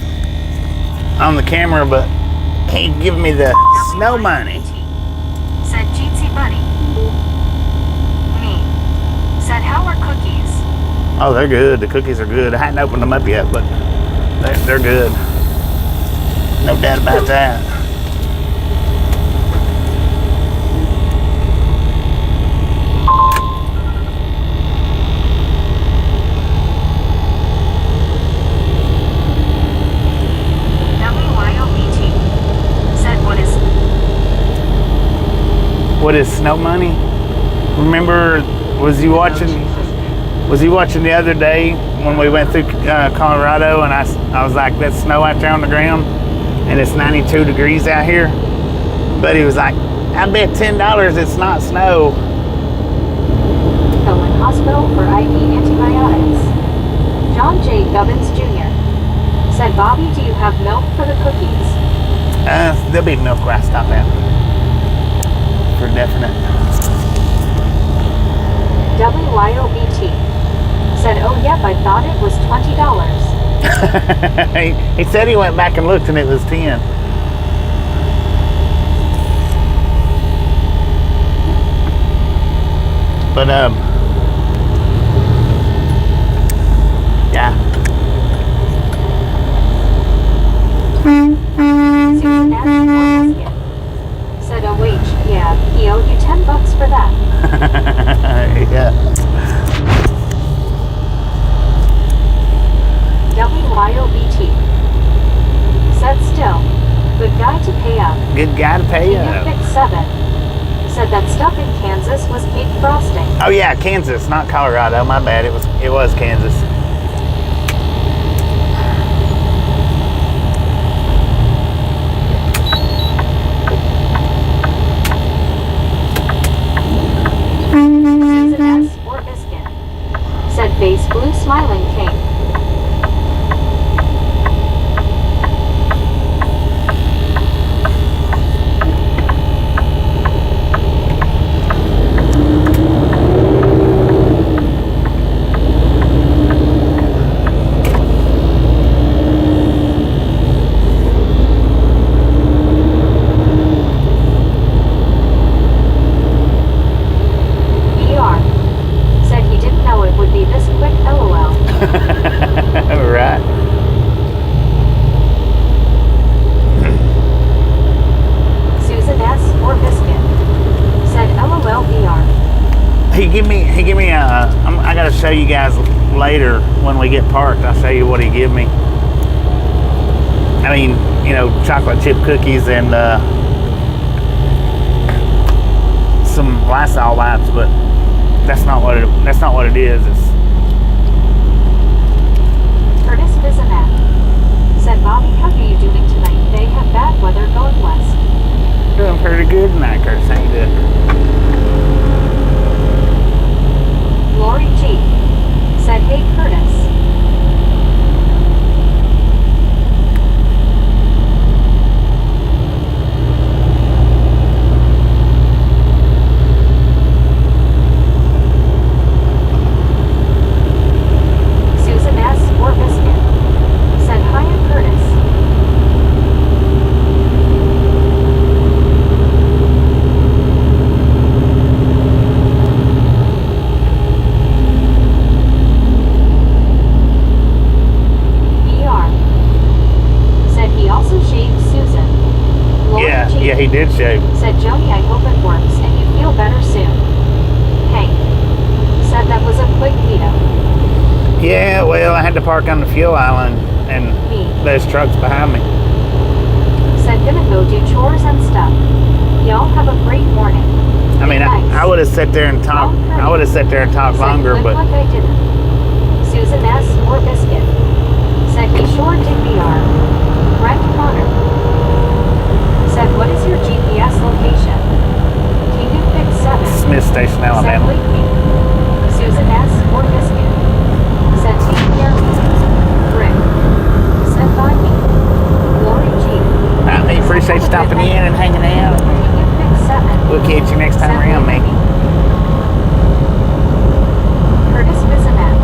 S1: on the camera, but he gave me the snow money.
S2: Said Jeetsy Bunny. Me. Said, how are cookies?
S1: Oh, they're good. The cookies are good. I hadn't opened them up yet, but they're good. No doubt about that.
S2: WYOBT. Said,
S1: What is snow money? Remember, was he watching the other day when we went through Colorado, and I was like, that's snow out there on the ground, and it's 92 degrees out here? But he was like, I bet $10 it's not snow.
S2: Owen Hospital for IV antibiotics. John J. Gubbins Jr. Said, Bobby, do you have milk for the cookies?
S1: There'll be milk where I stop at. For definite.
S2: WYOBT. Said, oh yep, I thought it was $20.
S1: He said he went back and looked and it was 10. But yeah.
S2: Susan asked for biscuit. Said, oh wait, yeah, he owed you $10 for that.
S1: Yeah.
S2: WYOBT. Said still, good guy to pay up.
S1: Good guy to pay up.
S2: Pick 7. Said that stuff in Kansas was cake frosting.
S1: Oh yeah, Kansas, not Colorado. My bad. It was Kansas.
S2: Susan S. or biscuit. Said face blue smiling king. Said he didn't know it would be this quick, LOL.
S1: Right.
S2: Susan S. or biscuit. Said LOL VR.
S1: He give me I gotta show you guys later when we get parked. I'll show you what he give me. I mean, you know, chocolate chip cookies and some Lysol wipes, but that's not what it is. It's
S2: Curtis Bizamat. Said, Bobby, how are you doing tonight? They have bad weather going west.
S1: doing pretty good tonight, Curtis. How you doing?
S2: Lori G. Said, hey, Curtis. Susan S. or biscuit. Said, hiya, Curtis. Said he also shaved Susan. Lori G.
S1: Yeah, he did shave.
S2: Said, Joni, I hope it works and you feel better soon. Hank. Said that was a quick veto.
S1: Yeah, well, I had to park on the fuel island, and
S2: Me.
S1: there's trucks behind me.
S2: Said gonna go do chores and stuff. Y'all have a great morning.
S1: I mean,
S2: Thanks.
S1: I would have sat there and talked. I would have sat there and talked
S2: Said,
S1: longer,
S2: "Good
S1: but
S2: luck I didn't." Susan S. or biscuit. Said he sure did VR. Brent Connor. Said, what is your GPS location? Can you pick 7?
S1: Smith Station,
S2: Said,
S1: Alabama.
S2: wait me. Susan S. or biscuit. Said, take care of me. Rick. Said, bye me. Lori G.
S1: I appreciate stopping in and hanging out.
S2: Can you pick 7?
S1: We'll catch you next time
S2: Said,
S1: around,
S2: wait
S1: mate.
S2: me. Curtis Bizamat.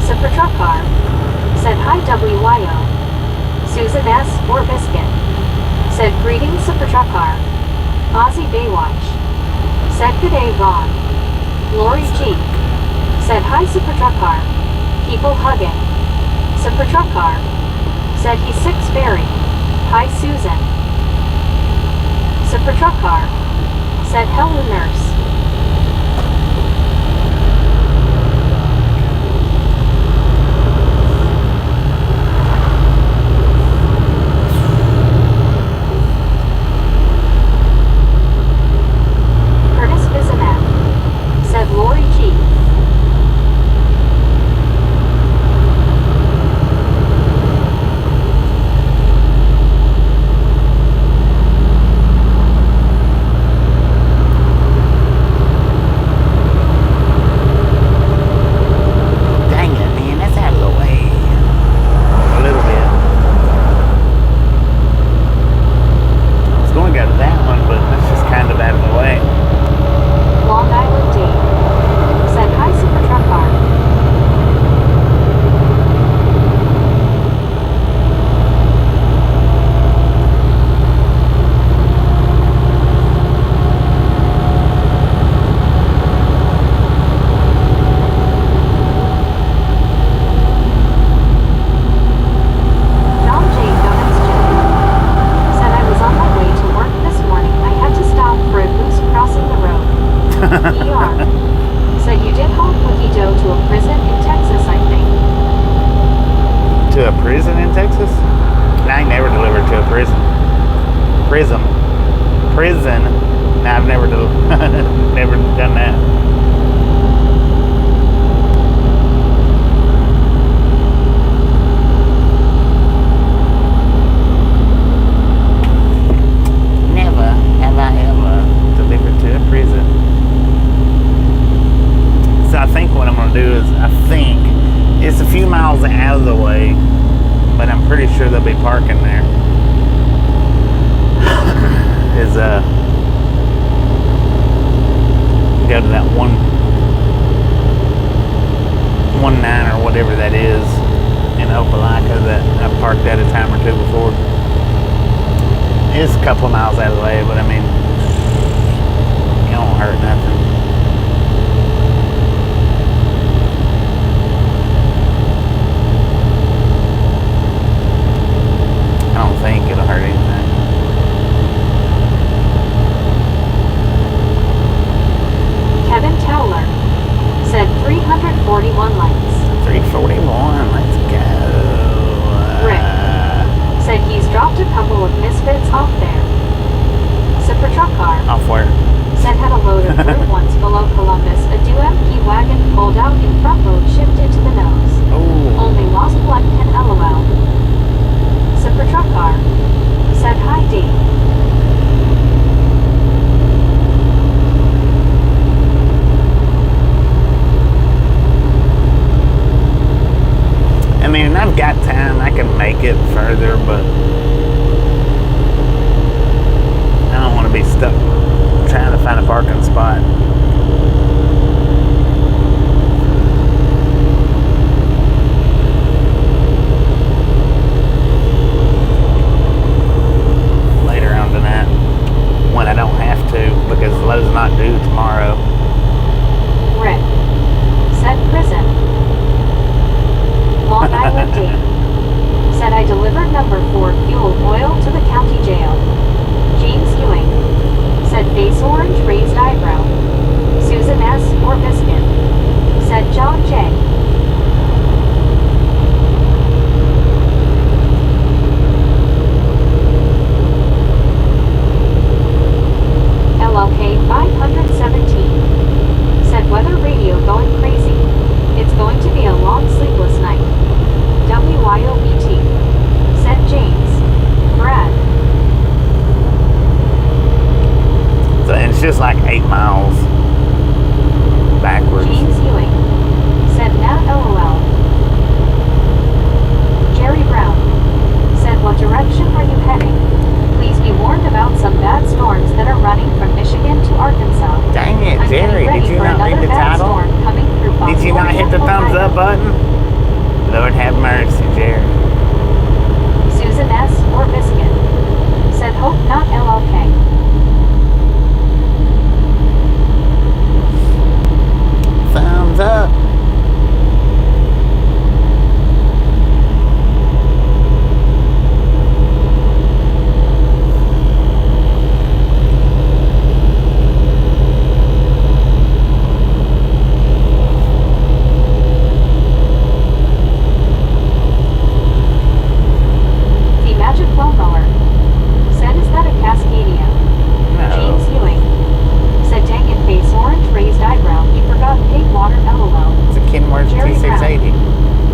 S2: Super Truck Car. Said hi WYO. Susan S. or Biscuit. Said greetings Super Truck Car. Ozzy Baywatch. Said good day Ron. Lori G. Said hi Super Truck Car. People hugging. Super Truck Car. Said he's 6 Barry. Hi Susan. Super Truck Car. Said hello nurse. Curtis Bizanak. Said Lori G.
S1: Dang it, man, that's out of the way. A little bit. I was going to go to that one, but that's just kind of out of the way.
S2: Long Island D. Said hi Super Truck Car. John J. Donuts Jr. Said I was on my way to work this morning. I had to stop for a goose crossing the road. ER. Said you did haul cookie dough to a prison in Texas, I think.
S1: To a prison in Texas? No, I ain't never delivered to a prison. Prison. No, I've never never done that. Never have I ever delivered to a prison. So I think what I'm going to do is, I think it's a few miles out of the way, but I'm pretty sure they'll be parking there. Is go to that 19 or whatever that is in Opelika that I've parked at a time or two before. It's a couple of miles out of the way, but I mean, it don't hurt nothing. I don't think it'll hurt anything.
S2: Kevin Towler. Said 341 likes.
S1: 341, let's go.
S2: Rick. Said he's dropped a couple of misfits off there. Super Truck Car.
S1: Off where?
S2: Said had a load of fruit once below Columbus. A DUMP wagon pulled out in front load shifted to the nose.
S1: Oh.
S2: Only lost blood can LOL. Super Truck Car. Said hi D.
S1: I mean, I've got time. I can make it further, but I don't want to be stuck trying to find a parking spot. Later on tonight, when I don't have to, because Lowe's not due tomorrow.
S2: Rick. Said prison. Long Island D. Said I delivered number 4 fuel oil to the county jail. James Ewing. Said face orange raised eyebrow. Susan S. or Biscuit. Said John J. LLK 517. Said weather radio going crazy. It's going to be a long sleepless night. WYOBT. Said James. Brad.
S1: So it's just like 8 miles backwards.
S2: James Ewing. Said now LOL. Jerry Brown. Said what direction are you heading? Please be warned about some bad storms that are running from Michigan to Arkansas.
S1: Dang it,
S2: I'm
S1: Jerry,
S2: getting ready
S1: did you
S2: for
S1: not read
S2: another
S1: the
S2: bad
S1: title?
S2: storm coming through
S1: Did you not hit the thumbs up button? Lord have mercy, Jerry.
S2: Susan S. or Biscuit. Said hope not LLK.
S1: Thumbs up.
S2: The Magic Lawnmower. Said is that a Cascadia? James
S1: No.
S2: Ewing. Said dang it face orange raised eyebrow. You forgot pig water LOL.
S1: It's a Kenworth
S2: Jerry
S1: T680.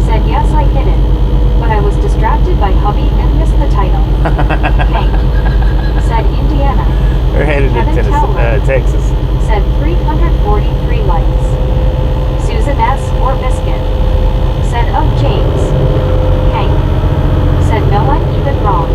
S2: Said yes I hit it. But I was distracted by hubby and missed the title. Hank. Said Indiana.
S1: We're headed to
S2: Kevin
S1: Tennessee,
S2: Towler.
S1: Texas.
S2: Said 343 likes. Susan S. or Biscuit. Said of James. Hank. Said no I'm even wrong.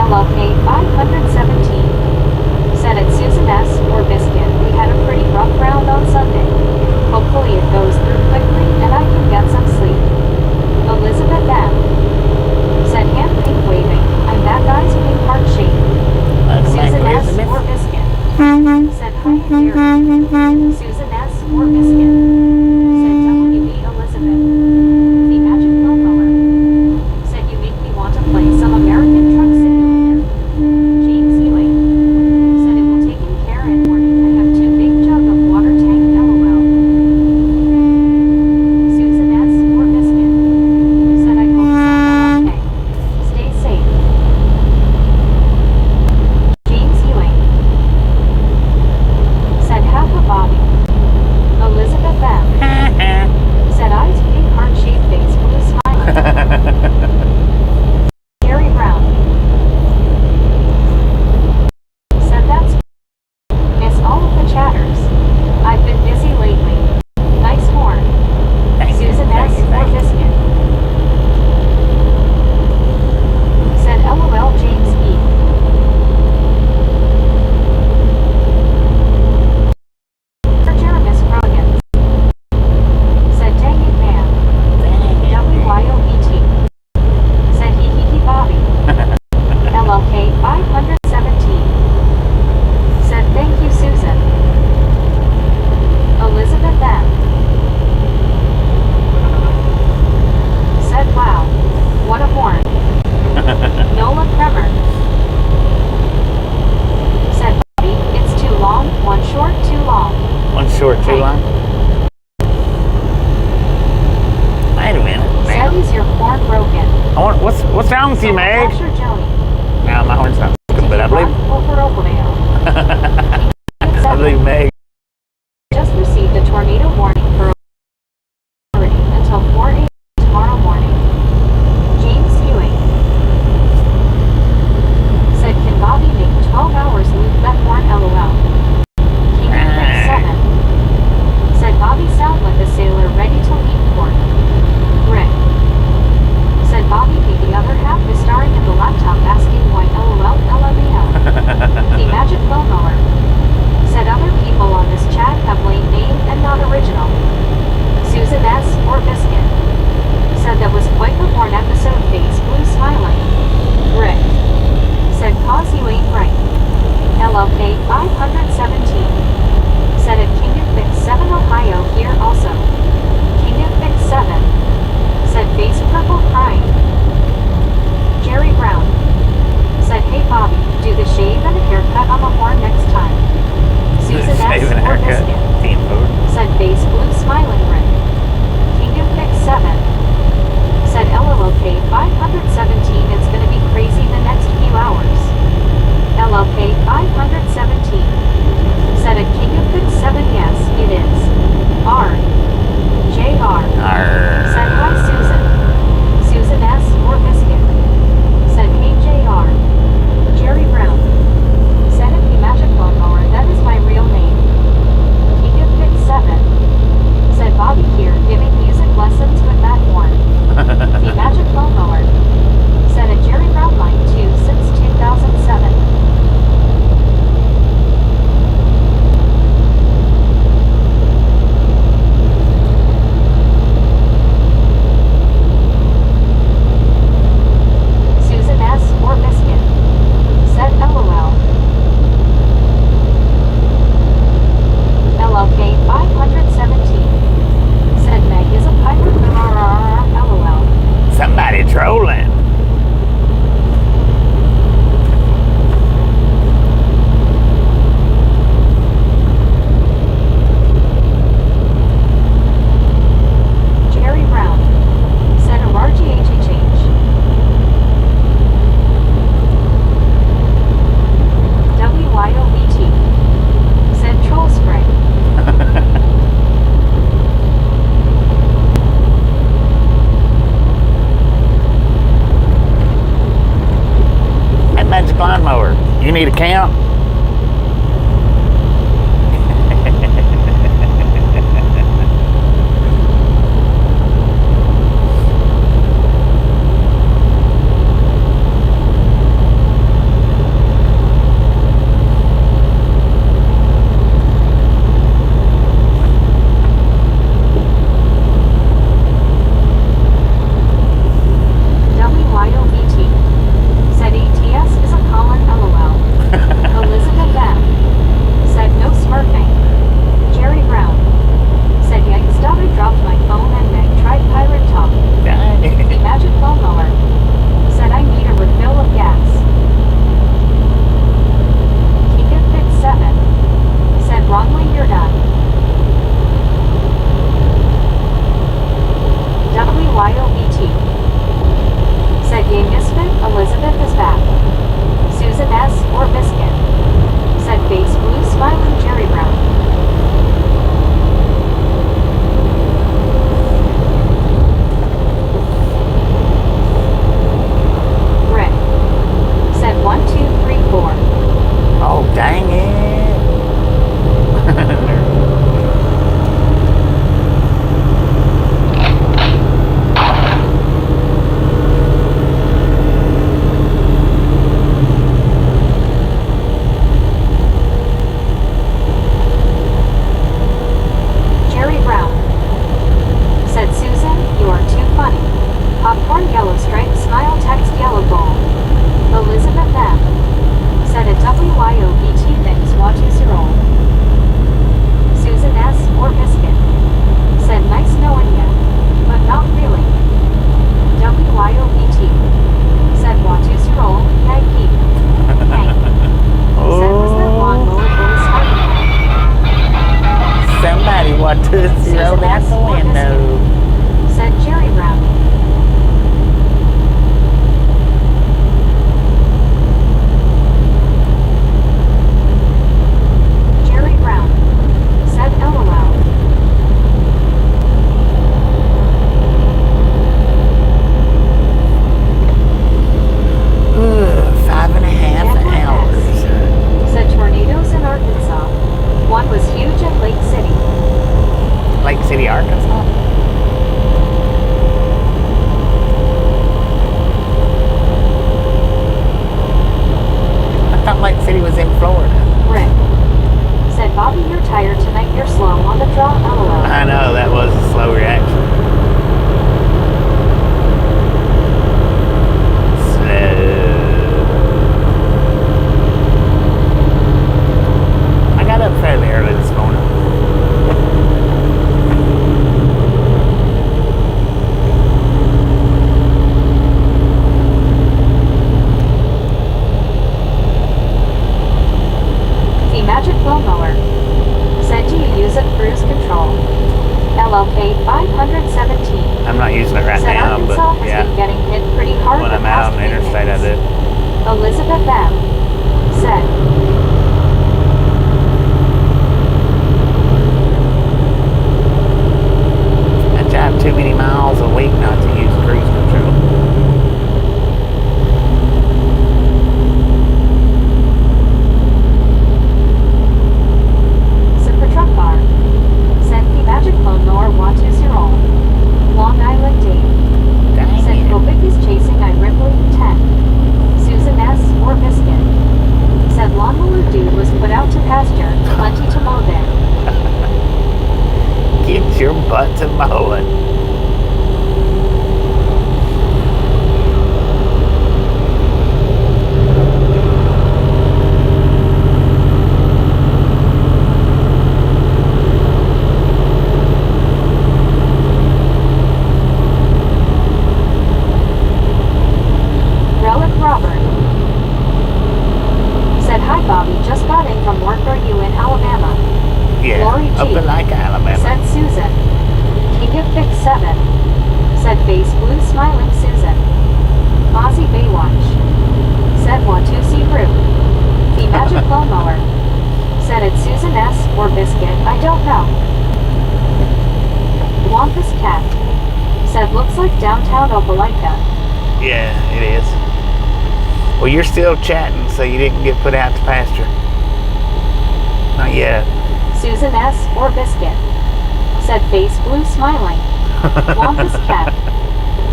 S2: LLK 517. Said it's Susan S. or Biscuit. We had a pretty rough round on Sunday. Hopefully it goes through quickly and I can get some sleep. Elizabeth M. Said hand pink waving. I'm that guy's pink heart shape. Susan S. or Biscuit. Said hi Jerry. Susan S. or Biscuit. Said WB Elizabeth. The Magic Lawnmower. Said you make me want to play some American Truck Simulator. James Ewing. Said it will take in care and morning. I have 2 big jug of water tank LOL. Susan S. or Biscuit. Said I hope you're okay. Stay safe. James Ewing. Said half a Bobby. Elizabeth M. Said eyes big heart-shaped face blue smiling. Gary Brown. Said that's miss all of the chatters. I've been busy lately. Nice horn. Susan S. or Biscuit. Said LOL James E. For Jeremis Grogan. Said dang it man. WYOET. Said hee hee hee Bobby. LLK 517. Said thank you Susan. Elizabeth M. Said wow. What a horn. Nola Kremer. Said Bobby, it's too long, one short, too long.
S1: One short, too long. Wait a minute.
S2: Said is your horn broken?
S1: What's wrong with you, Meg?
S2: Dasher Joni.
S1: No, my horn's not broken, but I believe I believe Meg.
S2: Just received a tornado warning for until 4 a.m. tomorrow morning. James Ewing. Said can Bobby make 12 hours loop that horn LOL. King of 7. Said Bobby sound like a sailor ready to leave port. Rick. Said Bobby be the other half is starring in the laptop asking why LOL LMAO. The Magic Lawnmower. Said other people on this chat have lame name and not original.
S1: You need a count? Yeah, it is. Well, you're still chatting, so you didn't get put out to pasture. Not yet.
S2: Susan S. or Biscuit, said face blue smiling. Wampus Cat,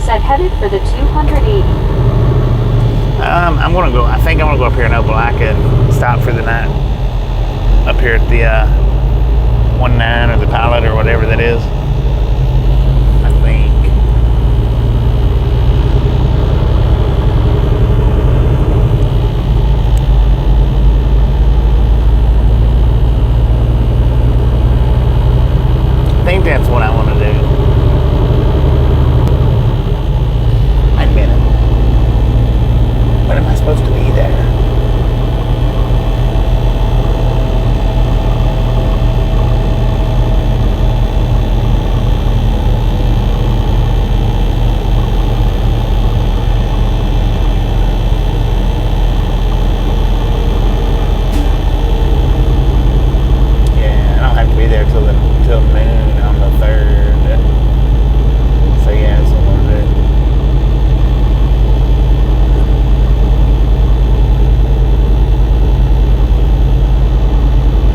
S2: said headed for the 280.
S1: I'm gonna go. I think I'm gonna go up here in Opelika and stop for the night. Up here at the 19 or the Pilot or whatever that is. I think. I think that's what I want to do. Wait a minute. When am I supposed to be there? Yeah, I don't have to be there till noon on the 3rd. So yeah, that's what I'm gonna do.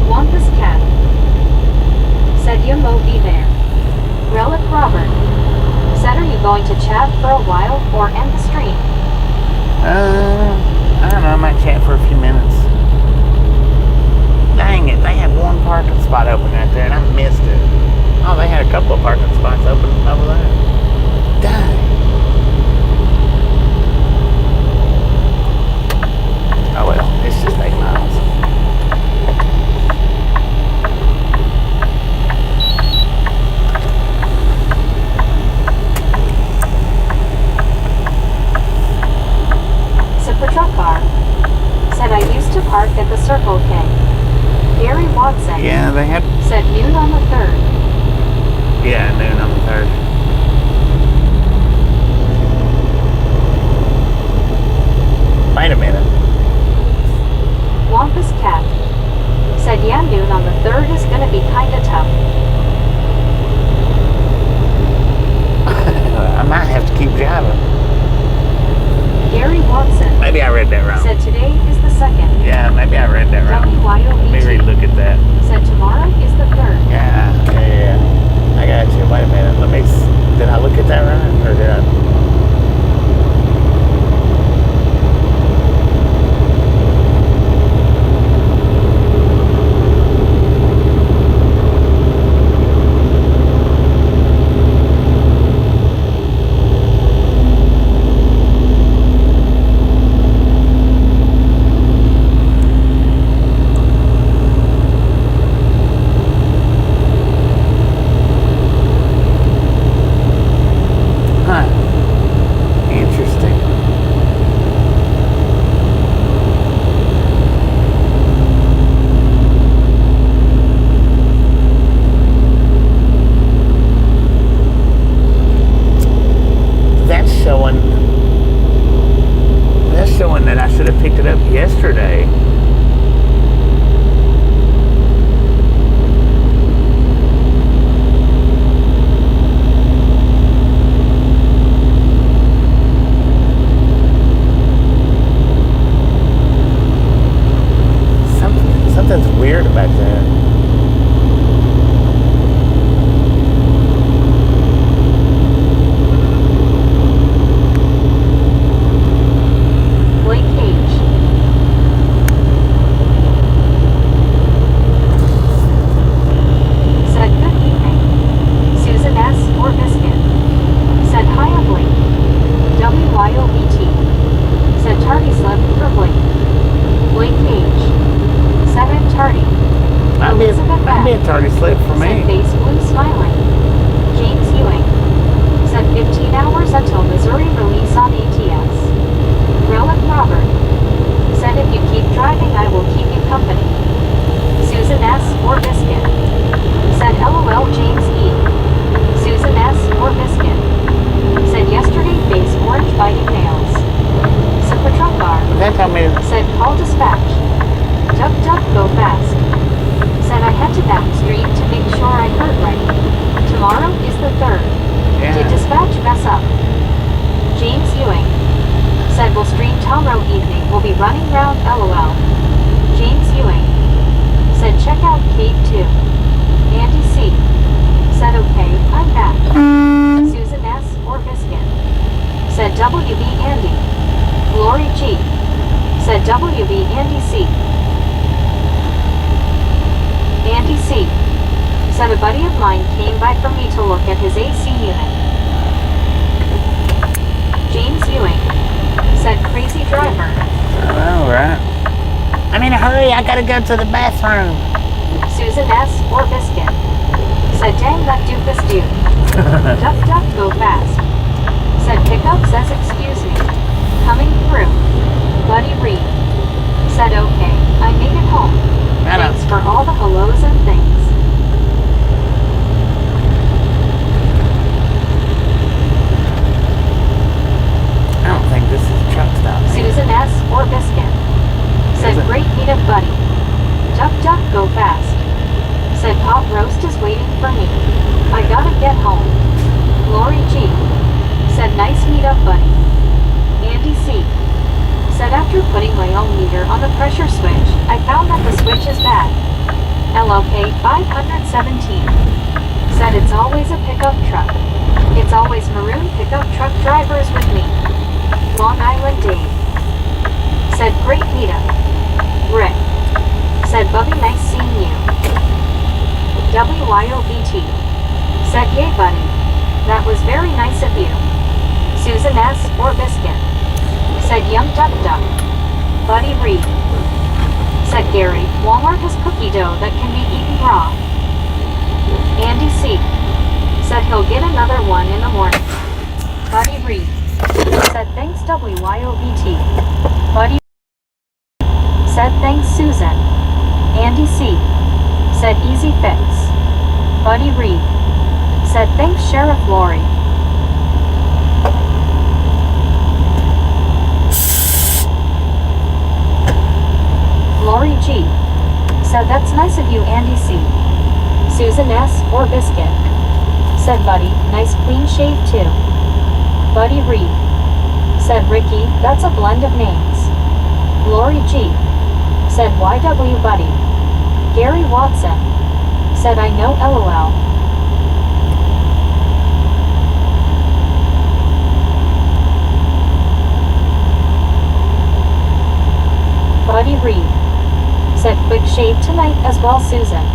S2: Wampus Cat, said you won't be there. Relic Robert, said are you going to chat for a while or end the stream?
S1: I don't know, I might chat for a few minutes. Dang it, they had one parking spot open right there and I missed it. Oh, they had a couple of parking spots open over there. Dang. Oh well, it's just 8 miles.
S2: Super Truck Car, said I used to park at the Circle K. Gary Watson,
S1: Yeah, they had.
S2: said noon on the 3rd.
S1: Yeah, noon on the 3rd. Wait a minute.
S2: Wampus Cat, said yeah noon on the 3rd is gonna be kinda tough.
S1: I might have to keep driving.
S2: Gary Watson,
S1: Maybe I read that wrong.
S2: said today is the 2nd.
S1: Yeah, maybe I read that wrong. Let me
S2: WYOBT,
S1: relook at that.
S2: said tomorrow is the 3rd.
S1: Yeah. I got you. Wait a minute. Did I look at that right? Or did I? Interesting. That's showing that I should have picked it up yesterday. Something's weird about that.
S2: Blake H, said good evening. Susan S. or Biscuit, said hi Blake. WYOBT, said tardy slip for Blake. Blake H, said I'm tardy.
S1: Might be a tardy slip for
S2: said
S1: me.
S2: face blue smiling. James Ewing, said 15 hours until Missouri release on ATS. Relic Robert, said if you keep driving I will keep you company. Susan S. or Biscuit, said LOL James E. Susan S. or Biscuit, said yesterday face orange biting nails. Super Truck Car,
S1: That told me.
S2: said call dispatch. Duck duck go fast. Said I had to back street to make sure I heard right. Tomorrow is the 3rd. Did
S1: Yeah.
S2: dispatch mess up? James Ewing, Said we'll stream tomorrow evening. We'll be running round LOL. James Ewing. Said check out Cave 2. Andy C. Said okay, I'm back. Susan S. or Biscuit. Said WB Andy. Glory G. Said WB Andy C. Andy C. Said a buddy of mine came by for me to look at his AC unit. James Ewing. Said crazy driver.
S1: Alright. I'm in a hurry, I gotta go to the bathroom.
S2: Susan S. or Biscuit. Said dang that doofus dude. Duck duck go fast. Said pickup says excuse me. Coming through. Buddy Reed. Said okay, I made it home.
S1: Hello.
S2: Thanks for all the hellos and things.
S1: I don't think this is a truck stop.
S2: Susan S. or Biscuit. Said
S1: Is it?
S2: great meetup buddy. Duck duck go fast. Said pot roast is waiting for me. I gotta get home. Lori G. Said nice meetup buddy. Andy C. Said after putting my own meter on the pressure switch, I found that the switch is bad. LLK 517. Said it's always a pickup truck. It's always maroon pickup truck drivers with me. Long Island Dave. Said great meetup. Rick. Said Bubby nice seeing you. WYOBT. Said yay buddy. That was very nice of you. Susan S. or Biscuit. Said young duck duck. Buddy Reed. Said Gary, Walmart has cookie dough that can be eaten raw. Andy C. Said he'll get another one in the morning. Buddy Reed. Said thanks WYOBT. Buddy said thanks Susan. Andy C. Said easy fix. Buddy Reed. Said thanks Sheriff Lori. Lori G. Said that's nice of you Andy C. Susan S. or Biscuit. Said Buddy, nice clean shave too. Buddy Reed. Said Ricky, that's a blend of names. Lori G. Said YW Buddy. Gary Watson. Said I know LOL. Buddy Reed. Said quick shave tonight as well Susan.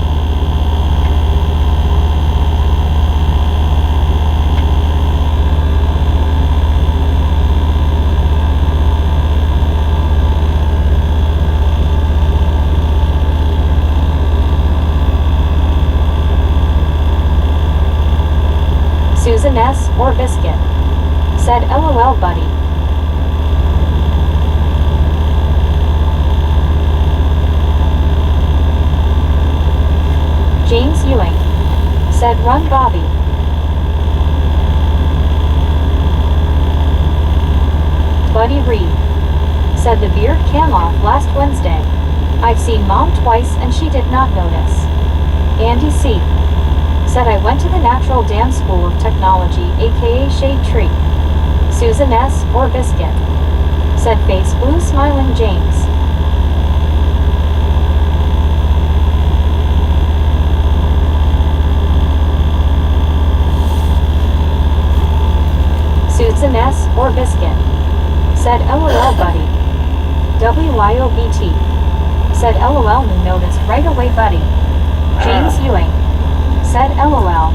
S2: Susan S. or Biscuit. Said LOL buddy. James Ewing. Said run Bobby. Buddy Reed. Said the beard came off last Wednesday. I've seen Mom twice and she did not notice. Andy C. Said I went to the Natural Dam School of Technology, aka Shade Tree. Susan S. or Biscuit. Said face blue smiling James. Susan S. or Biscuit. Said LOL buddy. WYOBT. Said LOL noticed right away buddy. James Ewing. Said LOL.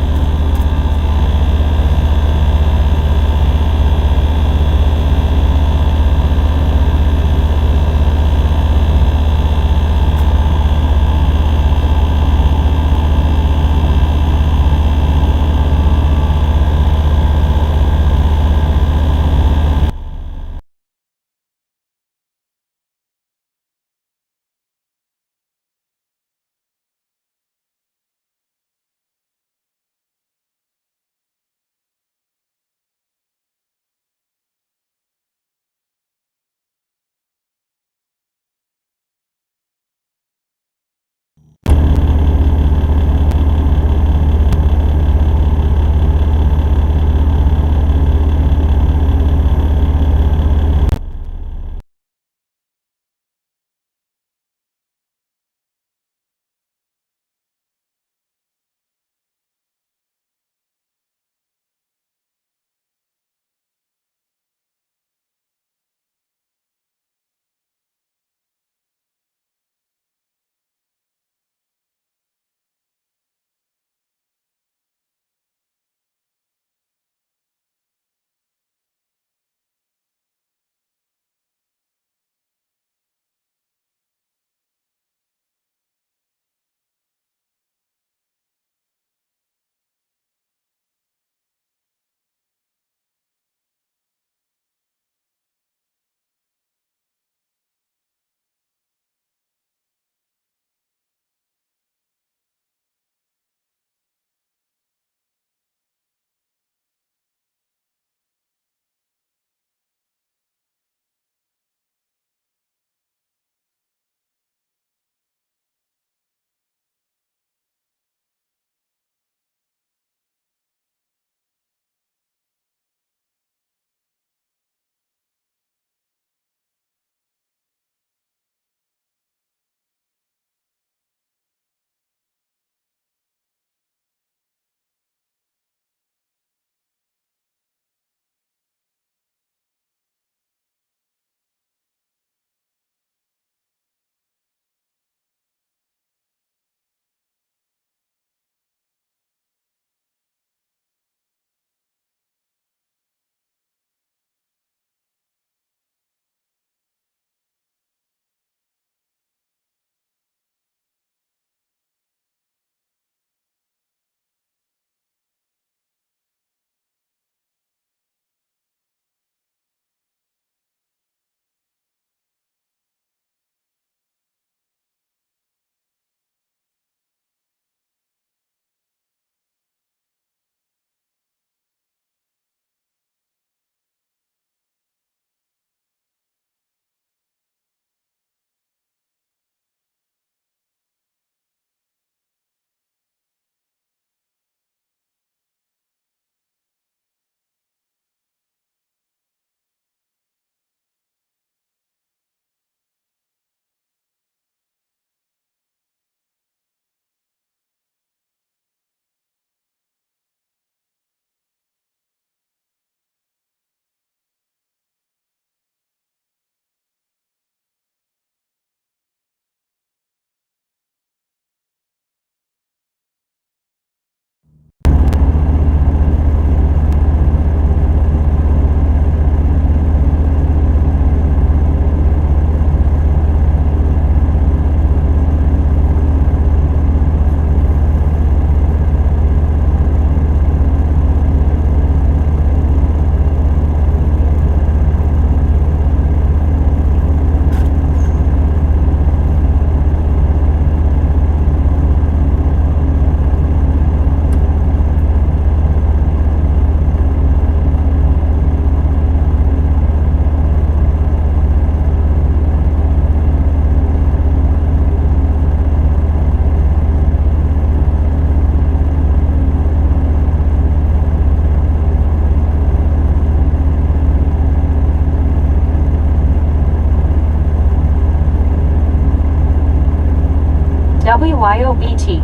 S2: WYOBT.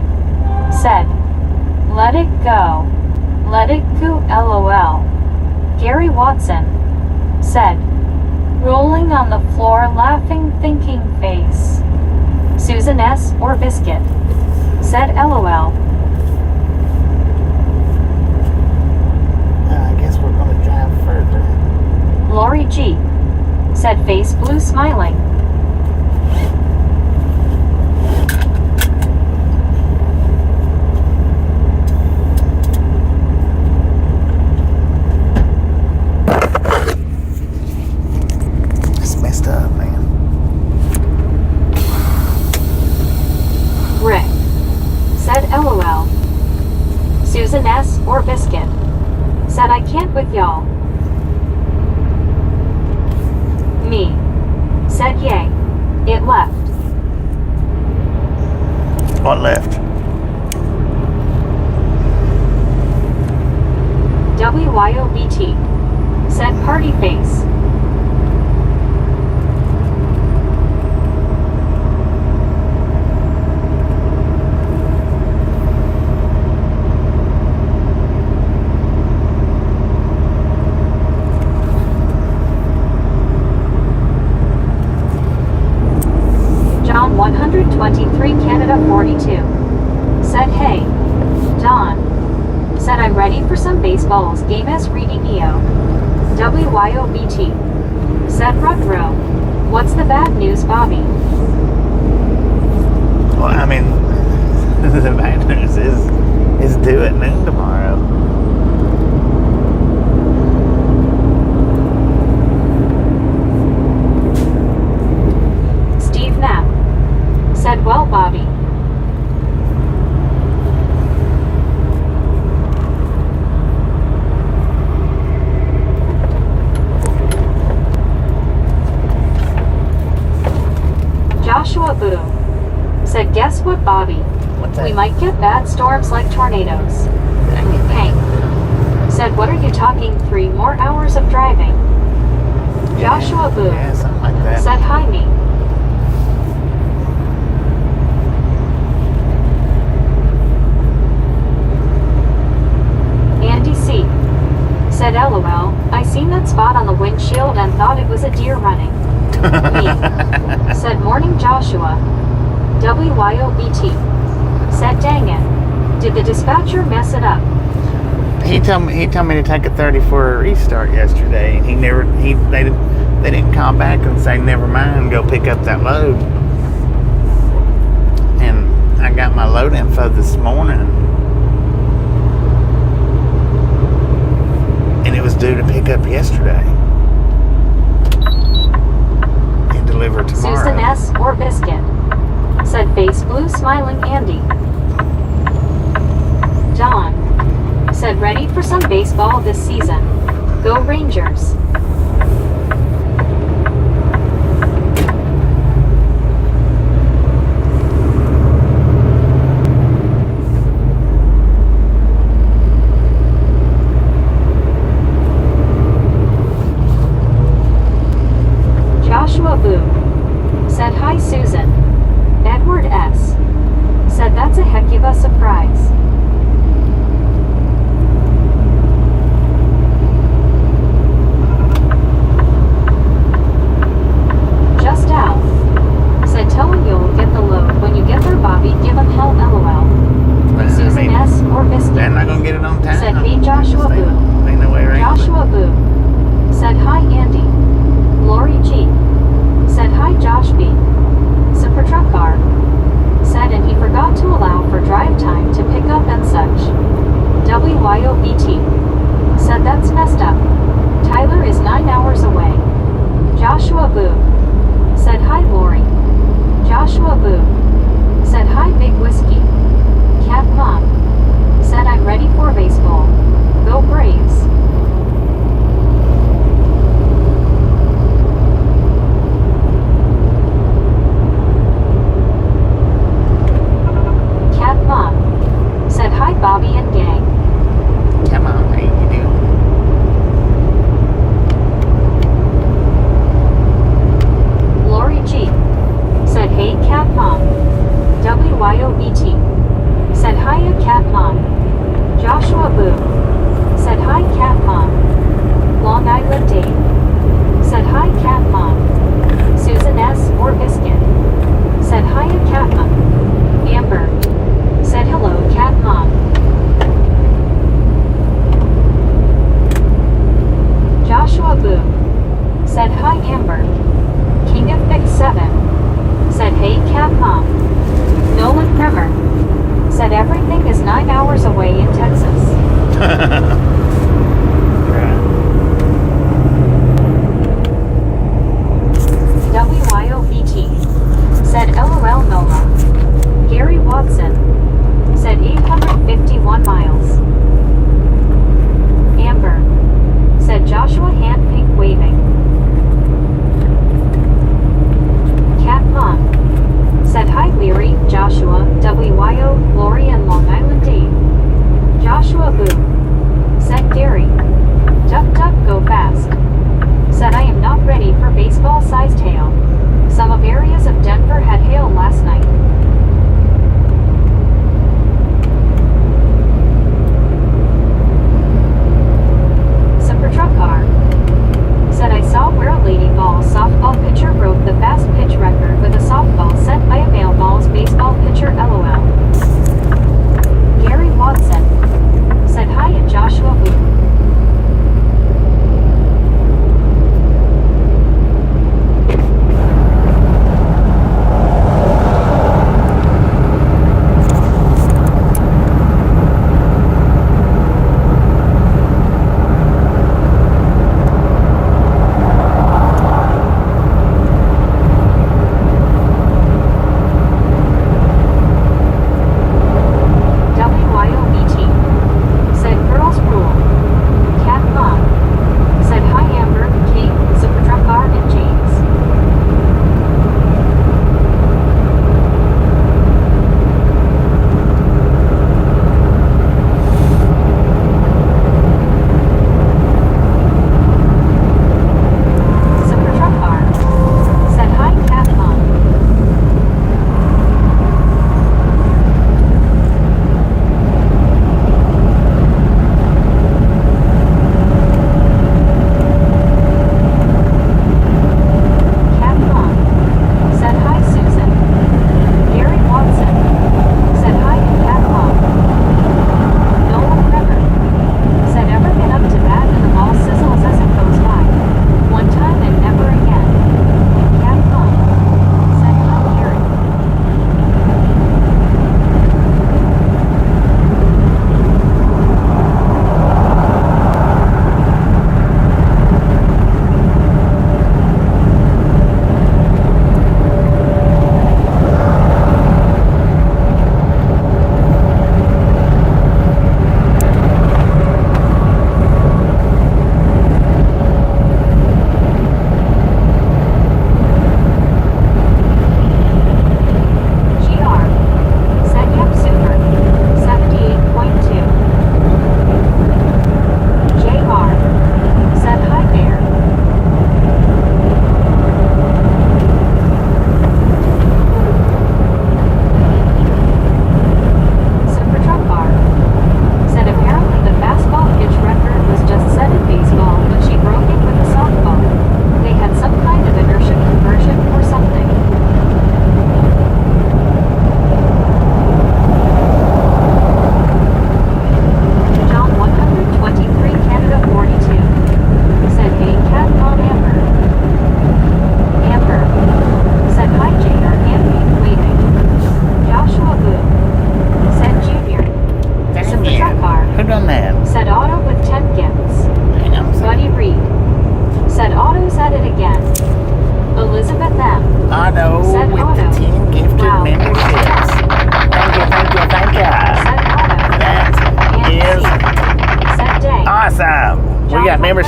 S2: Said, let it go. Let it go LOL. Gary Watson. Said, rolling on the floor laughing thinking face. Susan S. or Biscuit. Said LOL.
S1: I guess we're going to drive further.
S2: Lori G. Said face blue smiling.
S1: It's messed up, man.
S2: Rick. Said LOL. Susan S. or Biscuit. Said I can't with y'all. Me. Said yay. It left.
S1: What left?
S2: WYOBT. Said party face. John 123 Canada 42. Said hey. Don. Said I'm ready for some baseballs game as reading Neo. WYOBT. Said Rugro. What's the bad news, Bobby?
S1: Well, I mean, the bad news is due at noon tomorrow.
S2: Steve Knapp. Said well, Bobby. Joshua Boo. Said guess what, Bobby?
S1: What's that?
S2: We might get bad storms like tornadoes. Hank. Said what are you talking, 3 more hours of driving? Joshua Boo.
S1: Yeah, something like that.
S2: Said hi me. Andy C. Said LOL, I seen that spot on the windshield and thought it was a deer running. Me. Said morning Joshua. WYOBT. Said dang it. Did the dispatcher mess it up?
S1: He told me to take a 30 for a restart yesterday, and they didn't call back and say never mind, go pick up that load. And I got my load info this morning, and it was due to pick up yesterday and deliver tomorrow.
S2: Susan S. or Biscuit. Said face blue smiling Andy. John. Said ready for some baseball this season. Go Rangers. Joshua Boo. Said hi Susan. Edward S. Said that's a heck of a surprise. Just Al. Said tell him you'll get the load. When you get there, Bobby, give him hell LOL. Susan S. or Biscuit.
S1: They're not gonna get it on time.
S2: Said hey Joshua Boo.
S1: Ain't no way around
S2: Joshua Boo. Said hi Andy. Lori G. Said hi Josh B. Super truck car. Said and he forgot to allow for drive time to pick up and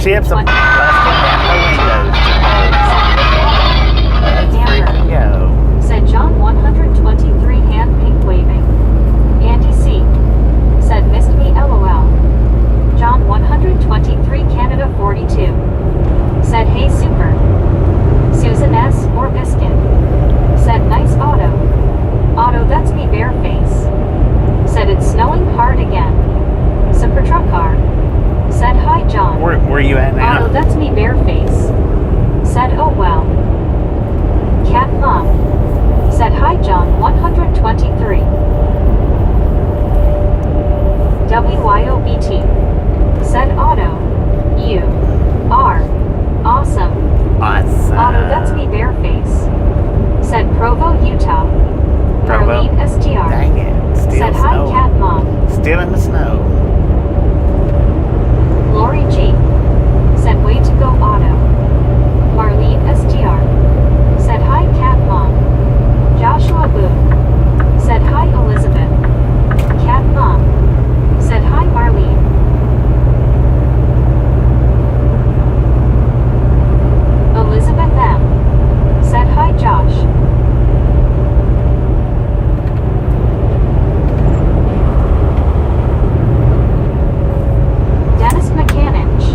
S1: chips are busting down the windows today. Let's freaking go.
S2: Said John 123 hand pink waving. Andy C. Said missed me LOL. John 123 Canada 42. Said hey super. Susan S. or Biscuit. Said nice auto. Auto that's me bare face. Said it's snowing hard again. Super truck car. Said hi John.
S1: Where you at now?
S2: Auto that's me bare face. Said oh well. Cat mom. Said hi John 123. WYOBT. Said auto. You are awesome.
S1: Awesome.
S2: Auto that's me bare face. Said Provo, Utah.
S1: Provo?
S2: Marlene STR.
S1: Dang it. Still
S2: Said
S1: snow.
S2: hi cat mom.
S1: Still in the snow.
S2: Lori G. Said way to go auto. Marlene STR. Said hi cat mom. Joshua Boone. Said hi Elizabeth. Cat mom. Said hi Marlene. Elizabeth M. Said hi Josh. Dennis McCanich.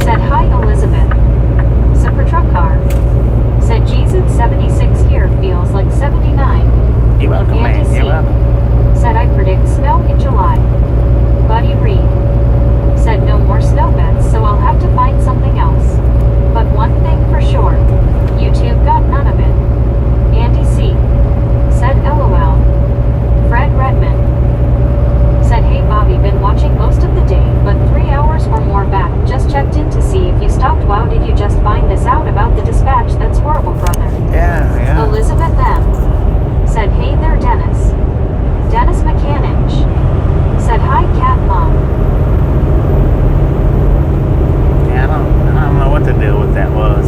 S2: Said hi Elizabeth. Super truck car. Said Jesus 76 here feels like 79.
S1: You're welcome,
S2: Andy
S1: man.
S2: C.
S1: You're welcome.
S2: Said I predict snow in July. Buddy Reed. Said no more snow beds, so I'll have to find something else. But one thing for sure, YouTube got none of it. Andy C. Said LOL. Fred Redmond. Said hey Bobby, been watching most of the day, but 3 hours or more back, just checked in to see if you stopped. Wow, did you just find this out about the dispatch? That's horrible, brother.
S1: Yeah.
S2: Elizabeth M. Said hey there Dennis. Dennis McCanich. Said hi cat mom.
S1: Yeah, I don't know what the deal with that was.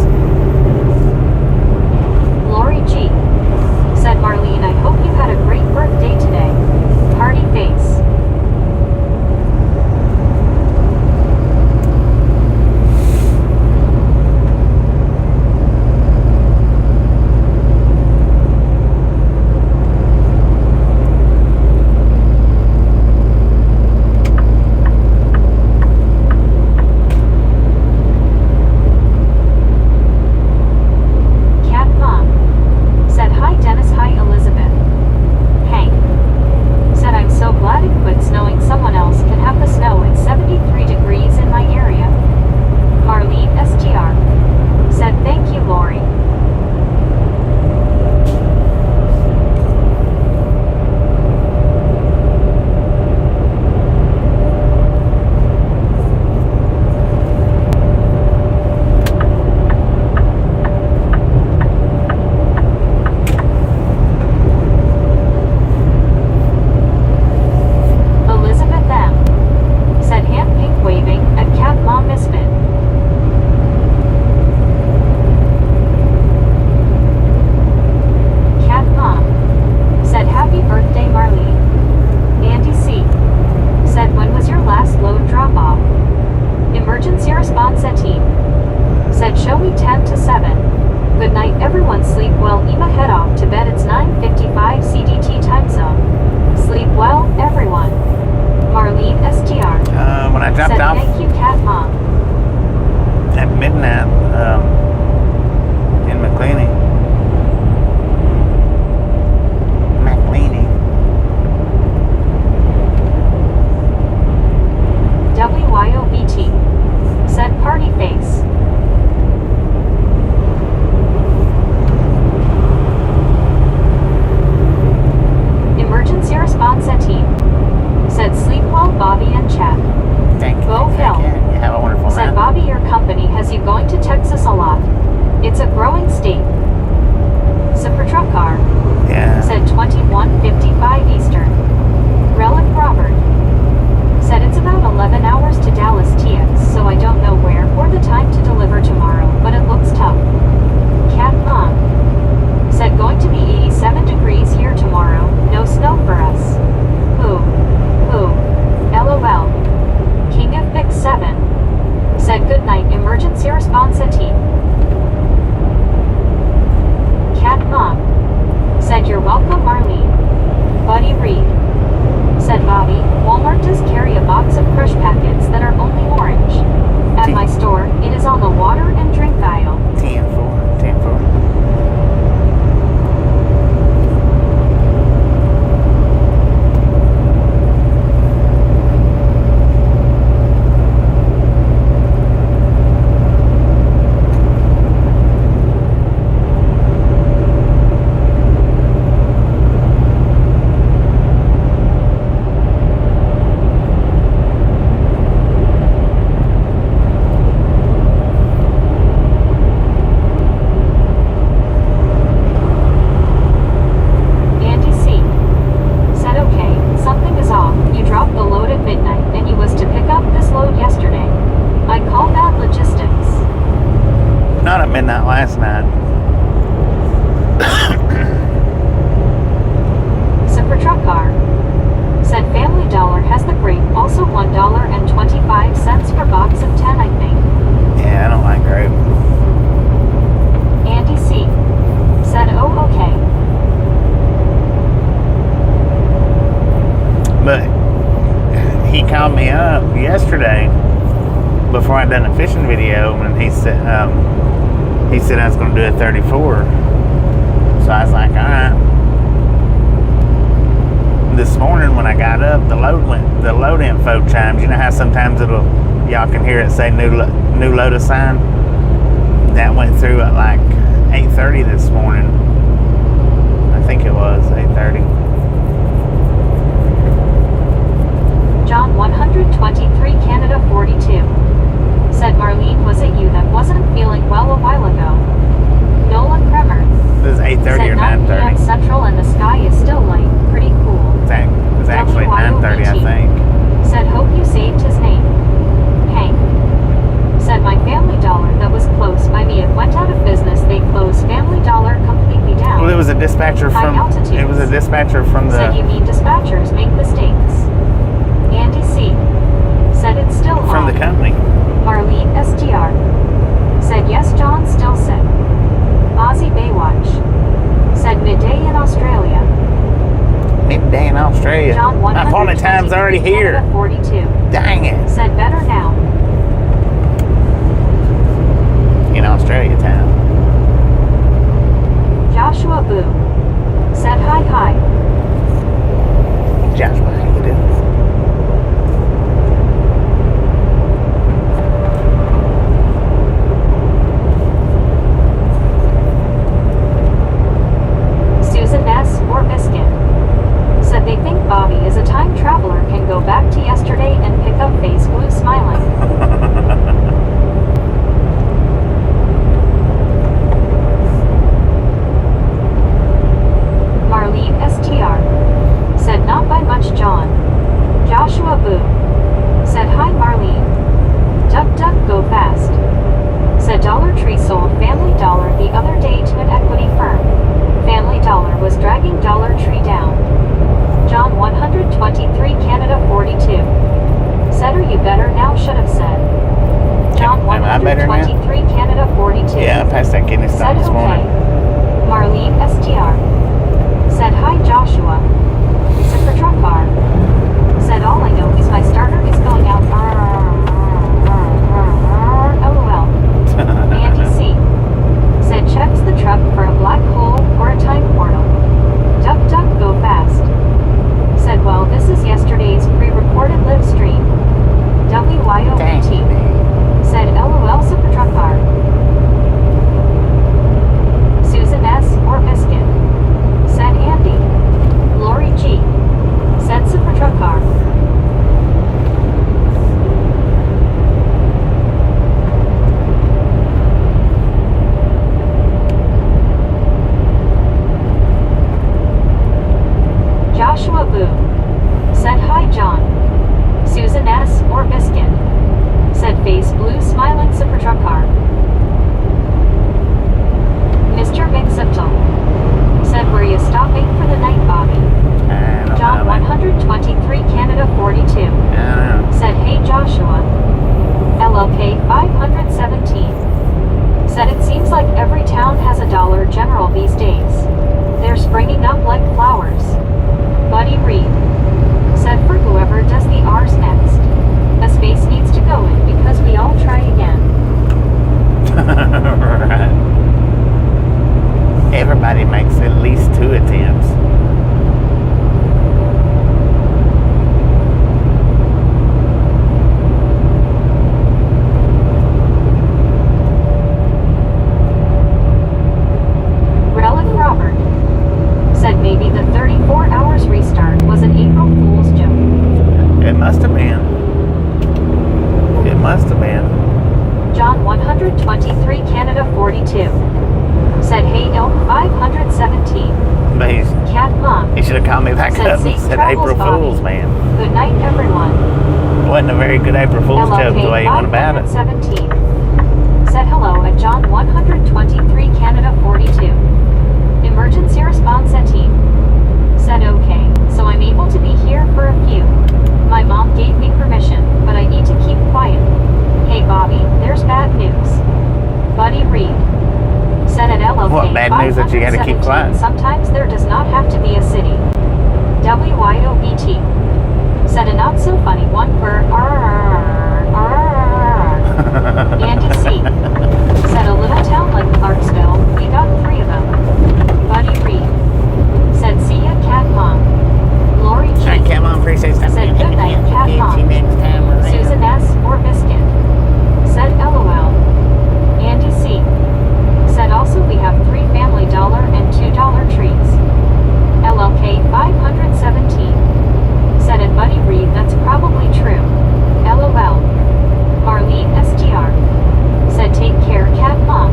S1: called me up yesterday before I done a fishing video, and he said I was going to do a 34. So I was like, all right. This morning when I got up, the load info chimes. You know how sometimes y'all can hear it say new load assign? That went through at like 8:30 this morning. I think it was 8:30.
S2: John 123 Canada 42. Said Marlene, was it you that wasn't feeling well a while ago? Nolan Kremer.
S1: This is 8:30
S2: said
S1: or
S2: 9
S1: 9:30.
S2: p.m. Central and the sky is still light. Pretty cool.
S1: It was actually 9:30, I think.
S2: Said hope you saved his name. Hank. Said my Family Dollar that was close by me, it went out of business. They closed Family Dollar completely down.
S1: Well, it was a dispatcher
S2: High
S1: from.
S2: altitudes.
S1: It was a dispatcher from the.
S2: Said you mean dispatchers make mistakes. Andy C. Said it's still
S1: from
S2: on.
S1: the company.
S2: Marlene STR. Said yes, John still sick. Aussie Baywatch. Said midday in Australia.
S1: Midday in Australia.
S2: John
S1: My appointed time's already here.
S2: Canada 42.
S1: Dang it.
S2: Said better now.
S1: In Australia town.
S2: Joshua Boo. Said hi.
S1: Joshua, how you doing?
S2: Susan S. or Biscuit. Said they think Bobby is a time traveler, can go back to yesterday and pick up face blue smiling. Marlene STR. Said not by much, John. Joshua Boo. Said hi, Marlene. Duck go fast. Said Dollar Tree sold Family Dollar the other day to an equity firm. Family Dollar was dragging Dollar Tree down. John 123 Canada 42. Said are you better now, should have said. John
S1: Am I better now?
S2: 123 Canada 42.
S1: Yeah, I passed that kidney
S2: Said
S1: stone this
S2: okay.
S1: morning.
S2: Marlene STR. Said hi, Joshua. Super truck car. Said all I know is my starter is going out. LOL. Andy C. Said checks the truck for a black hole or a time portal. Duck go fast. Said well, this is yesterday's pre-recorded live stream. WYOBT. Said LOL super truck car. Susan S. or Biscuit. Said Andy. Lori G. Said super truck car. Joshua Boo. Said hi, John. Susan S. or Biscuit. Said face blue smiling super truck car. Mr. McZiptle. Said were you stopping for the night, Bobby? John 123 Canada 42. Said hey, Joshua. LLK 517. Said it seems like every town has a Dollar General these days. They're springing up like flowers. Buddy Reed. Said for whoever does the R's next. A space needs to go in because we all try again.
S1: Right. Everybody makes at least 2 attempts.
S2: Relic Robert. Said maybe the 34 hours restart was an April Fool's joke.
S1: It must have been. It must have been.
S2: John 123 Canada 42. Said hey, Elk 517.
S1: But
S2: Cat Mom.
S1: he should have called me back
S2: Said
S1: up and
S2: safe
S1: said
S2: travels,
S1: April
S2: Bobby.
S1: Fool's, man.
S2: Good night, everyone.
S1: Wasn't a very good April Fool's joke the way you went about it.
S2: 517. Said hello at John 123 Canada 42. Emergency response at team. Said okay, so I'm able to be here for a few. My mom gave me permission, but I need to keep quiet. Hey Bobby, there's bad news. Buddy Reed. Said at LOK
S1: What bad news that you gotta keep
S2: 517,
S1: quiet?
S2: sometimes there does not have to be a city. WYOBT. said a not so funny one for Andy C. said a little town like Clarksville, we got 3 of them. Buddy Reed said see ya Cat Mom. Lori G.
S1: Alright, come on, appreciate something.
S2: said good night Cat Mom.
S1: Next time around.
S2: Susan S. or Biscuit said LOL. Andy C. said also we have 3 Family Dollar and $2 trees. LLK 517 said and Buddy Reed that's probably true. LOL. Marlene STR said take care Cat Mom.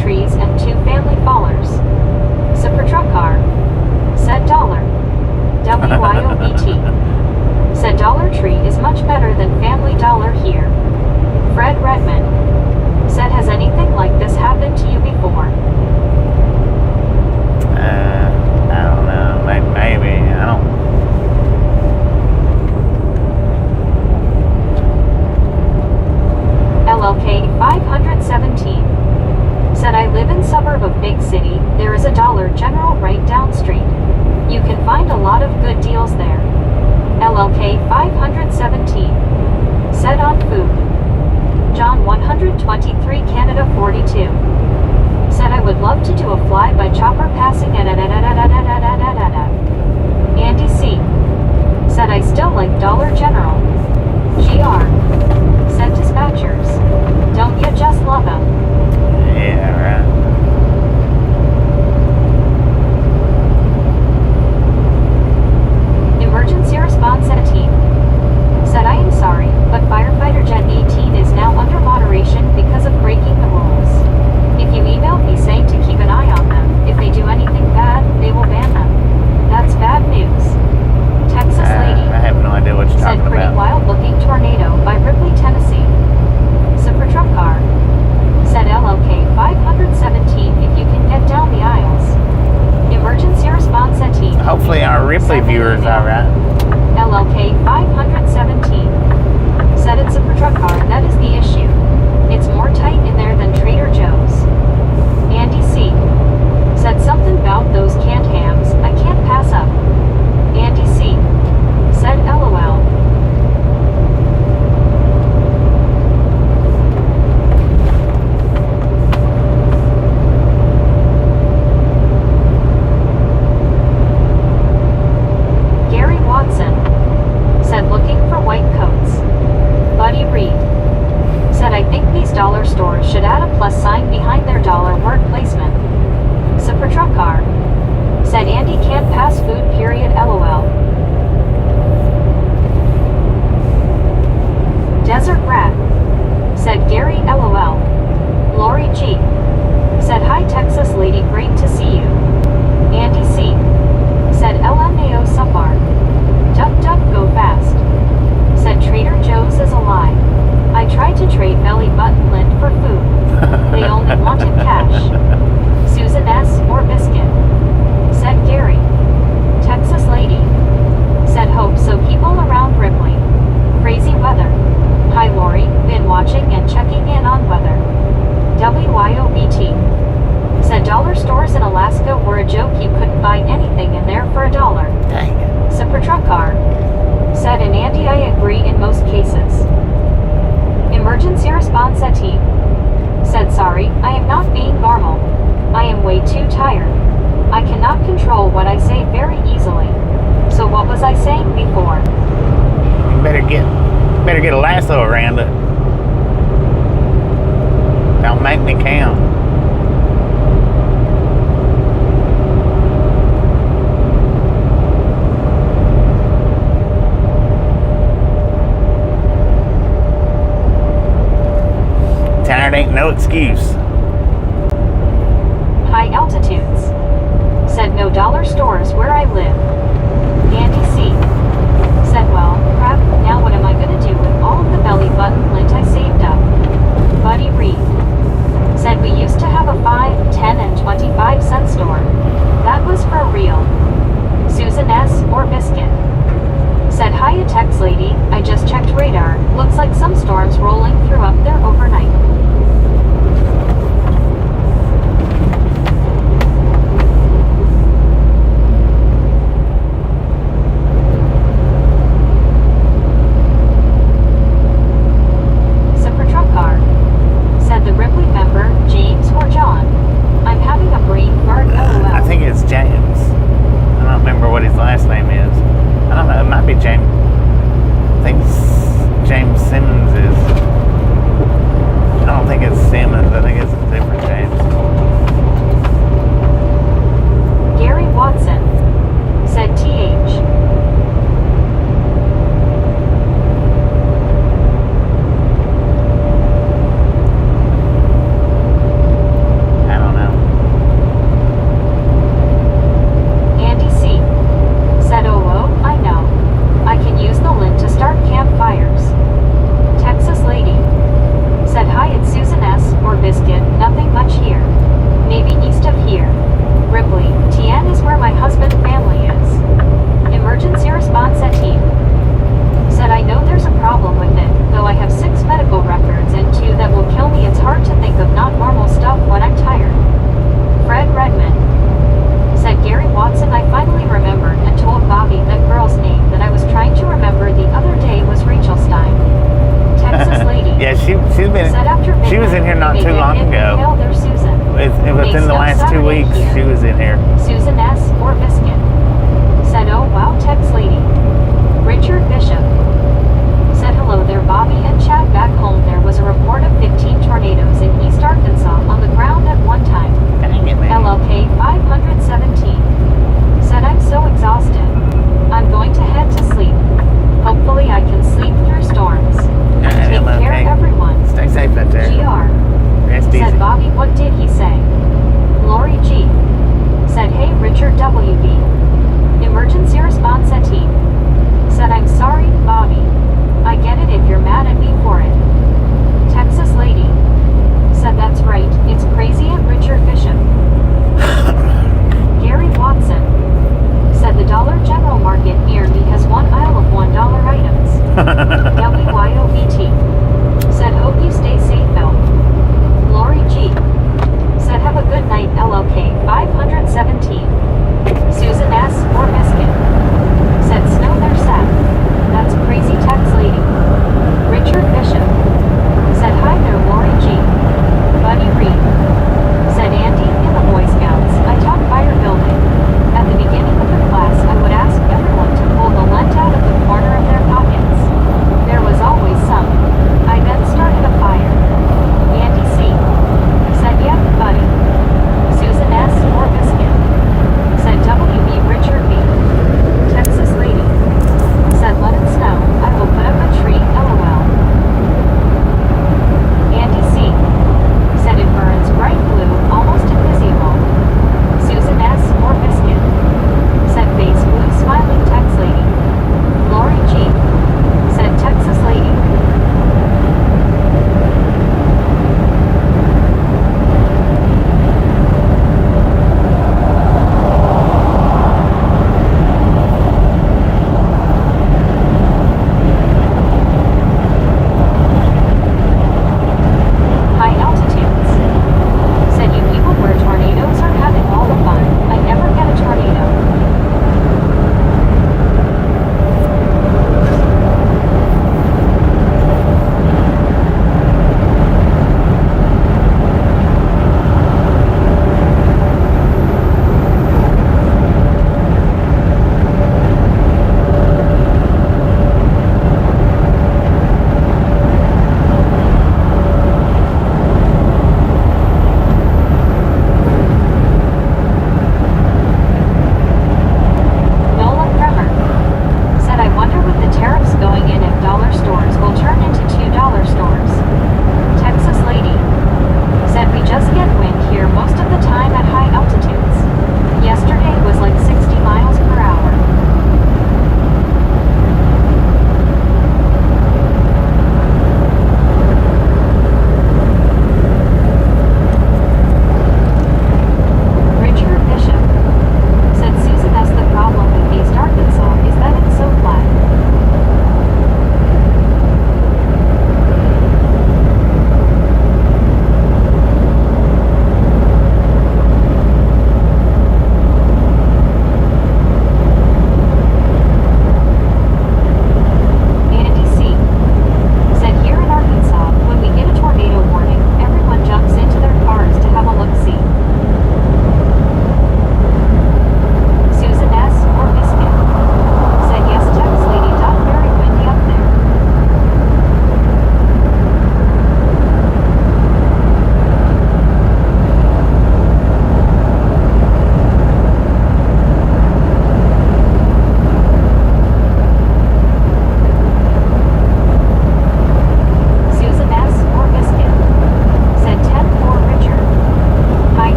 S2: Trees and 2 family fallers. Super truck car said dollar. WYOBT said Dollar Tree is much better than Family Dollar here. Fred Redman said has anything like this happened to you before?
S1: I don't know. Maybe. I don't.
S2: LLK 517 said I live in suburb of big city, there is a Dollar General right down street. You can find a lot of good deals there. LLK 517 said on food. John 123 Canada 42 said I would love to do a fly by chopper passing at Andy C. said I still like Dollar General. GR said dispatchers. Don't you just love them?
S1: Yeah, right.
S2: Emergency response team said I am sorry, but firefighter Jet 18 is now under moderation because of breaking the rules. If you emailed me saying to keep an eye on them, if they do anything bad, they will ban them. That's bad news. Texas lady
S1: I have no idea what you're
S2: said
S1: talking
S2: pretty
S1: about.
S2: wild looking tornado by Ripley, Tennessee. Super truck car said LOK 517 if you can get down the aisles. Emergency response team.
S1: Hopefully our Ripley viewers are right.
S2: LLK 517 said it's Super truck car that is the issue. It's more tight in there than Trader Joe's. Andy C. said something about those canned hams I can't pass up. Andy C. said LOL. Gary Watson said looking for white coats. Buddy Reed said I think these dollar stores should add a plus sign behind their dollar word placement. Super truck car said Andy can't pass food period LOL. Desert Rat said Gary LOL. Lori G said hi Texas lady great to see you. Andy C said LMAO Supar. Duck duck go fast. Said Trader Joe's is a lie. I tried to trade belly button lint for food. They only wanted cash. Susan S. or Biscuit said Gary. Texas lady said hope so people around Ripley. Crazy weather. Hi Lori, been watching and checking in on weather. WYOBT said dollar stores in Alaska were a joke, you couldn't buy anything in there for $1.
S1: Dang it.
S2: Super truck car said and Andy I agree in most cases. Emergency response team said sorry, I am not being normal. I am way too tired. I cannot control what I say very easily. So what was I saying before?
S1: You better get a lasso around it. Don't make me count. Tired ain't no excuse.
S2: High altitudes Said no dollar stores where I live. Andy C. Said, well, crap, now what am I gonna do with all of the belly button lint I saved up? Buddy Reed. Said we used to have a 5, 10, and 25-cent store. That was for real. Susan S. or Biscuit. Said, hiya text lady, I just checked radar. Looks like some storms rolling through up there overnight. Super truck car. Said the Ripley member, James or John. I'm having a brain fart, lol.
S1: I think it's James. I don't remember what his last name is. I don't know, it might be James. I think James Simmons is. I don't think it's Simmons, I think it's a different James.
S2: Gary Watson. Said TH.
S1: I don't know.
S2: Andy C. Said, oh, I know. I can use the lint to start campfires. Texas lady. Said, hi, it's Susan S. or Biscuit, nothing much here. Maybe east of here. Ripley, TN is where my husband's family is. Emergency response at team. Said, I know there's a problem with it, though I have 6 medical records and 2 that will kill me. It's hard to think of not normal stuff when I'm tired. Fred Redmond. Said Gary Watson, I finally remembered and told Bobby that girl's name that I was trying to remember the other day was Rachel Stein. Texas lady.
S1: Yeah, she's been.
S2: Said after
S1: She was in here not too long ago.
S2: Inhale their Susan.
S1: Within the last 2 weeks, she was in here.
S2: Susan S. or Biscuit. Said, oh wow, Tex lady. Richard Bishop. Said, hello there, Bobby and Chad. Back home there was a report of 15 tornadoes in East Arkansas on the ground at one time.
S1: Dang it, man.
S2: LLK 517. Said, I'm so exhausted. I'm going to head to sleep. Hopefully I can sleep through storms. Take care, everyone.
S1: Stay safe out there.
S2: GR.
S1: Rest easy.
S2: Said, Bobby, what did he say? Lori G. Said, hey, Richard WB. Emergency response at team. Said, I'm sorry, Bobby. I get it if you're mad at me for it. Texas lady.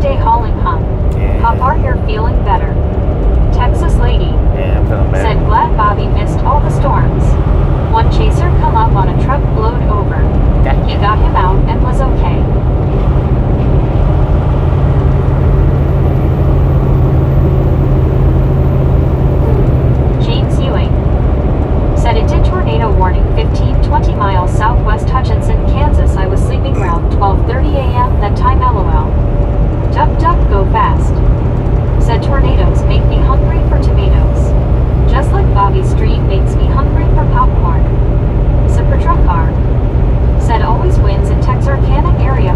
S2: day hauling, huh?
S1: Yeah.
S2: Pop are here feeling better. Texas lady
S1: Yeah, I'm feeling better.
S2: said glad Bobby missed all the storms. One chaser come up on a truck blowed over. He got him out and was okay. James Ewing said it did tornado warning 15-20 miles southwest Hutchinson, Kansas. I was sleeping around 12:30 a.m. that time, lol. Duck duck go fast. Said tornadoes make me hungry for tomatoes. Just like Bobby's stream makes me hungry for popcorn. Super truck car said always winds in Texarkana area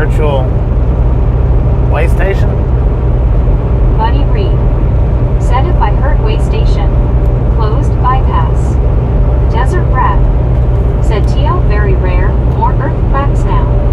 S1: virtual way station?
S2: Buddy Reed said if I heard way station, closed bypass. Desert rat said TL very rare, more earthquakes now.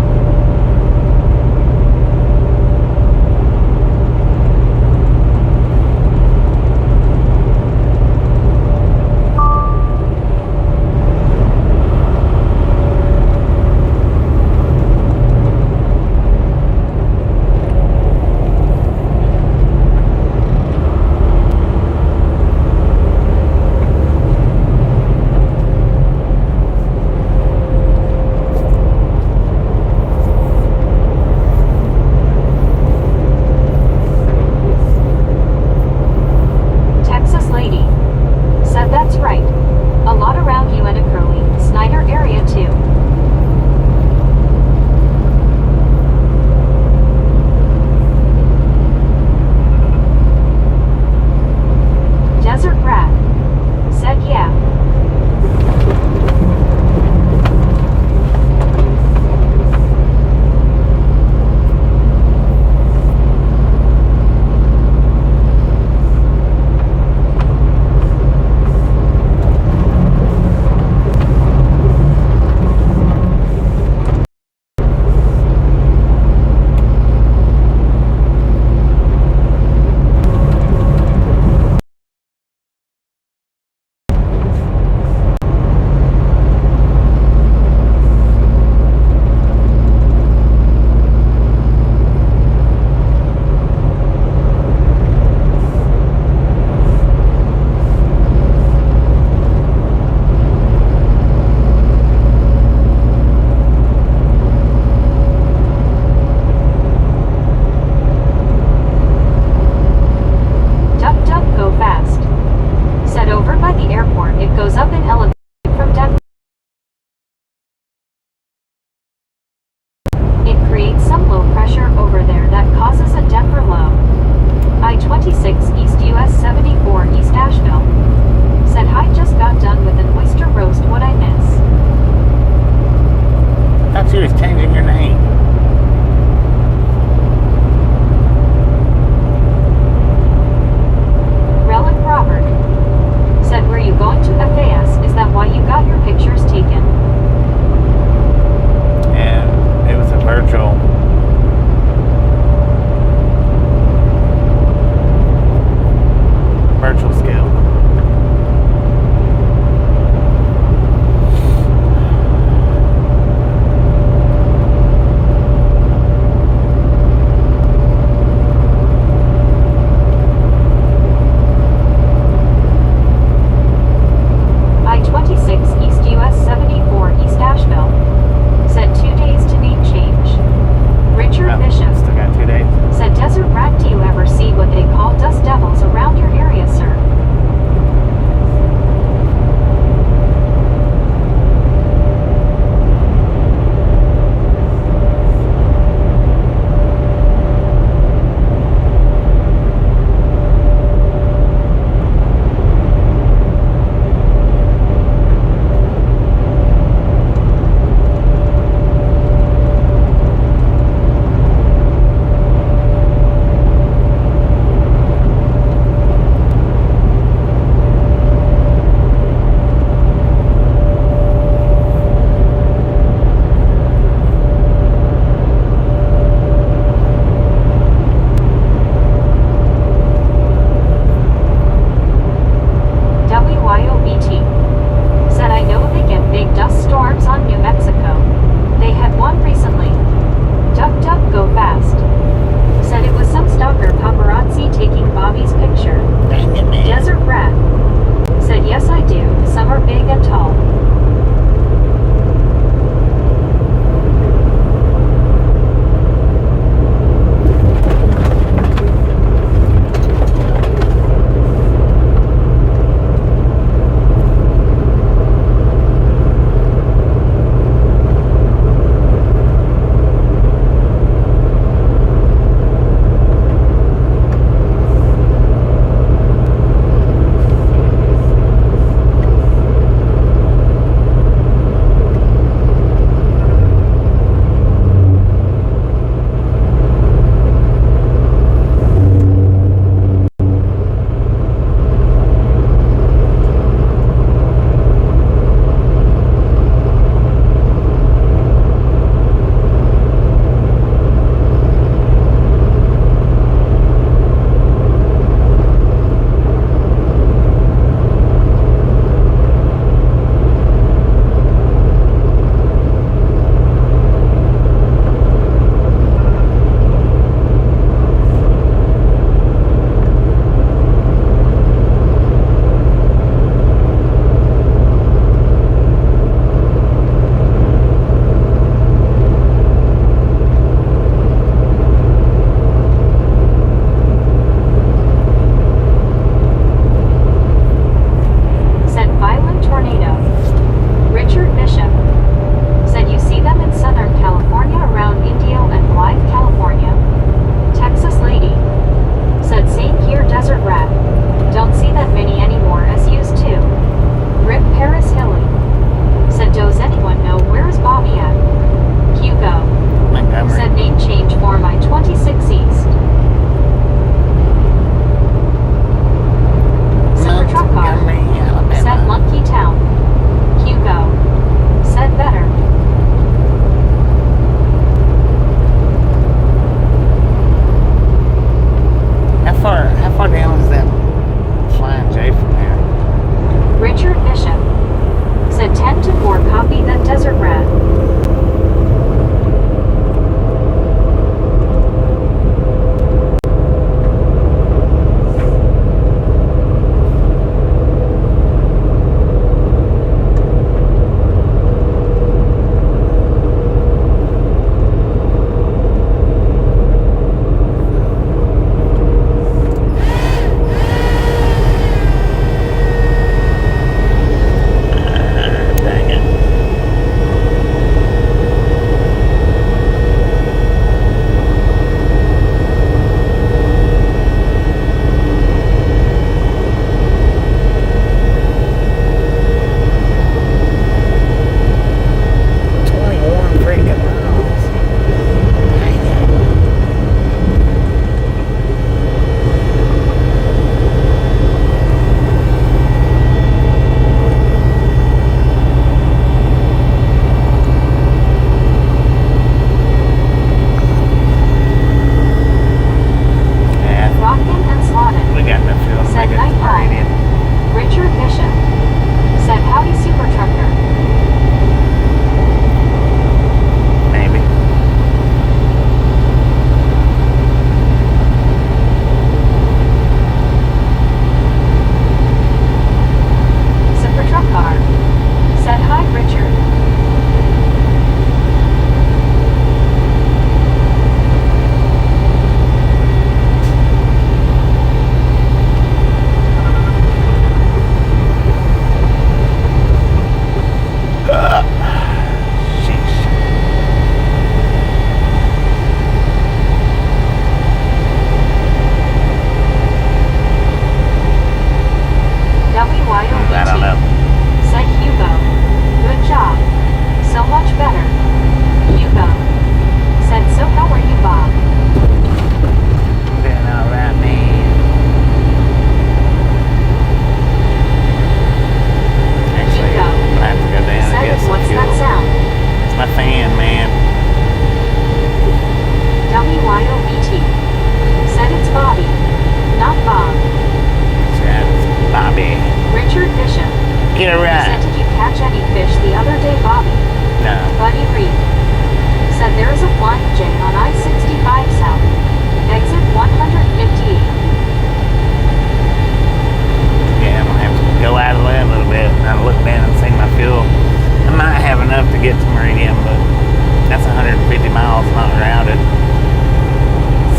S1: 50 miles not grounded.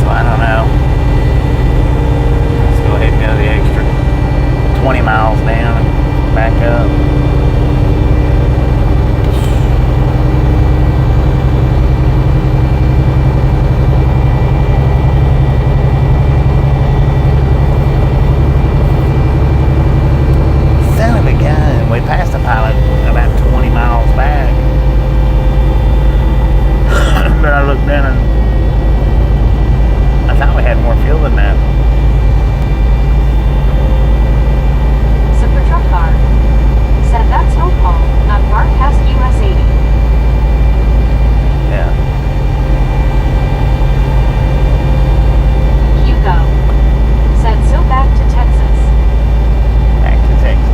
S1: So I don't know. Let's go ahead and go the extra 20 miles down and back up. Son of a gun. We passed the pilot about 20 miles back. But I looked down and I thought we had more fuel than that.
S2: Super truck car. Said that's no call, not far past US 80.
S1: Yeah.
S2: Hugo. Said so back to Texas.
S1: Back to Texas.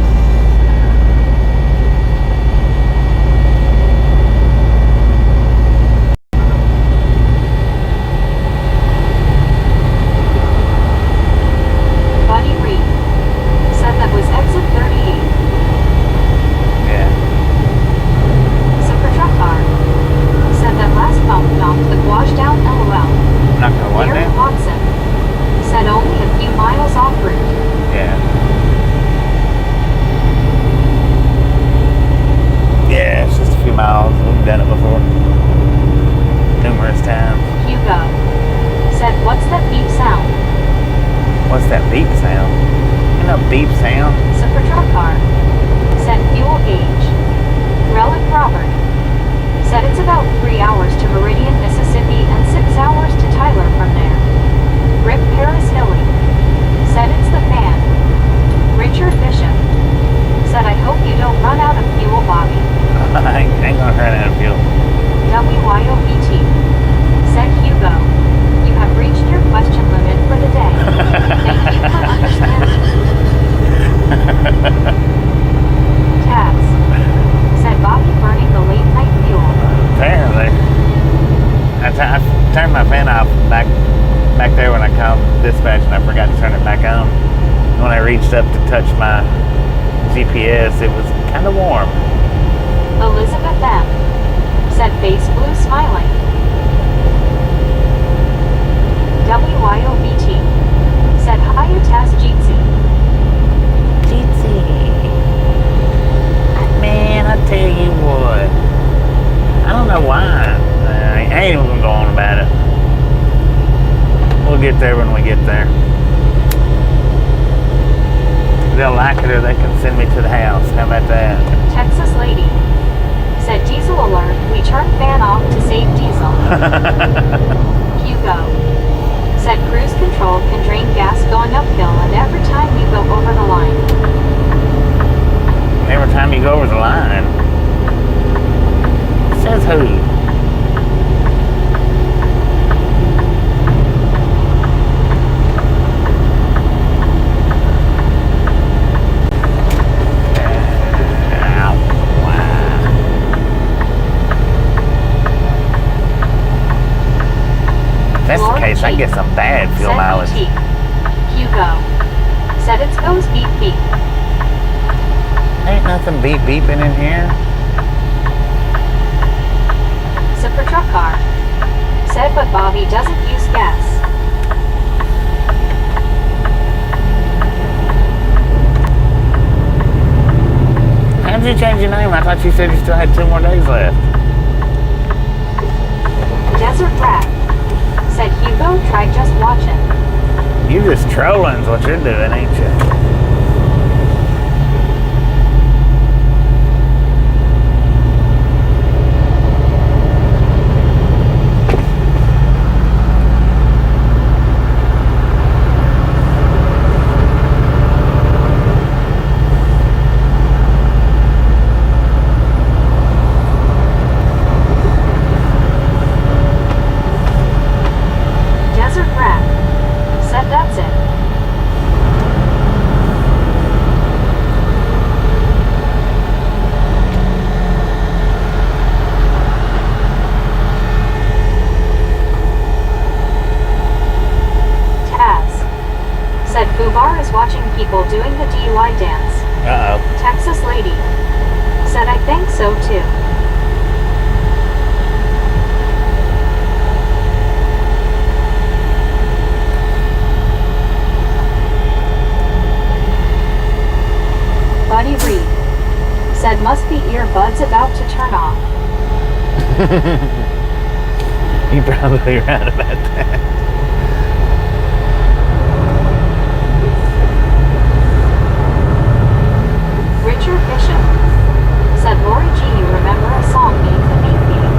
S2: Buddy Reed. Said that was exit 38.
S1: Yeah.
S2: Super truck car. Said that last bump knocked the gouache down LOL.
S1: Not gonna what
S2: Larry
S1: now?
S2: Watson. Said only a few miles off route.
S1: Yeah. Yeah, it's just a few miles. We've done it before. Numerous times.
S2: Hugo. Said what's that beep sound?
S1: What's that beep sound? You know beep sound?
S2: Super truck car. Said fuel gauge. Relic Robert. Said it's about 3 hours to Meridian, Mississippi and 6 hours to Tyler from there. Rip Paris Hilly. Said it's the fan. Richard Bishop. Said I hope you don't run out of fuel, Bobby.
S1: I ain't gonna run out of fuel.
S2: WYOBT. Said Hugo. You have reached your question limit for the day. Thank you for understanding. Tabs. Said Bobby burning the late night fuel.
S1: Apparently. I turned my fan off back there when I called dispatch and I forgot to turn it back on. When I reached up to touch my GPS, it was kind of warm.
S2: Elizabeth M. Said face blue smiling. WYOBT. Said hiya Taz Jeetsy.
S1: Jeetsy. Man, I tell you what. I don't know why. I ain't even gonna go on about it. We'll get there when we get there. They'll like it or they can send me to the house. How about that?
S2: Texas lady. Said diesel alert. We turned fan off to save diesel. Hugo. Said cruise control can drain gas going uphill and every time you go over the line.
S1: Every time you go over the line. Says who? If that's the case, I get some bad fuel mileage.
S2: Hugo. Said it goes beep beep.
S1: Ain't nothing beep beeping in here.
S2: Super truck car. Said but Bobby doesn't use gas.
S1: How did you change your name? I thought you said you still had 2 more days left.
S2: Desert Rat. Said Hugo tried just watching.
S1: You just trolling is what you're doing, ain't you?
S2: Desert Rat. Said that's it. Said Fubar is watching people doing the DUI dance.
S1: Uh-oh.
S2: Texas lady. Said I think so too. earbuds about to turn off.
S1: You're probably right about that.
S2: Richard Bishop said, Lori G, you remember a song named The Name Game?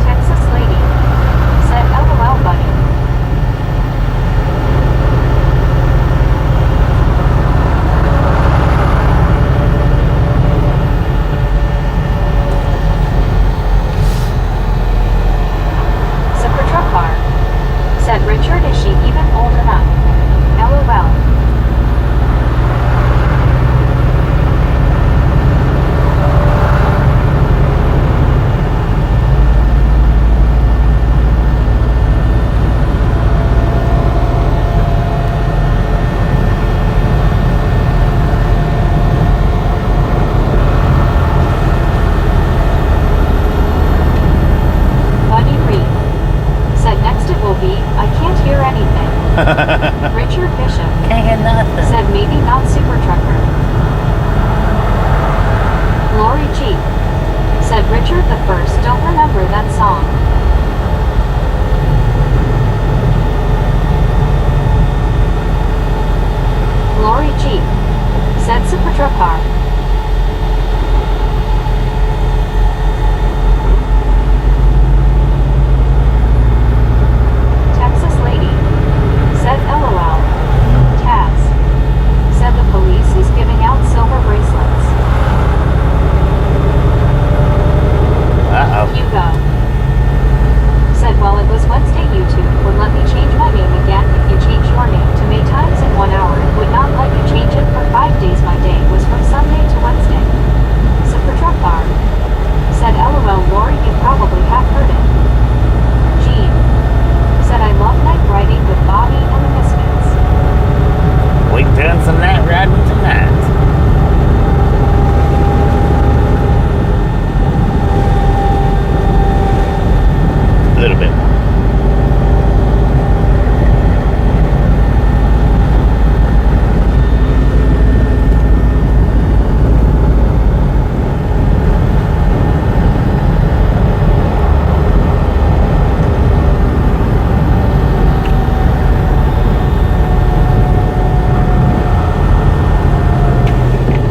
S2: Texas lady said, LOL buddy. Super truck car said, Richard, is she even old enough? LOL. Buddy Reed said, next it will be, I can't hear anything. Richard Bishop
S1: Can't hear nothing.
S2: said, maybe not super trucker. Lori G said, Richard the First, don't remember that song. Lori G said, super truck car. Texas lady said, LOL. Taz said, the police is giving out silver bracelets.
S1: Uh-oh.
S2: Hugo said, well, it was Wednesday. YouTube would let me change my name again. If you change your name to May times in 1 hour, it would not let you change it for 5 days. My day was from Sunday to Wednesday. Super truck car said, LOL, Lori, you probably have heard it. Jean said, I love night riding with Bobby and the Misfits.
S1: We doing some night riding tonight. A little bit more.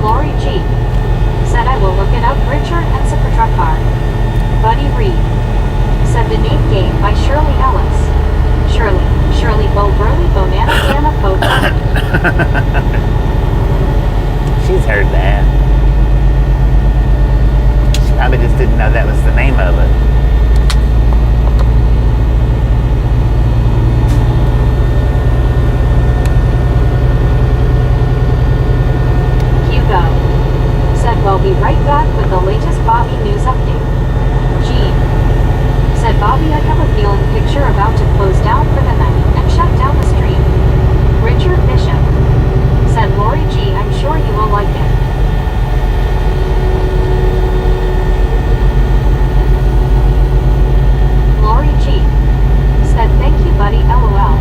S2: Lori G said, I will look it up. Richard and super truck car. Buddy Reed said, The Name Game by Shirley Ellis. Shirley Bo Burley Bonana Dana Bo.
S1: She's heard that. She probably just didn't know that was the name of it.
S2: Hugo said, we'll be right back with the latest Bobby news update. Jean said, Bobby, I have a feeling picture about to close down for the night and shut down the stream. Richard Bishop said, Lori G, I'm sure you will like it. Lori G said, thank you buddy, LOL.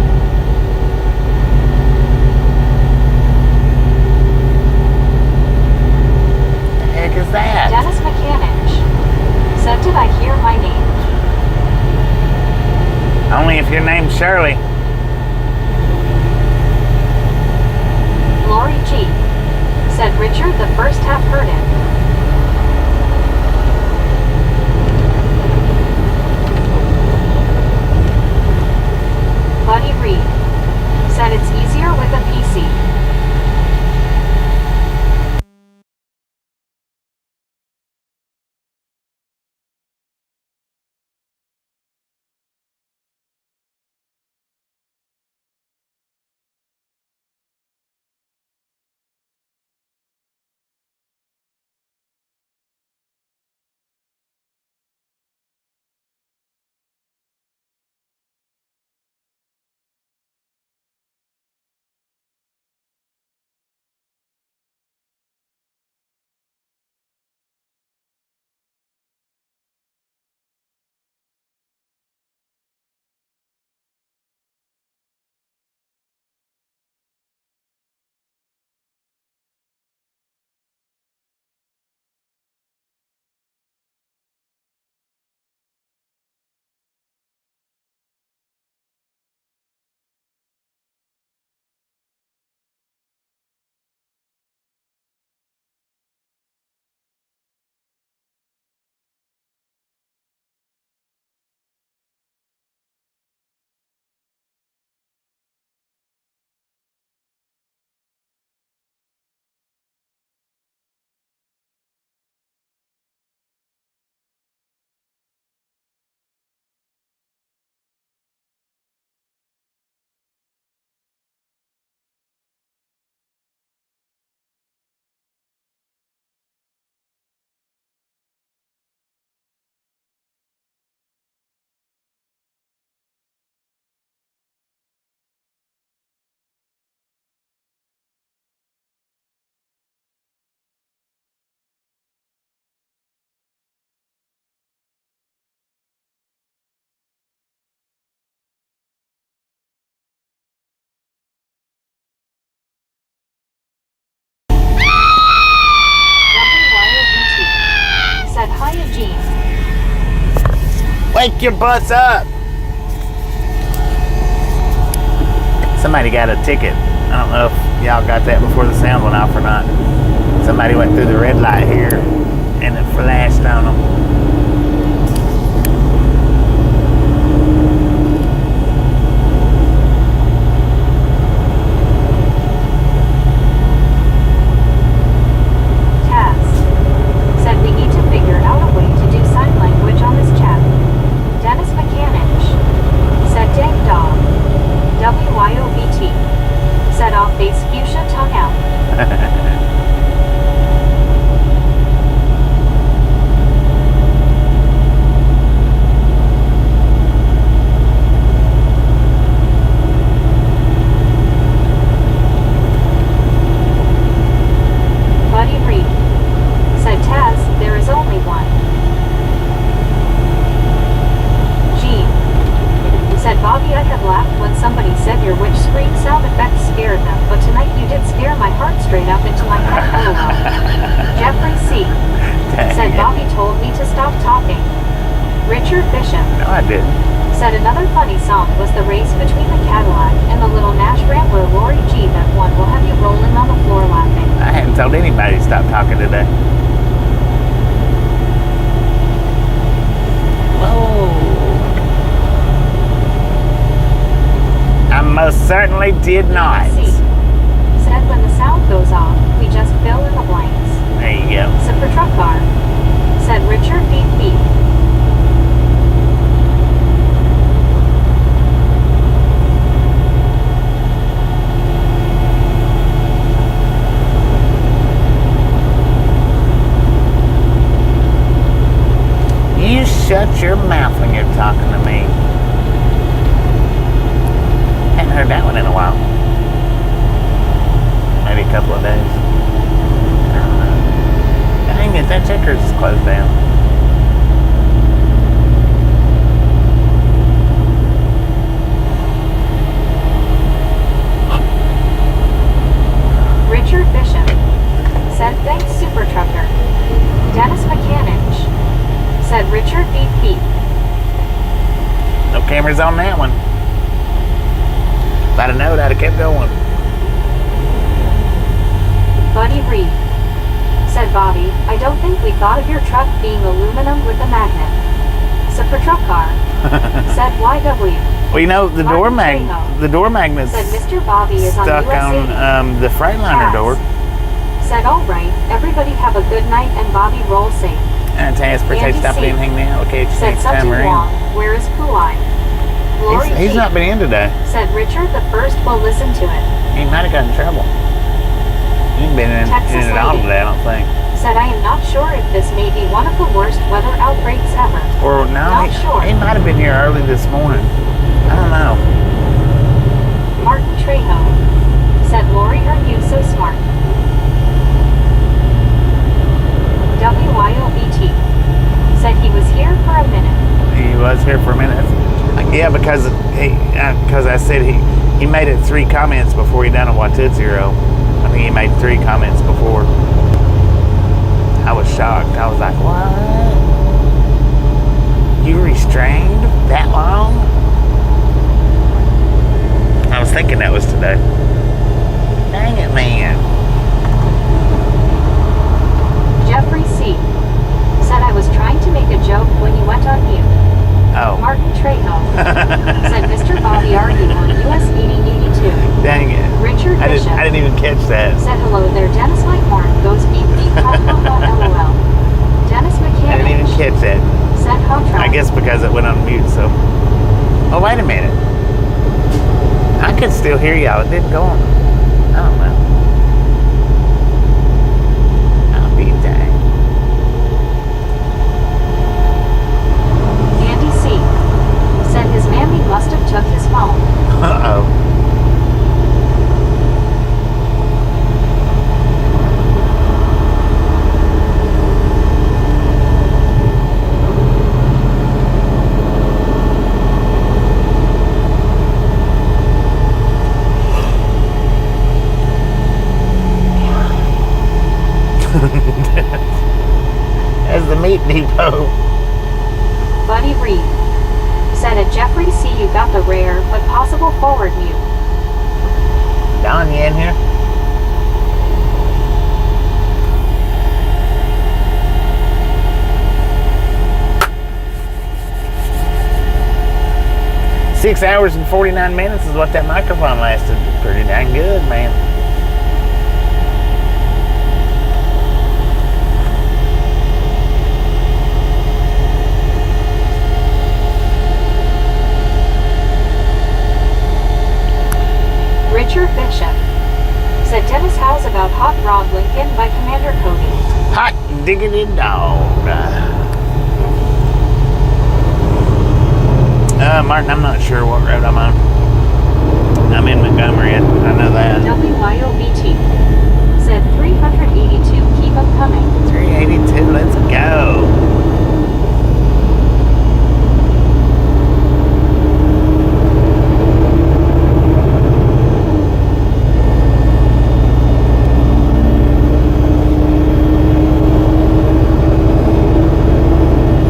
S1: The heck is that?
S2: Dennis Mechanic said, did I hear my name?
S1: Only if your name's Shirley.
S2: Lori G said, Richard the First have heard it. Buddy Reed said, it's easier with a PC.
S1: Wake your butts up. Somebody got a ticket. I don't know if y'all got that before the sound went off or not. Somebody went through the red light here and it flashed on them.
S2: Said another funny song was the race between the Cadillac and the little Nash Rambler Lori G that won will have you rolling on the floor laughing.
S1: I hadn't told anybody to stop talking today. Whoa. I most certainly did not.
S2: Said when the sound goes off, we just fill in the blanks.
S1: There you go.
S2: Super truck car. Said Richard Beef Beef.
S1: You shut your mouth when you're talking to me. Hadn't heard that one in a while. Maybe a couple of days. I don't know. Dang it, that Checkers is closed down.
S2: Richard Bishop said thanks Super Trucker. Dennis McCannich said Richard Beep Beep.
S1: No cameras on that one. If I'd have known, I'd have kept going.
S2: Buddy Reed said Bobby, I don't think we thought of your truck being aluminum with a magnet. Super truck car said YW.
S1: Well, you know, the door magnet's
S2: said Mr. Bobby is
S1: stuck on the Freightliner door.
S2: Said all right, everybody have a good night and Bobby roll safe.
S1: And transportation stop anything now. Okay,
S2: said
S1: next time
S2: something wrong. Where is Kulai?
S1: He's not been in today.
S2: Said Richard the first will listen to it.
S1: He might have gotten in trouble. He ain't been in it at all today, I don't think.
S2: Said I am not sure if this may be one of the worst weather outbreaks ever.
S1: Or no, he might have been here early this morning. I don't know.
S2: Martin Trejo said, Lori, are you so smart? WYOBT said he was here for a minute.
S1: He was here for a minute. Yeah, because I said he made it 3 comments before he done a Watuzero. I think he made 3 comments before. I was shocked. I was like, what? You restrained that long? I was thinking that was today. Dang it, man.
S2: Jeffrey C. said I was trying to make a joke when you went on mute.
S1: Oh.
S2: Martin Trejo said Mr. Bobby are you on US 8082.
S1: Dang it.
S2: Richard Bishop
S1: I didn't even catch that.
S2: Said hello there, Dennis Lighthorn goes beep beep ha ha ha LOL. Dennis McCannich
S1: I didn't even catch that.
S2: said hot
S1: I guess because it went on mute, so. Oh, wait a minute. I could still hear y'all. It didn't go on. I don't know. I'll be dang.
S2: Andy C. said his mammy must have took his phone.
S1: Uh-oh.
S2: Jeffrey C. You got the rare but possible forward mute.
S1: Don, you in here? Six hours and 49 minutes is what that microphone lasted. Pretty dang good, man.
S2: Richard Bishop said, Dennis, how's about Hot Rod Lincoln by Commander Cody?
S1: Hot diggity dog. Martin, I'm not sure what road I'm on. I'm in Montgomery, I know that.
S2: WYOBT said 382, keep them coming.
S1: 382, let's go.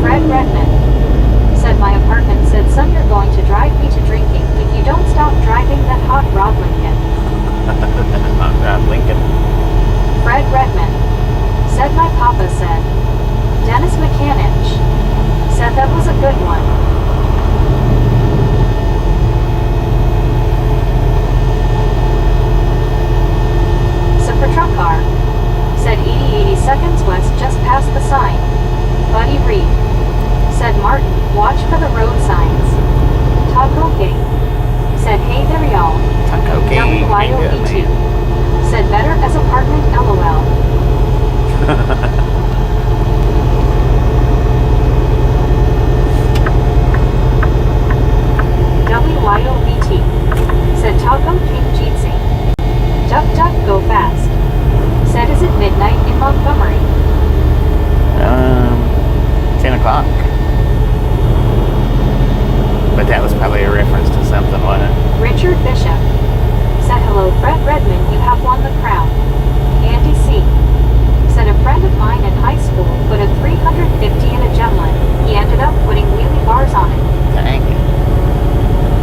S2: Fred Redmond said, my apartment said, son, you're going to drive me to drinking if you don't stop driving that Hot Rod Lincoln.
S1: Hot Rod Lincoln.
S2: Fred Redmond said, my papa said. Dennis McCanich said that was a good one. Super Truck Car said 80 seconds west just past the sign. Buddy Reed said, Martin, watch for the road signs. Taco King said, hey there y'all.
S1: Taco King.
S2: WYOE2 said, better as apartment LOL. WYOBT said, Taco King Jeetsy. Duck duck go fast. Said, is it midnight in Montgomery?
S1: 10 o'clock. But that was probably a reference to something, wasn't it?
S2: Richard Bishop said, hello Fred Redmond, you have won the crown. Andy C. said, a friend of mine in high school put a 350 in a Gemlin. He ended up putting wheelie bars on it.
S1: Dang it.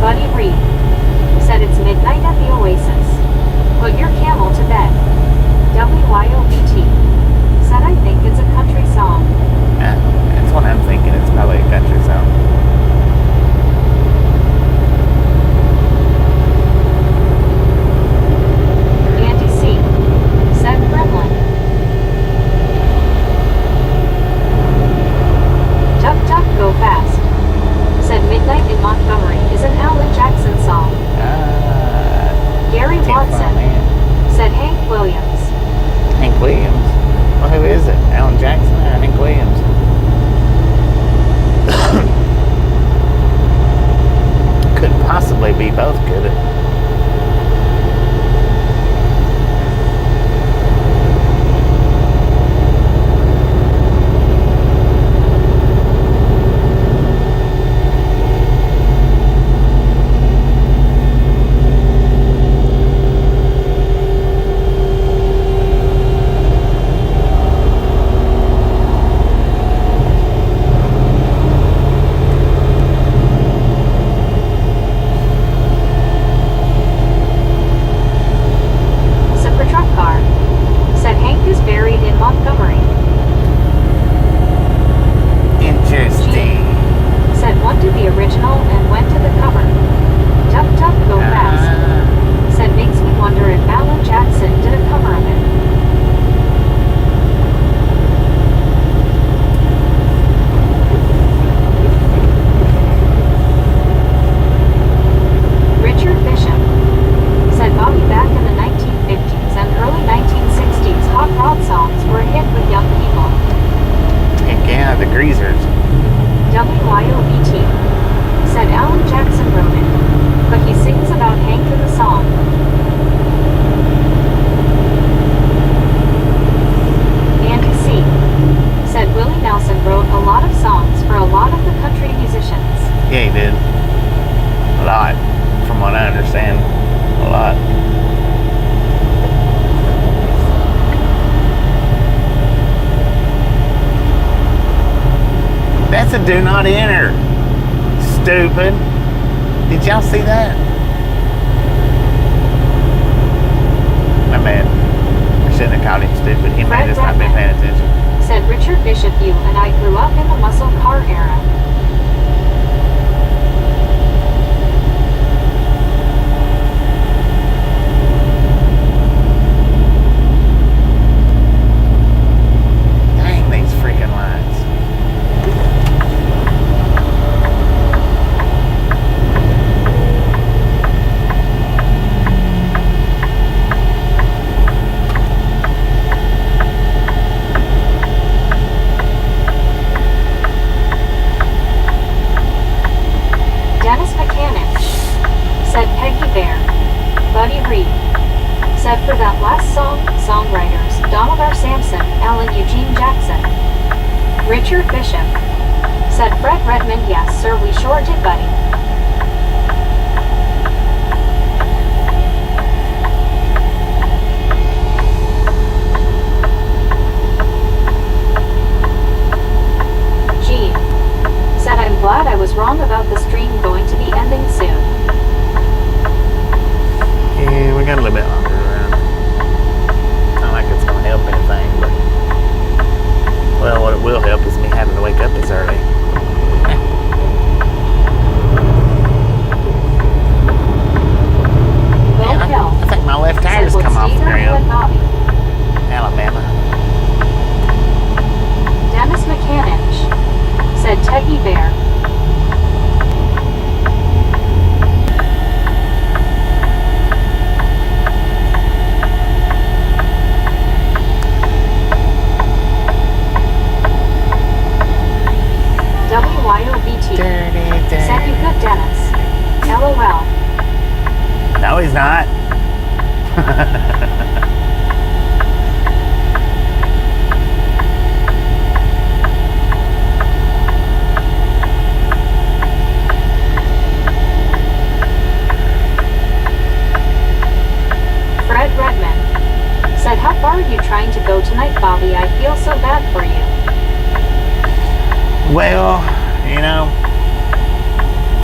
S2: Buddy Reed said, it's midnight at the Oasis. Put your camel to bed. WYOBT said, I think it's a country song.
S1: That's what I'm thinking. It's probably a country song.
S2: Andy C. said, Gremlin. Duck duck go fast. Said, midnight in Montgomery is an Alan Jackson song. Gary Watson said, Hank Williams.
S1: Hank Williams? Well, who is it? Alan Jackson or Hank Williams? Couldn't possibly be both, could it? That's a do not enter. Stupid. Did y'all see that? My bad. I shouldn't have called him stupid. He may just not been paying attention.
S2: Said Richard Bishop, you and I grew up in the muscle car era.
S1: Dang these freaking lights.
S2: Said for that last song, songwriters, Donald R. Sampson, Alan Eugene Jackson. Richard Bishop. Said Fred Redmond, yes sir, we sure did, buddy. Gene. Said I'm glad I was wrong about the stream going to be ending soon.
S1: Yeah, we got a little bit longer around. Not like it's going to help anything, but... Well, what it will help is me having to wake up this early. I think my left tire's come off the ground. Alabama.
S2: Dennis McCanich. Said Teggy Bear. WYOBT. Said you good, Dennis. LOL.
S1: No, he's not.
S2: Fred Redmond. Said how far are you trying to go tonight, Bobby? I feel so bad for you.
S1: Well, you know,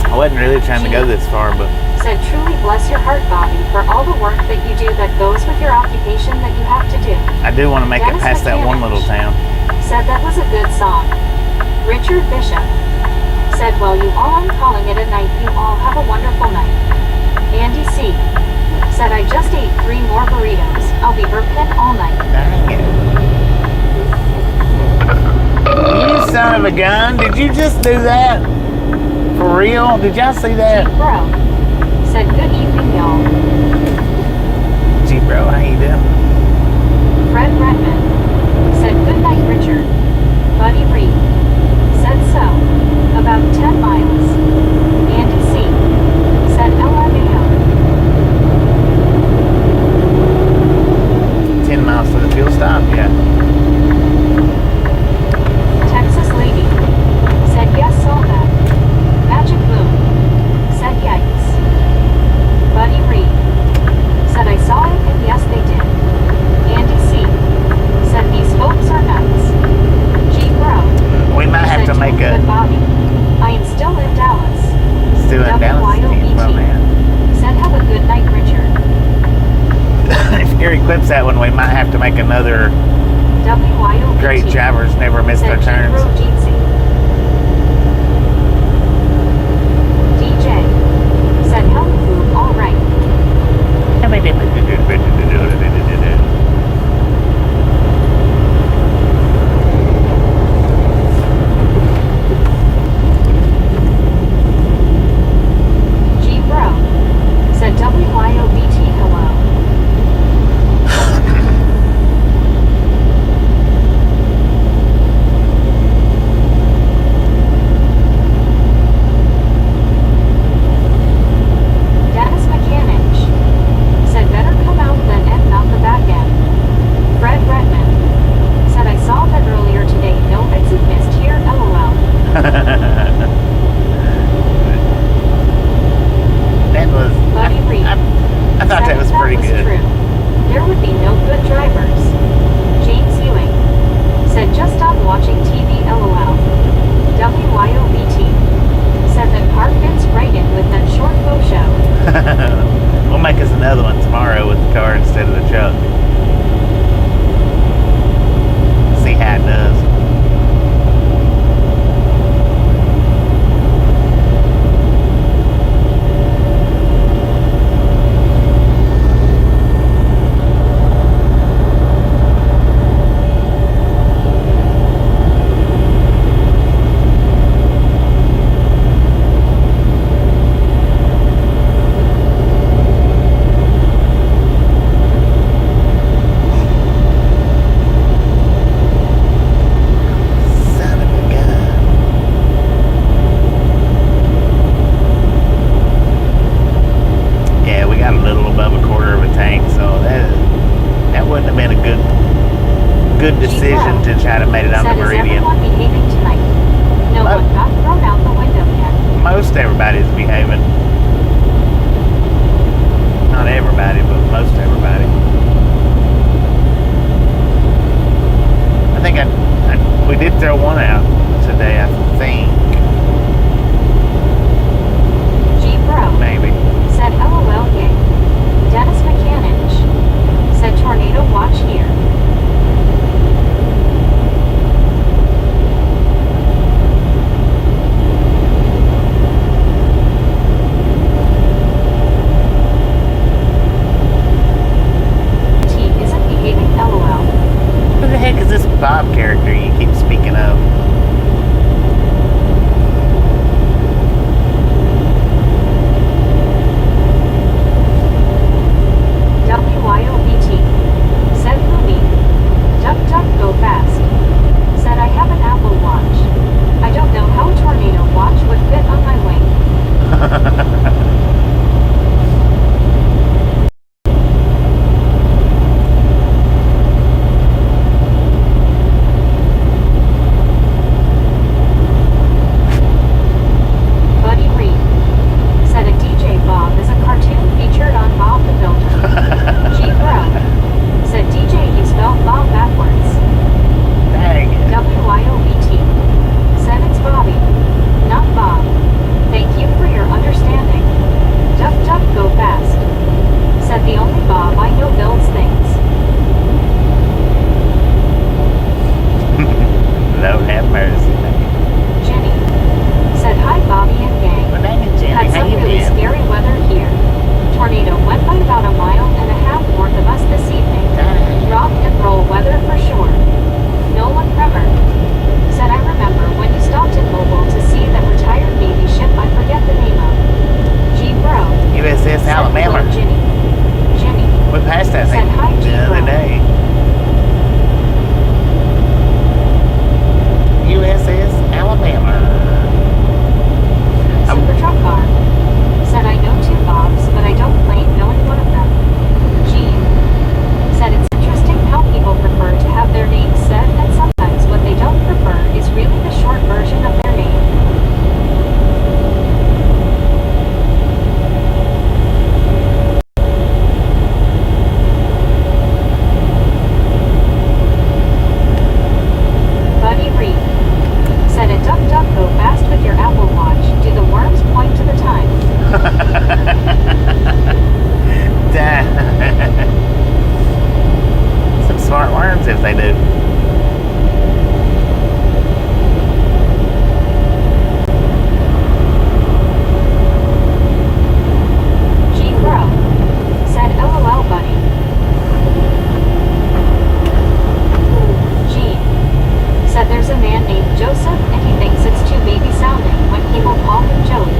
S1: I wasn't really trying to go this far, but...
S2: Said truly bless your heart, Bobby, for all the work that you do that goes with your occupation that you have to do.
S1: I do want to make
S2: Dennis
S1: it past that one little town.
S2: Said that was a good song. Richard Bishop. Said, well, you all, I'm calling it a night. You all have a wonderful night. Andy C. Said, I just ate 3 more burritos. I'll be burping all night.
S1: Dang it. You son of a gun. Did you just do that? For real? Did y'all see that?
S2: Bro. Said, good evening, y'all.
S1: Gee, bro, how you doing?
S2: Fred Redmond. Said, good night, Richard. Buddy Reed. Said so. About 10 miles. Andy C. Said, LMAO.
S1: 10 miles to the fuel stop, yeah.
S2: Texas lady. Said, yes, saw that. Magic Moon. Said, yikes. Buddy Reed. Said, I saw it, and yes, they did. Andy C. Said, these folks are nuts. G. Bro.
S1: We might have
S2: Said,
S1: to make a...
S2: good Bobby. I am still in Dallas.
S1: Still in Dallas?
S2: WYOBT.
S1: Well, man.
S2: Said, have a good night, Richard.
S1: If Gary clips that one, we might have to make another
S2: WYOBT.
S1: great drivers never miss their
S2: Said,
S1: turns.
S2: DJ. Said, hell, all right. G Bro. Said WYOBT, hello.
S1: good decision to try to make it on the
S2: Said, is
S1: Meridian.
S2: everyone behaving tonight? No
S1: Oh.
S2: one got thrown out the window yet.
S1: Most everybody's behaving. Not everybody, but most everybody. I think we did throw one out today, I think.
S2: G Bro
S1: Maybe.
S2: said LOL yay. Dennis McCannich said tornado watch here. T isn't behaving LOL.
S1: Who the heck is this Bob character you keep speaking of?
S2: WYOBT said Movie. Duck duck go fast. Said I have an Apple Watch. I don't know how a tornado watch would fit on my wing. Buddy Reed said a DJ Bob is a cartoon featured on Bob the Builder. G Bro said DJ you spelled Bob backwards.
S1: Dang it.
S2: WYOBT said it's Bobby, not Bob. Thank you for your understanding. Duck duck go fast. Said the only Bob I know builds things.
S1: Lord have mercy.
S2: Jenny said hi Bobby and gang.
S1: Well, dang it, Jenny.
S2: Had
S1: How
S2: some
S1: you
S2: really
S1: been?
S2: scary weather here. Tornado went by about 1.5 miles north of us this evening. Rock and roll weather for sure. Nolan Kremer said I remember when you stopped in Mobile to see that retired Navy ship I forget the name of. G Bro
S1: USS
S2: said
S1: Alabama.
S2: hello Ginny. Ginny
S1: We passed that
S2: said
S1: thing
S2: hi
S1: the
S2: G
S1: other
S2: Bro.
S1: day. USS Alabama.
S2: Super Truck Car said I know 2 Bobs, but I don't claim knowing one of them. Gene said it's interesting how people prefer to have their names said, and sometimes what they don't prefer is really the short version of their name. Buddy Reed said a duck duck go fast with your Apple Watch. Do the worms point to the time?
S1: Some smart worms if they do.
S2: G Bro said LOL buddy. Gene said there's a man named Joseph and he thinks it's too baby sounding when people call him Joey.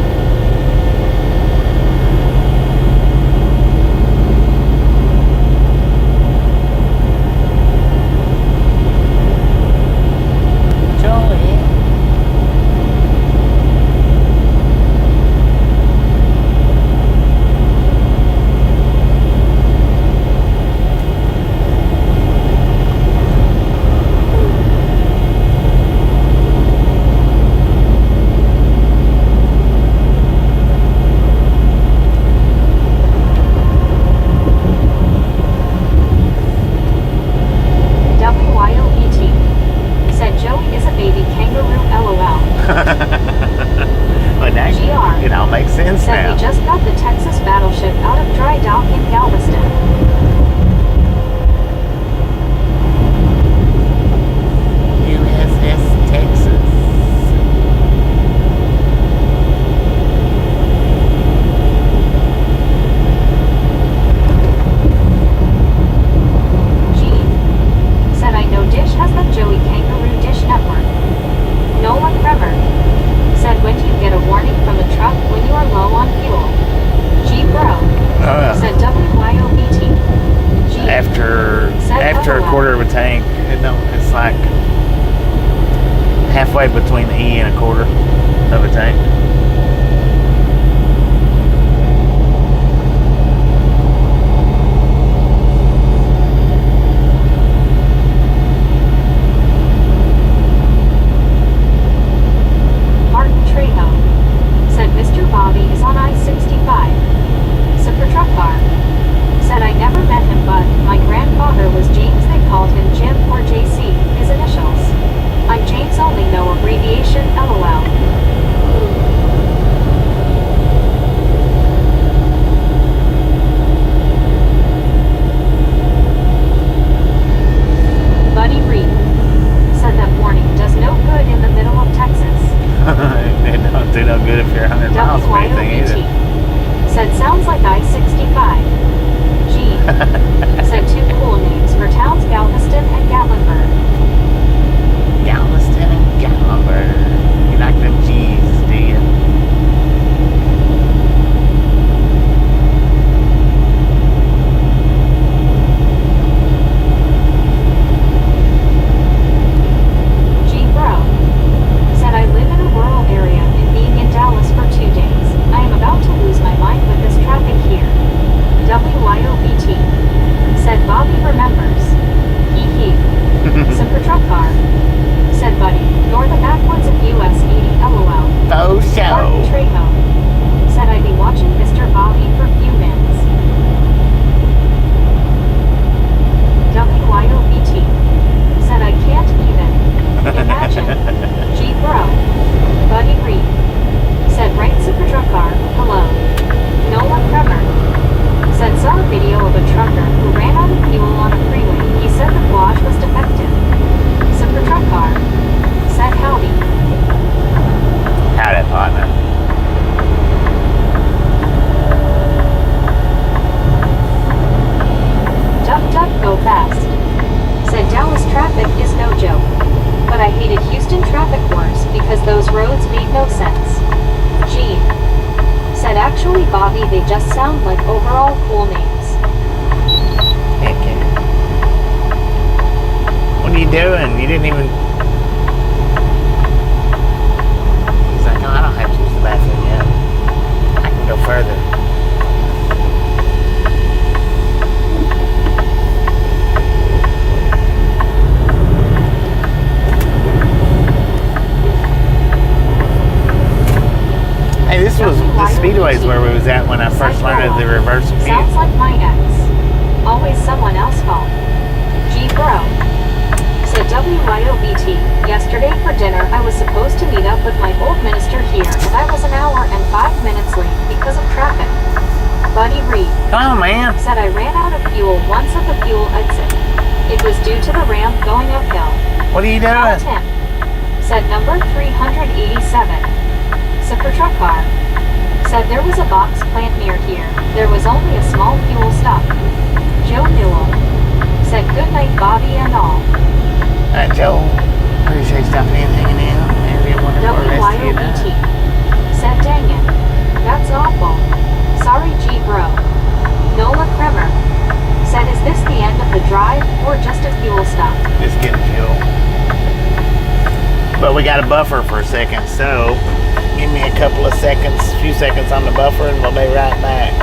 S1: Joey.
S2: WYOBT said Joey is a baby kangaroo LOL.
S1: Well, dang,
S2: GR
S1: it all makes sense
S2: said
S1: now.
S2: we just got the Texas battleship out of dry dock in Galveston.
S1: USS Texas.
S2: Gene said I know Dish has the Joey Kangaroo Dish Network. Nolan Kremer said when do you get a warning from the truck when you are low on fuel? G Bro said WYOBT. G
S1: After a
S2: LOL.
S1: quarter of a tank, it's like halfway between the E and a quarter of a tank. 100 miles for anything either.
S2: WYOBT. Said sounds like I-65. Gene. Said two cool names for towns Galveston and Gatlinburg.
S1: Galveston and Gatlinburg. You like them G's, do you?
S2: G. Bro. Said I live in a rural area and being in Dallas for 2 days. I am about to lose my mind with this traffic here. WYOBT. Said Bobby remembers. Hee hee. Super truck car. Said Buddy, you're the backwoods of US 80 LOL.
S1: Oh,
S2: Martin
S1: so.
S2: Trejo. Said I'd be watching Mr. Bobby for few minutes. WYOBT. Said I can't even imagine. G. Bro. Buddy Reed. Said right super truck car, hello. Nola Kremer. Said saw a video of a trucker who ran out of fuel on a freeway. He said the gouage was defective. Super truck car. Said howdy.
S1: Howdy, partner.
S2: Duck duck go fast. Said Dallas traffic is no joke. But I hated Houston traffic worse because those roads made no sense. Gene. Said actually Bobby they just sound like overall cool names.
S1: Heck yeah. What are you doing? You didn't even... He's like, oh, I don't have to use the bathroom yet. I can go further. Hey, this was the speedways where we was at when I first learned of the reverse view.
S2: Sounds like my ex. Always someone else fault. G. Bro. Said WYOBT. Yesterday for dinner I was supposed to meet up with my old minister here, but I was an hour and 5 minutes late because of traffic. Buddy Reed.
S1: Come on, man.
S2: Said I ran out of fuel once at the fuel exit. It was due to the ramp going uphill.
S1: What are you
S2: Call
S1: doing?
S2: Tim. Said number 387. Super truck car. Said there was a box plant near here. There was only a small fuel stop. Joe Newell. Said good night Bobby and all.
S1: Alright, Joe. Appreciate stopping in, hanging out. Maybe a wonderful rest of your
S2: WYOBT.
S1: night.
S2: Said dang it. That's awful. Sorry G. Bro. Nola Kremer. Said is this the end of the drive or just a fuel stop?
S1: Just getting fuel. But we got a buffer for a second, so give me a couple of seconds, few seconds on the buffer, and we'll be right back.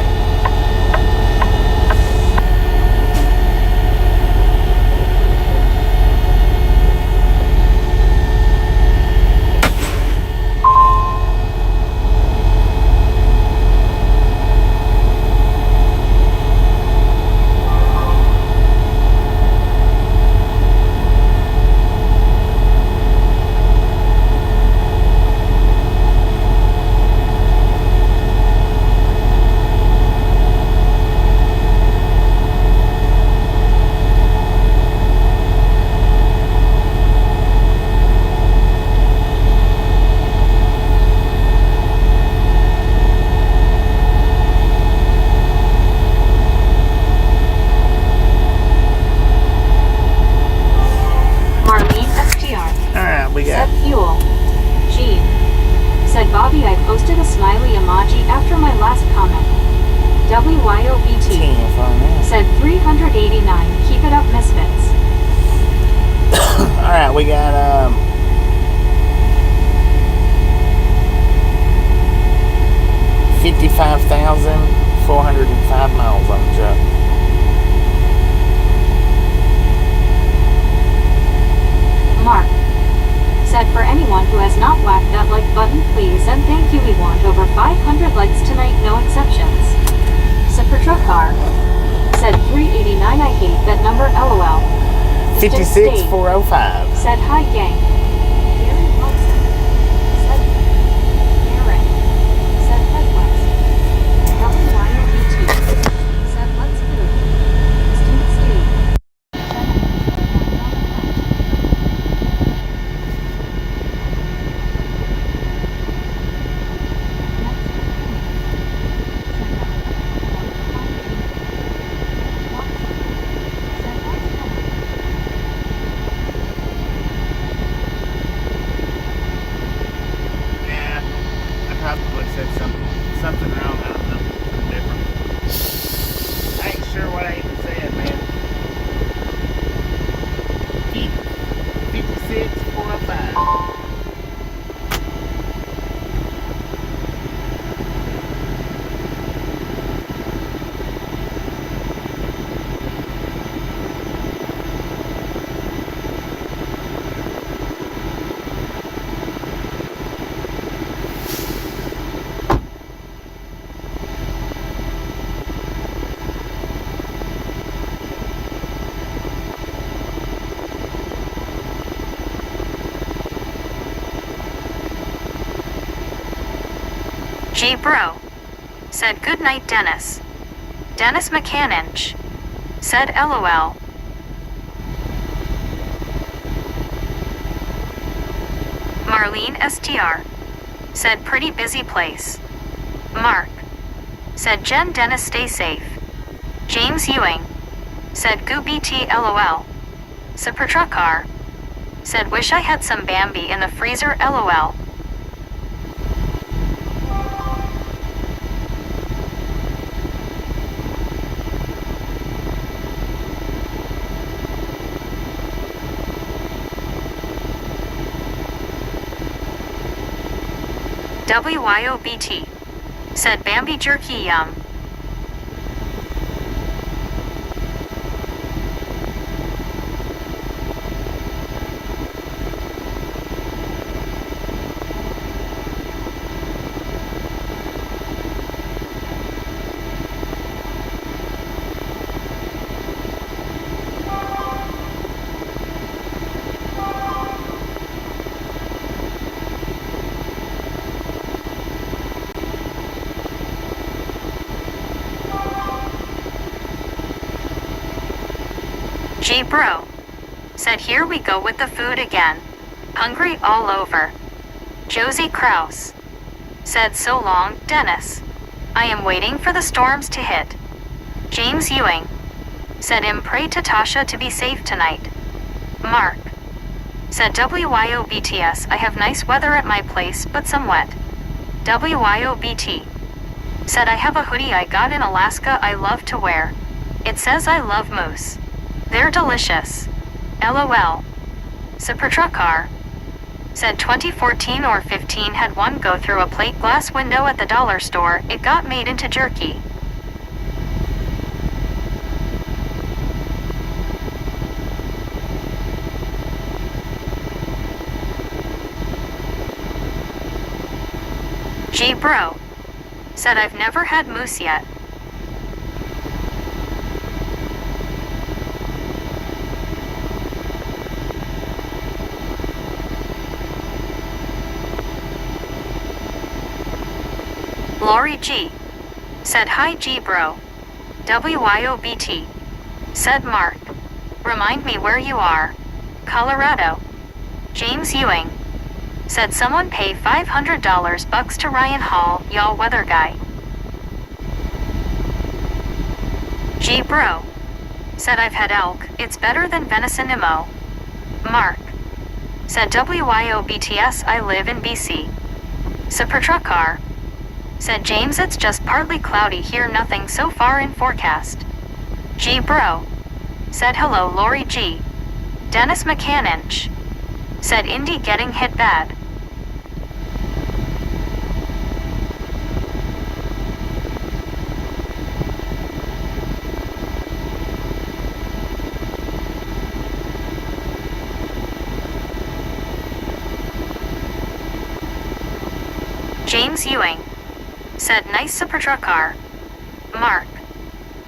S1: We got
S2: Said fuel. Gene. Said Bobby I posted a smiley emoji after my last comment. WYOBT.
S1: 10 from that.
S2: Said 389. Keep it up, misfits.
S1: Alright, we got 55,405 miles on the truck.
S2: Mark. Said for anyone who has not whacked that like button please and thank you, we want over 500 likes tonight, no exceptions. Super truck car. Said 389 I hate that number LOL. Distant state.
S1: 56,405.
S2: Said hi gang. Gary Wilson. Said Aaron. Said headlights. WYOBT. Said let's move. Distant state.
S1: something wrong. I don't know. Something different. I ain't sure what I even said, man. 56, 405.
S2: G bro. Said good night Dennis. Dennis McCanninch. Said LOL. Marlene STR. Said pretty busy place. Mark. Said Jen Dennis stay safe. James Ewing. Said goo BT LOL. Supertruckar. Said wish I had some Bambi in the freezer LOL. WYOBT. Said Bambi jerky yum. G bro. Said here we go with the food again. Hungry all over. Josie Kraus. Said so long, Dennis. I am waiting for the storms to hit. James Ewing. Said pray to Tasha to be safe tonight. Mark. Said WYOBTS I have nice weather at my place but some wet. WYOBT. Said I have a hoodie I got in Alaska I love to wear. It says I love moose. They're delicious. LOL. Supertruckar. Said 2014 or 15 had one go through a plate glass window at the dollar store, it got made into jerky. G bro. Said I've never had moose yet. Lori G. Said hi G bro. WYOBT. Said Mark. Remind me where you are. Colorado. James Ewing. Said someone pay $500 bucks to Ryan Hall, y'all weather guy. G bro. Said I've had elk, it's better than venison IMO. Mark. Said WYOBTS I live in BC. Supertruckar. Said James it's just partly cloudy here nothing so far in forecast. G bro. Said hello Lori G. Dennis McCanninch. Said Indy getting hit bad. James Ewing. Said nice Supertruckar. Mark.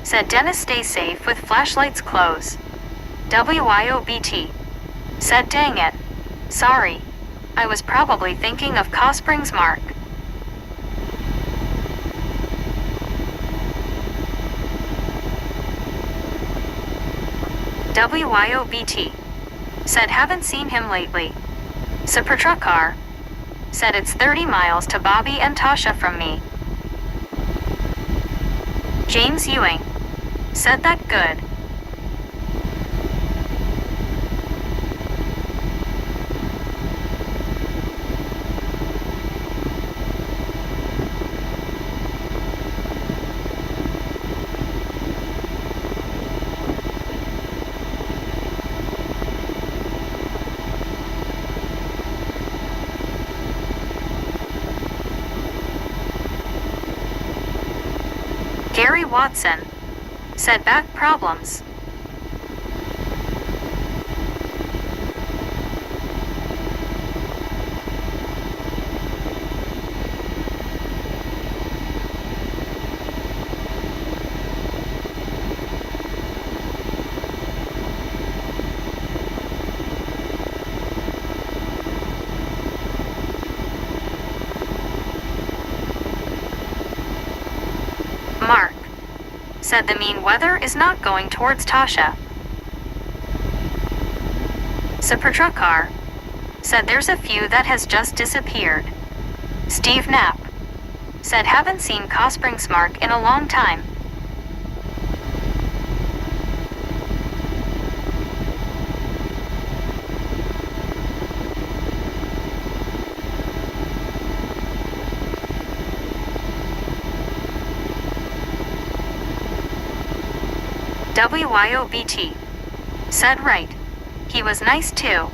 S2: Said Dennis stay safe with flashlights close. WYOBT. Said dang it. Sorry. I was probably thinking of Cospring's Mark. WYOBT. Said haven't seen him lately. Supertruckar. Said it's 30 miles to Bobby and Tasha from me. James Ewing. Said that good. Gary Watson said back problems. Mark said the mean weather is not going towards Tasha. Supertruckar said there's a few that has just disappeared. Steve Knapp said haven't seen Cosprings Mark in a long time. WYOBT said right. He was nice too.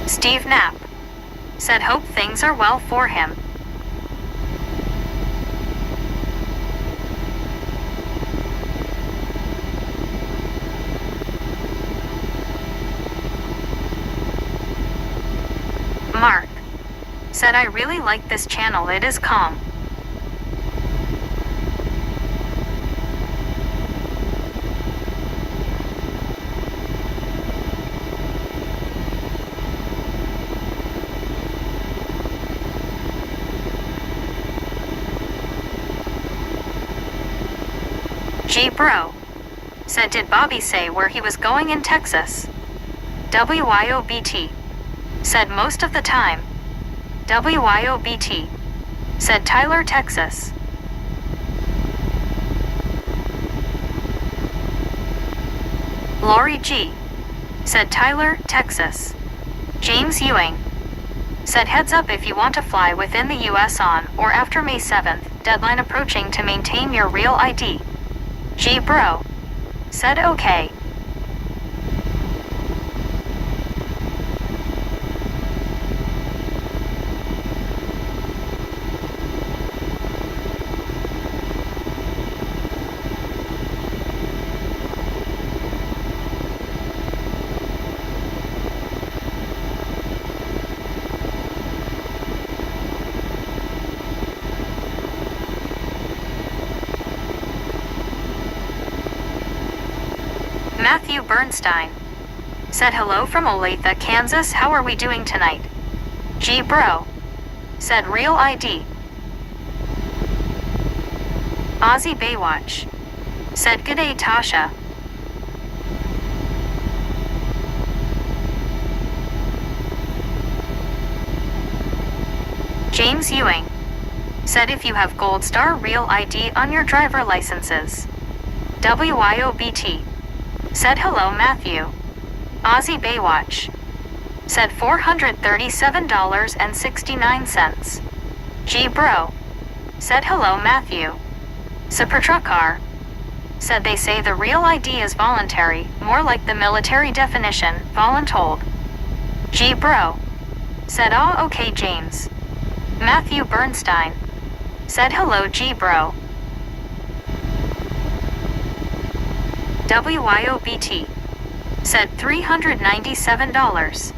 S2: Steve Knapp said hope things are well for him. Mark said I really like this channel, it is calm. G Bro said did Bobby say where he was going in Texas? WYOBT said most of the time. WYOBT said Tyler, Texas. Lori G said Tyler, Texas. James Ewing said heads up if you want to fly within the US on or after May 7th, deadline approaching to maintain your real ID. G Bro said okay. Matthew Bernstein said hello from Olathe, Kansas. How are we doing tonight? G Bro said real ID. Ozzy Baywatch said g'day Tasha. James Ewing said if you have Gold Star Real ID on your driver licenses. WYOBT said hello Matthew. Ozzy Baywatch said $437.69. G Bro said hello Matthew. Supertruckar said they say the real ID is voluntary, more like the military definition, voluntold. G Bro said oh okay James. Matthew Bernstein said hello G Bro. WYOBT said $397.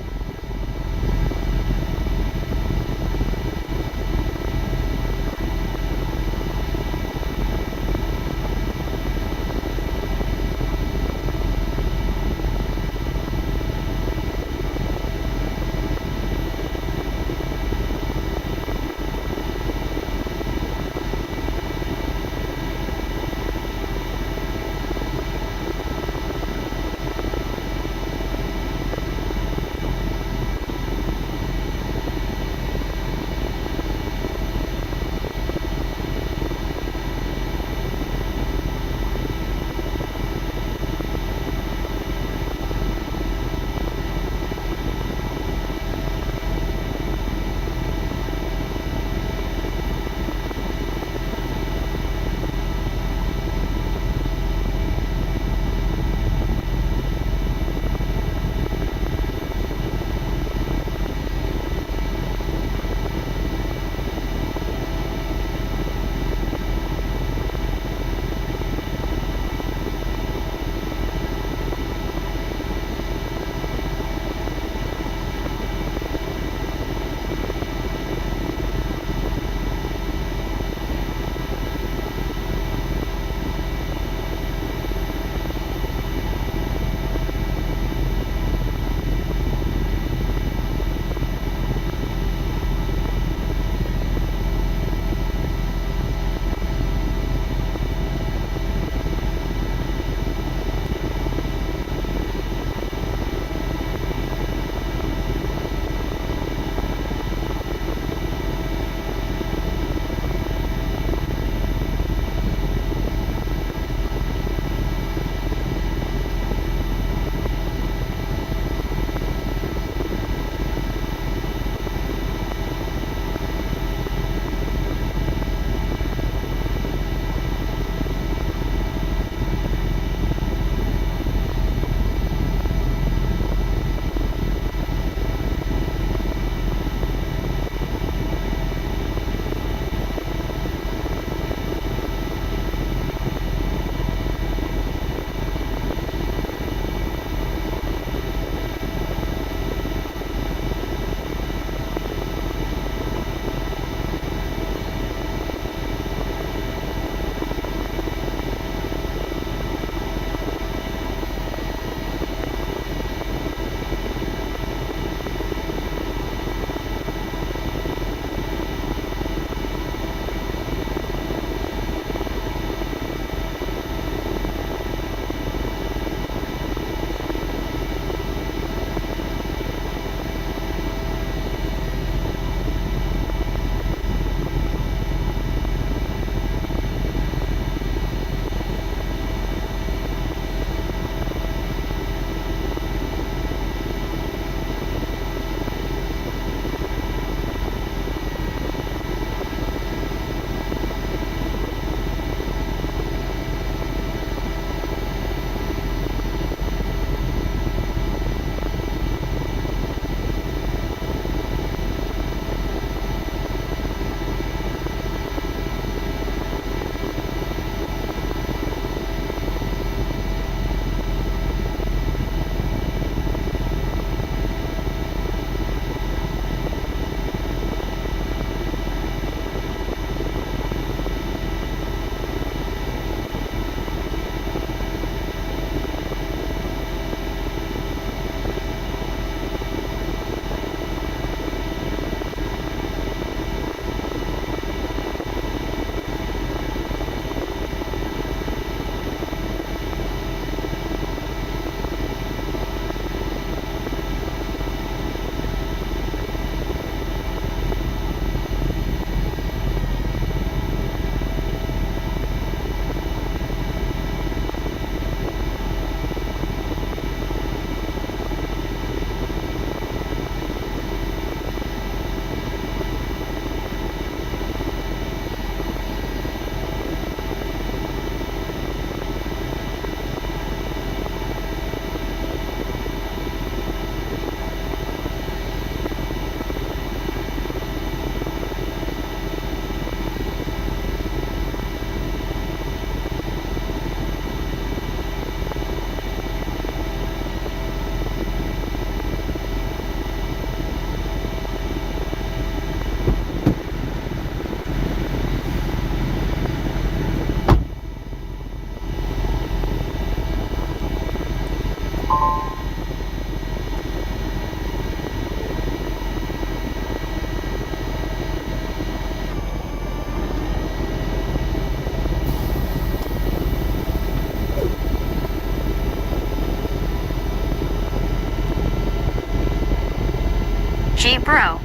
S2: Jeep Bro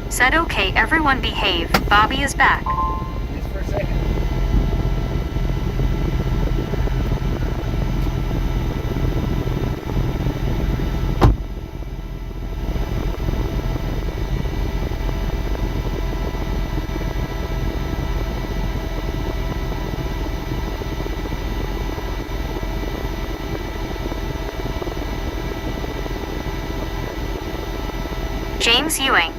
S2: said, okay, everyone behave. Bobby is back.
S1: Just for a second.
S2: James Ewing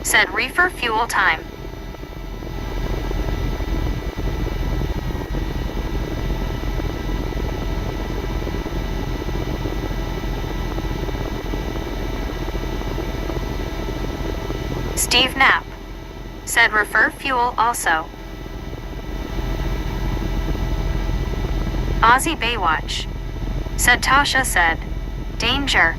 S2: said, reefer fuel time. Steve Knapp said, refer fuel also. Ozzy Baywatch said, Tasha said, danger.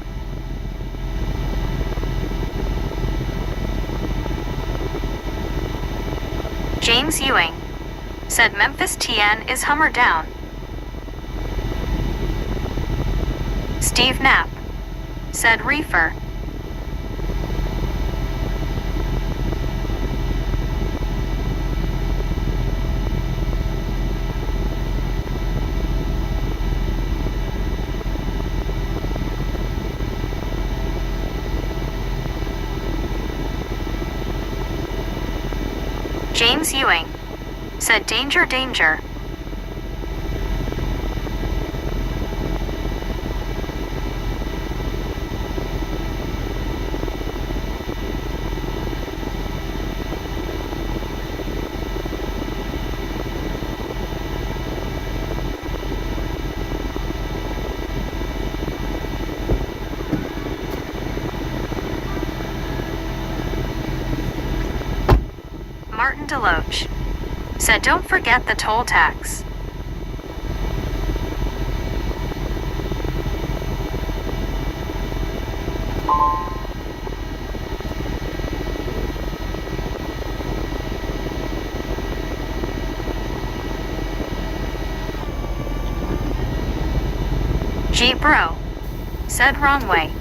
S2: James Ewing said, Memphis TN is Hummer down. Steve Knapp said, reefer. James Ewing said, danger, danger. Martin Deloach said, don't forget the toll tax. Jeep Bro said, wrong way.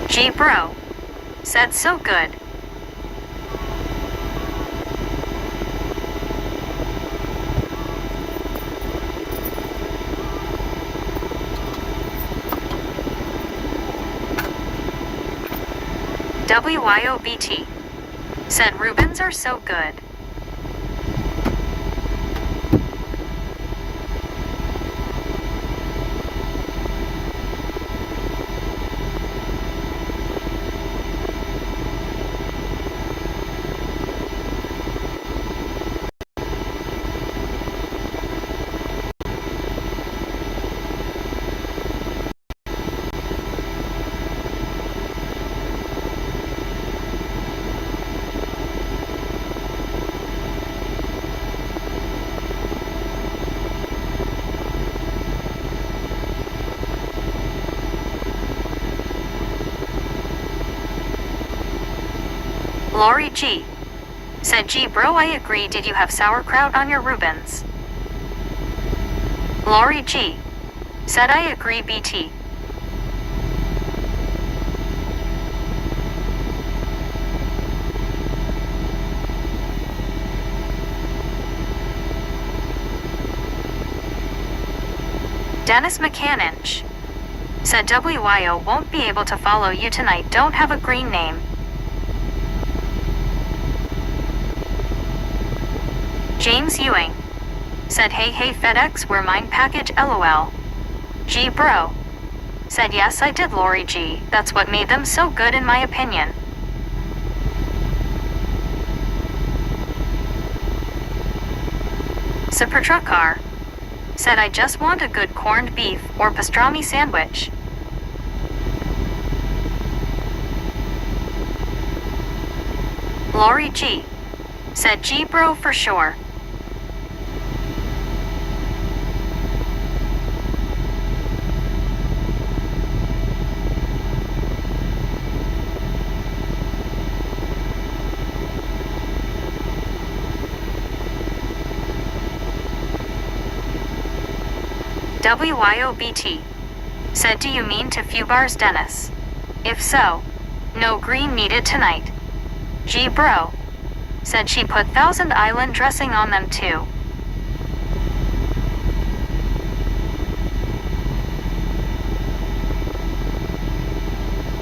S2: Jeep Bro said, so good. WYOBT said, Rubens are so good. Lori G said, gee bro, I agree, did you have sauerkraut on your Rubens? Lori G said I agree BT. Dennis McCannich, said WYO won't be able to follow you tonight, don't have a green name. James Ewing, said hey FedEx, we're mine package LOL. G bro, said yes I did Lori G, that's what made them so good in my opinion. Supertruck car, said I just want a good corned beef or pastrami sandwich. Lori G, said G bro for sure. WYOBT, said do you mean to few bars Dennis? If so, no green needed tonight. G bro, said she put Thousand Island dressing on them too.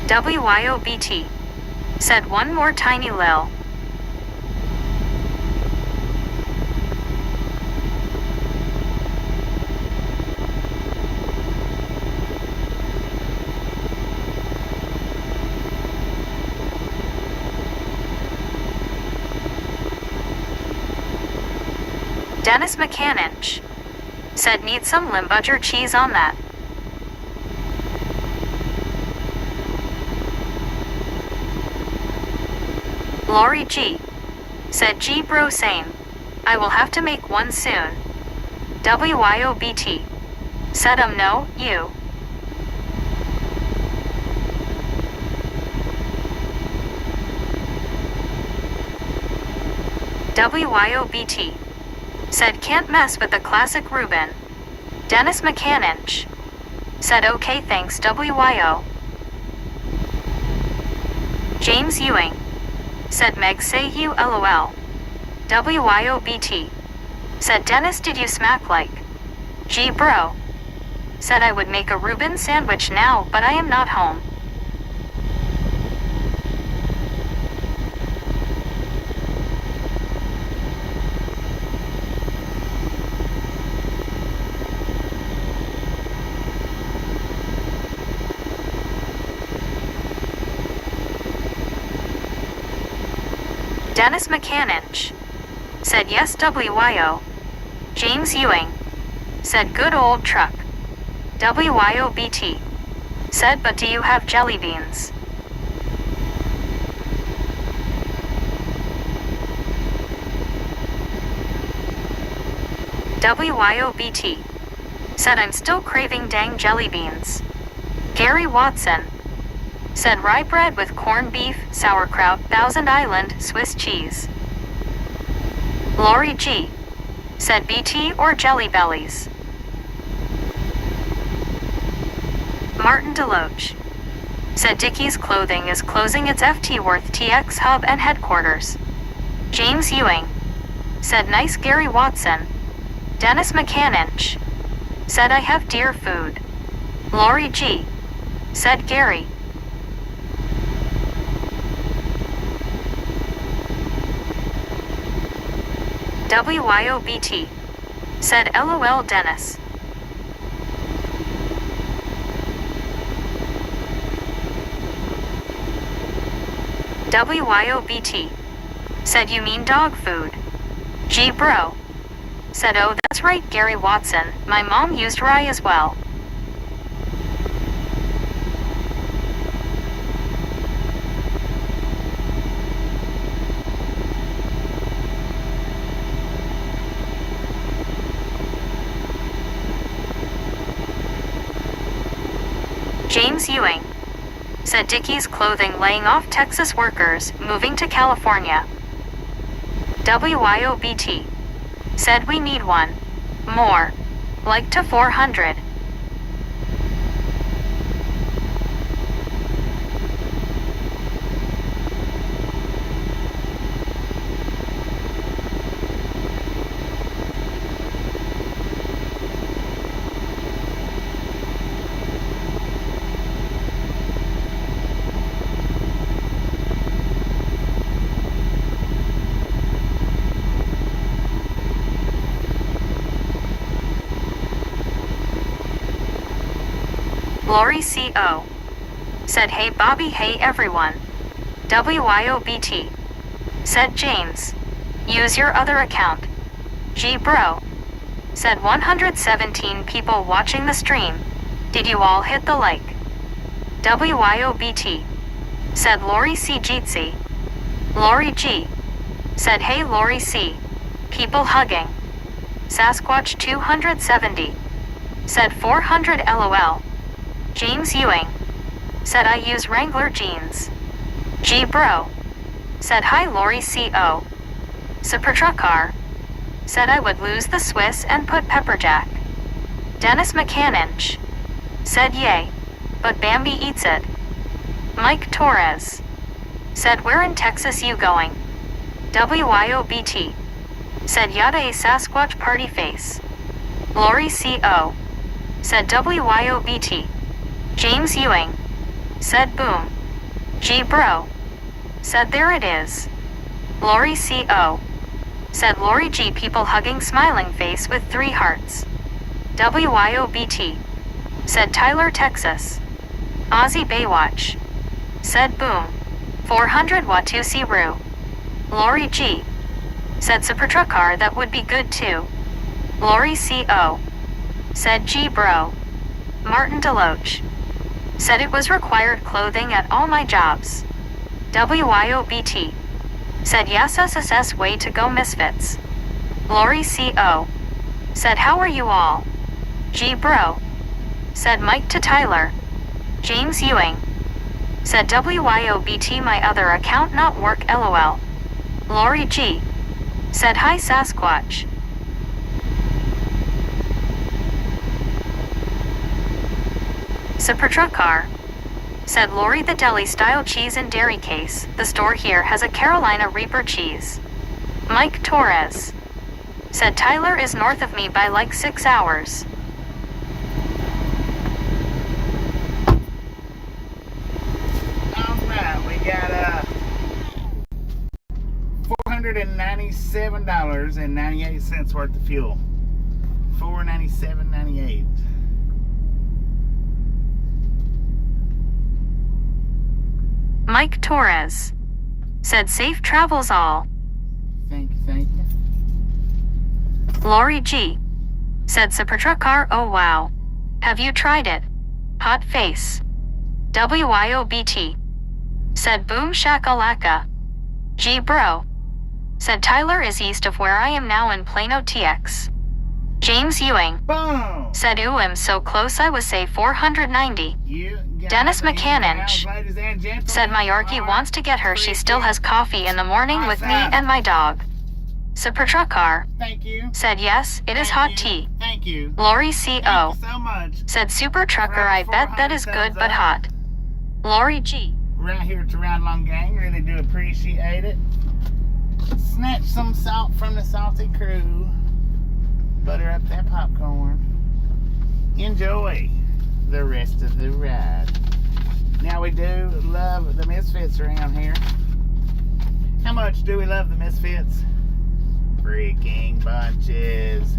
S2: WYOBT, said one more tiny lil. Dennis McCannich, said need some Limburger cheese on that. Lori G, said G bro same. I will have to make one soon. WYOBT, said no, you. WYOBT, said can't mess with the classic Reuben. Dennis McCannich, said okay thanks WYO. James Ewing, said Meg say you LOL. WYOBT, said Dennis did you smack like? G bro, said I would make a Reuben sandwich now but I am not home. Dennis McCannich, said yes WYO. James Ewing, said good old truck. WYOBT, said but do you have jelly beans? WYOBT, said I'm still craving dang jelly beans. Gary Watson, said rye bread with corned beef, sauerkraut, Thousand Island, Swiss cheese. Lori G, said BT or Jelly Bellies. Martin Deloach, said Dickies Clothing is closing its FT Worth TX hub and headquarters. James Ewing, said nice Gary Watson. Dennis McCannich, said I have deer food. Lori G, said Gary. WYOBT, said LOL Dennis. WYOBT, said you mean dog food? G bro, said oh that's right Gary Watson, my mom used rye as well. James Ewing, said Dickies Clothing laying off Texas workers, moving to California. WYOBT, said we need one more, like to 400. Lori CO. Said hey Bobby, hey everyone. WYOBT. Said James. Use your other account. G bro. Said 117 people watching the stream. Did you all hit the like? WYOBT. Said Lori C Jeetsy. Lori G. Said hey Lori C. People hugging. Sasquatch 270. Said 400 LOL. James Ewing. Said I use Wrangler jeans. G bro. Said hi Lori CO. Supertruckar. Said I would lose the Swiss and put pepperjack. Dennis McCanninch. Said yay. But Bambi eats it. Mike Torres. Said where in Texas you going? WYOBT. Said yada a Sasquatch party face. Lori CO. Said WYOBT. James Ewing. Said boom. G bro. Said there it is. Lori CO. Said Lori G people hugging smiling face with 3 hearts. WYOBT. Said Tyler Texas. Aussie Baywatch. Said boom. 400 Watusi Roo. Lori G. Said Supertruckar that would be good too. Lori CO. Said G bro. Martin Deloach. Said it was required clothing at all my jobs. WYOBT. Said yes SSS way to go misfits. Lori CO. Said how are you all? G bro. Said Mike to Tyler. James Ewing. Said WYOBT my other account not work LOL. Lori G. Said hi Sasquatch. Supertruckar. Said Lori the deli style cheese and dairy case. The store here has a Carolina Reaper cheese. Mike Torres. Said Tyler is north of me by like 6 hours.
S1: Alright, we got $497.98 worth of fuel. $497.98.
S2: Mike Torres. Said safe travels all.
S1: Thank you, thank you.
S2: Lori G. Said Supertruckar oh wow. Have you tried it? Hot face. WYOBT. Said boom shakalaka. G bro. Said Tyler is east of where I am now in Plano TX. James Ewing.
S1: Boom!
S2: Said ooh I'm so close I was say 490. Dennis McCanninch. Said Mayorki wants to get her she still has coffee in the morning with me and my dog. Supertruckar.
S1: Thank you.
S2: Said yes, it is hot tea.
S1: Thank you.
S2: Lori
S1: Thank
S2: CO.
S1: you so much.
S2: Said Super Trucker I bet that is good but hot. Lori G.
S1: Right here at the Ride Along Gang. Really do appreciate it. Snatch some salt from the salty crew. Butter up that popcorn. Enjoy the rest of the ride. Now we do love the Misfits around here. How much do we love the Misfits? Freaking bunches.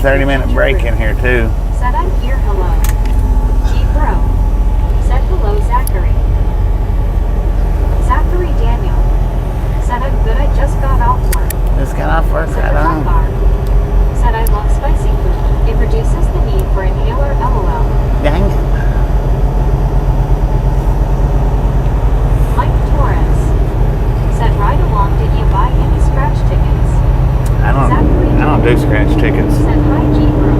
S2: Praying
S1: 30-minute
S2: Ginger
S1: break
S2: Root.
S1: in here too.
S2: Said I'm here, hello. G Bro. Said hello, Zachary. Zachary Daniel. Said I'm good, I just got off work.
S1: Just got off work,
S2: Said
S1: right
S2: the
S1: on.
S2: bar. Said I love spicy food. It reduces the need for inhaler, LOL.
S1: Dang it.
S2: Mike Torres. Said right along, did you buy any scratch tickets?
S1: I don't do scratch tickets.
S2: Said hi, G Bro.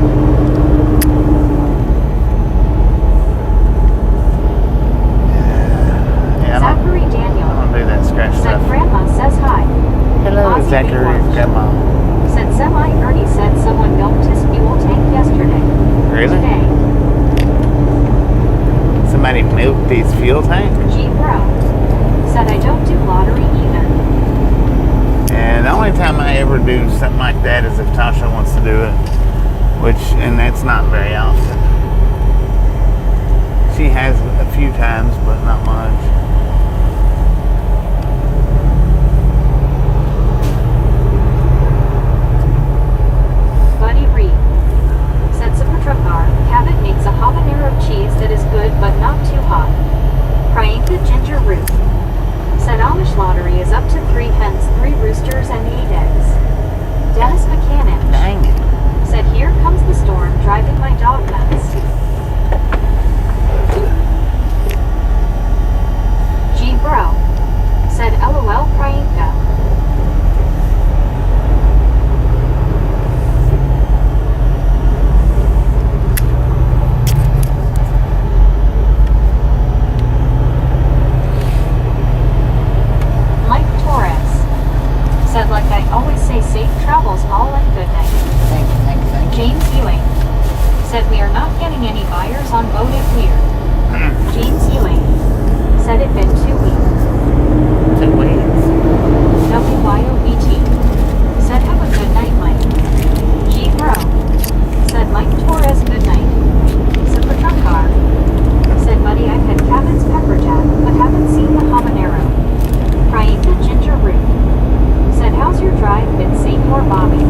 S1: Yeah,
S2: Zachary
S1: I
S2: Daniel.
S1: don't do that scratch
S2: Said
S1: stuff.
S2: Grandma says hi.
S1: Hello,
S2: Ozzy
S1: Zachary.
S2: Baywatch.
S1: Grandma.
S2: Said Semi-Ernie said someone milked his fuel tank yesterday.
S1: Really?
S2: Today.
S1: Somebody milked these fuel tanks?
S2: G Bro. Said I don't do lottery either.
S1: And the only time I ever do something like that is if Tasha wants to do it, and that's not very often. She has a few times, but not much.
S2: Buddy Reed. Said Supertruckar. Cabot makes a habanero cheese that is good but not too hot. Priyanka Ginger Root. Said Amish lottery is up to 3 hens, 3 roosters, and 8 eggs. Dennis Mechanic.
S1: Dang it.
S2: Said here comes the storm driving my dog nuts. G Bro. Said LOL Priyanka. Mike Torres. Said like I always say, safe travels all and good night.
S1: Thank you.
S2: James Ewing. Said we are not getting any buyers on boat if we're. James Ewing. Said it been 2 weeks.
S1: 2 weeks.
S2: WYOBT. Said have a good night, Mike. G Bro. Said Mike Torres good night. Supertruckar. Said buddy I've had Cabot's pepper jack, but haven't seen the habanero. Priyanka Ginger Root. Said how's your drive been, Seymour Bobby?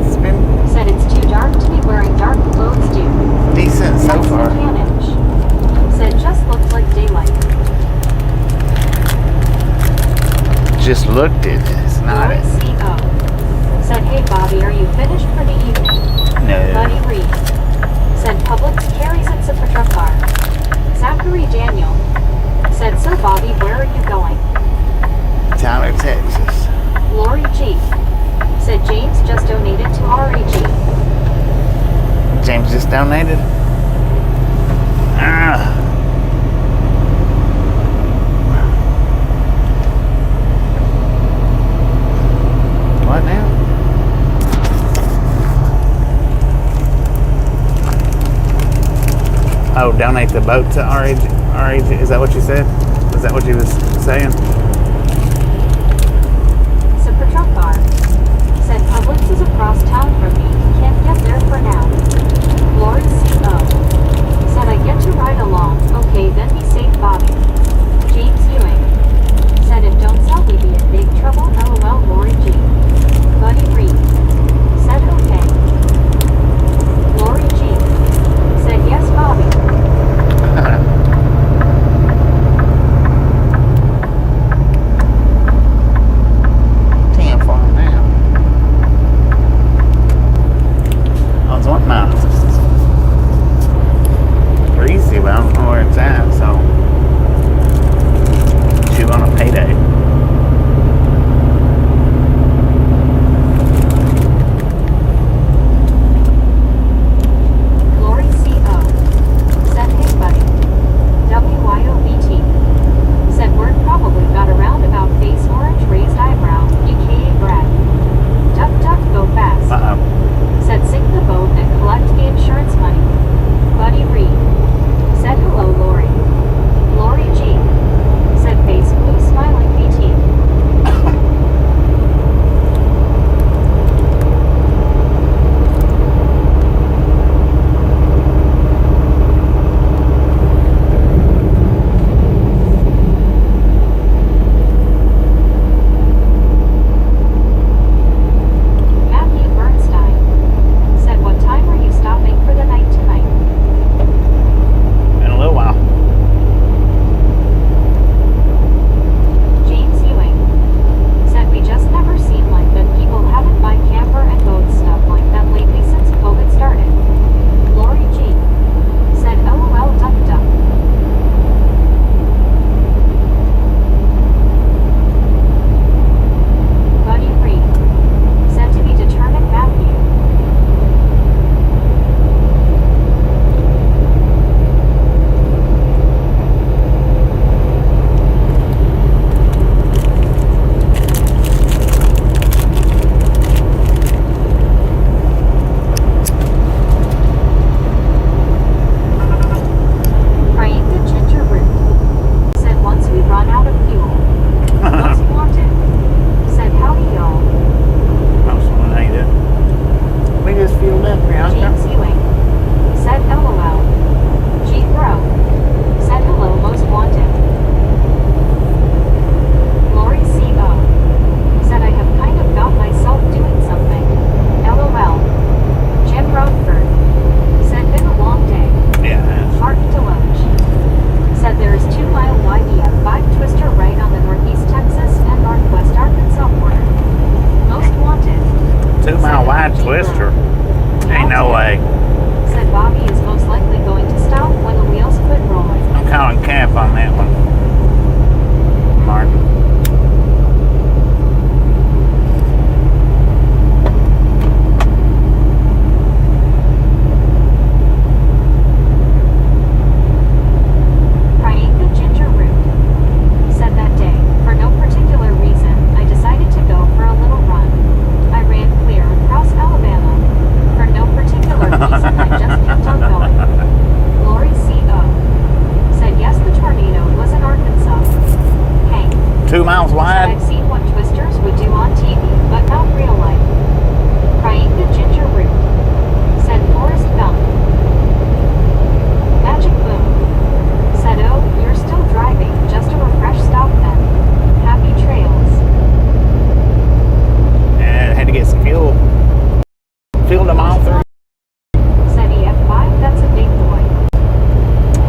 S1: It's been
S2: Said it's too dark to be wearing dark clothes, dude.
S1: decent so far.
S2: Mechanic. Said just looks like daylight.
S1: Just looked at it. It's not
S2: Lori
S1: it.
S2: CO. Said hey Bobby, are you finished for the evening?
S1: No.
S2: Buddy Reed. Said Publix carries at Supertruckar. Zachary Daniel. Said so Bobby, where are you going?
S1: Tyler, Texas.
S2: Lori G. Said James just donated to RAG.
S1: James just donated. What now? Oh, donate the boat to RAG. Is that what you said? Is that what you was saying?
S2: Supertruckar. Said Publix is across town from me. Can't get there for now. Lord CO. Said I get to ride along. Okay, then be safe, Bobby. James Ewing. Said if don't sell we be in big trouble. LOL Lori G. Buddy Reed. Said okay. Lori G. Said yes, Bobby.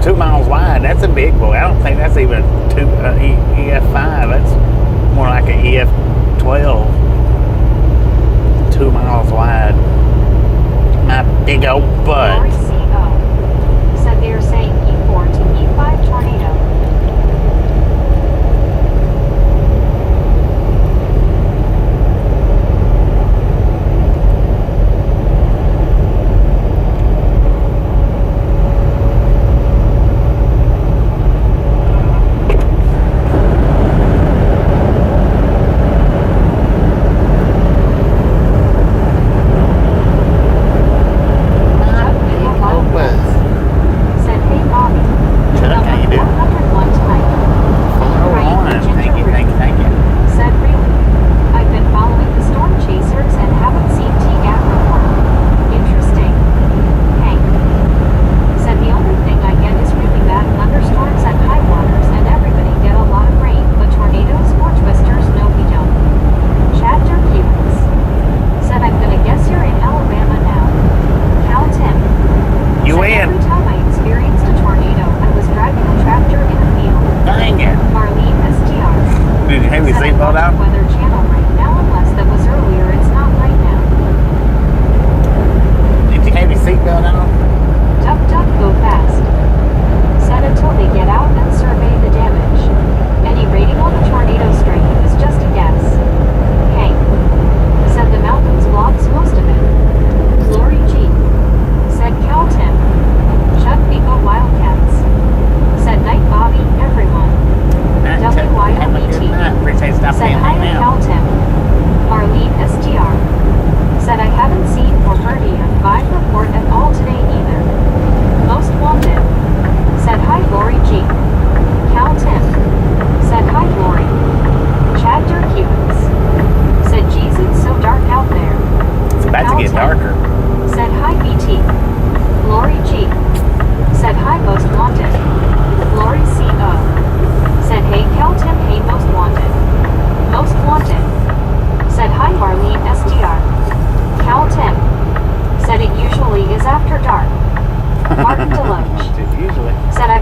S1: 2 miles wide. That's a big boy. I don't think that's even EF5. That's more like an EF12. 2 miles wide. My big old butt.
S2: Lori CO said they are saying E4 to E5 tornado.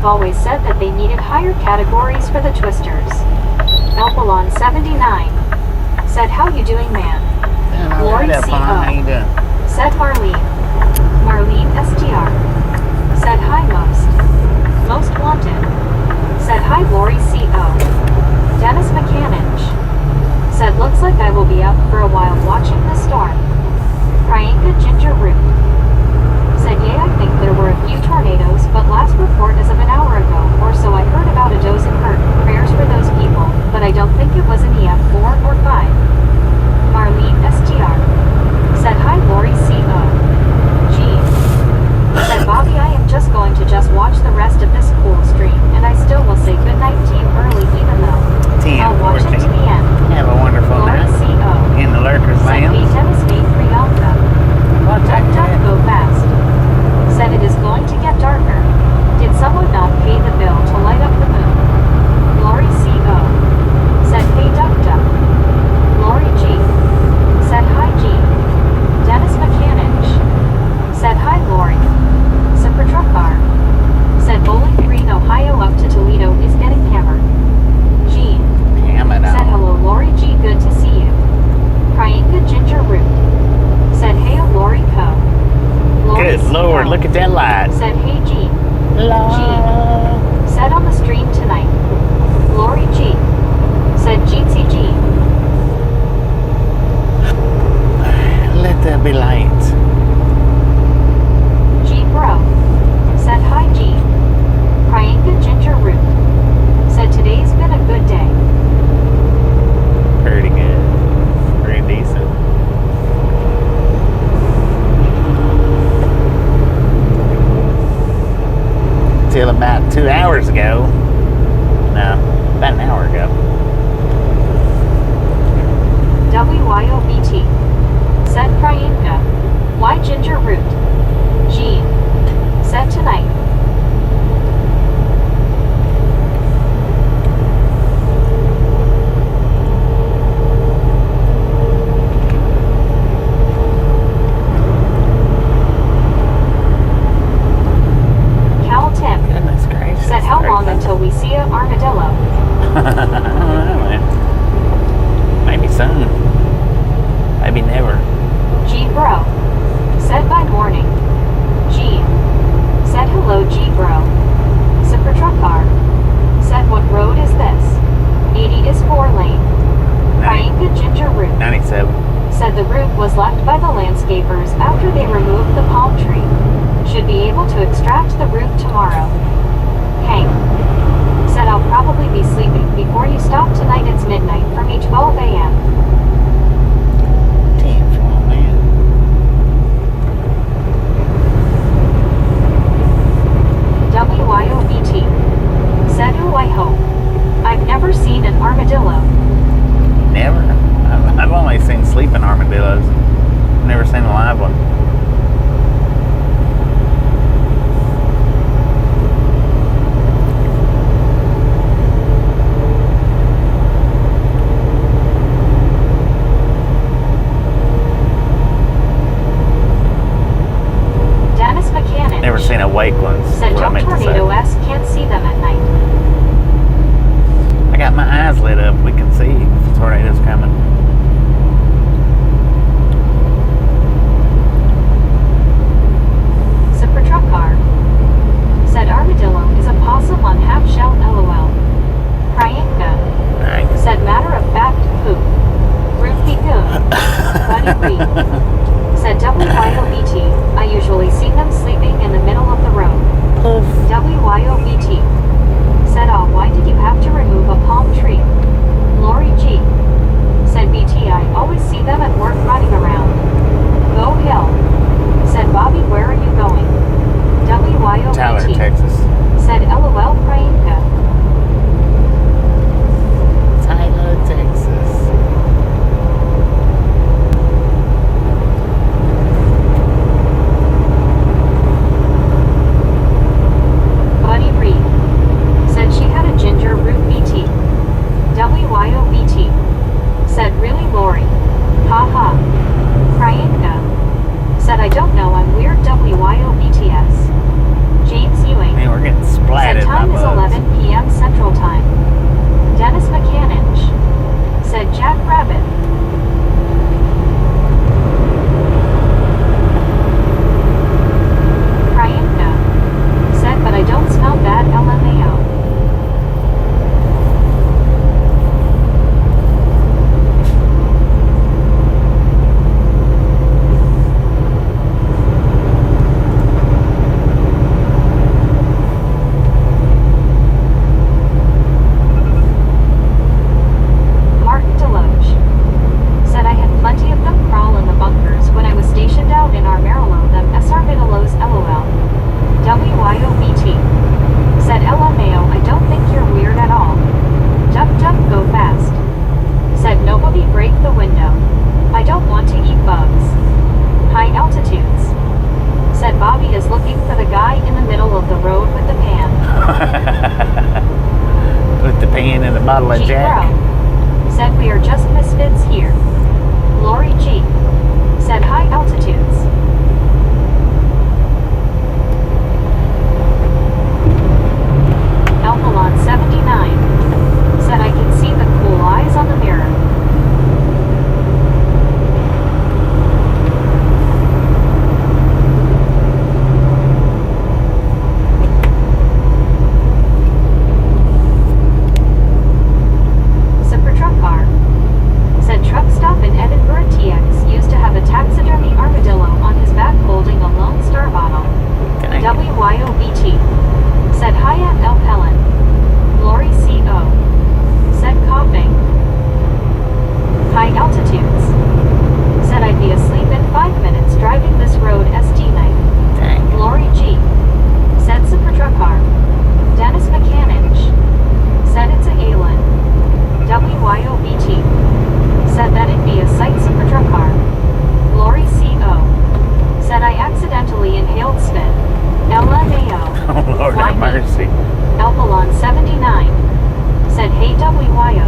S2: Always said that they needed higher categories for the twisters. Elpalon 79 said, "How you doing, man?" Lori CO said, "Marlene." Marlene STR said, "Hi, most wanted." Said, "Hi, Lori CO." Dennis McCanage said, "Looks like I will be out for a while watching the storm." Priyanka Ginger Root said, "Yeah, I think there were a few tornadoes, but last report as of an hour ago or so I heard about a dozen hurt. Prayers for those people, but I don't think it was an EF4 or 5. Marlene STR said, "Hi, Lori CO." Jean said, "Bobby, I am just going to watch the rest of this cool stream, and I still will say goodnight to you early even though
S1: 10,
S2: I'll watch it to the end."
S1: Have a wonderful
S2: Lori
S1: night
S2: CO
S1: in the Lurkers
S2: said, "Hey,
S1: Lounge.
S2: Dennis made Priyanka. Duck, go fast." Said it is going to get darker. Did someone not pay the bill to light up the moon? Lori CO said, "Hey, duck. Lori G said, "Hi, G." Dennis McCanage said, "Hi, Lori." Super Truck Car said, "Bowling Green, Ohio up to Toledo is getting hammered." Jean said, "Hello, Lori G, good to see you." Priyanka Ginger Root said, "Hey, Lori Co." Lori
S1: Good
S2: CO
S1: Lord, look at that light.
S2: said, "Hey, G." Jean said, "On the stream tonight." Lori G said, "Jeetsy G."
S1: Let there be light.
S2: G Bro said, "Hi, G." Priyanka Ginger Root said, "Today's been a good day."
S1: Pretty good. Pretty decent. Till about 2 hours ago. No, about an hour ago.
S2: WYOBT said, "Priyanka." Why Ginger Root? Jean said, "Tonight." Cal Tim
S1: Goodness gracious.
S2: we see a armadillo?
S1: I don't know, man. Maybe soon. Maybe never.
S2: G bro. Said by morning. G. Said hello G bro. Super truck car. Said what road is this? 80 is 4-lane. Priyanka Ginger Route.
S1: 97.
S2: Said the route was left by the landscapers after they removed the palm tree. Should be able to extract the route tomorrow. Hank. Said I'll probably be sleeping before you stop tonight. It's midnight for me 12 a.m.
S1: Damn, come on, man.
S2: WYOBT. Said who I hope. I've never seen an armadillo.
S1: Never. I've only seen sleeping armadillos. Never seen a live one.
S2: Dennis Mechanic.
S1: Never seen awake ones.
S2: Said
S1: What I
S2: Jump
S1: meant to say.
S2: Tornado S can't see them at night.
S1: I got my eyes lit up. We can see if the tornado's coming.
S2: Super truck car. Said armadillo is a possum on half shell LOL. Priyanka.
S1: Nice.
S2: Said matter of fact poop. Root be good. Buddy Reed. Said WYOBT. I usually see them sleeping in the middle of the road. WYOBT. Said why did you have to remove a palm tree? Lori G. Said BT I always see them at work running around. Go Hill. Said Bobby where are you going? WYOBT.
S1: Tyler, Texas.
S2: Said LOL Priyanka.
S1: Tyler, Texas.
S2: Buddy Reed. Said she had a ginger root BT. WYOBT. Said really Lori. Haha. Priyanka. Said I don't know I'm weird WYOBTS. James Ewing.
S1: Man, we're getting splatted
S2: Said time
S1: by
S2: is
S1: bugs.
S2: 11 p.m. Central Time. Dennis Mechanic. Said Jack Rabbit. Priyanka. Said but I don't smell bad LMAO. Martin Deloge. Said I had plenty of them crawl in the bunkers when I was stationed out in our Marillo them SR Middleos LOL. WYOBT. Said LMAO I don't think you're weird at all. Duck duck go fast. Said nobody break the window. I don't want to eat bugs. High altitudes. Said Bobby is looking for the guy in the middle of the road with the pan.
S1: With the pan and a bottle of
S2: G
S1: Jack.
S2: Bro. Said we are just misfits here. Lori G. Said high altitudes. Alphalon 79. Said I can see the cool eyes on the mirror. Super truck car. Said truck stop in Edinburgh TX used to have a taxidermy armadillo on his back holding a Lone Star bottle.
S1: Dang.
S2: WYOBT. Said hi Aunt El Helen. Lori CO. Said coughing. High altitudes. Said I'd be asleep in 5 minutes driving this road ST night.
S1: Dang.
S2: Lori G. Said super truck car. Dennis Mechanic. Said it's a Alien. WYOBT. Said that'd be a sight super truck car. Lori CO. Said I accidentally inhaled spit. LMAO.
S1: Oh, Lord
S2: Why
S1: have
S2: me?
S1: mercy.
S2: Alphalon 79. Said hey WYO.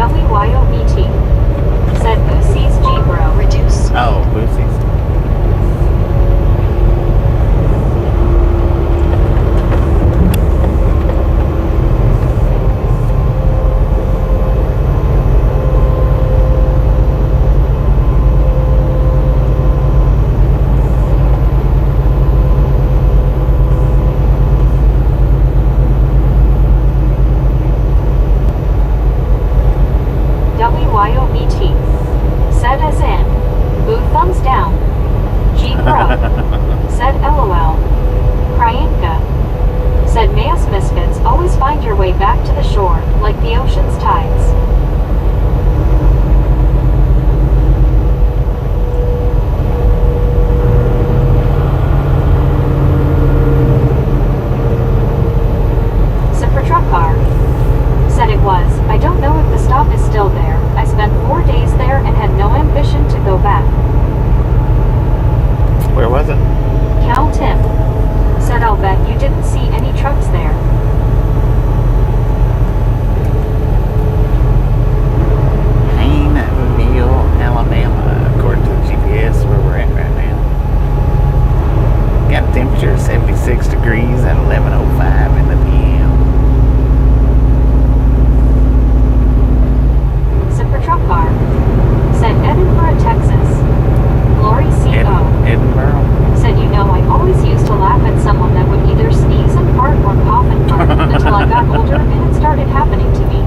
S2: WYOBT. Said Boosie's G-Bro. Reduce.
S1: Oh, Boosie's.
S2: WYOBT. Said as in, boo thumbs down. G-Bro. Said LOL. Kryanka. Said Mass Misfits always find your way back to the shore, like the ocean's tides. Super Truck Car. Said it was. I don't know if the stop is still there. I spent 4 days there and had no ambition to go back.
S1: Where was it?
S2: Cal Tim. Said I'll bet you didn't see any trucks there.
S1: Uniontown, Alabama, according to the GPS where we're at right now. Got a temperature of 76 degrees at 11:05 in the PM.
S2: Super Truck Car. Said Edinburgh, Texas. Lori C.O.
S1: Edinburgh.
S2: Said you know I always used to laugh at someone that would either sneeze and fart or cough and fart until I got older and it started happening to me.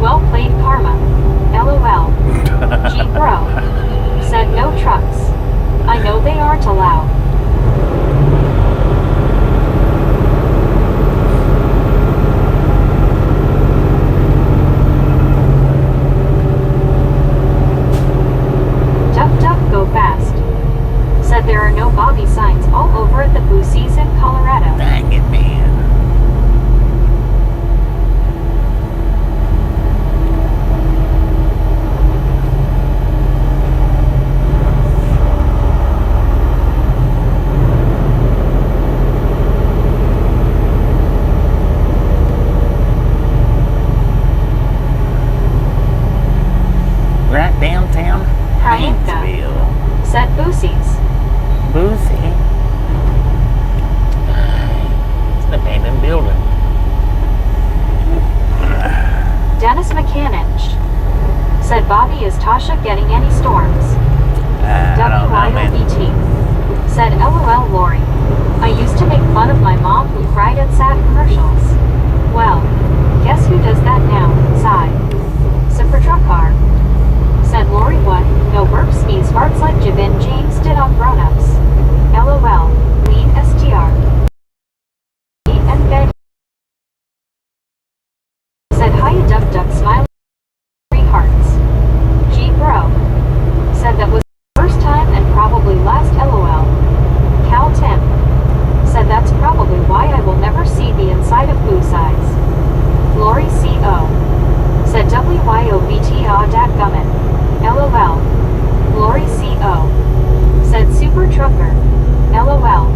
S2: Well played, Karma. LOL. G-Bro. Said no trucks. I know they aren't allowed. Duck duck go fast. Said there are no Bobby signs all over at the Boosies in Colorado.
S1: Dang it, man. Right downtown
S2: Kryanka.
S1: Haynesville.
S2: Said Boosies.
S1: Boosie. It's an abandoned building.
S2: Dennis McCanninch. Said Bobby, is Tasha getting any storms?
S1: I don't know, man.
S2: WYOBT. Said LOL Lori. I used to make fun of my mom who cried at sad commercials. Well, guess who does that now? Sigh. Super Truck Car. Said Lori what? No burp sneeze farts like Jabin James did on Grown Ups. LOL. Lean STR. And bed. Said hiya duck duck smiley 3 hearts. G-Bro. Said that was the first time and probably last LOL. Cal Tim. Said that's probably why I will never see the inside of Boo Size. Lori C.O. Said WYOBT aw dadgummit. LOL. Lori C.O. Said Super Trucker. LOL.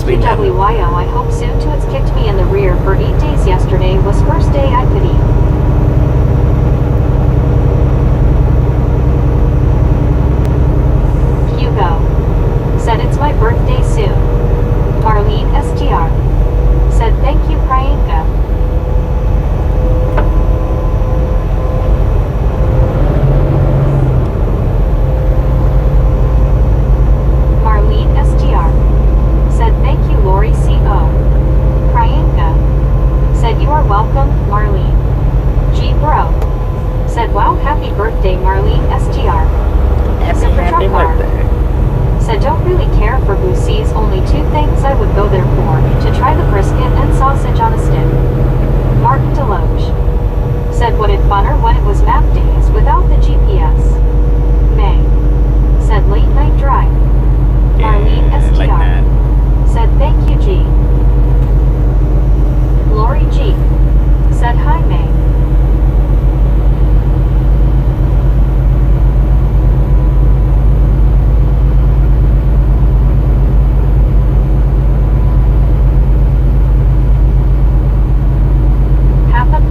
S1: must be
S2: Thank you,
S1: nothing.
S2: WYO. I hope soon to. It's kicked me in the rear for 8 days. Yesterday was first day I pity. Hugo said it's my birthday soon. Marlene STR said thank you, Priyanka. Marlene STR said thank you, Lori CO. Priyanka said you are welcome, Marlene. G Bro said wow, happy birthday, Marlene STR.
S1: Happy birthday.
S2: Said don't really care for Boosie's, only 2 things I would go there for, to try the brisket and sausage on a stick. Mark Deloge said would it funner when it was map days without the GPS. May said late night drive. Marlene STR
S1: like that.
S2: said thank you, G. Lori G said hi, May.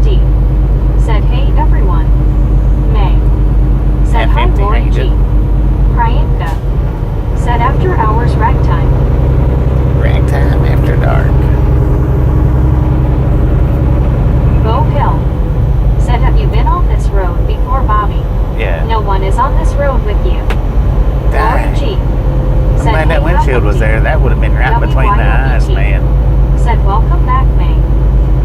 S2: D said hey everyone. May said hi,
S1: F50,
S2: Lori
S1: how you
S2: G.
S1: doing?
S2: Priyanka said after hours ragtime.
S1: Ragtime after dark.
S2: Bo Hill said have you been on this road before, Bobby?
S1: Yeah.
S2: No one is on this road with you. Lori
S1: Dang.
S2: G
S1: I'm
S2: said
S1: glad that
S2: hey,
S1: windshield was
S2: Bobby.
S1: there. That would have been right between the eyes, man.
S2: Said welcome back, May.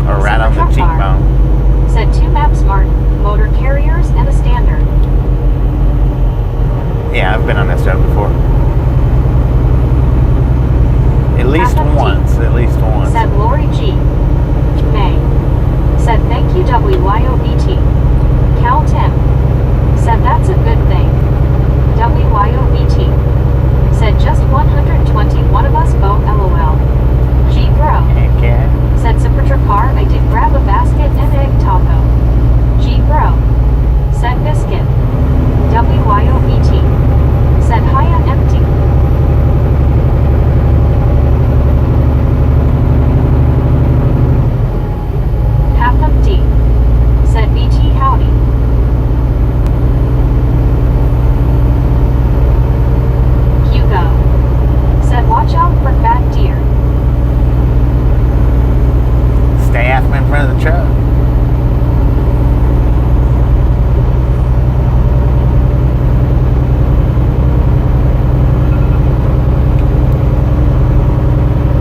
S1: Or right on the
S2: Super truck car.
S1: cheekbone.
S2: Said 2 map smart, motor carriers, and a standard.
S1: Yeah, I've been on this stuff before. At least
S2: Half empty.
S1: once. At least once.
S2: Said Lori G. May said thank you, WYOBT. Cal Tim said that's a good thing. WYOBT said just 121 of us, Bo LOL. G Bro
S1: Heck yeah.
S2: said Supertruck car, I did grab a basket and egg taco. G Bro said biscuit. WYOBT said hi, I'm empty. Half empty said BT howdy. Hugo said watch out for fat deer.
S1: Staff in front of the truck.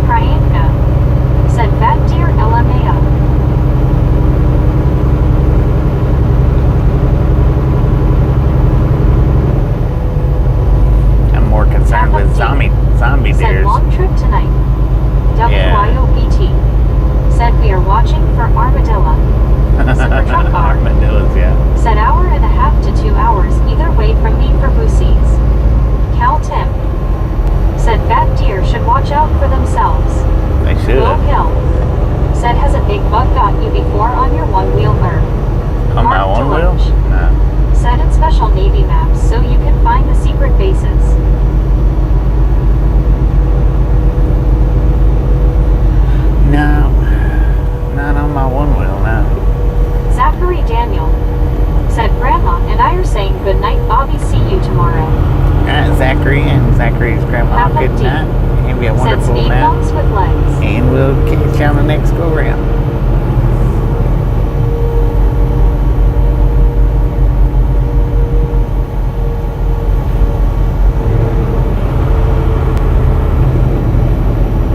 S2: Priyanka said fat deer LMAO.
S1: I'm more concerned with
S2: Half empty.
S1: zombie
S2: Said
S1: deers.
S2: long trip tonight. WYOBT said we are watching for armadillo. Super truck car
S1: Armadillos, yeah.
S2: said hour and a half to 2 hours either way from me for Boosie's. Cal Tim said fat deer should watch out for themselves.
S1: They should.
S2: Will Hill said has a big bug got you before on your one-wheeler?
S1: On my
S2: Mark
S1: one wheel?
S2: Deloge
S1: No.
S2: said in special Navy maps so you can find the secret bases.
S1: No. Not on my one wheel, no.
S2: Zachary Daniel said Grandma and I are saying good night, Bobby, see you tomorrow.
S1: Zachary and Zachary's grandma,
S2: Half
S1: good
S2: empty.
S1: night. And be a
S2: Said
S1: wonderful
S2: speed
S1: night.
S2: bumps with legs.
S1: And we'll catch you on the next go round.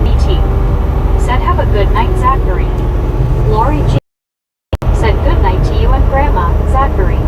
S2: BT said have a good night, Zachary. Lori G said good night to you and Grandma, Zachary.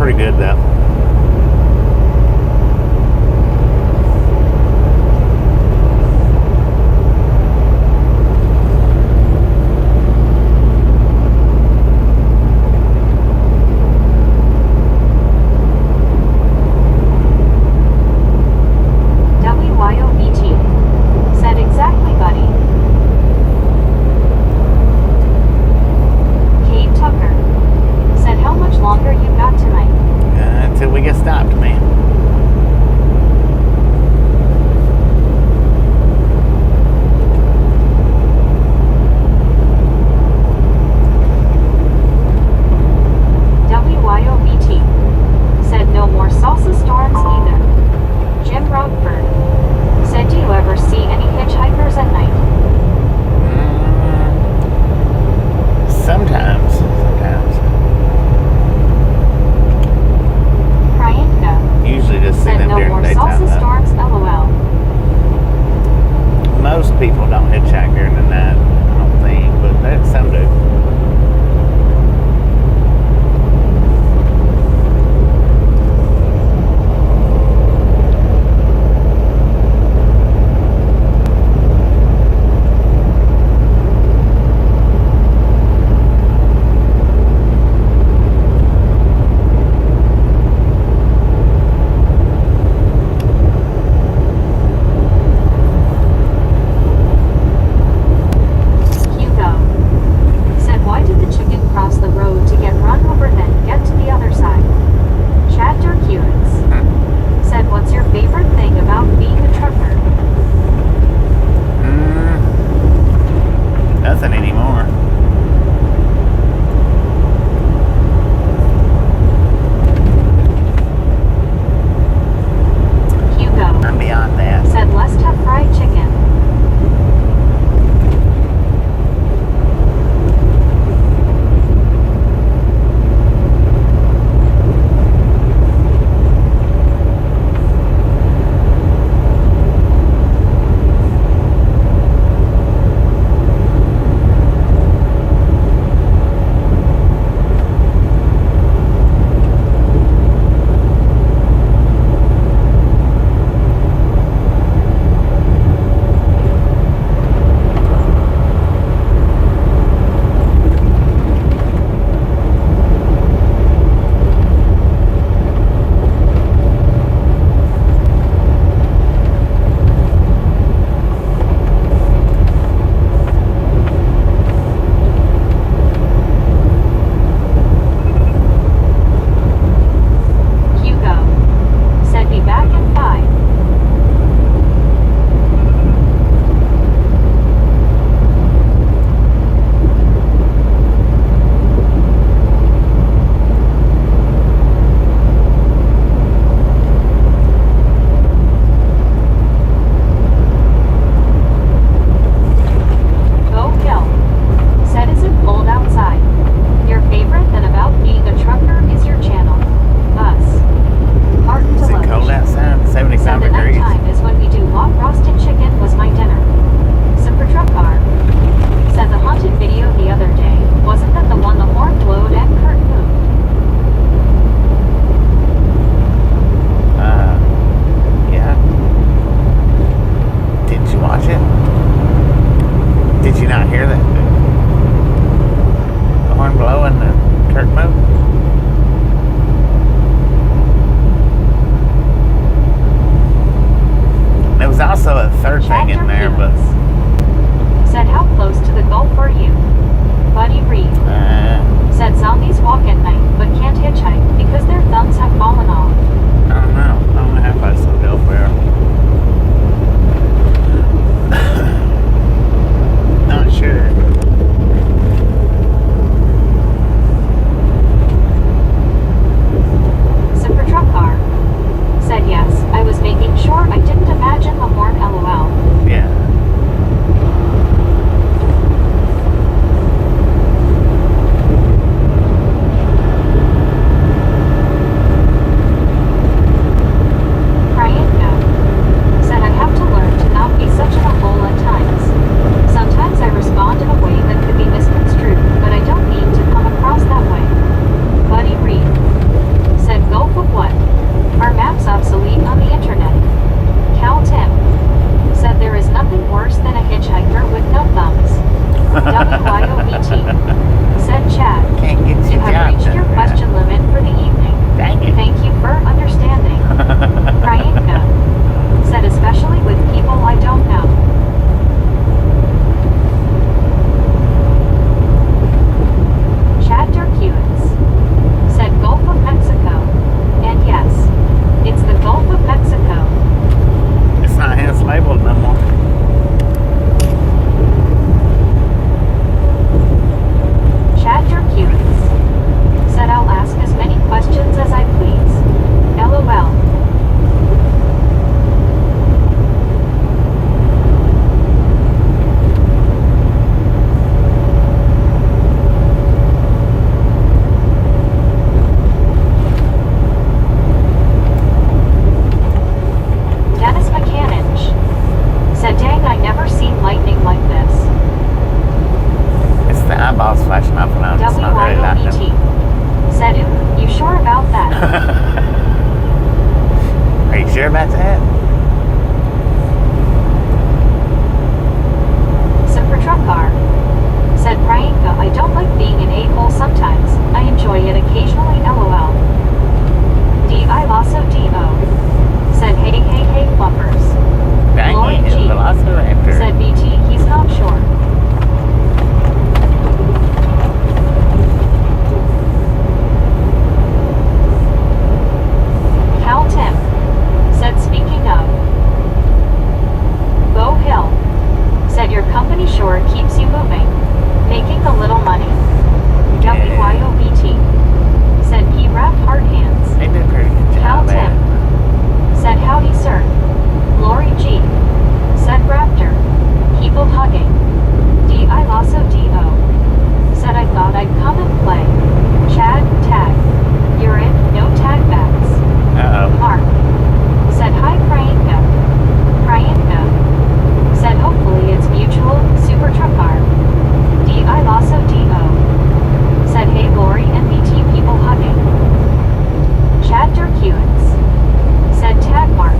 S1: pretty good though.
S2: WYOBT. Said exactly, buddy. Kate Tucker. Said how much longer you got tonight?
S1: eyeballs flashing off and on. It's not very loud.
S2: WYOBT. Said, ooh, you sure about that?
S1: Are you sure about that?
S2: Super truck car. Said Priyanka, I don't like being an a-hole sometimes. I enjoy it occasionally, lol. I Lasso DO. Said, hey, fluffers.
S1: Dang
S2: Lori
S1: it,
S2: G.
S1: Velociraptor.
S2: Said BT, he's not sure. Cal Tim. Said, speaking of. Bo Hill. Said, your company sure keeps you moving. Making a little money. WYOBT. Said, P-Rap hard hands.
S1: They did a pretty good
S2: Cal
S1: job at
S2: Tim.
S1: it.
S2: Said, howdy sir. Lori G. Said, Raptor. People hugging. I Lasso DO. Said, I thought I'd come and play. Chad, tag. You're in, no tag backs.
S1: Uh-oh.
S2: Mark. Said, hi Priyanka. Priyanka. Said, hopefully it's mutual, super truck car. I Lasso DO. Said, hey Lori and BT people hugging. Chad Durkewitz. Said, tag Mark.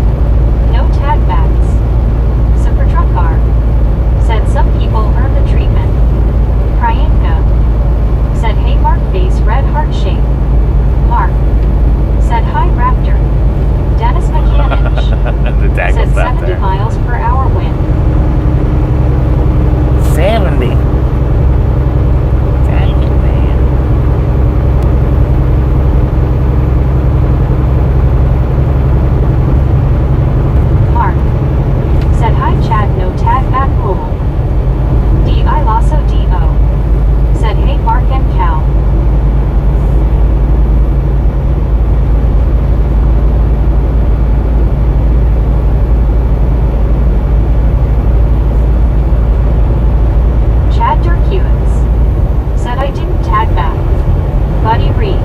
S2: No tag backs. Super truck car. Said, some people earn the treatment. Priyanka. Said, hey Mark face red heart shape. Mark. Said, hi Raptor. Dennis McCannish.
S1: The tag
S2: Said,
S1: was out
S2: 70
S1: there.
S2: miles per hour wind.
S1: 70. Dang it, man.
S2: Mark. Said, hi Chad, no tag back rule. I Lasso DO. Said, hey Mark and Cal. Chad Durkewitz. Said, I didn't tag back. Buddy Reed.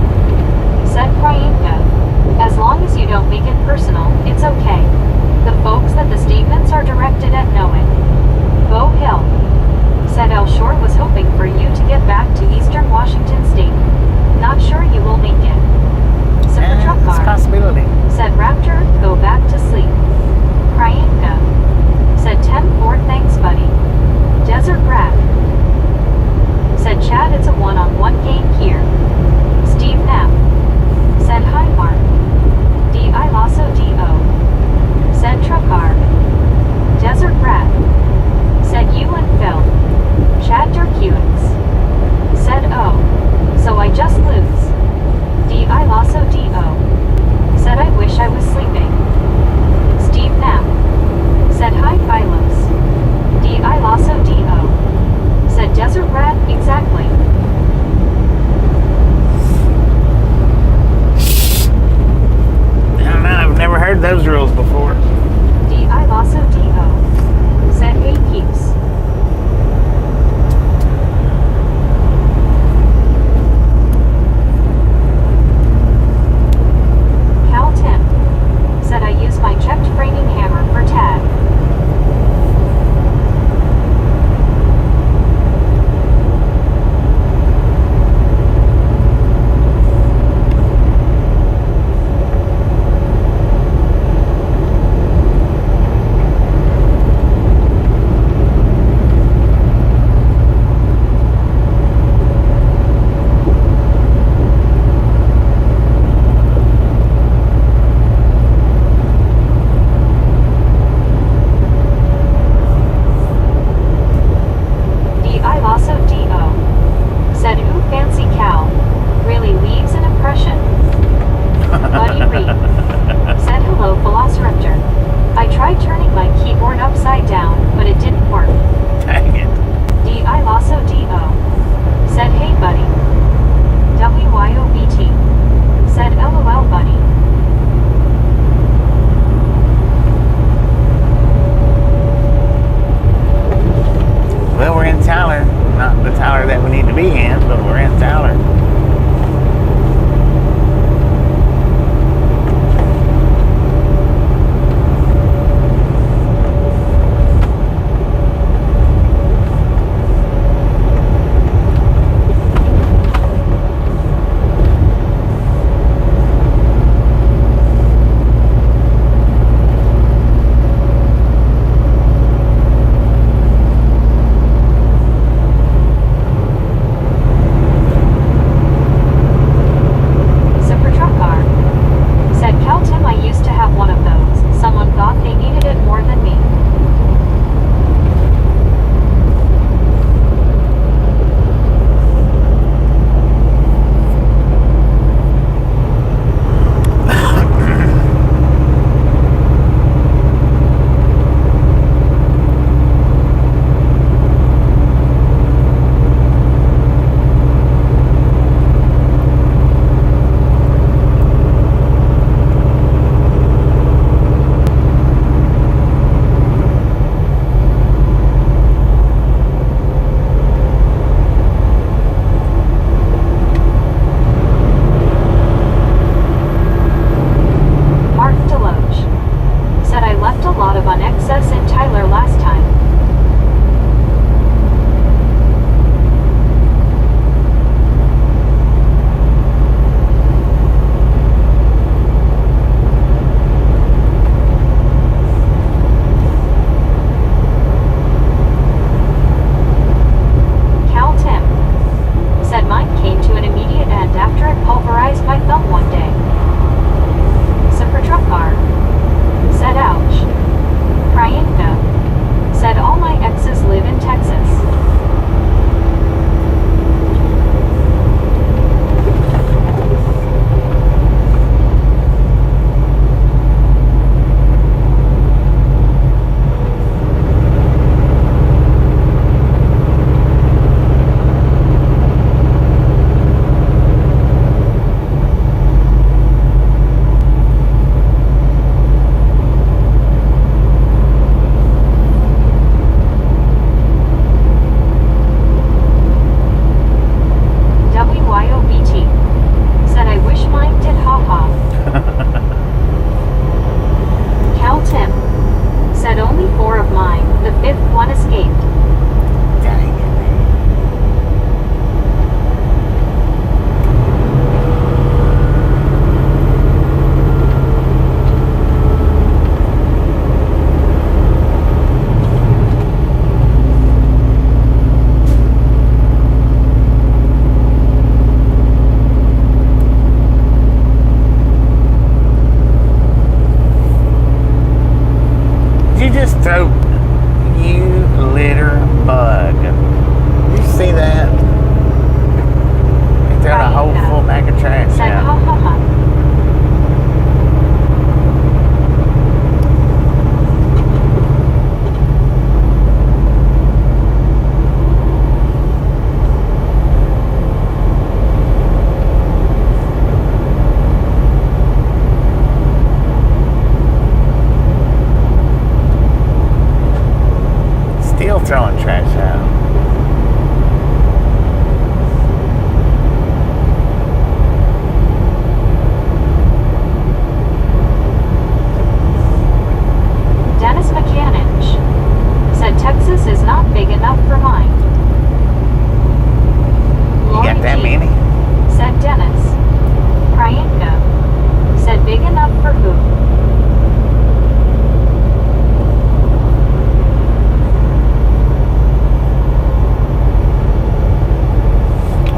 S2: Said Priyanka. As long as you don't make it personal, it's okay. The folks that the statements are directed at know it. Bo Hill. Said El Shore was hoping for you to get back to Eastern Washington State. Not sure you will make it. Super truck
S1: It's a
S2: car.
S1: possibility.
S2: Said Raptor, go back to sleep. Priyanka. Said 10-4 thanks buddy. Desert Rat. Said Chad, it's a one-on-one game here. Steve Knapp. Said hi Mark. I Lasso DO. Said truck car. Desert Rat. Said you and Phil. Chad Durkewitz. Said oh. So I just lose. I Lasso DO. Said I wish I was sleeping. Steve Knapp. Said hi Phylos. I Lasso DO. Said Desert Rat, exactly.
S1: I don't know, I've never heard those rules before.
S2: I Lasso DO. Said hey peeps. Cal Tim. Said I use my checked framing hammer for tag. I Lasso DO. Said ooh fancy Cal. Really leaves an impression. Buddy Reed. Said hello Velociraptor. I tried turning my keyboard upside down, but it didn't work.
S1: Dang it.
S2: I Lasso DO. Said hey buddy. WYOBT. Said LOL buddy.
S1: Well, we're in Tyler. Not the Tyler that we need to be in, but we're in Tyler.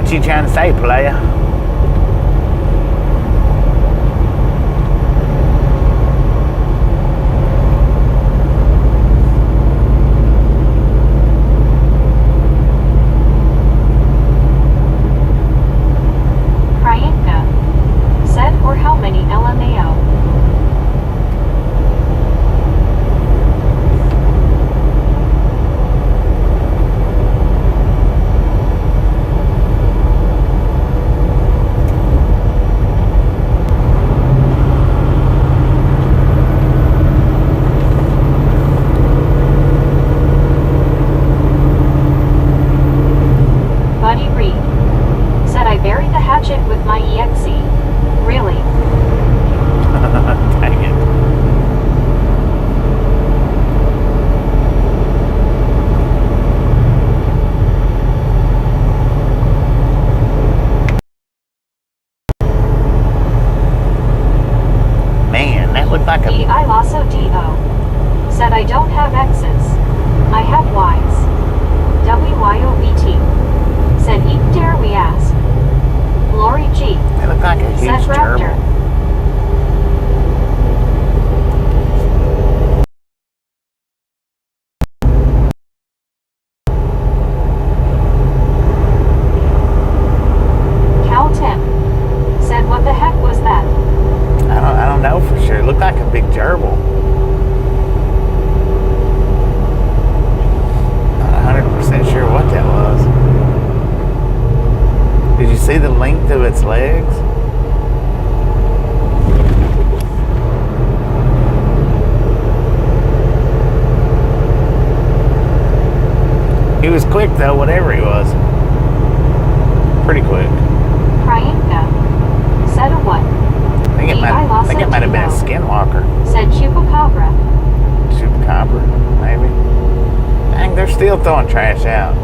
S1: What you trying to say, player?
S2: Kryanka. Said or how many LMAO? Buddy Reed. Said I buried the hatchet with my EXE. Really?
S1: Dang it. Man, that looked like a...
S2: I Lasso DO. Said I don't have X's. I have Y's. WYOBT. Said eat dare we ask. Lori G.
S1: That looked like a
S2: Said
S1: huge
S2: Raptor.
S1: gerbil.
S2: Cal Tim. Said what the heck was that?
S1: I don't know for sure. It looked like a big gerbil. Not 100% sure what that was. Did you see the length of its legs? He was quick though, whatever he was. Pretty quick.
S2: Kryanka. Said a what?
S1: I think it might have been a skinwalker.
S2: Said Chupacabra.
S1: Chupacabra, maybe. Dang, they're still throwing trash out.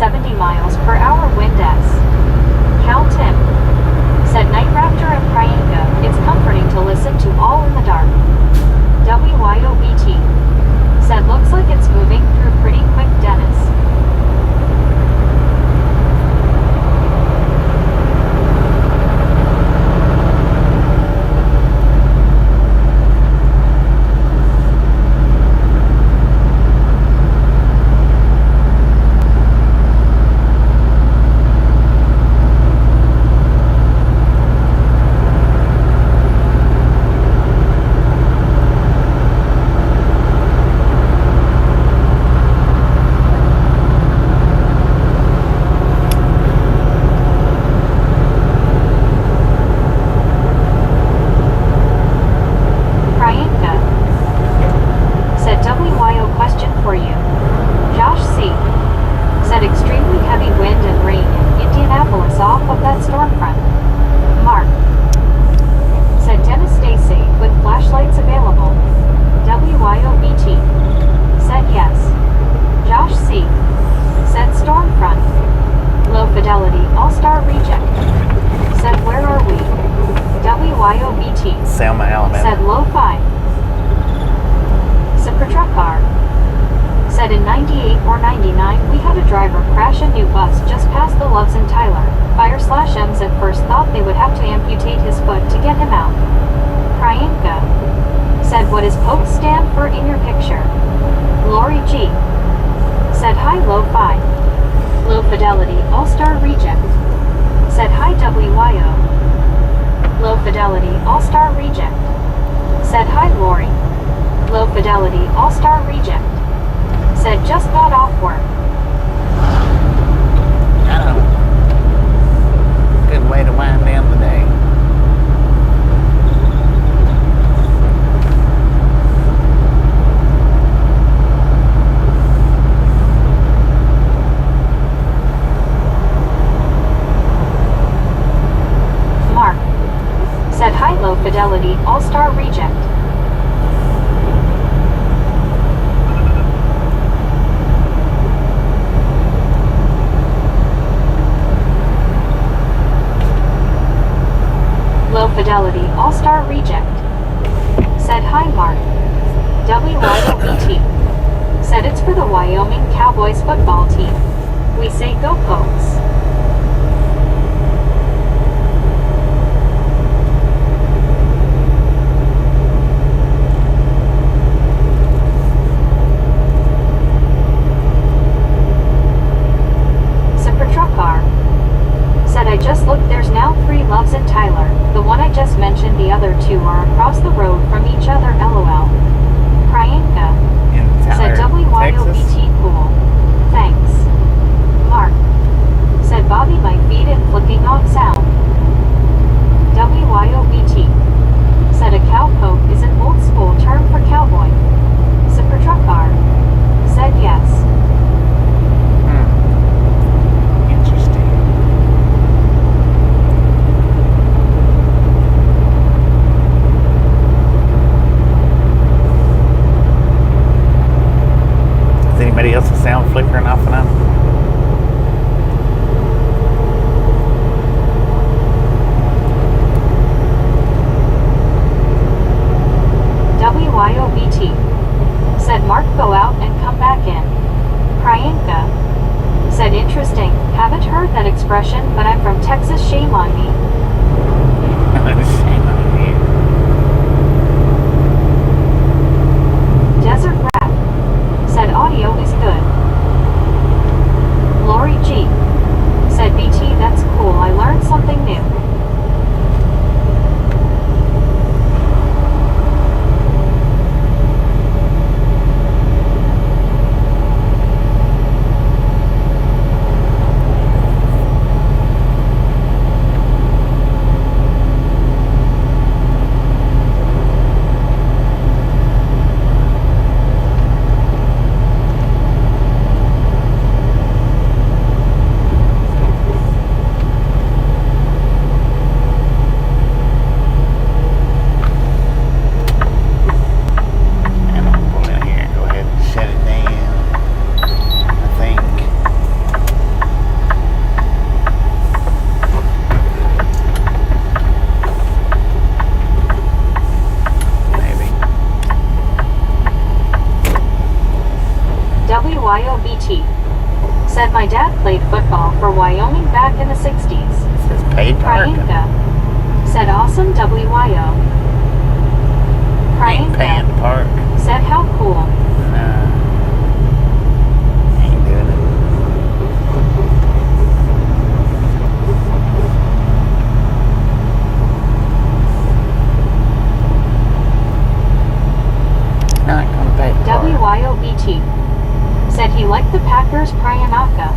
S2: 70 miles per hour wind S. Cal Tim. Said Night Raptor and Priyanka, it's comforting to listen to All in the Dark. WYOBT. Said looks like it's moving through pretty quick, Dennis.
S1: Alma, Alabama.
S2: Said low 5. Supertruckar. Said in 98 or 99 we had a driver crash a new bus just past the Loves in Tyler. Fire/M's at first thought they would have to amputate his foot to get him out. Priyanka. Said what is POTE stand for in your picture? Lori G. Said hi low 5. Low fidelity all-star reject. Said hi WYO. Low Fidelity All-Star Reject. Said hi Lori. Low Fidelity All-Star Reject. Said just got off work.
S1: I don't know. Good way to wind down the day.
S2: Said hi Low Fidelity All-Star Reject. Low Fidelity All-Star Reject. Said hi Mark. WYOBT. Said it's for the Wyoming Cowboys football team. We say go Pokes. Said I just looked, there's now 3 Loves in Tyler. The one I just mentioned, the other 2 are across the road from each other, LOL. Priyanka. Said WYOBT cool. Thanks. Mark. Said Bobby my feet and flicking off sound. WYOBT. Said a cowpoke is an old school term for cowboy. Supertruckar. Said yes.
S1: Anybody else's sound flickering off and on?
S2: WYOBT. Said Mark go out and come back in. Priyanka. Said interesting, haven't heard that expression, but I'm from Texas, shame on me.
S1: Shame on me.
S2: Desert Rat. Said audio is good. Lori G. Said BT that's cool, I learned something new. WYOBT. Said my dad played football for Wyoming back in the 60s.
S1: It says paid parking.
S2: Priyanka. Said awesome WYO.
S1: Ain't paying to park.
S2: Said how cool.
S1: Nah. Ain't doing it. Not gonna pay to park.
S2: WYOBT. Said he liked the Packers Priyanka.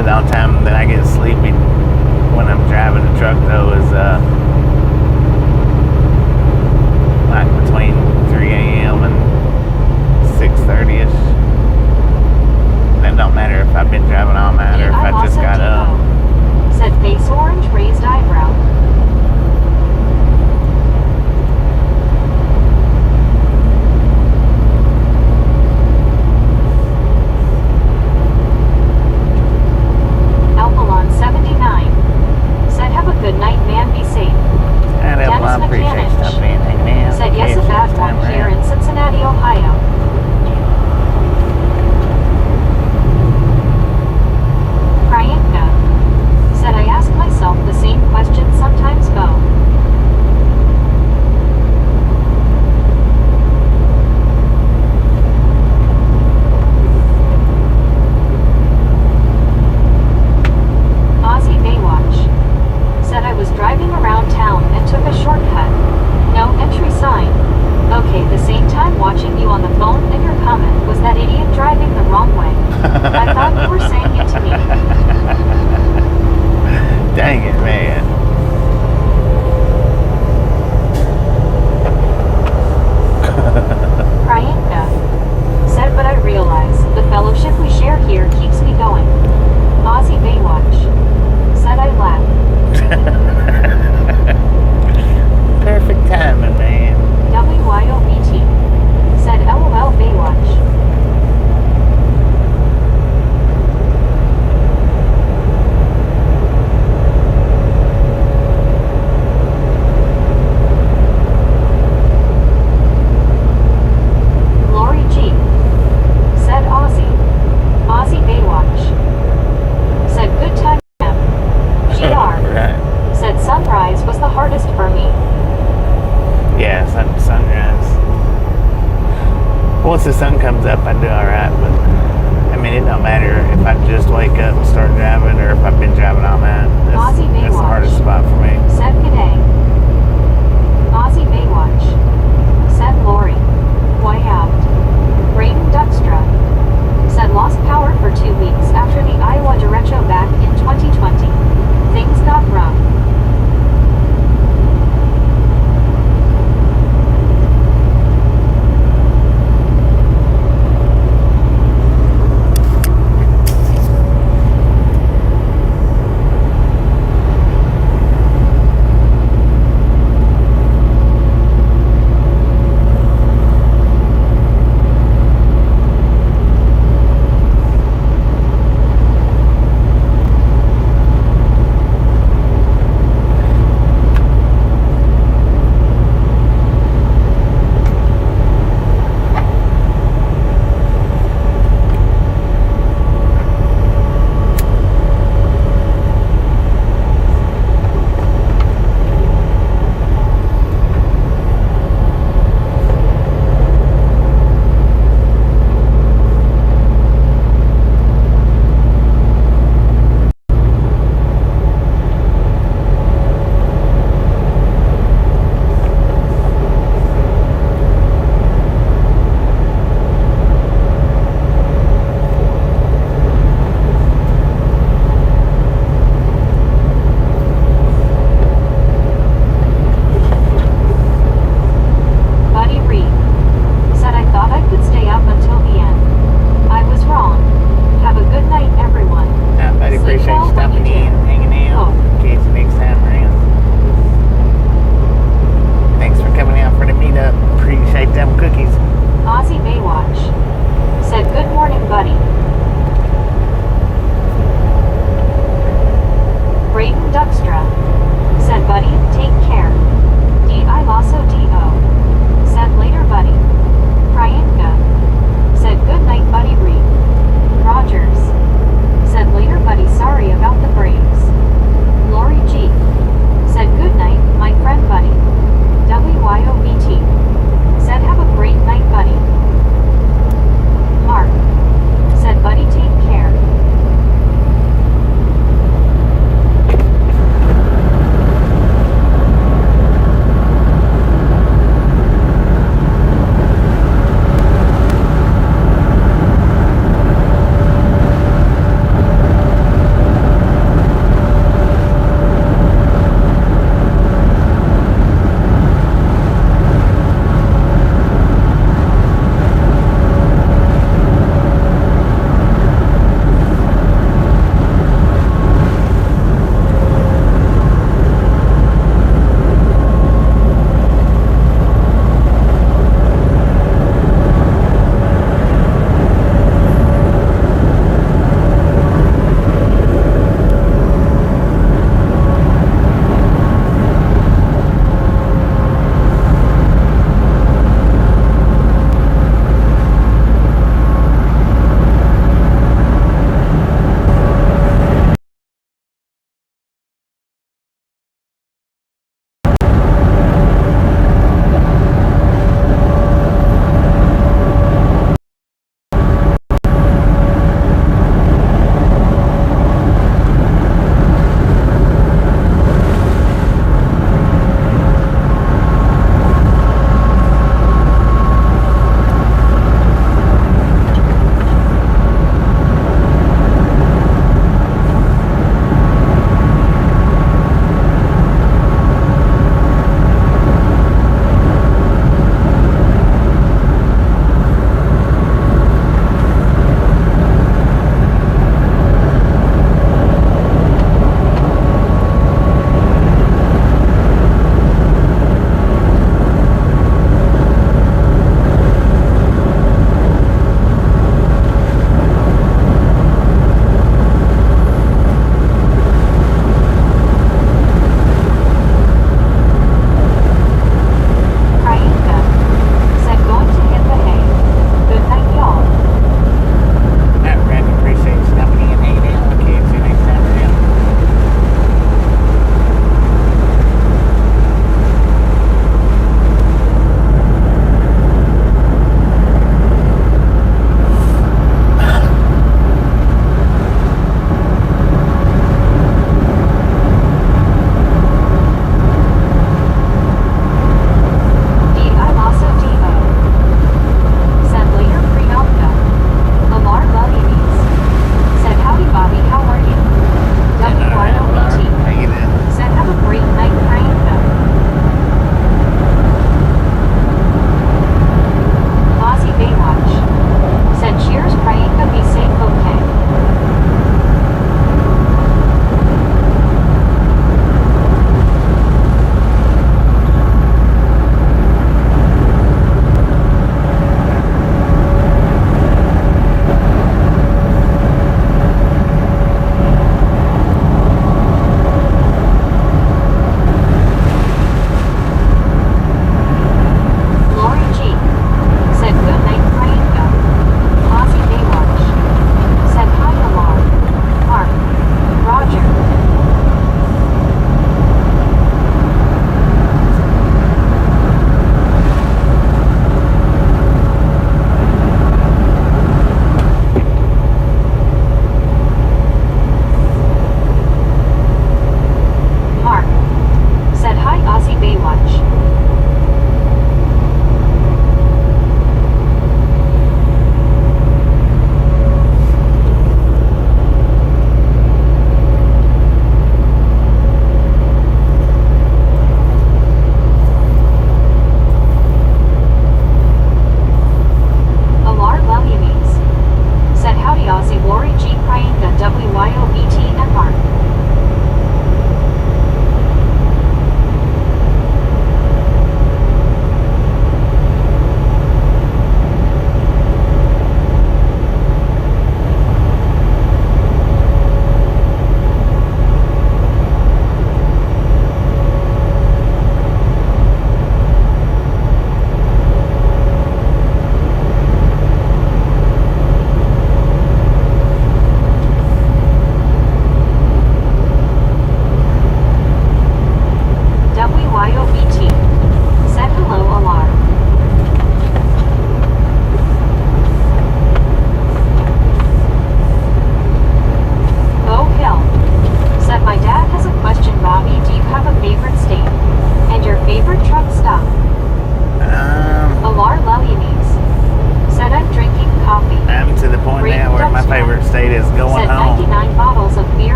S1: Usually the only time that I get sleepy when I'm driving the truck though is like between 3 a.m. and 6:30ish. That don't matter if I've been driving all night or if I just got up.
S2: Said face orange, raised eyebrow. Alpalon 79. Said have a good night, man, be safe.
S1: And I appreciate stuff being hanging out.
S2: Said yes, a bad one here in Cincinnati, Ohio. Priyanka. Said I ask myself the same question sometimes, Bo. Aussie Baywatch. Said I was driving around town and took a shortcut. No entry sign. Okay, the same time watching you on the phone and your comment was that idiot driving the wrong way. I thought you were saying it to me.
S1: Dang it, man.
S2: Priyanka. Said but I realize the fellowship we share here keeps me going. Aussie Baywatch. Said I laughed.
S1: Perfect timing, man.
S2: WYOBT. Said LOL Baywatch. Lori G. Said Aussie. Aussie Baywatch. Said good time, ma'am. GR.
S1: Right.
S2: Said sunrise was the hardest for me.
S1: Yeah, sunrise. Once the sun comes up, I do alright, but I mean, it don't matter if I just wake up and start driving or if I've been driving all night. That's
S2: Aussie
S1: the
S2: Baywatch.
S1: hardest spot for me.
S2: Said g'day. Aussie Baywatch. Said Lori. Why out? Braden Duckstra. Said lost power for 2 weeks after the Iowa derecho back in 2020. Things got rough.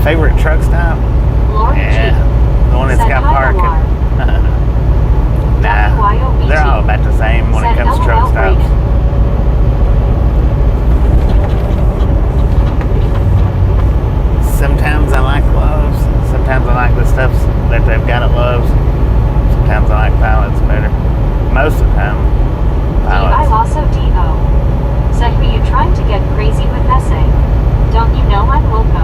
S1: Favorite truck stop?
S2: Lori
S1: Yeah,
S2: G.
S1: the one that's
S2: Said
S1: got
S2: hi,
S1: parking. Nah,
S2: WYOBT.
S1: they're all about the same when it
S2: Said
S1: comes to truck
S2: LOL
S1: stops.
S2: Braden.
S1: Sometimes I like Love's. Sometimes I like the stuff that they've got at Love's. Sometimes I like Pilots better. Most of the time,
S2: I
S1: Pilots.
S2: also DO. Said who you trying to get crazy with essay? Don't you know I'm loco?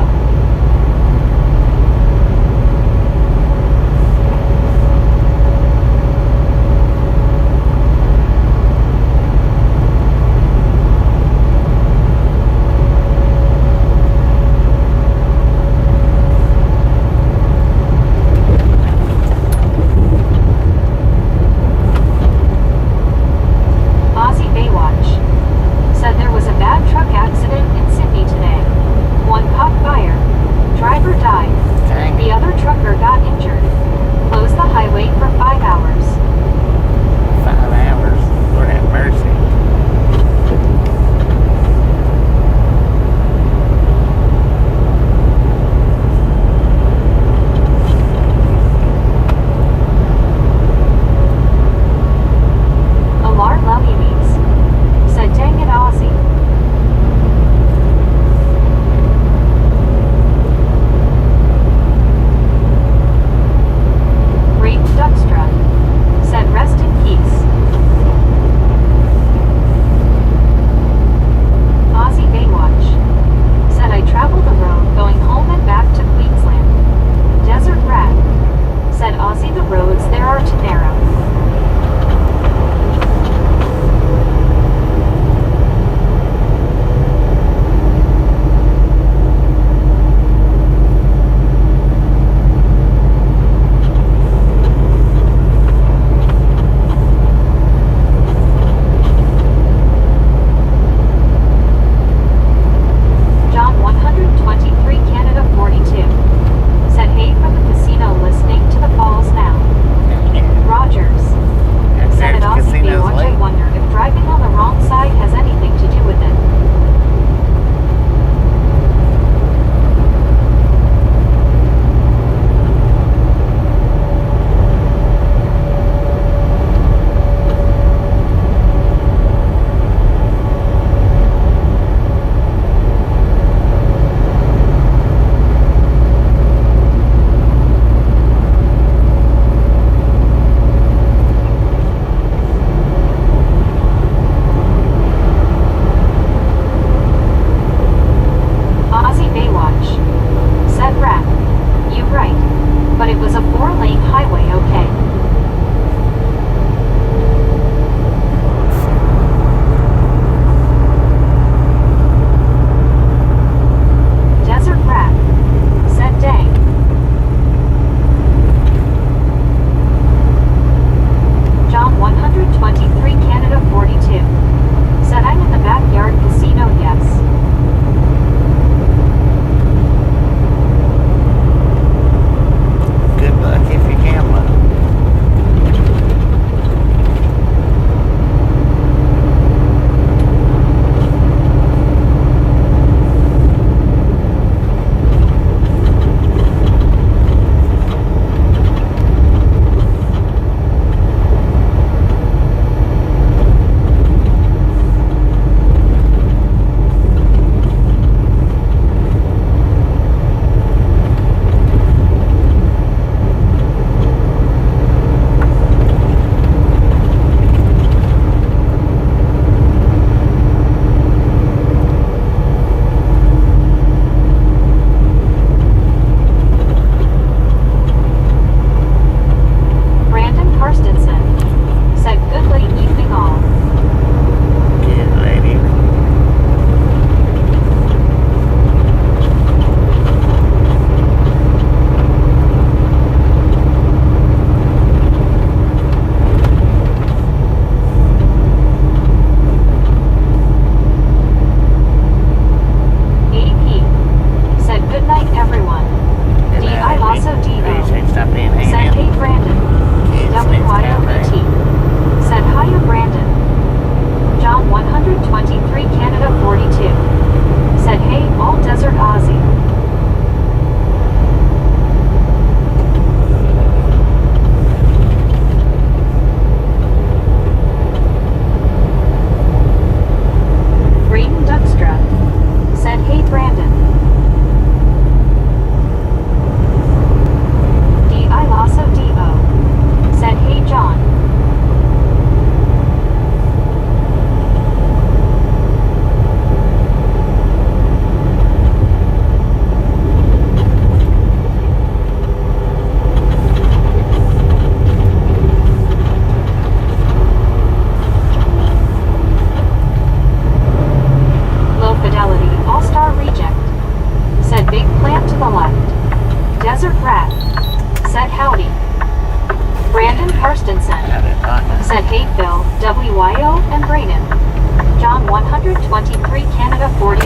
S2: 123 Canada 42.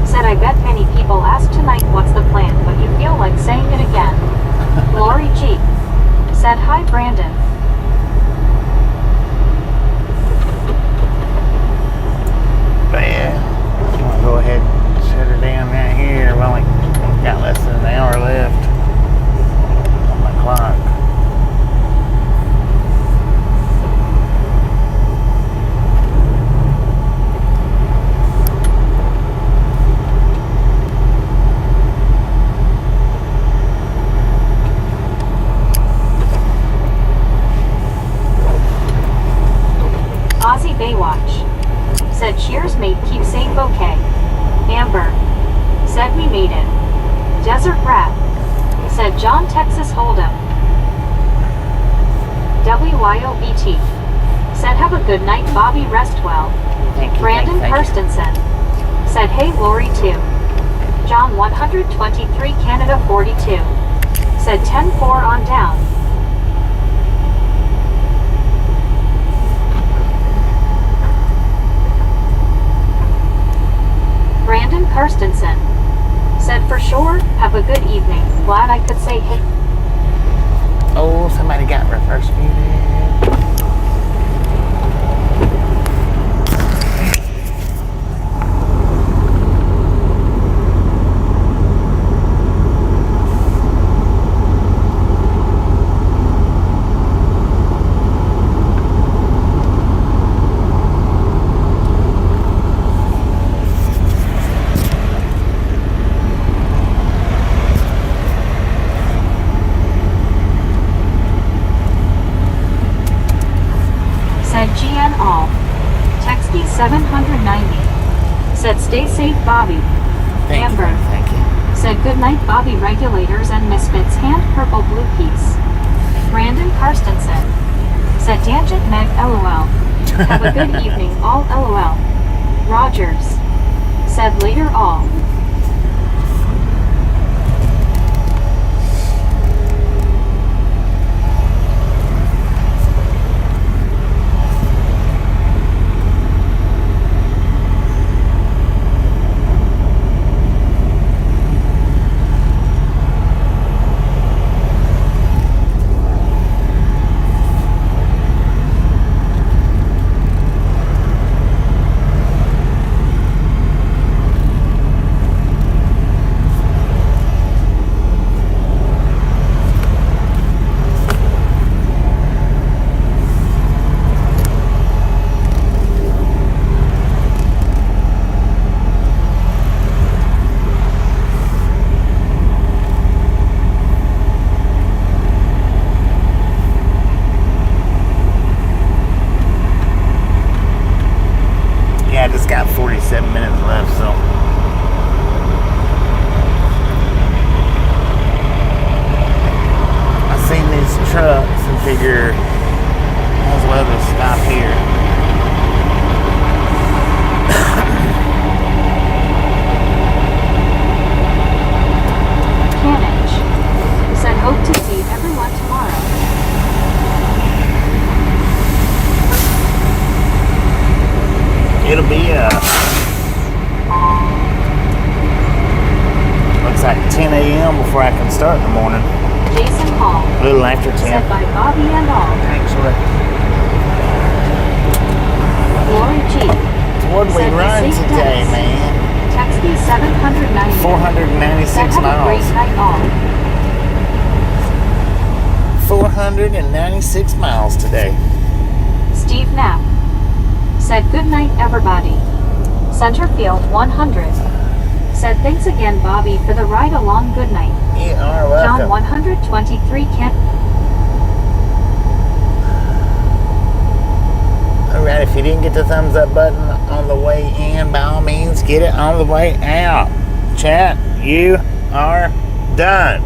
S2: Said I bet many people ask tonight what's the plan, but you feel like saying it again. Lori G. Said hi Brandon.
S1: But yeah, I'm gonna go ahead and shut her down right here. We've only got less than an hour left on my clock.
S2: Aussie Baywatch. Said cheers mate, keep safe okay. Amber. Said we made it. Desert Rat. Said John Texas Hold'em. WYOBT. Said have a good night Bobby rest well.
S1: Thank you.
S2: Brandon
S1: thank you.
S2: Kirstensen. Said hey Lori too. John 123 Canada 42. Said 10-4 on down. Brandon Kirstensen. Said for sure, have a good evening. Glad I could say hey.
S1: Oh, somebody got reverse muted.
S2: Said GN all. Texty 790. Said stay safe Bobby.
S1: Thank
S2: Amber.
S1: you. Thank you.
S2: Said good night Bobby regulators and misfits hand purple blue piece. Brandon Karstensen. Said tangent meg lol. Have a good evening all lol. Rogers. Said later all.
S1: Yeah, I just got 47 minutes left, so. I seen these trucks and figure might as well just stop here.
S2: Canage. Said hope to see everyone tomorrow.
S1: It'll be looks like 10 a.m. before I can start in the morning.
S2: Jason Hall.
S1: A little after 10.
S2: Said by Bobby and all.
S1: Actually.
S2: Lori G.
S1: What did we
S2: Said
S1: run
S2: safe
S1: today,
S2: dance.
S1: man?
S2: Texty 790.
S1: 496
S2: Said have a great
S1: miles.
S2: night all.
S1: 496 miles today.
S2: Steve Knapp. Said good night everybody. Centerfield 100. Said thanks again Bobby for the ride along good night.
S1: You are welcome.
S2: John 123 Can.
S1: Alright, if you didn't get the thumbs up button on the way in, by all means, get it on the way out. Chat, you are done.